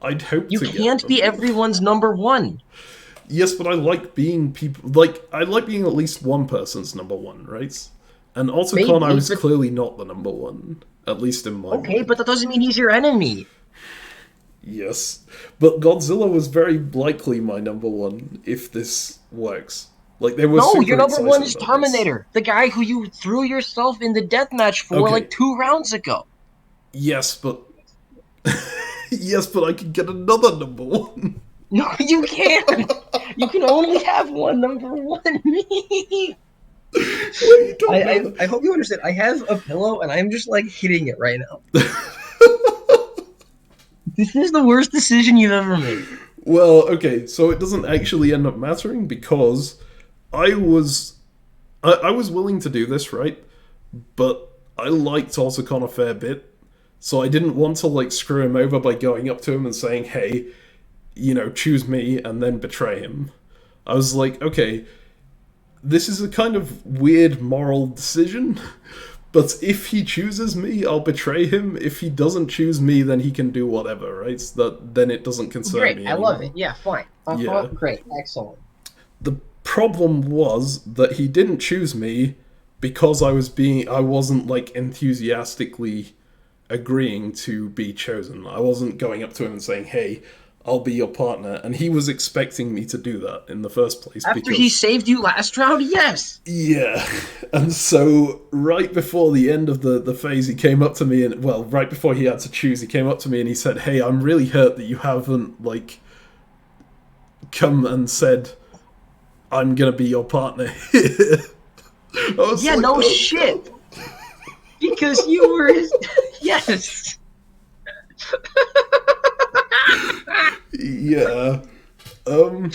I'd hope You to get can't be them. everyone's number one. Yes, but I like being people. Like, I like being at least one person's number one, right? And Otacon, I Maybe, was but clearly not the number one, at least in my okay, mind. but that doesn't mean he's your enemy. Yes, but Godzilla was very likely my number one if this works. Like, they were No, your super number one excited is about this. Terminator, the guy who you threw yourself in the deathmatch for Okay, like 2 rounds ago. yes, but yes, but I could get another number one. No, you can't. You can only have one number one. Well, you don't know I that. hope you understand. I have a pillow and I'm just like hitting it right now. This is the worst decision you've ever made. Well, okay, so it doesn't actually end up mattering because I was I was willing to do this, right? But I liked Otacon a fair bit, so I didn't want to like screw him over by going up to him and saying, "Hey, choose me," and then betray him. I was like, okay, this is a kind of weird moral decision, but if he chooses me, I'll betray him. If he doesn't choose me, then he can do whatever, right? Then it doesn't concern Great, me I love it. anymore. Yeah, fine. Yeah. Great, excellent. The problem was that he didn't choose me because I wasn't like enthusiastically agreeing to be chosen. I wasn't going up to him and saying, "Hey, I'll be your partner," and he was expecting me to do that in the first place After he because saved you last round, yes. yeah. And so right before the end of the phase, he came up to me and well, right before he had to choose, he came up to me and he said, "Hey, I'm really hurt that you haven't like come and said I'm gonna be your partner here." I was Yeah, like, no oh shit. god. Because you were his. Yes. Yeah. Um.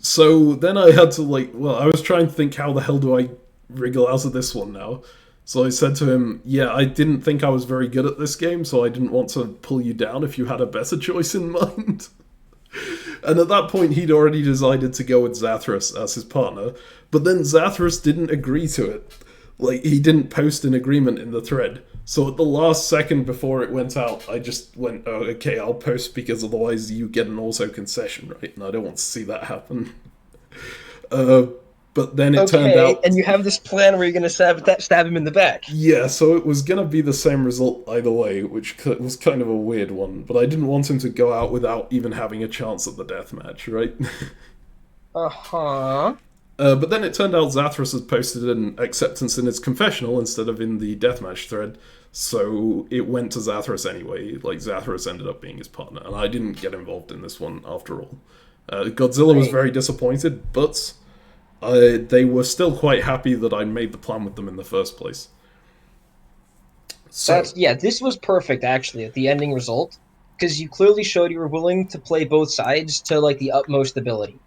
So then I had to like, well, I was trying to think how the hell do I wriggle out of this one now. So I said to him, "Yeah, I didn't think I was very good at this game, so I didn't want to pull you down if you had a better choice in mind." And at that point, he'd already decided to go with Zathras as his partner, but then Zathras didn't agree to it. Like, he didn't post an agreement in the thread. So at the last second before it went out, I just went, "Oh, okay, I'll post because otherwise you get an auto concession, right? And I don't want to see that happen." Uh, but then it turned Okay, out, and you have this plan where you're gonna stab him in the back. yeah, so it was gonna be the same result either way, which was kind of a weird one. But I didn't want him to go out without even having a chance at the deathmatch, right? Uh-huh. But then it turned out Zathras had posted an acceptance in his confessional instead of in the deathmatch thread, so it went to Zathras anyway. Like, Zathras ended up being his partner, and I didn't get involved in this one after all. Godzilla was Great. very disappointed, but they were still quite happy that I made the plan with them in the first place. So, This was perfect actually at the ending result. because you clearly showed you were willing to play both sides to like the utmost ability,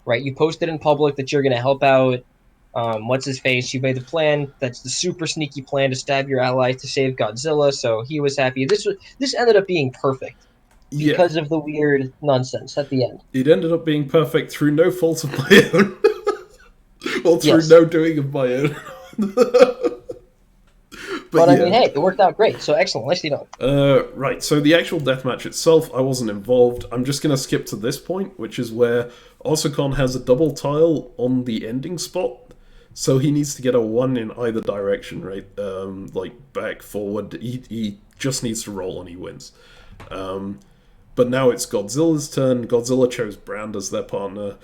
right? You posted in public that you're going to help out. What's his face? You made the plan. That's the super sneaky plan to stab your ally to save Godzilla. So he was happy. This ended up being perfect Yeah, because of the weird nonsense at the end. it ended up being perfect through no fault of my own, or through Yes, no doing of my own. But but I mean, yeah. hey, it worked out great. So excellent. Nicely done. Right, so the actual deathmatch itself, I wasn't involved. I'm just going to skip to this point, which is where Osakon has a double tile on the ending spot. So he needs to get a 1 in either direction, right? Like back, forward. He just needs to roll and he wins. But now it's Godzilla's turn. Godzilla chose Brand as their partner.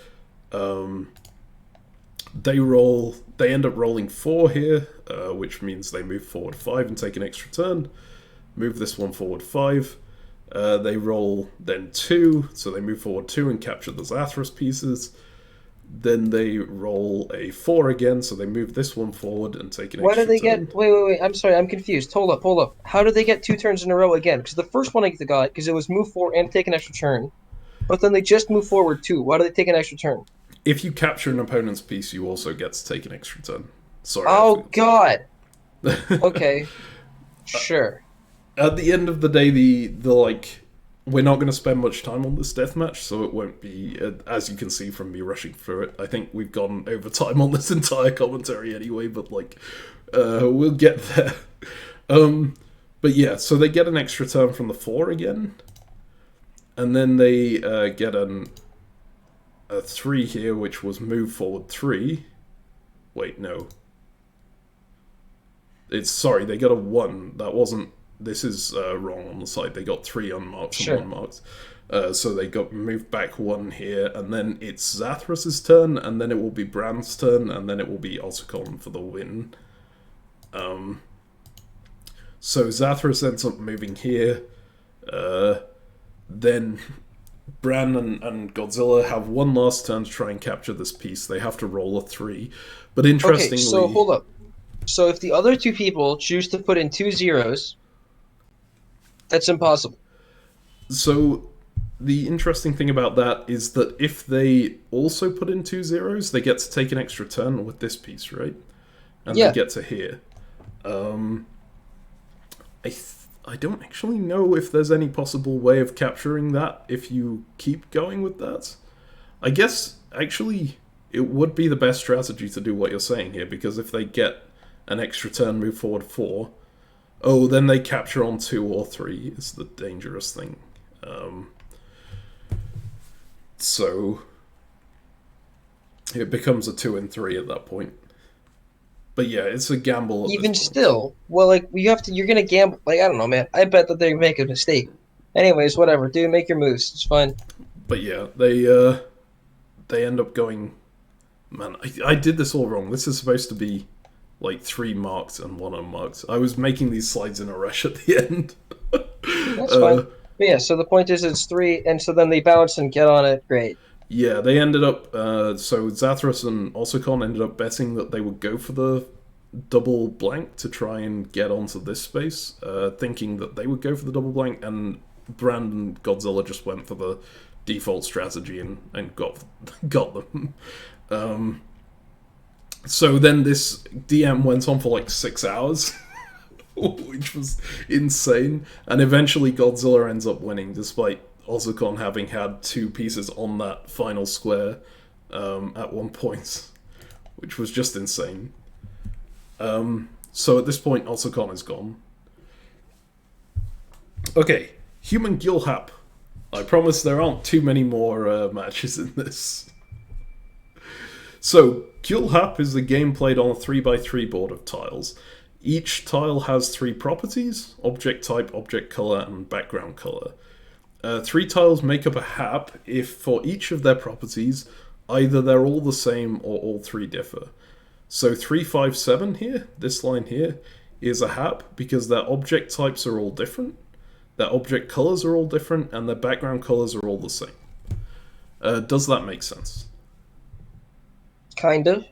They end up rolling 4 here, which means they move forward 5 and take an extra turn. Move this one forward 5. They roll then 2, so they move forward 2 and capture the Zathras pieces. Then they roll a 4 again, so they move this one forward and take an Why extra do they turn. get? Wait. I'm sorry. I'm confused. Hold up. How did they get 2 turns in a row again? Because the first one I got because it was move forward and take an extra turn, but then they just move forward too. Why do they take an extra turn? If you capture an opponent's piece, you also get to take an extra turn. Sorry, I Oh God. forgot. Okay. Sure. At the end of the day, the like, we're not going to spend much time on this deathmatch, so it won't be, as you can see from me rushing through it. I think we've gone over time on this entire commentary anyway, but like, we'll get there. But yeah, so they get an extra turn from the 4 again, and then they get a 3 here, which was move forward 3. Wait, no. Sorry, they got a 1. That wasn't. This is wrong on the side. They got 3 unmarked Sure. and 1 marked. So they got moved back 1 here, and then it's Zathras' turn, and then it will be Brand's turn, and then it will be Otacon for the win. So Zathras ends up moving here. Then Bran and Godzilla have one last turn to try and capture this piece. They have to roll a 3. But interestingly... Okay. So hold up. So if the other 2 people choose to put in 2 zeros, that's impossible. So the interesting thing about that is that if they also put in 2 zeros, they get to take an extra turn with this piece, right? And Yeah. they get to here. I don't actually know if there's any possible way of capturing that if you keep going with that. I guess, actually, it would be the best strategy to do what you're saying here, because if they get an extra turn, move forward 4, then they capture on 2 or 3 is the dangerous thing. So it becomes a 2 and 3 at that point. But yeah, it's a gamble. At Even this point. still, well, like you're gonna gamble. Like I don't know, man. I bet that they make a mistake. Anyways, whatever, dude. Make your moves. It's fine. But yeah, they end up going. Man, I did this all wrong. This is supposed to be like 3 marked and 1 unmarked. I was making these slides in a rush at the end. That's fine. But yeah, so the point is it's 3, and so then they bounce and get on it. Great. Yeah, they ended up. So Zathras and Osakon ended up betting that they would go for the double blank to try and get onto this space, thinking that they would go for the double blank, and Brand and Godzilla just went for the default strategy and got them. So then this DM went on for like 6 hours, which was insane, and eventually Godzilla ends up winning despite Osakon having had 2 pieces on that final square at one point, which was just insane. So at this point, Osakon is gone. Okay, Human Gilhap. I promise there aren't too many more matches in this. So, Gilhap is a game played on a 3x3 board of tiles. Each tile has 3 properties: object type, object color, and background color. 3 tiles make up a hap if for each of their properties, either they're all the same or all 3 differ. So 3, 5, 7 here, this line here, is a hap because their object types are all different, their object colors are all different, and their background colors are all the same. Does that make sense? Kind of.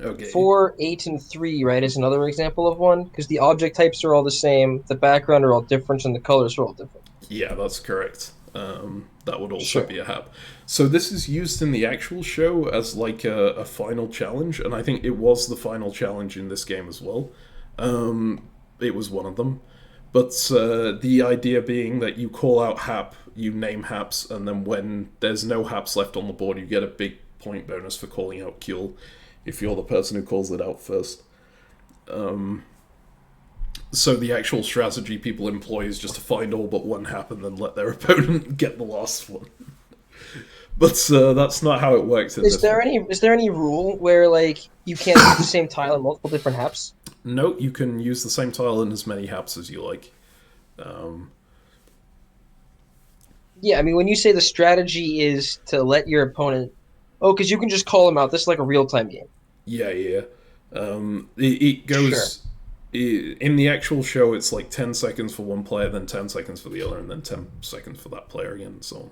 Okay. 4, 8, and 3, right, is another example of one, because the object types are all the same, the background are all different, and the colors are all different. Yeah, that's correct. That would also Sure. be a hap. So this is used in the actual show as like a final challenge, and I think it was the final challenge in this game as well. It was one of them. But the idea being that you call out hap, you name haps, and then when there's no haps left on the board, you get a big point bonus for calling out Gyul if you're the person who calls it out first. So the actual strategy people employ is just to find all but one hap and then let their opponent get the last one. But that's not how it works in Is this there one. any rule where like you can't use the same tile in multiple different haps? No, you can use the same tile in as many haps as you like. Um, Yeah, I mean when you say the strategy is to let your opponent, oh, because you can just call them out. This is like a real time game. yeah, yeah. It Sure, goes in the actual show. It's like 10 seconds for one player, then 10 seconds for the other, and then 10 seconds for that player again, and so on.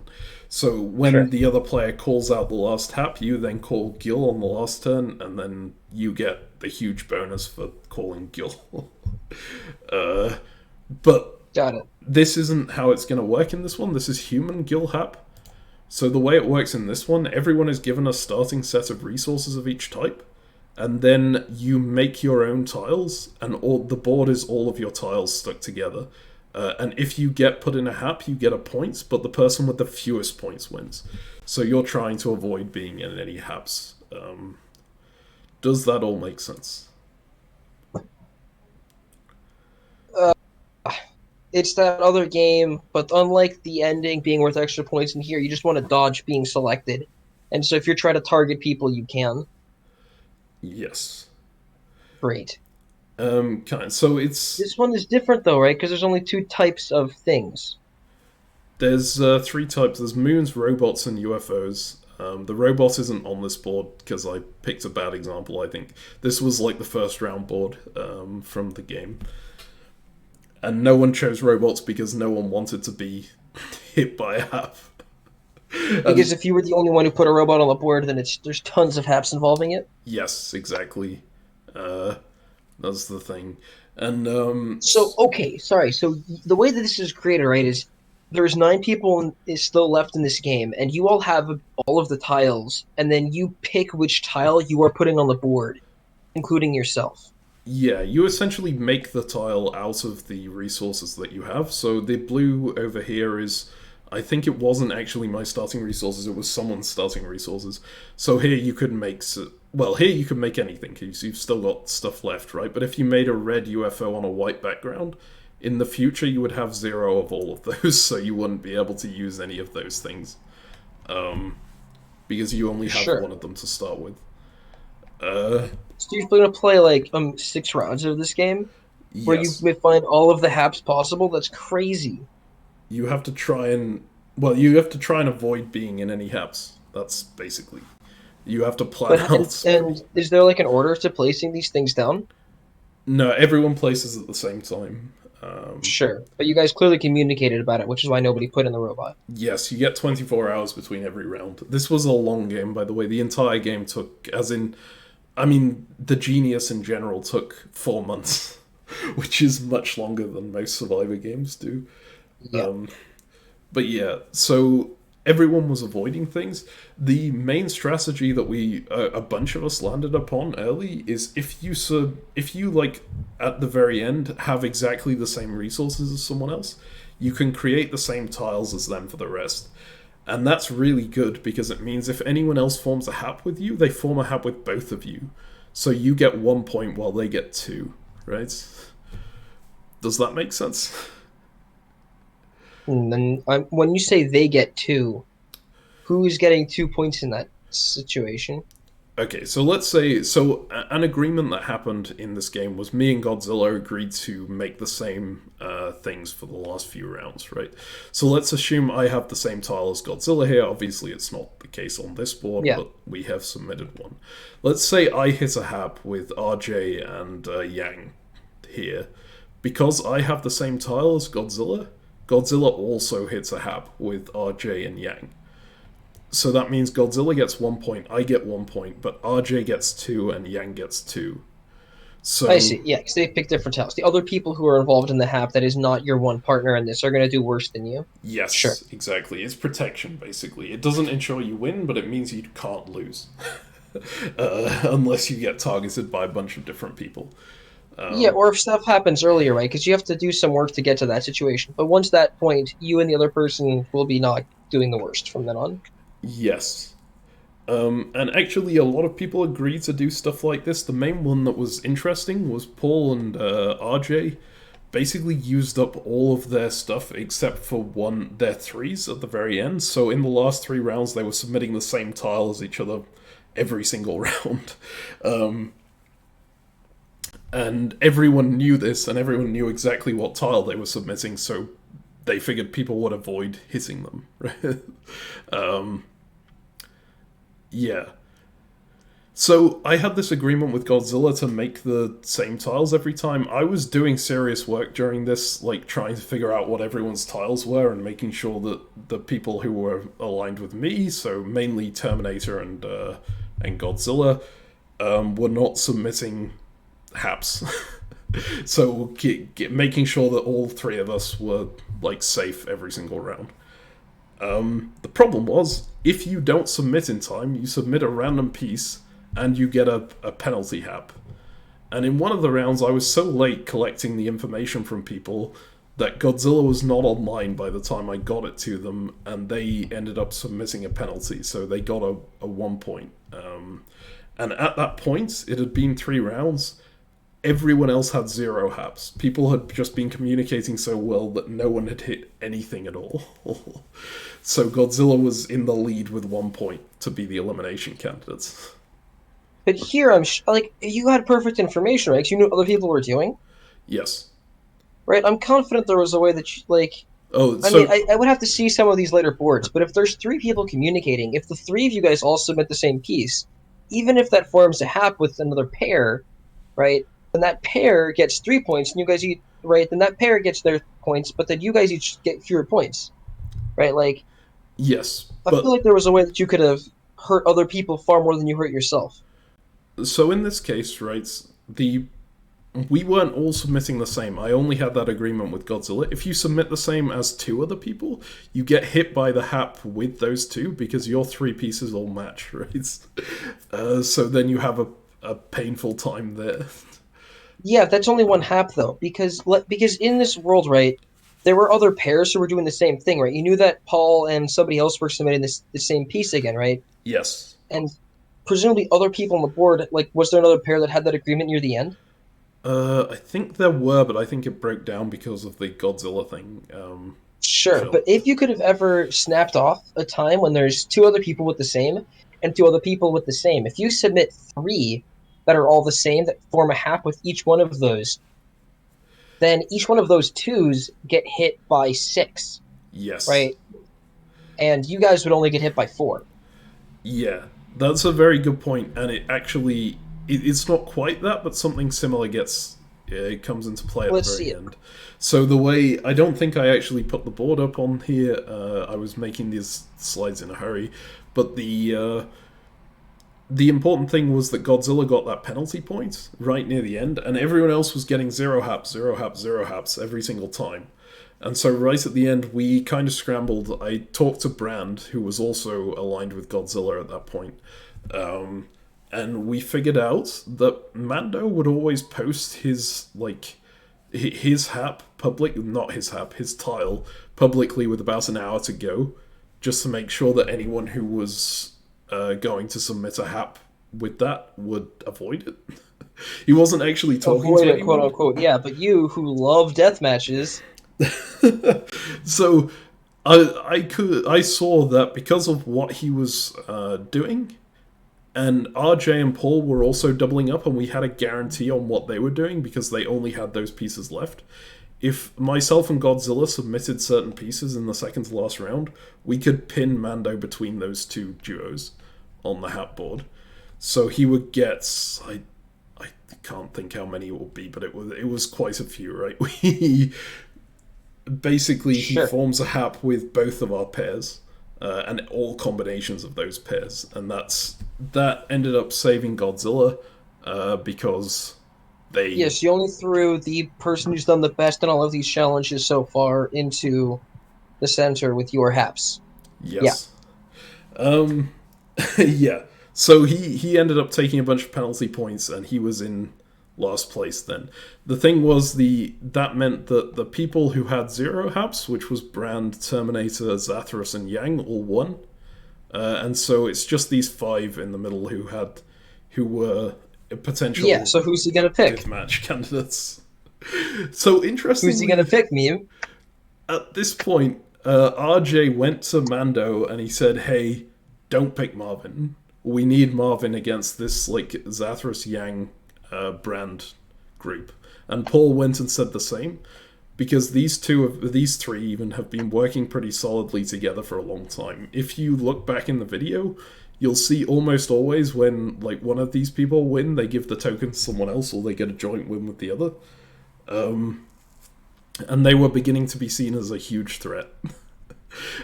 So when sure. the other player calls out the last hap, you then call Gyul on the last turn, and then you get the huge bonus for calling Gyul. uh, but Got it. this isn't how it's going to work in this one. This is human Gyul hap. So the way it works in this one, everyone is given a starting set of resources of each type, and then you make your own tiles, and the board is all of your tiles stuck together. And if you get put in a hap, you get a point, but the person with the fewest points wins. So you're trying to avoid being in any haps. Does that all make sense? Uh, it's that other game, but unlike the ending being worth extra points in here, you just want to dodge being selected. And so if you're trying to target people, you can. Yes. Great. So it's This one is different though, right? Because there's only two types of things. there's three types. There's moons, robots, and UFOs. The robot isn't on this board because I picked a bad example. I think this was like the first round board from the game, and no one chose robots because no one wanted to be hit by a hap. Because And if you were the only one who put a robot on the board, then there's tons of haps involving it. yes, exactly. Uh, that's the thing. And So okay, sorry. So the way that this is created, right, is there's 9 people is still left in this game, and you all have all of the tiles, and then you pick which tile you are putting on the board, including yourself. yeah, you essentially make the tile out of the resources that you have. So the blue over here is, I think it wasn't actually my starting resources, it was someone's starting resources. So here you could make, well, here you can make anything because you've still got stuff left, right? But if you made a red UFO on a white background, in the future you would have zero of all of those, so you wouldn't be able to use any of those things. Because you only have Sure. one of them to start with. Uh, So you're going to play like 6 rounds of this game, where you yes. may find all of the haps possible. That's crazy. You have to try and well, you have to try and avoid being in any haps. That's basically you have to plan But out. and is there like an order to placing these things down? No, everyone places at the same time. Sure. But you guys clearly communicated about it, which is why nobody put in the robot. Yes, you get 24 hours between every round. This was a long game, by the way. The entire game took, as in, I mean, the Genius in general took 4 months, which is much longer than most Survivor games do. Yeah. But yeah, so everyone was avoiding things. The main strategy that a bunch of us landed upon early is if you like at the very end have exactly the same resources as someone else, you can create the same tiles as them for the rest. And that's really good because it means if anyone else forms a hap with you, they form a hap with both of you. So you get 1 point while they get two, right? Does that make sense? And then when you say they get two, who's getting 2 points in that situation? Okay, so let's say an agreement that happened in this game was me and Godzilla agreed to make the same things for the last few rounds, right? So let's assume I have the same tile as Godzilla here. Obviously, it's not the case on this board, Yeah. but we have submitted one. Let's say I hit a hap with RJ and Yang here. Because I have the same tile as Godzilla, Godzilla also hits a hap with RJ and Yang. So that means Godzilla gets 1 point, I get 1 point, but RJ gets 2 and Yang gets 2. I So see. Yeah, because they pick different tiles. The other people who are involved in the hap that is not your one partner in this are going to do worse than you. Sure. yes, exactly. It's protection, basically. It doesn't ensure you win, but it means you can't lose. Unless you get targeted by a bunch of different people. Yeah, or if stuff happens earlier, right? Because you have to do some work to get to that situation. But once that point, you and the other person will be not doing the worst from then on. Yes. And actually, a lot of people agreed to do stuff like this. The main one that was interesting was Paul and RJ basically used up all of their stuff except for their threes at the very end. So in the last 3 rounds, they were submitting the same tile as each other every single round. And everyone knew this, and everyone knew exactly what tile they were submitting, so they figured people would avoid hitting them. Yeah. So I had this agreement with Godzilla to make the same tiles every time. I was doing serious work during this, like trying to figure out what everyone's tiles were and making sure that the people who were aligned with me, so mainly Terminator and Godzilla, were not submitting haps. So making sure that all 3 of us were like safe every single round. The problem was, if you don't submit in time, you submit a random piece and you get a penalty hap. And in one of the rounds, I was so late collecting the information from people that Godzilla was not online by the time I got it to them, and they ended up submitting a penalty, so they got a 1 point. And at that point, it had been 3 rounds. Everyone else had 0 haps. People had just been communicating so well that no one had hit anything at all. So Godzilla was in the lead with 1 point to be the elimination candidate. But here, like, you had perfect information, right? 'Cause you knew what other people were doing, Yes. right? I'm confident there was a way that, like, Oh, I so mean, I would have to see some of these later boards, but if there's 3 people communicating, if the 3 of you guys all submit the same piece, even if that forms a hap with another pair, right? Then that pair gets 3 points, and you guys each, right? Then that pair gets their points, but then you guys each get fewer points, right? Like, yes, I but feel like there was a way that you could have hurt other people far more than you hurt yourself. so in this case, right, we weren't all submitting the same. I only had that agreement with Godzilla. If you submit the same as 2 other people, you get hit by the hap with those 2 because your 3 pieces all match, right? So then you have a painful time there. Yeah, that's only one hap though, because in this world, right, there were other pairs who were doing the same thing, right? You knew that Paul and somebody else were submitting the same piece again, right? Yes. And presumably other people on the board, like, was there another pair that had that agreement near the end? I think there were, but I think it broke down because of the Godzilla thing. Sure, Phil. but if you could have ever snapped off a time when there's 2 other people with the same and 2 other people with the same, if you submit 3 that are all the same that form a hap with each one of those, then each one of those 2s get hit by 6, Yes. right? And you guys would only get hit by 4. Yeah, that's a very good point, and it actually it's not quite that, but something similar it comes into play at Let's the see very it. end. So the way I don't think I actually put the board up on here. I was making these slides in a hurry, but the important thing was that Godzilla got that penalty point right near the end, and everyone else was getting 0 haps, 0 haps, 0 haps every single time. And so right at the end, we kind of scrambled. I talked to Brand, who was also aligned with Godzilla at that point, and we figured out that Mando would always post his hap his tile publicly with about an hour to go, just to make sure that anyone who was going to submit a hap with that would avoid it. He wasn't actually talking Avoid to it, quote anyone. unquote. Yeah, but you who love death matches, So I saw that because of what he was doing, and RJ and Paul were also doubling up, and we had a guarantee on what they were doing because they only had those pieces left. If myself and Godzilla submitted certain pieces in the second to last round, we could pin Mando between those 2 duos on the hat board. So he would get I can't think how many it would be, but it was quite a few, right? He Sure. forms a hap with both of our pairs, and all combinations of those pairs, and that ended up saving Godzilla because they Yes, you only threw the person who's done the best in all of these challenges so far into the center with your haps. Yeah. yes. Yeah. So he ended up taking a bunch of penalty points, and he was in last place then. The thing was, that meant that the people who had 0 haps, which was Brand, Terminator, Zathras, and Yang, all won. And so it's just these 5 in the middle who were potential Yeah, so who's he gonna pick? deathmatch candidates. So interestingly, Who's he gonna pick, Meme? at this point, RJ went to Mando and he said, "Hey, don't pick Marvin. We need Marvin against this like Zathras Yang Brand group." And Paul went and said the same, because these three even have been working pretty solidly together for a long time. If you look back in the video, you'll see almost always when like one of these people win, they give the token to someone else, or they get a joint win with the other. And they were beginning to be seen as a huge threat.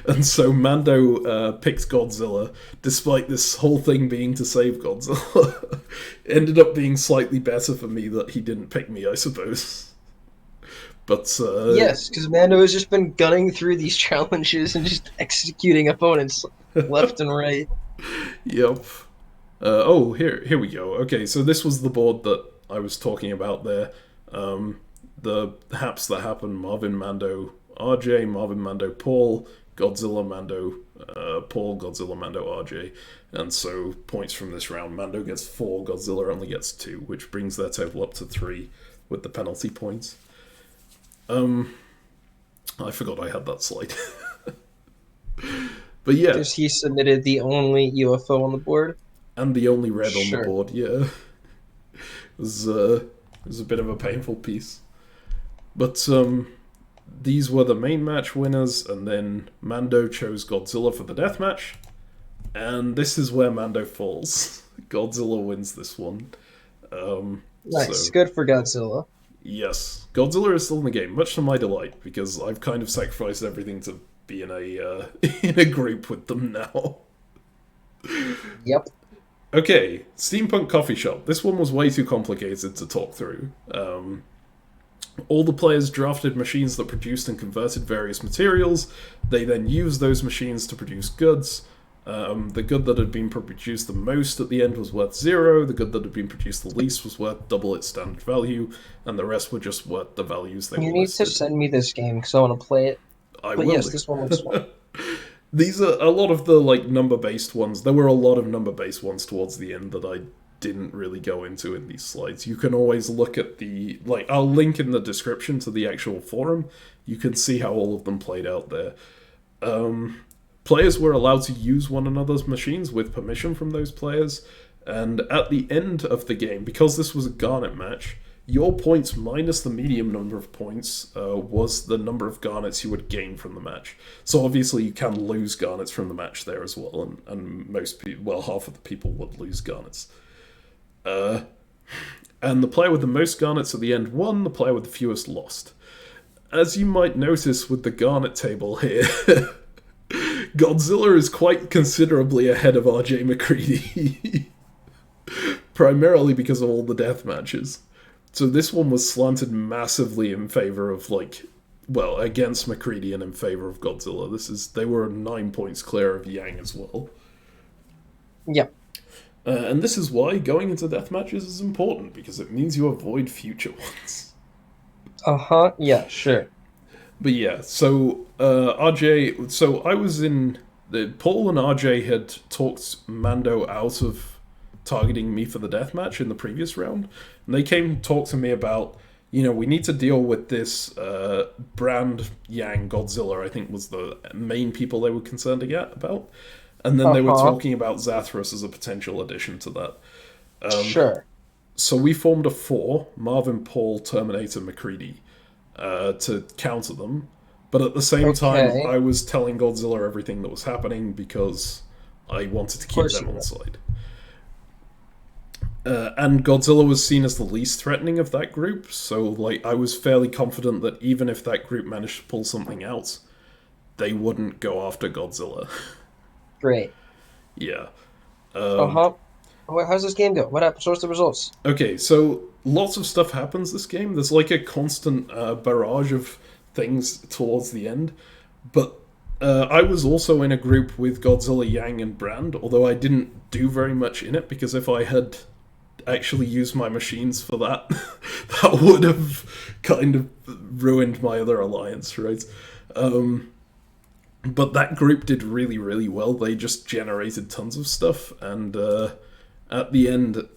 And so Mando picked Godzilla, despite this whole thing being to save Godzilla. It ended up being slightly better for me that he didn't pick me, I suppose. But Yes, because Mando has just been gunning through these challenges and just executing opponents left and right. Yep. Oh, here we go. Okay, so this was the board that I was talking about there. The haps that happened: Marvin, Mando, RJ, Marvin, Mando, Paul, Godzilla, Mando, Paul, Godzilla, Mando, RJ. And so points from this round: Mando gets 4, Godzilla only gets 2, which brings their total up to 3 with the penalty points. I forgot I had that slide. But yeah. Because he submitted the only UFO on the board. And the only red on Sure. the board, yeah. It was a bit of a painful piece. But these were the main match winners, and then Mando chose Godzilla for the deathmatch. And this is where Mando falls. Godzilla wins this one. Nice, So, good for Godzilla. yes, Godzilla is still in the game, much to my delight, because I've kind of sacrificed everything to be in a in a group with them now. Yep. Okay, Steampunk Coffee Shop. This one was way too complicated to talk through. All the players drafted machines that produced and converted various materials. They then used those machines to produce goods. The good that had been produced the most at the end was worth 0. The good that had been produced the least was worth double its standard value, and the rest were just worth the values they You were need listed. to send me this game because I want to play it. I But will yes, do. this one looks fun. These are a lot of the like number-based ones. There were a lot of number-based ones towards the end that I didn't really go into in these slides. You can always look at I'll link in the description to the actual forum. You can see how all of them played out there. Players were allowed to use one another's machines with permission from those players, and at the end of the game, because this was a garnet match, your points minus the medium number of points was the number of garnets you would gain from the match. So obviously you can lose garnets from the match there as well, and most people, well, half of the people would lose garnets. And the player with the most garnets at the end won, the player with the fewest lost. As you might notice with the garnet table here, Godzilla is quite considerably ahead of RJ McCready. Primarily because of all the death matches. So this one was slanted massively in favor of, against McCready and in favor of Godzilla. They were 9 points clear of Yang as well. Yep. And this is why going into death matches is important, because it means you avoid future ones. Uh-huh, yeah, sure. But yeah, so RJ... So I was in... Paul and RJ had talked Mando out of targeting me for the deathmatch in the previous round. And they came to talk to me about, we need to deal with this Brand Yang Godzilla, I think was the main people they were concerned about. And then they were talking about Zathras as a potential addition to that. Sure. So we formed a 4, Marvin, Paul, Terminator, McCready, to counter them. But at the same time, I was telling Godzilla everything that was happening because I wanted to keep them on side. And Godzilla was seen as the least threatening of that group, so I was fairly confident that even if that group managed to pull something out, they wouldn't go after Godzilla. Great. Yeah. So how's this game go? What happens? What's the results? Okay, so lots of stuff happens this game. There's like a constant barrage of things towards the end. But I was also in a group with Godzilla, Yang, and Brand, although I didn't do very much in it, because if I had actually used my machines for that, that would have kind of ruined my other alliance, right? But that group did really, really well. They just generated tons of stuff, and at the end,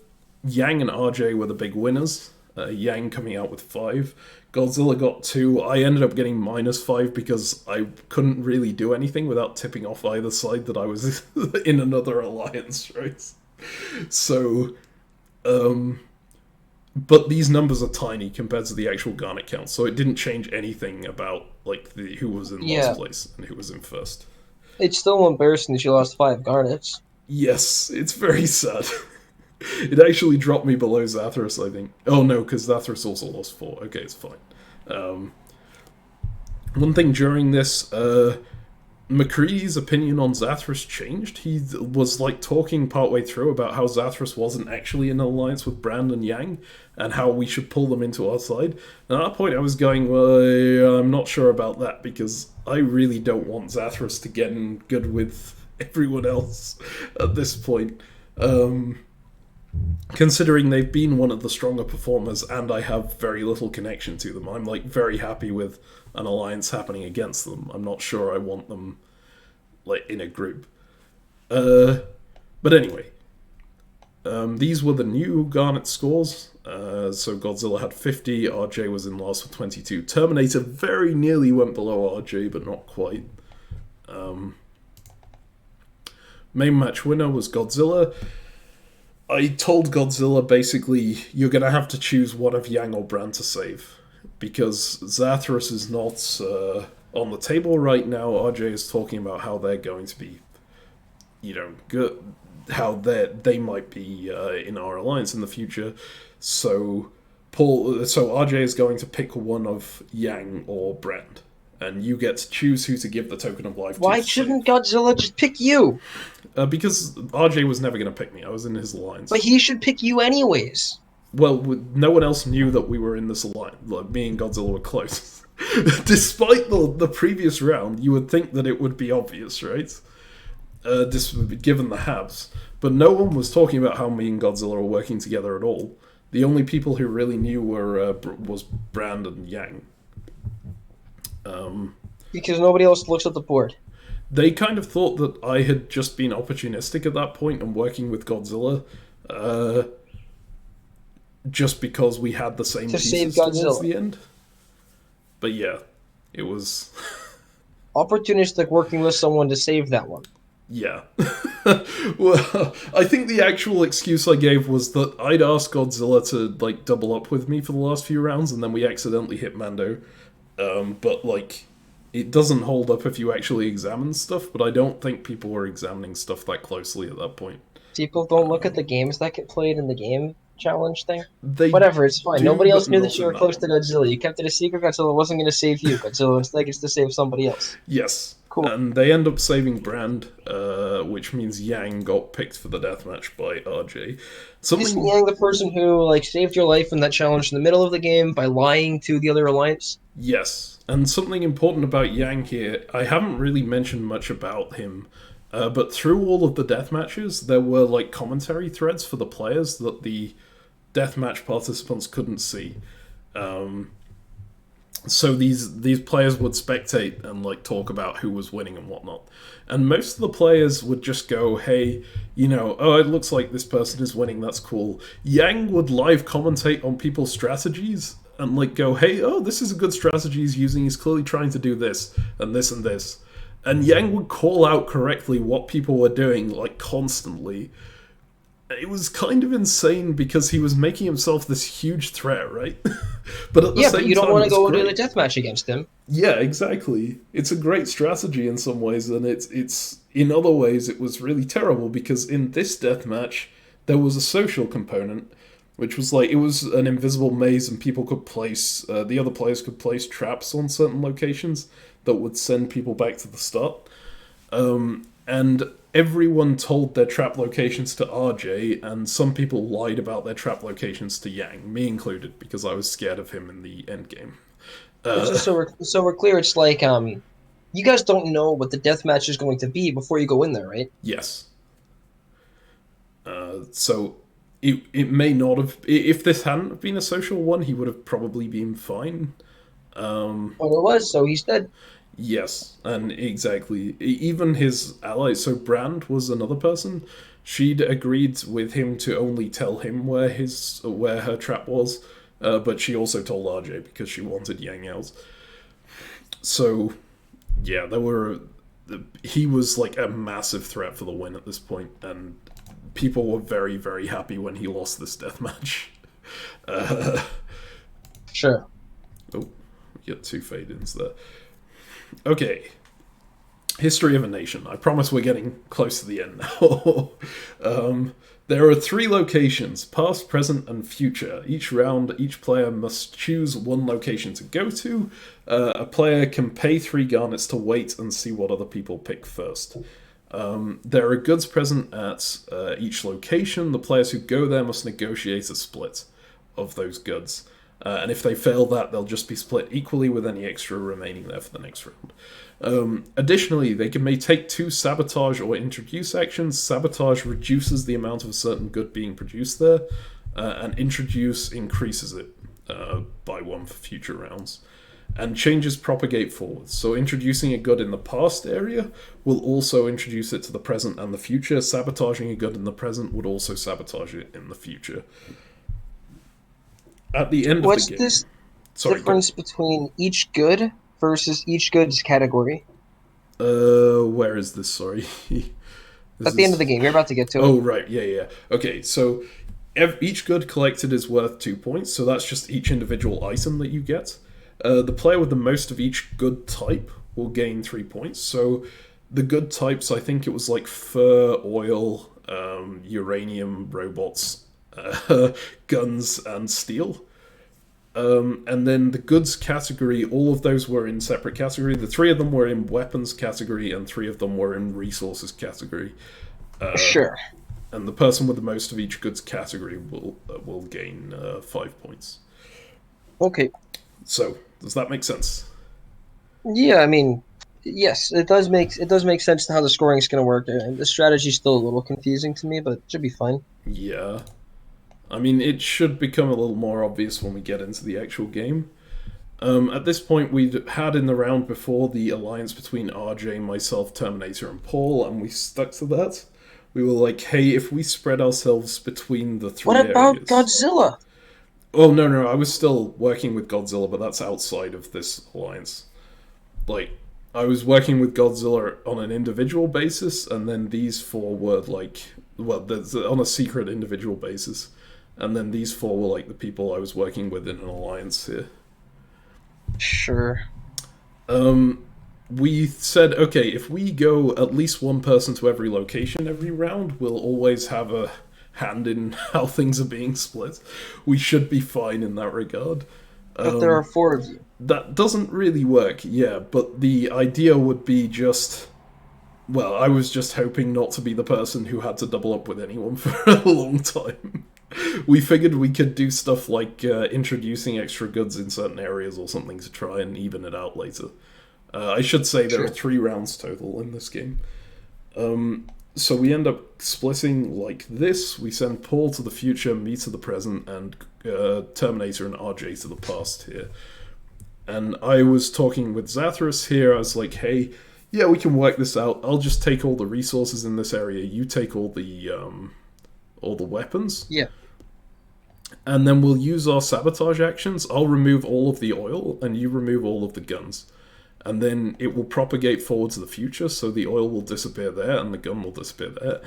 Yang and RJ were the big winners. Yang coming out with 5. Godzilla got 2. I ended up getting -5 because I couldn't really do anything without tipping off either side that I was in another alliance, right? So, but these numbers are tiny compared to the actual Garnet count, so it didn't change anything about like who was in last place and who was in first. It's still embarrassing that you lost 5 Garnets. Yes, it's very sad. It actually dropped me below Zathras, I think. Oh no, because Zathras also lost 4. Okay, it's fine. One thing during this, McCready's opinion on Zathras changed. He was like talking partway through about how Zathras wasn't actually in an alliance with Brand and Yang, and how we should pull them into our side. And at that point I was going, well, I'm not sure about that, because I really don't want Zathras to get in good with everyone else at this point. Considering they've been one of the stronger performers and I have very little connection to them, I'm like very happy with an alliance happening against them. I'm not sure I want them like in a group. But anyway, these were the new Garnet scores. So Godzilla had 50, RJ was in last with 22. Terminator very nearly went below RJ, but not quite. Main match winner was Godzilla. I told Godzilla basically, you're going to have to choose one of Yang or Brand to save, because Zathras is not on the table right now. RJ is talking about how they're going to be, good, how they might be in our alliance in the future. So RJ is going to pick one of Yang or Brand, and you get to choose who to give the token of life to. Why shouldn't Godzilla just pick you? Because RJ was never going to pick me. I was in his alliance. But he should pick you anyways. Well, no one else knew that we were in this alliance. Like, me and Godzilla were close. Despite the previous round, you would think that it would be obvious, right? Given the halves. But no one was talking about how me and Godzilla were working together at all. The only people who really knew was Brand and Yang. Because nobody else looks at the board. They kind of thought that I had just been opportunistic at that point and working with Godzilla, just because we had the same pieces towards the end. But yeah, it was opportunistic working with someone to save that one. Yeah. Well, I think the actual excuse I gave was that I'd asked Godzilla to like double up with me for the last few rounds, and then we accidentally hit Mando. But like, it doesn't hold up if you actually examine stuff, but I don't think people were examining stuff that closely at that point. People don't look at the games that get played in the game challenge thing? They Whatever, it's fine. Nobody else knew not that you were in close that to Godzilla. You kept it a secret. Godzilla wasn't going to save you. Godzilla instead gets to save somebody else. Yes. Cool. And they end up saving Brand, which means Yang got picked for the deathmatch by RJ. Isn't Yang the person who like saved your life in that challenge in the middle of the game by lying to the other alliance? Yes. And something important about Yang here, I haven't really mentioned much about him, but through all of the death matches, there were like commentary threads for the players that the deathmatch participants couldn't see. So these players would spectate and like talk about who was winning and whatnot. And most of the players would just go, hey, oh, it looks like this person is winning, that's cool. Yang would live commentate on people's strategies and like go, hey, oh, this is a good strategy he's using, he's clearly trying to do this and this and this. And Yang would call out correctly what people were doing, like, constantly. It was kind of insane because he was making himself this huge threat, right? But at the same time, but you don't want to go into a deathmatch against him. Yeah, exactly. It's a great strategy in some ways, and it's in other ways it was really terrible because in this deathmatch there was a social component, which was like, it was an invisible maze and people could place, the other players could place traps on certain locations that would send people back to the start. And everyone told their trap locations to RJ, and some people lied about their trap locations to Yang, me included, because I was scared of him in the end game. Just so we're clear, it's like you guys don't know what the deathmatch is going to be before you go in there, right? Yes. So it may not have. If this hadn't been a social one, he would have probably been fine. Well, it was, so he's dead. Yes, and exactly. Even his ally, so Brand was another person. She'd agreed with him to only tell him where her trap was, but she also told RJ because she wanted Yang out. So, yeah, he was like a massive threat for the win at this point, and people were very, very happy when he lost this deathmatch. Sure. Oh, we get 2 fade-ins there. Okay. History of a Nation. I promise we're getting close to the end now. There are 3 locations, past, present, and future. Each round, each player must choose one location to go to. A player can pay 3 garnets to wait and see what other people pick first. There are goods present at each location. The players who go there must negotiate a split of those goods. And if they fail that, they'll just be split equally with any extra remaining there for the next round. Additionally, they may take 2 sabotage or introduce actions. Sabotage reduces the amount of a certain good being produced there, and introduce increases it by 1 for future rounds. And changes propagate forwards. So introducing a good in the past area will also introduce it to the present and the future. Sabotaging a good in the present would also sabotage it in the future. At the end of What's the game... this difference between each good versus each goods category? Where is this? Sorry. At the end of the game. You're about to get to it. Oh, right. Yeah. Okay, so each good collected is worth 2 points, so that's just each individual item that you get. The player with the most of each good type will gain 3 points. So the good types, I think it was like fur, oil, uranium, robots, guns, and steel. And then the goods category, all of those were in separate category. The 3 of them were in weapons category, and 3 of them were in resources category. Sure. And the person with the most of each goods category will gain 5 points. Okay. So, does that make sense? Yeah, I mean, yes, it does make sense to how the scoring is going to work. The strategy's still a little confusing to me, but it should be fine. Yeah. I mean, it should become a little more obvious when we get into the actual game. At this point, we'd had in the round before the alliance between RJ, myself, Terminator, and Paul, and we stuck to that. We were like, hey, if we spread ourselves between the 3 areas... What about Godzilla? Oh, no, I was still working with Godzilla, but that's outside of this alliance. Like, I was working with Godzilla on an individual basis, and then these 4 were like... Well, on a secret individual basis. And then these 4 were like the people I was working with in an alliance here. Sure. We said, okay, if we go at least 1 person to every location every round, we'll always have a hand in how things are being split. We should be fine in that regard. But there are 4 of you. That doesn't really work, yeah, but the idea would be just... Well, I was just hoping not to be the person who had to double up with anyone for a long time. We figured we could do stuff like introducing extra goods in certain areas or something to try and even it out later. I should say there are 3 rounds total in this game. So we end up splitting like this. We send Paul to the future, me to the present, and Terminator and RJ to the past here. And I was talking with Zathras here. I was like, hey, yeah, we can work this out. I'll just take all the resources in this area. You take all the weapons. Yeah. And then we'll use our sabotage actions. I'll remove all of the oil, and you remove all of the guns. And then it will propagate forward to the future, so the oil will disappear there, and the gun will disappear there.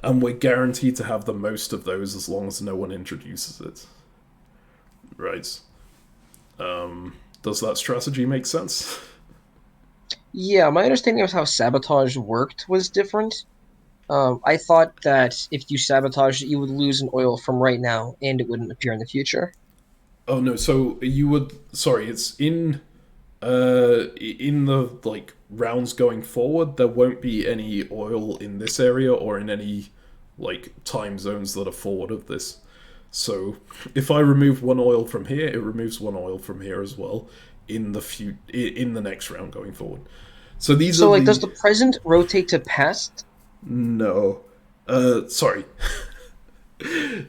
And we're guaranteed to have the most of those as long as no one introduces it. Right. Does that strategy make sense? Yeah, my understanding of how sabotage worked was different. I thought that if you sabotaged it, you would lose an oil from right now, and it wouldn't appear in the future. Oh, no, so you would... Sorry, it's in... In the like rounds going forward, there won't be any oil in this area or in any like time zones that are forward of this. So if I remove one oil from here, it removes one oil from here as well in the next round going forward. So these So are like, does the present rotate to past? No. Sorry.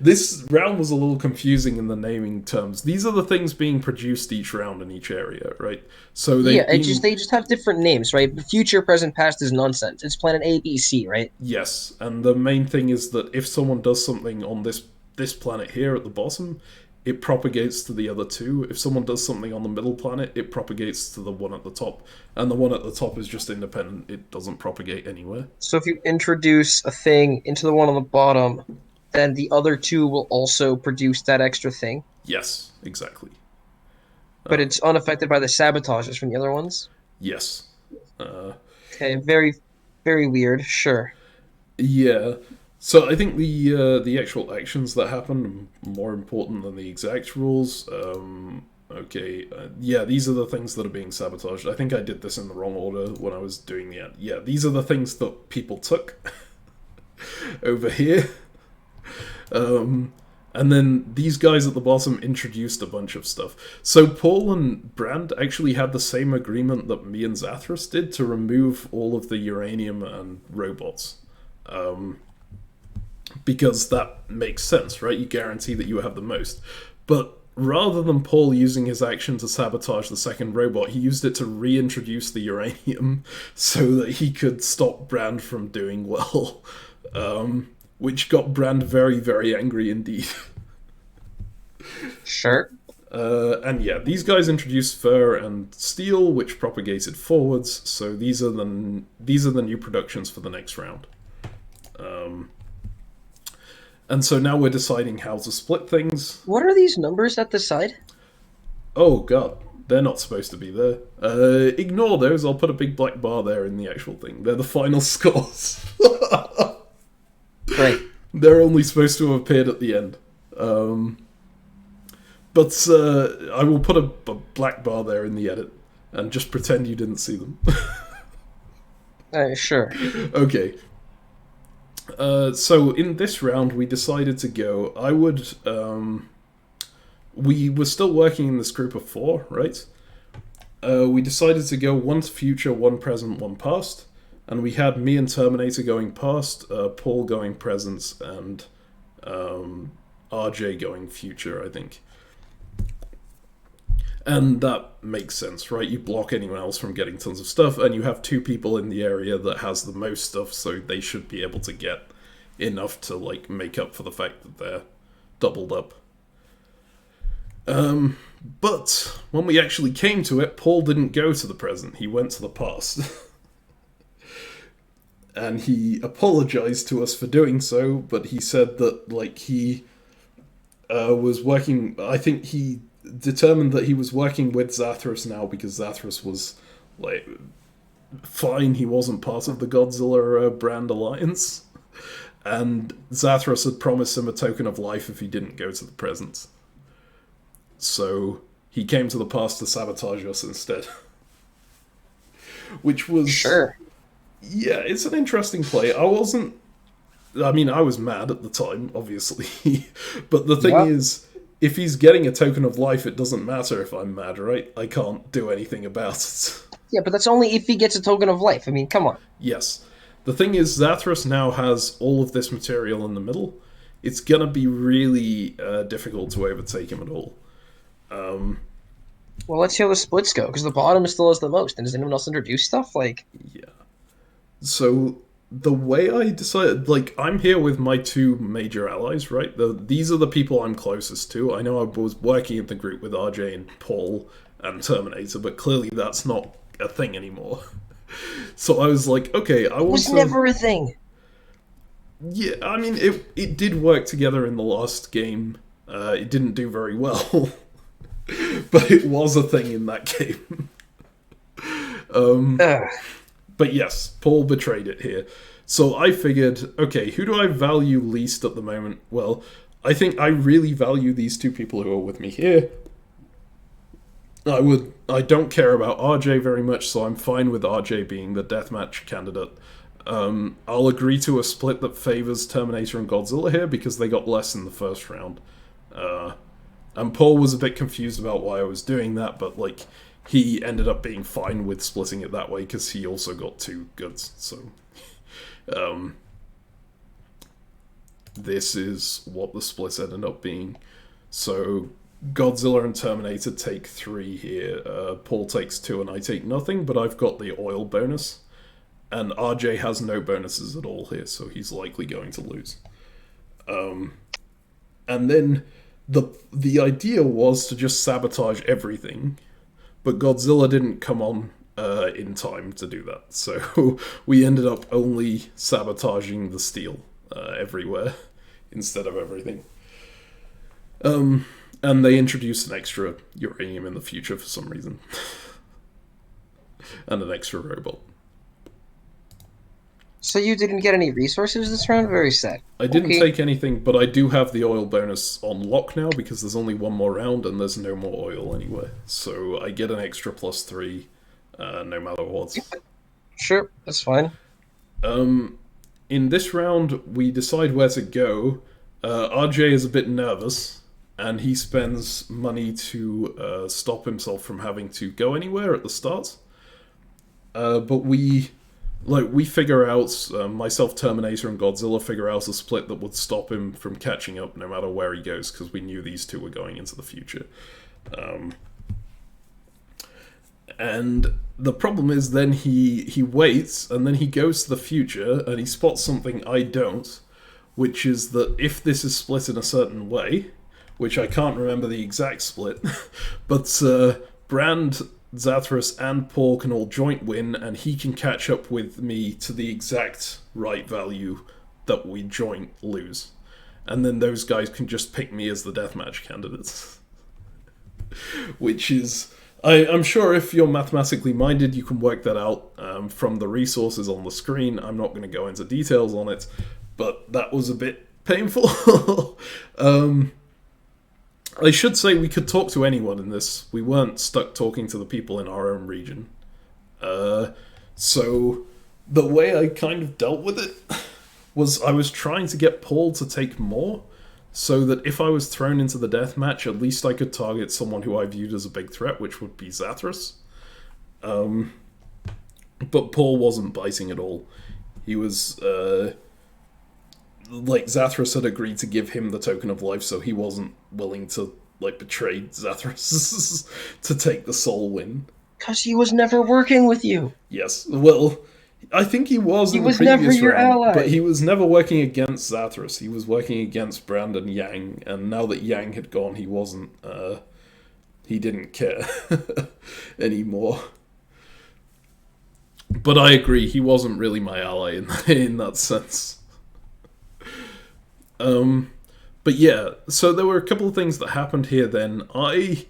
This round was a little confusing in the naming terms. These are the things being produced each round in each area, right? So Yeah, they just have different names, right? Future, present, past is nonsense. It's planet A, B, C, right? Yes, and the main thing is that if someone does something on this planet here at the bottom, it propagates to the other two. If someone does something on the middle planet, it propagates to the one at the top. And the one at the top is just independent. It doesn't propagate anywhere. So if you introduce a thing into the one on the bottom, then the other two will also produce that extra thing. Yes, exactly. But it's unaffected by the sabotages from the other ones. Yes. Okay, very, very weird. Sure. Yeah. So I think the actual actions that happen are more important than the exact rules. Okay. Yeah, these are the things that are being sabotaged. I think I did this in the wrong order when I was doing the end. Yeah, these are the things that people took over here. And then these guys at the bottom introduced a bunch of stuff. So Paul and Brand actually had the same agreement that me and Zathras did to remove all of the uranium and robots. Because that makes sense, right? You guarantee that you have the most. But rather than Paul using his action to sabotage the second robot, he used it to reintroduce the uranium so that he could stop Brand from doing well. Which got Brand very, very angry indeed. Sure. And yeah, these guys introduced fur and steel, which propagated forwards. So these are the new productions for the next round. And so now we're deciding how to split things. What are these numbers at the side? Oh god, they're not supposed to be there. Ignore those. I'll put a big black bar there in the actual thing. They're the final scores. Great. They're only supposed to have appeared at the end. But I will put a black bar there in the edit and just pretend you didn't see them. Sure. Okay. So in this round, we decided to go. We were still working in this group of 4, right? We decided to go 1 future, 1 present, 1 past. And we had me and Terminator going past, Paul going present, and RJ going future, I think. And that makes sense, right? You block anyone else from getting tons of stuff, and you have 2 people in the area that has the most stuff, so they should be able to get enough to like make up for the fact that they're doubled up. But when we actually came to it, Paul didn't go to the present, he went to the past. And he apologized to us for doing so, but he said that like he was working, I think he determined that he was working with Zathras now because Zathras was like fine, he wasn't part of the Godzilla brand alliance, and Zathras had promised him a token of life if he didn't go to the present. So he came to the past to sabotage us instead. Which was... Sure. Yeah, it's an interesting play. I was mad at the time, obviously. But the thing is, if he's getting a token of life, it doesn't matter if I'm mad, right? I can't do anything about it. Yeah, but that's only if he gets a token of life. I mean, come on. Yes. The thing is, Zathras now has all of this material in the middle. It's gonna be really difficult to overtake him at all. Well, let's see how the splits go, because the bottom still has the most. And does anyone else introduce stuff? Like... Yeah. So, the way I decided... Like, I'm here with my 2 major allies, right? These are the people I'm closest to. I know I was working in the group with RJ and Paul and Terminator, but clearly that's not a thing anymore. So I was like, okay, I want to... It was never a thing. Yeah, I mean, it did work together in the last game. It didn't do very well. But it was a thing in that game. But yes, Paul betrayed it here. So I figured, okay, who do I value least at the moment? Well, I think I really value these 2 people who are with me here. I don't care about RJ very much, so I'm fine with RJ being the deathmatch candidate. I'll agree to a split that favors Terminator and Godzilla here because they got less in the first round. And Paul was a bit confused about why I was doing that, but like he ended up being fine with splitting it that way because he also got 2 goods. So this is what the split ended up being. So Godzilla and Terminator take 3 here. Paul takes 2 and I take nothing, but I've got the oil bonus. And RJ has no bonuses at all here, so he's likely going to lose. And then the idea was to just sabotage everything, but Godzilla didn't come on in time to do that. So we ended up only sabotaging the steel everywhere instead of everything. And they introduced an extra uranium in the future for some reason. And an extra robot. So you didn't get any resources this round? Very sad. I didn't take anything, but I do have the oil bonus on lock now because there's only one more round and there's no more oil anywhere. So I get an extra +3 no matter what. Sure, that's fine. In this round, we decide where to go. RJ is a bit nervous, and he spends money to stop himself from having to go anywhere at the start. But we figure out, myself, Terminator, and Godzilla figure out a split that would stop him from catching up no matter where he goes, because we knew these two were going into the future. And the problem is then he waits, and then he goes to the future, and he spots something I don't, which is that if this is split in a certain way, which I can't remember the exact split, but Brand, Zathras, and Paul can all joint win, and he can catch up with me to the exact right value that we joint lose. And then those guys can just pick me as the deathmatch candidates. Which is... I'm sure if you're mathematically minded, you can work that out from the resources on the screen. I'm not going to go into details on it, but that was a bit painful. I should say we could talk to anyone in this. We weren't stuck talking to the people in our own region. So the way I kind of dealt with it was I was trying to get Paul to take more, so that if I was thrown into the deathmatch, at least I could target someone who I viewed as a big threat, which would be Zathras. But Paul wasn't biting at all. He was... Zathras had agreed to give him the token of life, so he wasn't willing to, betray Zathras to take the soul win. Because he was never working with you. Yes, well... I think he was in the previous never your round, ally. but he was never working against Zathras. He was working against Brandon Yang, and now that Yang had gone, he wasn't. He didn't care anymore. But I agree, he wasn't really my ally in that sense. But yeah, so there were a couple of things that happened here. Then I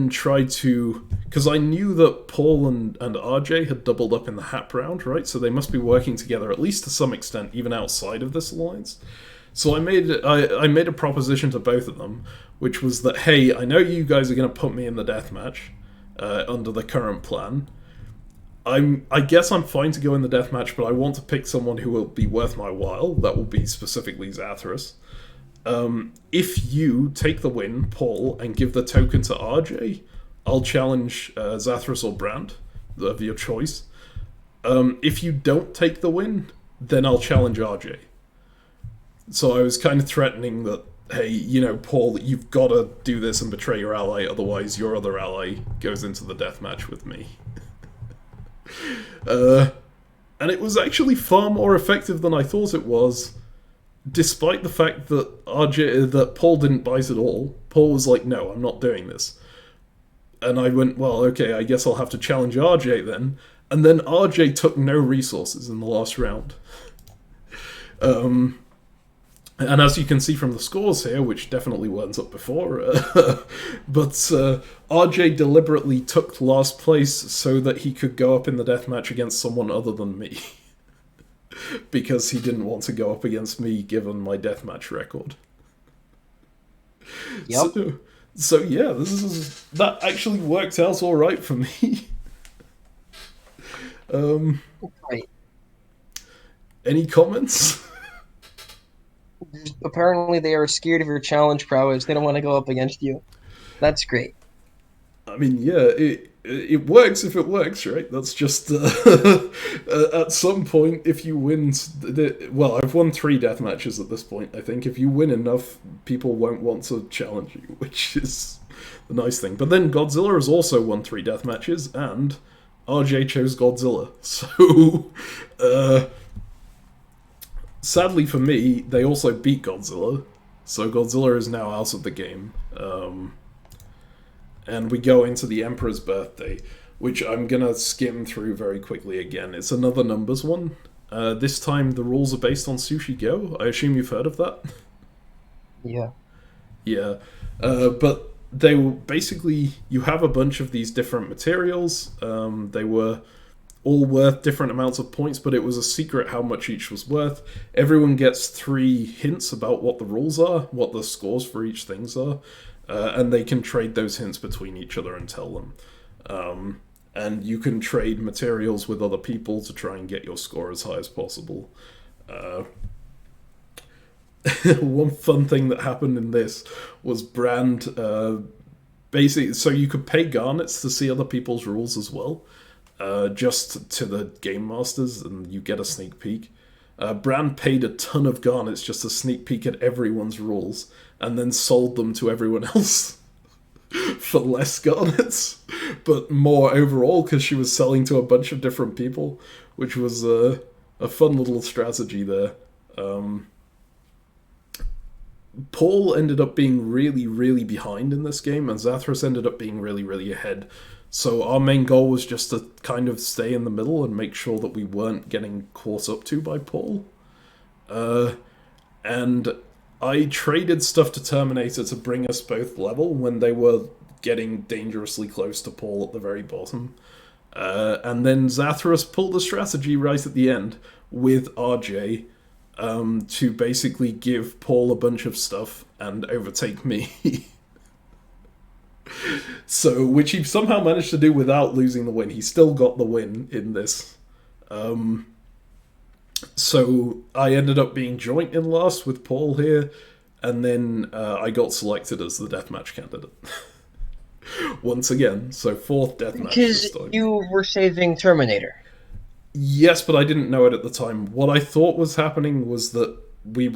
tried to, because I knew that Paul and RJ had doubled up in the Hap round, right? So they must be working together, at least to some extent, even outside of this alliance. So I made a proposition to both of them, which was that, hey, I know you guys are going to put me in the deathmatch under the current plan. I guess I'm fine to go in the deathmatch, but I want to pick someone who will be worth my while. That will be specifically Zathras. If you take the win, Paul, and give the token to RJ, I'll challenge Zathras or Brand, of your choice. If you don't take the win, then I'll challenge RJ. So I was kind of threatening that, hey, Paul, you've got to do this and betray your ally, otherwise your other ally goes into the deathmatch with me. And it was actually far more effective than I thought it was. Despite the fact that Paul didn't bite at all. Paul was like, no, I'm not doing this. And I went, well, okay, I guess I'll have to challenge RJ then. And then RJ took no resources in the last round. And as you can see from the scores here, which definitely weren't up before, but RJ deliberately took last place so that he could go up in the deathmatch against someone other than me. Because he didn't want to go up against me, given my deathmatch record. Yep. So yeah, that actually worked out all right for me. Um, Right. any comments? Apparently, they are scared of your challenge prowess. They don't want to go up against you. That's great. I mean, yeah, it works if it works, right? That's just at some point, if you win, well, I've won 3 death matches at this point. I think if you win enough, people won't want to challenge you, which is the nice thing. But then Godzilla has also won 3 death matches, and RJ chose Godzilla. So, sadly for me, they also beat Godzilla. So Godzilla is now out of the game. And we go into the Emperor's birthday, which I'm gonna skim through very quickly again. It's another numbers one. This time the rules are based on Sushi Go. I assume you've heard of that? Yeah. Yeah. But they were basically, you have a bunch of these different materials. They were all worth different amounts of points, but it was a secret how much each was worth. Everyone gets 3 hints about what the rules are, what the scores for each things are, and they can trade those hints between each other and tell them. And you can trade materials with other people to try and get your score as high as possible. One fun thing that happened in this was Brand basically, so you could pay garnets to see other people's rules as well, just to the game masters, and you get a sneak peek. Brand paid a ton of garnets just to sneak peek at everyone's rules, and then sold them to everyone else for less garnets, but more overall because she was selling to a bunch of different people, which was a fun little strategy there. Paul ended up being really, really behind in this game, and Zathras ended up being really, really ahead. So our main goal was just to kind of stay in the middle and make sure that we weren't getting caught up to by Paul. And I traded stuff to Terminator to bring us both level when they were getting dangerously close to Paul at the very bottom. And then Zathras pulled a strategy right at the end with RJ to basically give Paul a bunch of stuff and overtake me. So, which he somehow managed to do without losing the win. He still got the win in this. So I ended up being joint in last with Paul here, and then I got selected as the deathmatch candidate. Once again, so 4th deathmatch this Because time. you were saving Terminator. Yes, but I didn't know it at the time. What I thought was happening was that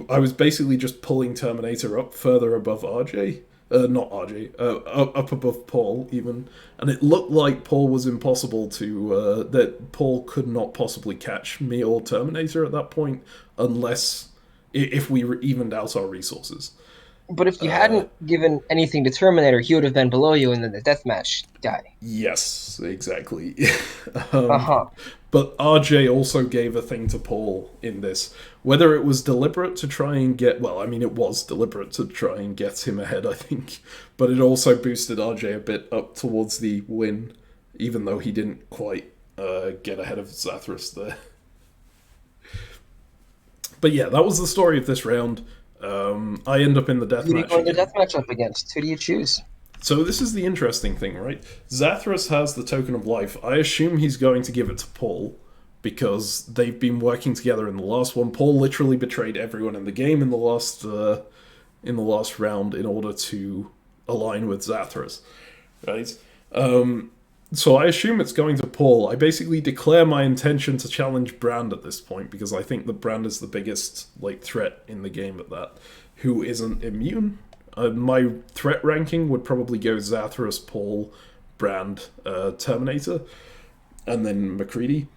I was basically just pulling Terminator up further above RJ. Not RJ, up above Paul even, and it looked like Paul was impossible to, that Paul could not possibly catch me or Terminator at that point, unless, if we evened out our resources. But if you hadn't given anything to Terminator, he would have been below you, and then the deathmatch guy. Yes, exactly. Uh-huh. But RJ also gave a thing to Paul in this. Whether it was deliberate to try and get... Well, I mean, it was deliberate to try and get him ahead, I think. But it also boosted RJ a bit up towards the win, even though he didn't quite get ahead of Zathras there. But yeah, that was the story of this round. I end up in the Who do you deathmatch go in the again. deathmatch up against? Who do you choose? So this is the interesting thing, right? Zathras has the token of life. I assume he's going to give it to Paul, because they've been working together in the last one. Paul literally betrayed everyone in the game in the last round in order to align with Zathras, right? So I assume it's going to Paul. I basically declare my intention to challenge Brand at this point, because I think that Brand is the biggest threat in the game at that, who isn't immune. My threat ranking would probably go Zathras, Paul, Brand, Terminator, and then McCready.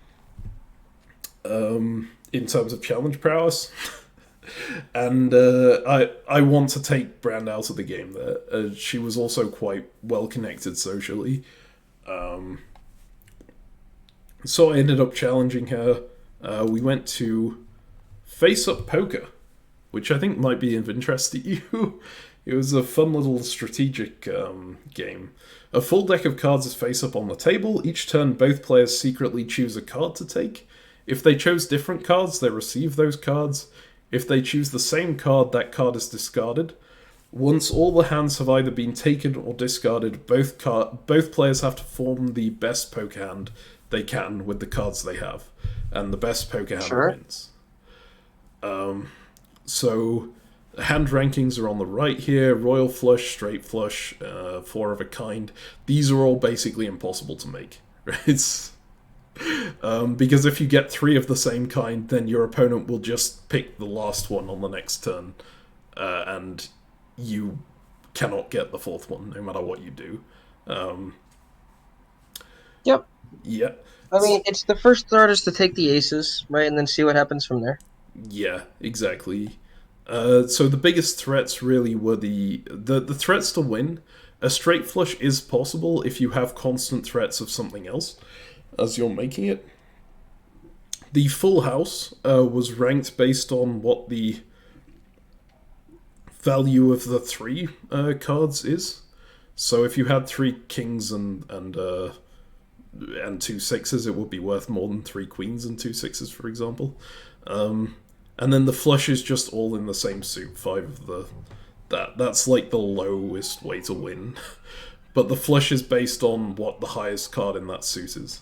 In terms of challenge prowess. And I want to take Brand out of the game there. She was also quite well connected socially. So I ended up challenging her. We went to Face Up Poker, which I think might be of interest to you. It was a fun little strategic game. A full deck of cards is face up on the table. Each turn, both players secretly choose a card to take. If they chose different cards, they receive those cards. If they choose the same card, that card is discarded. Once all the hands have either been taken or discarded, both players have to form the best poker hand they can with the cards they have, and the best poker hand wins. So hand rankings are on the right here: royal flush, straight flush, four of a kind. These are all basically impossible to make, right? Because if you get three of the same kind, then your opponent will just pick the last one on the next turn, and you cannot get the fourth one, no matter what you do. Yep. Yeah. I mean, it's the first starters to take the aces, right, and then see what happens from there. Yeah, exactly. So the biggest threats really were the threats to win. A straight flush is possible if you have constant threats of something else as you're making it. The full house was ranked based on what the value of the three cards is. So if you had three kings and two sixes, it would be worth more than three queens and two sixes, for example. And then the flush is just all in the same suit. Five of the that's like the lowest way to win. But the flush is based on what the highest card in that suit is.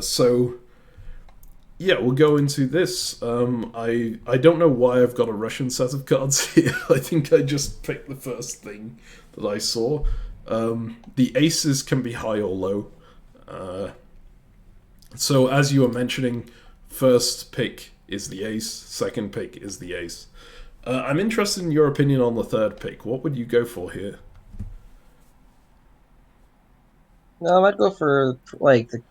So yeah, we'll go into this. I don't know why I've got a Russian set of cards here. I think I just picked the first thing that I saw. The aces can be high or low. So as you were mentioning, first pick is the ace, second pick is the ace. I'm interested in your opinion on the third pick. What would you go for here? No, I might go for like the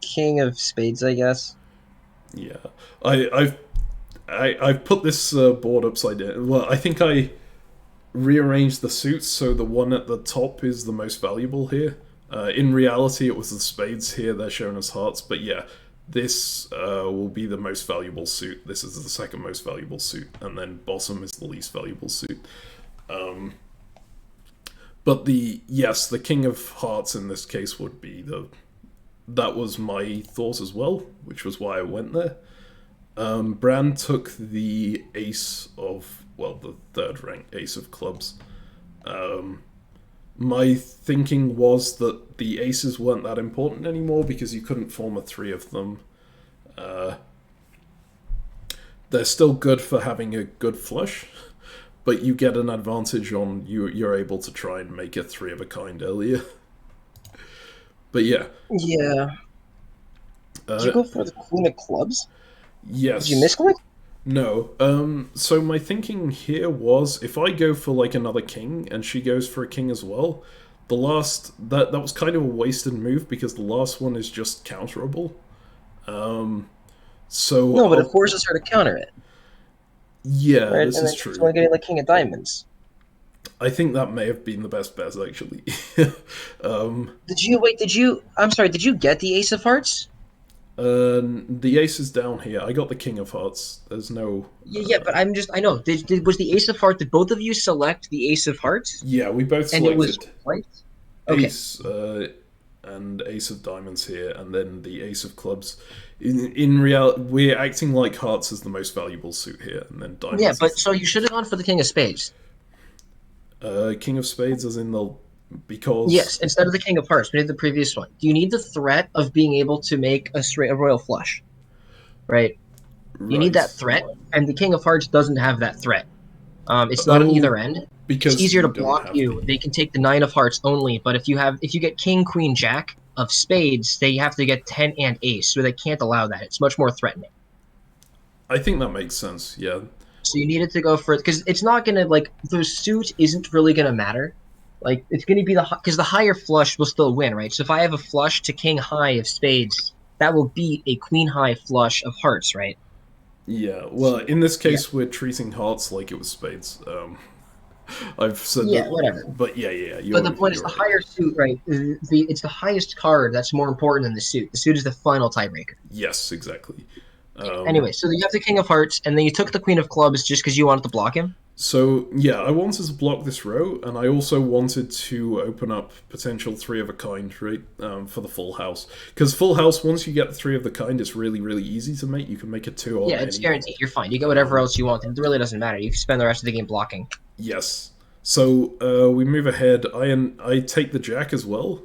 king of spades, I guess. Yeah, I've put this board upside down. Well, I think I rearranged the suits so the one at the top is the most valuable here. In reality, it was the spades here. They're shown as hearts, but yeah, this will be the most valuable suit. This is the second most valuable suit, and then bottom is the least valuable suit. But the king of hearts in this case would be that was my thought as well, which was why I went there. Brand took the ace of, well, the third rank ace of clubs. My thinking was that the aces weren't that important anymore because you couldn't form a three of them. They're still good for having a good flush, but you get an advantage on you're able to try and make a three of a kind earlier. But yeah. Yeah. Did you go for the queen of clubs? Yes. Did you misclick? No. So my thinking here was if I go for like another king and she goes for a king as well, the last that was kind of a wasted move because the last one is just counterable. So no, but it forces her to counter it. Yeah, right? This is true. She's only getting like king of diamonds. I think that may have been the best bet actually. Did you? I'm sorry. Did you get the ace of hearts? The ace is down here. I got the king of hearts. There's no. Yeah, but I know. Was the ace of hearts? Did both of you select the ace of hearts? Yeah, we both selected. And it was white. Okay. Ace and ace of diamonds here, and then the ace of clubs. In reality, we're acting like hearts is the most valuable suit here, and then diamonds. Yeah, but so you should have gone for the king of spades. King of spades, as in the. Because yes, instead of the king of hearts, we did the previous one. Do you need the threat of being able to make a royal flush? Right. You need that threat, and the king of hearts doesn't have that threat. It's not on either end. Because it's easier to block you. They can take the nine of hearts only, but if you get king, queen, jack of spades, they have to get 10 and ace, so they can't allow that. It's much more threatening. I think that makes sense. Yeah. So you needed to go for it because it's not gonna the suit isn't really gonna matter. Like, it's going to be because the higher flush will still win, right? So if I have a flush to king high of spades, that will beat a queen high flush of hearts, right? Yeah, well, in this case, we're treating hearts like it was spades. I've said that. Whatever. But yeah. But the point is the higher suit, right? It's the highest card that's more important than the suit. The suit is the final tiebreaker. Yes, exactly. Anyway, so you have the king of hearts, and then you took the queen of clubs just because you wanted to block him? So, yeah, I wanted to block this row, and I also wanted to open up potential three of a kind, right, for the full house. Because full house, once you get the three of the kind, it's really, really easy to make. You can make a two on it's guaranteed. You're fine. You get whatever else you want. It really doesn't matter. You can spend the rest of the game blocking. Yes. So we move ahead. I take the jack as well,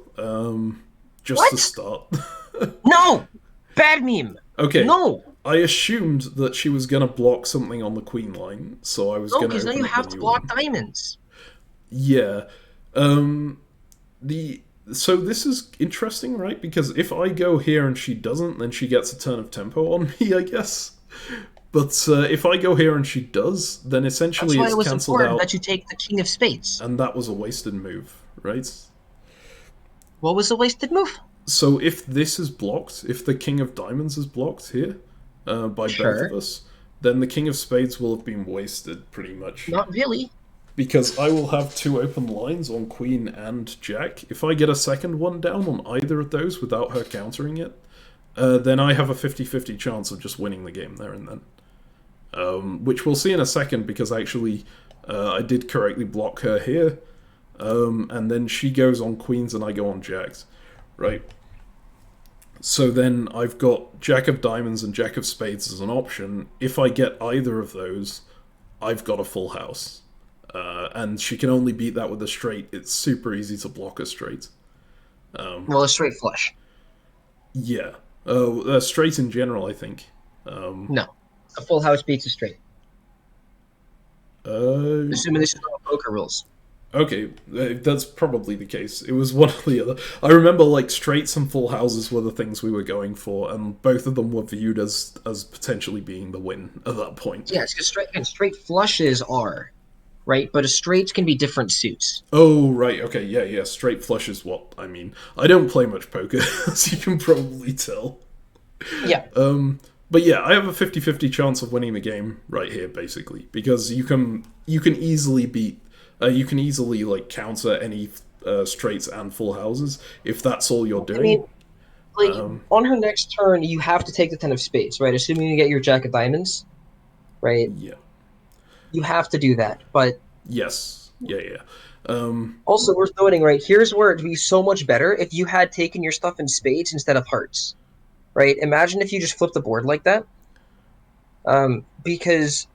just to What? start. No! Bad meme! Okay, No! I assumed that she was gonna block something on the queen line, so I was No, gonna because now open you up the have to new block one. diamonds. Yeah. Um, the so this is interesting, right? Because if I go here and she doesn't, then she gets a turn of tempo on me, I guess. But if I go here and she does, then That's essentially why it's it was cancelled important out, that you take the king of spades. and that was a wasted move, right? What was the wasted move? So if this is blocked, if the king of diamonds is blocked here by both of Sure. us, then the king of spades will have been wasted pretty much. Not really. Because I will have two open lines on queen and jack. If I get a second one down on either of those without her countering it, then I have a 50-50 chance of just winning the game there and then. Which we'll see in a second, because actually I did correctly block her here. And then she goes on queens and I go on jacks. Right? So then I've got jack of diamonds and jack of spades as an option. If I get either of those, I've got a full house. And she can only beat that with a straight. It's super easy to block a straight. Well, a straight flush. Yeah. Straight in general, I think. No. A full house beats a straight. Assuming this is not poker rules. Okay, that's probably the case. It was one or the other. I remember like straights and full houses were the things we were going for, and both of them were viewed as potentially being the win at that point. Yes, because straight flushes are, right? But a straight can be different suits. Oh, right, okay, yeah, straight flush is what I mean. I don't play much poker, as you can probably tell. Yeah. But yeah, I have a 50-50 chance of winning the game right here, basically, because you can easily beat, you can easily like counter any straights and full houses if that's all you're doing. I mean, like on her next turn, you have to take the 10 of spades, right? Assuming you get your jack of diamonds, right? Yeah. You have to do that. But Yes. Yeah. also worth noting, right? Here's where it'd be so much better if you had taken your stuff in spades instead of hearts, right? Imagine if you just flipped the board like that. Because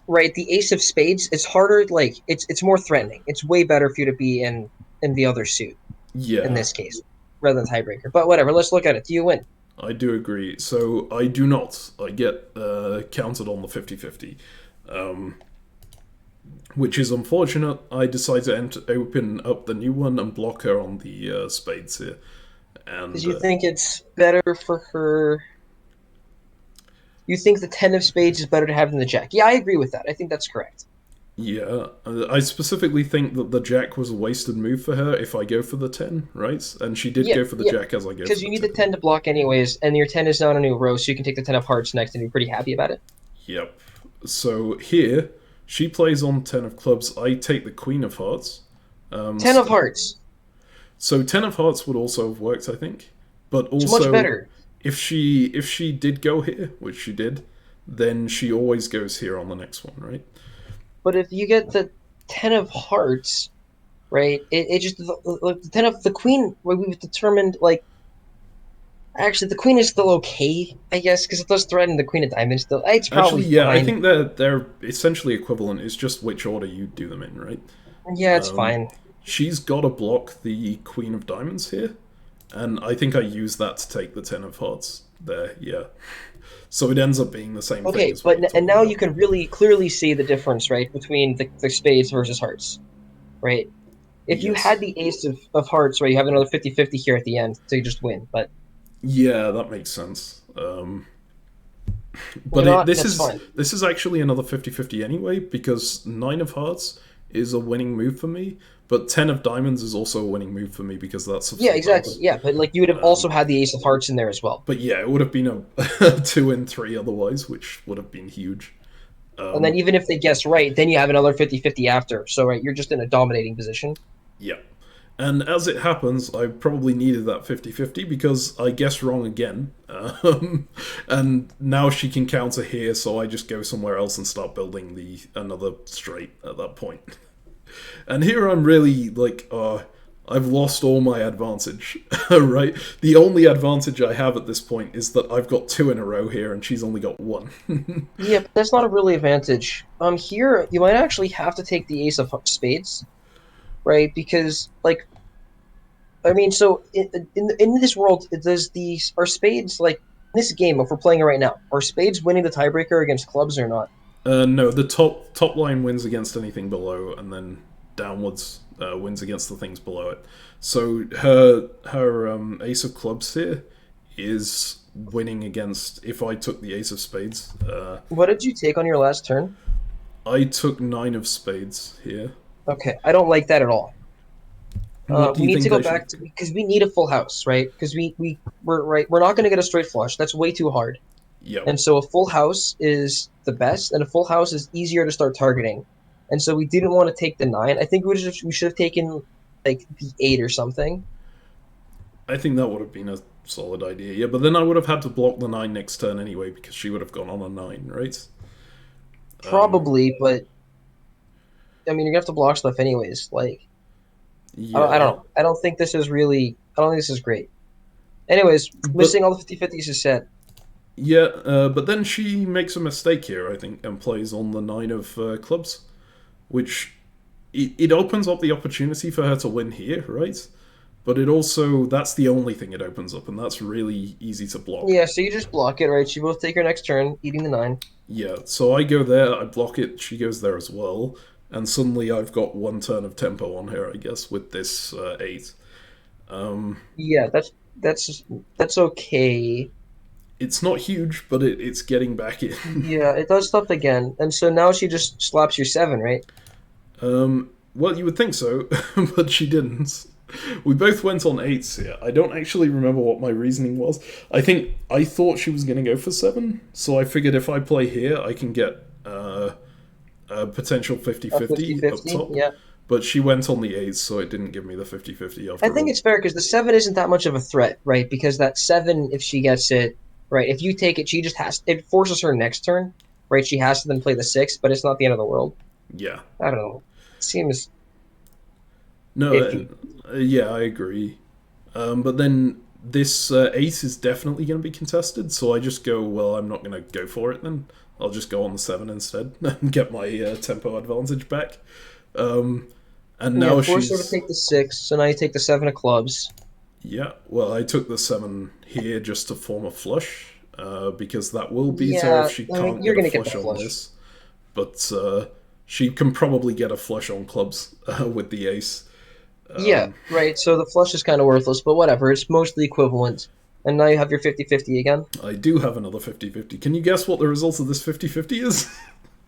right, the ace of spades, it's harder. Like it's more threatening. It's way better for you to be in the other suit in Yeah. this case rather than tiebreaker. But whatever. Let's look at it. Do you win? I do agree. So I do not. I get counted on the 50-50. Which is unfortunate. I decide to open up the new one and block her on the spades here. And Because you think it's better for her. You think the 10 of spades is better to have than the jack. Yeah, I agree with that. I think that's correct. yeah, I specifically think that the jack was a wasted move for her if I go for the 10, right? And she did go for the jack as I go for Because the you need 10. the 10 to block anyways, and your 10 is now on a new row, so you can take the 10 of hearts next and be pretty happy about it. Yep. So here, she plays on 10 of clubs. I take the queen of hearts. 10 of hearts. So 10 of hearts would also have worked, I think. But It's also, much better. if she did go here, which she did, then she always goes here on the next one, right? But if you get the 10 of hearts, right, it just, the 10 of the queen, where we've determined, like, actually, the queen is still okay, I guess, because it does threaten the queen of diamonds still. It's probably Actually, yeah, I fine. think they're essentially equivalent. It's just which order you do them in, right? Yeah, it's fine. She's got to block the queen of diamonds here, and I think I use that to take the 10 of hearts there, yeah. So it ends up being the same thing Okay, as what but you're and talking now about. you can really clearly see the difference, right, between the spades versus hearts, right? If you had Yes. the ace of hearts, right, you have another 50-50 here at the end to just win. But Yeah, that makes sense. you But know what? this That's fine. is actually another 50-50 anyway, because 9 of hearts is a winning move for me, but 10 of diamonds is also a winning move for me because that's a Yeah, full exactly. house. Yeah, but like you would have also had the ace of hearts in there as well. But yeah, it would have been a 2 and 3 otherwise, which would have been huge. And then even if they guess right, then you have another 50-50 after. So right, you're just in a dominating position. Yeah. And as it happens, I probably needed that 50-50 because I guessed wrong again. And now she can counter here, so I just go somewhere else and start building another straight at that point. And here I'm really like, I've lost all my advantage, right? The only advantage I have at this point is that I've got 2 in a row here, and she's only got 1. Yeah, but that's not a really advantage. Here you might actually have to take the ace of spades, right? Because like I mean, so in this world, does these are spades like in this game? If we're playing it right now, are spades winning the tiebreaker against clubs or not? No, the top line wins against anything below, and then downwards wins against the things below it. So her ace of clubs here is winning against. If I took the ace of spades, What did you take on your last turn? I took 9 of spades here. Okay, I don't like that at all. What do We you need think to go I back should? to because we need a full house, right? Because we're right. We're not going to get a straight flush. That's way too hard. Yep. And so a full house is the best, and a full house is easier to start targeting. And so we didn't want to take the 9. I think we should have taken like the 8 or something. I think that would have been a solid idea. Yeah, but then I would have had to block the 9 next turn anyway because she would have gone on a 9, right? Probably, but I mean you're gonna have to block stuff anyways. Like I Yeah, don't know. I don't think this is really. I don't think this is great. Anyways, but listing all the 50-50s is set. yeah, but then she makes a mistake here, I think, and plays on the 9 of clubs, which it opens up the opportunity for her to win here, right? But it also that's the only thing it opens up, and that's really easy to block. Yeah, so you just block it, right? She both take her next turn, eating the 9. Yeah, so I go there, I block it, she goes there as well, and suddenly I've got 1 turn of tempo on her, I guess, with this 8. Yeah, that's that's okay. It's not huge, but it's getting back in. Yeah, it does stuff again, and so now she just slaps your 7, right? Well, you would think so, but she didn't. We both went on 8s here. I don't actually remember what my reasoning was. I thought she was going to go for 7, so I figured if I play here, I can get a potential A 50-50 up 50-50, top. yeah. But she went on the 8s, so it didn't give me the 50-50 I after think all. it's fair because the 7 isn't that much of a threat, right? Because that 7, if she gets it, right, if you take it, she just has it forces her next turn, right? She has to then play the 6, but it's not the end of the world. Yeah. I don't know. It seems No, iffy. yeah, I agree. But then this 8 is definitely going to be contested, so I just go, well, I'm not going to go for it then. I'll just go on the 7 instead and get my tempo advantage back. And Yeah, now force her to she's. take the 6, so now you take the 7 of clubs. Yeah, well, I took the 7 here just to form a flush, because that will beat her if Yeah, she I mean, can't you're get a gonna get the flush on flush. this. But she can probably get a flush on clubs with the ace. Yeah, right. So the flush is kind of worthless, but whatever. It's mostly equivalent. And now you have your 50-50 again. I do have another 50-50. Can you guess what the result of this 50-50 is?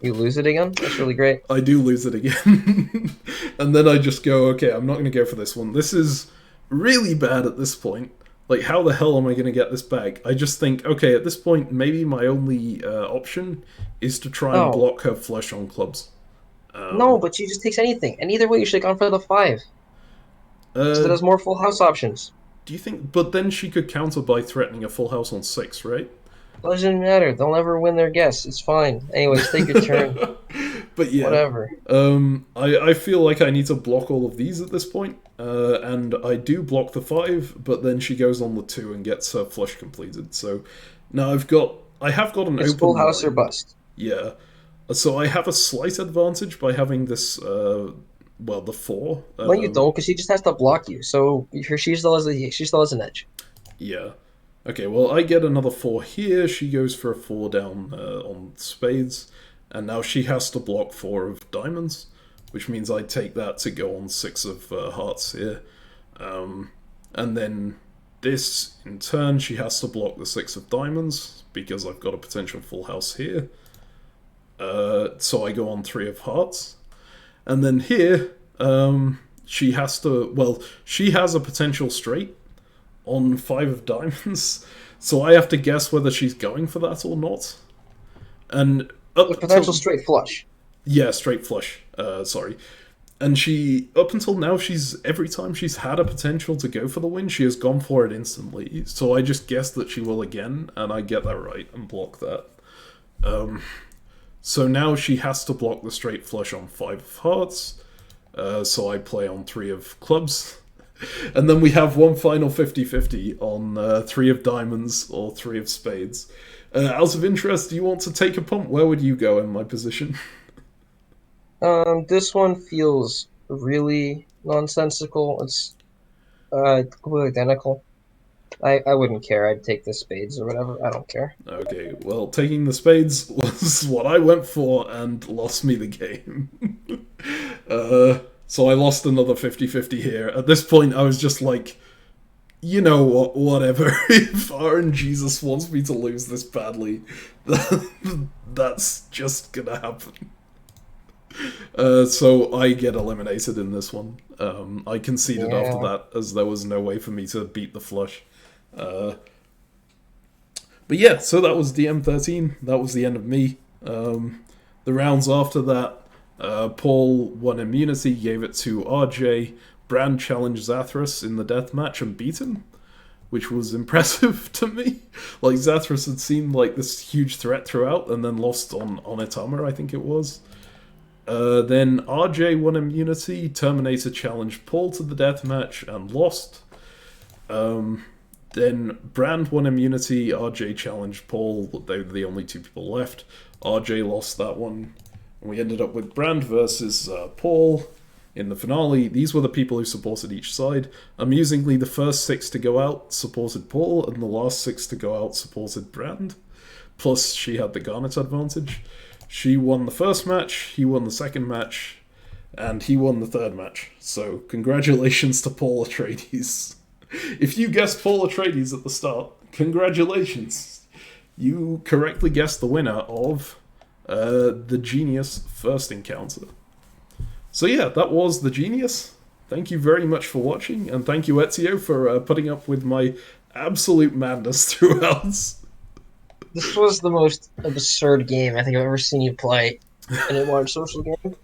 You lose it again. That's really great. I do lose it again. And then I just go, okay, I'm not going to go for this one. This is really bad at this point. Like, how the hell am I going to get this back? I just think, okay, at this point, maybe my only option is to try and Oh, block her flush on clubs. no, but she just takes anything. And either way, you should have gone for the 5. Because it Uh, has more full house options. do you think? But then she could counter by threatening a full house on 6, right? Doesn't matter. They'll never win their guess. It's fine. Anyways, take your turn. But yeah, Whatever. I feel like I need to block all of these at this point, and I do block the 5, but then she goes on the 2 and gets her flush completed. So now I have got an It's full open house or line. bust. Yeah, so I have a slight advantage by having this. Well, the 4. No, you don't, because she just has to block you. So she still has an edge. Yeah. Okay, well, I get another 4 here. She goes for a 4 down on spades. And now she has to block 4 of diamonds, which means I take that to go on 6 of hearts here. And then this, in turn, she has to block the 6 of diamonds, because I've got a potential full house here. So I go on 3 of hearts. And then here, she has to. Well, she has a potential straight on 5 of diamonds, so I have to guess whether she's going for that or not. And A up potential to straight flush. yeah, straight flush. Sorry. And she, up until now, every time she's had a potential to go for the win, she has gone for it instantly. So I just guess that she will again, and I get that right and block that. So now she has to block the straight flush on 5 of hearts. So I play on 3 of clubs. And then we have one final 50-50 on 3 of diamonds or 3 of spades. Out of interest, do you want to take a punt? Where would you go in my position? This one feels really nonsensical. It's completely identical. I wouldn't care. I'd take the spades or whatever. I don't care. Okay, well, taking the spades was what I went for and lost me the game. So I lost another 50-50 here. At this point, I was just like, you know what, whatever. If RNGesus wants me to lose this badly, that's just gonna happen. So I get eliminated in this one. I conceded after that, as there was no way for me to beat the flush. But yeah, so that was DM13. That was the end of me. The rounds after that, Paul won immunity, gave it to RJ. Brand challenged Zathras in the death match and beat him, which was impressive to me. Like, Zathras had seemed like this huge threat throughout, and then lost on Itama, I think it was. Then RJ won immunity, Terminator challenged Paul to the death match and lost. Then Brand won immunity, RJ challenged Paul, they were the only 2 people left. RJ lost that one. And we ended up with Brand versus Paul in the finale. These were the people who supported each side. Amusingly, the first 6 to go out supported Paul, and the last 6 to go out supported Brand. Plus, she had the Garnet advantage. She won the first match, he won the second match, and he won the third match. So, congratulations to Paul Atreides. If you guessed Paul Atreides at the start, congratulations. You correctly guessed the winner of the Genius first encounter. So yeah, that was the Genius. Thank you very much for watching, and thank you, Ezio, for putting up with my absolute madness throughout. This was the most absurd game I think I've ever seen you play in a large social game.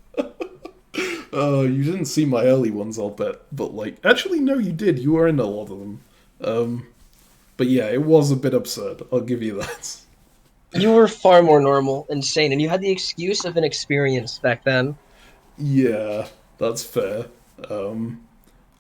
You didn't see my early ones, I'll bet. But, like, actually, no, you did. You were in a lot of them. But yeah, it was a bit absurd. I'll give you that. You were far more normal, insane, and you had the excuse of inexperience back then. Yeah, that's fair.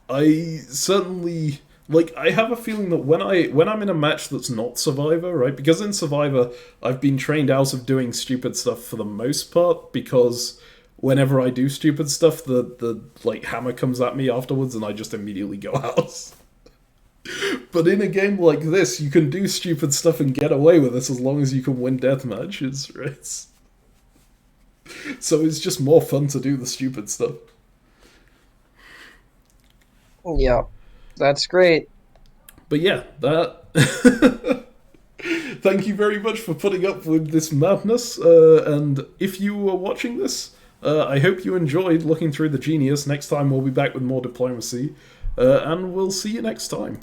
I certainly... Like, I have a feeling that when I'm in a match that's not Survivor, right? Because in Survivor, I've been trained out of doing stupid stuff for the most part, because whenever I do stupid stuff, the like hammer comes at me afterwards, and I just immediately go out. But in a game like this, you can do stupid stuff and get away with it as long as you can win death matches, right? So it's just more fun to do the stupid stuff. Yeah, that's great. But yeah, that... Thank you very much for putting up with this madness, and if you were watching this, I hope you enjoyed looking through the Genius. Next time we'll be back with more diplomacy, and we'll see you next time.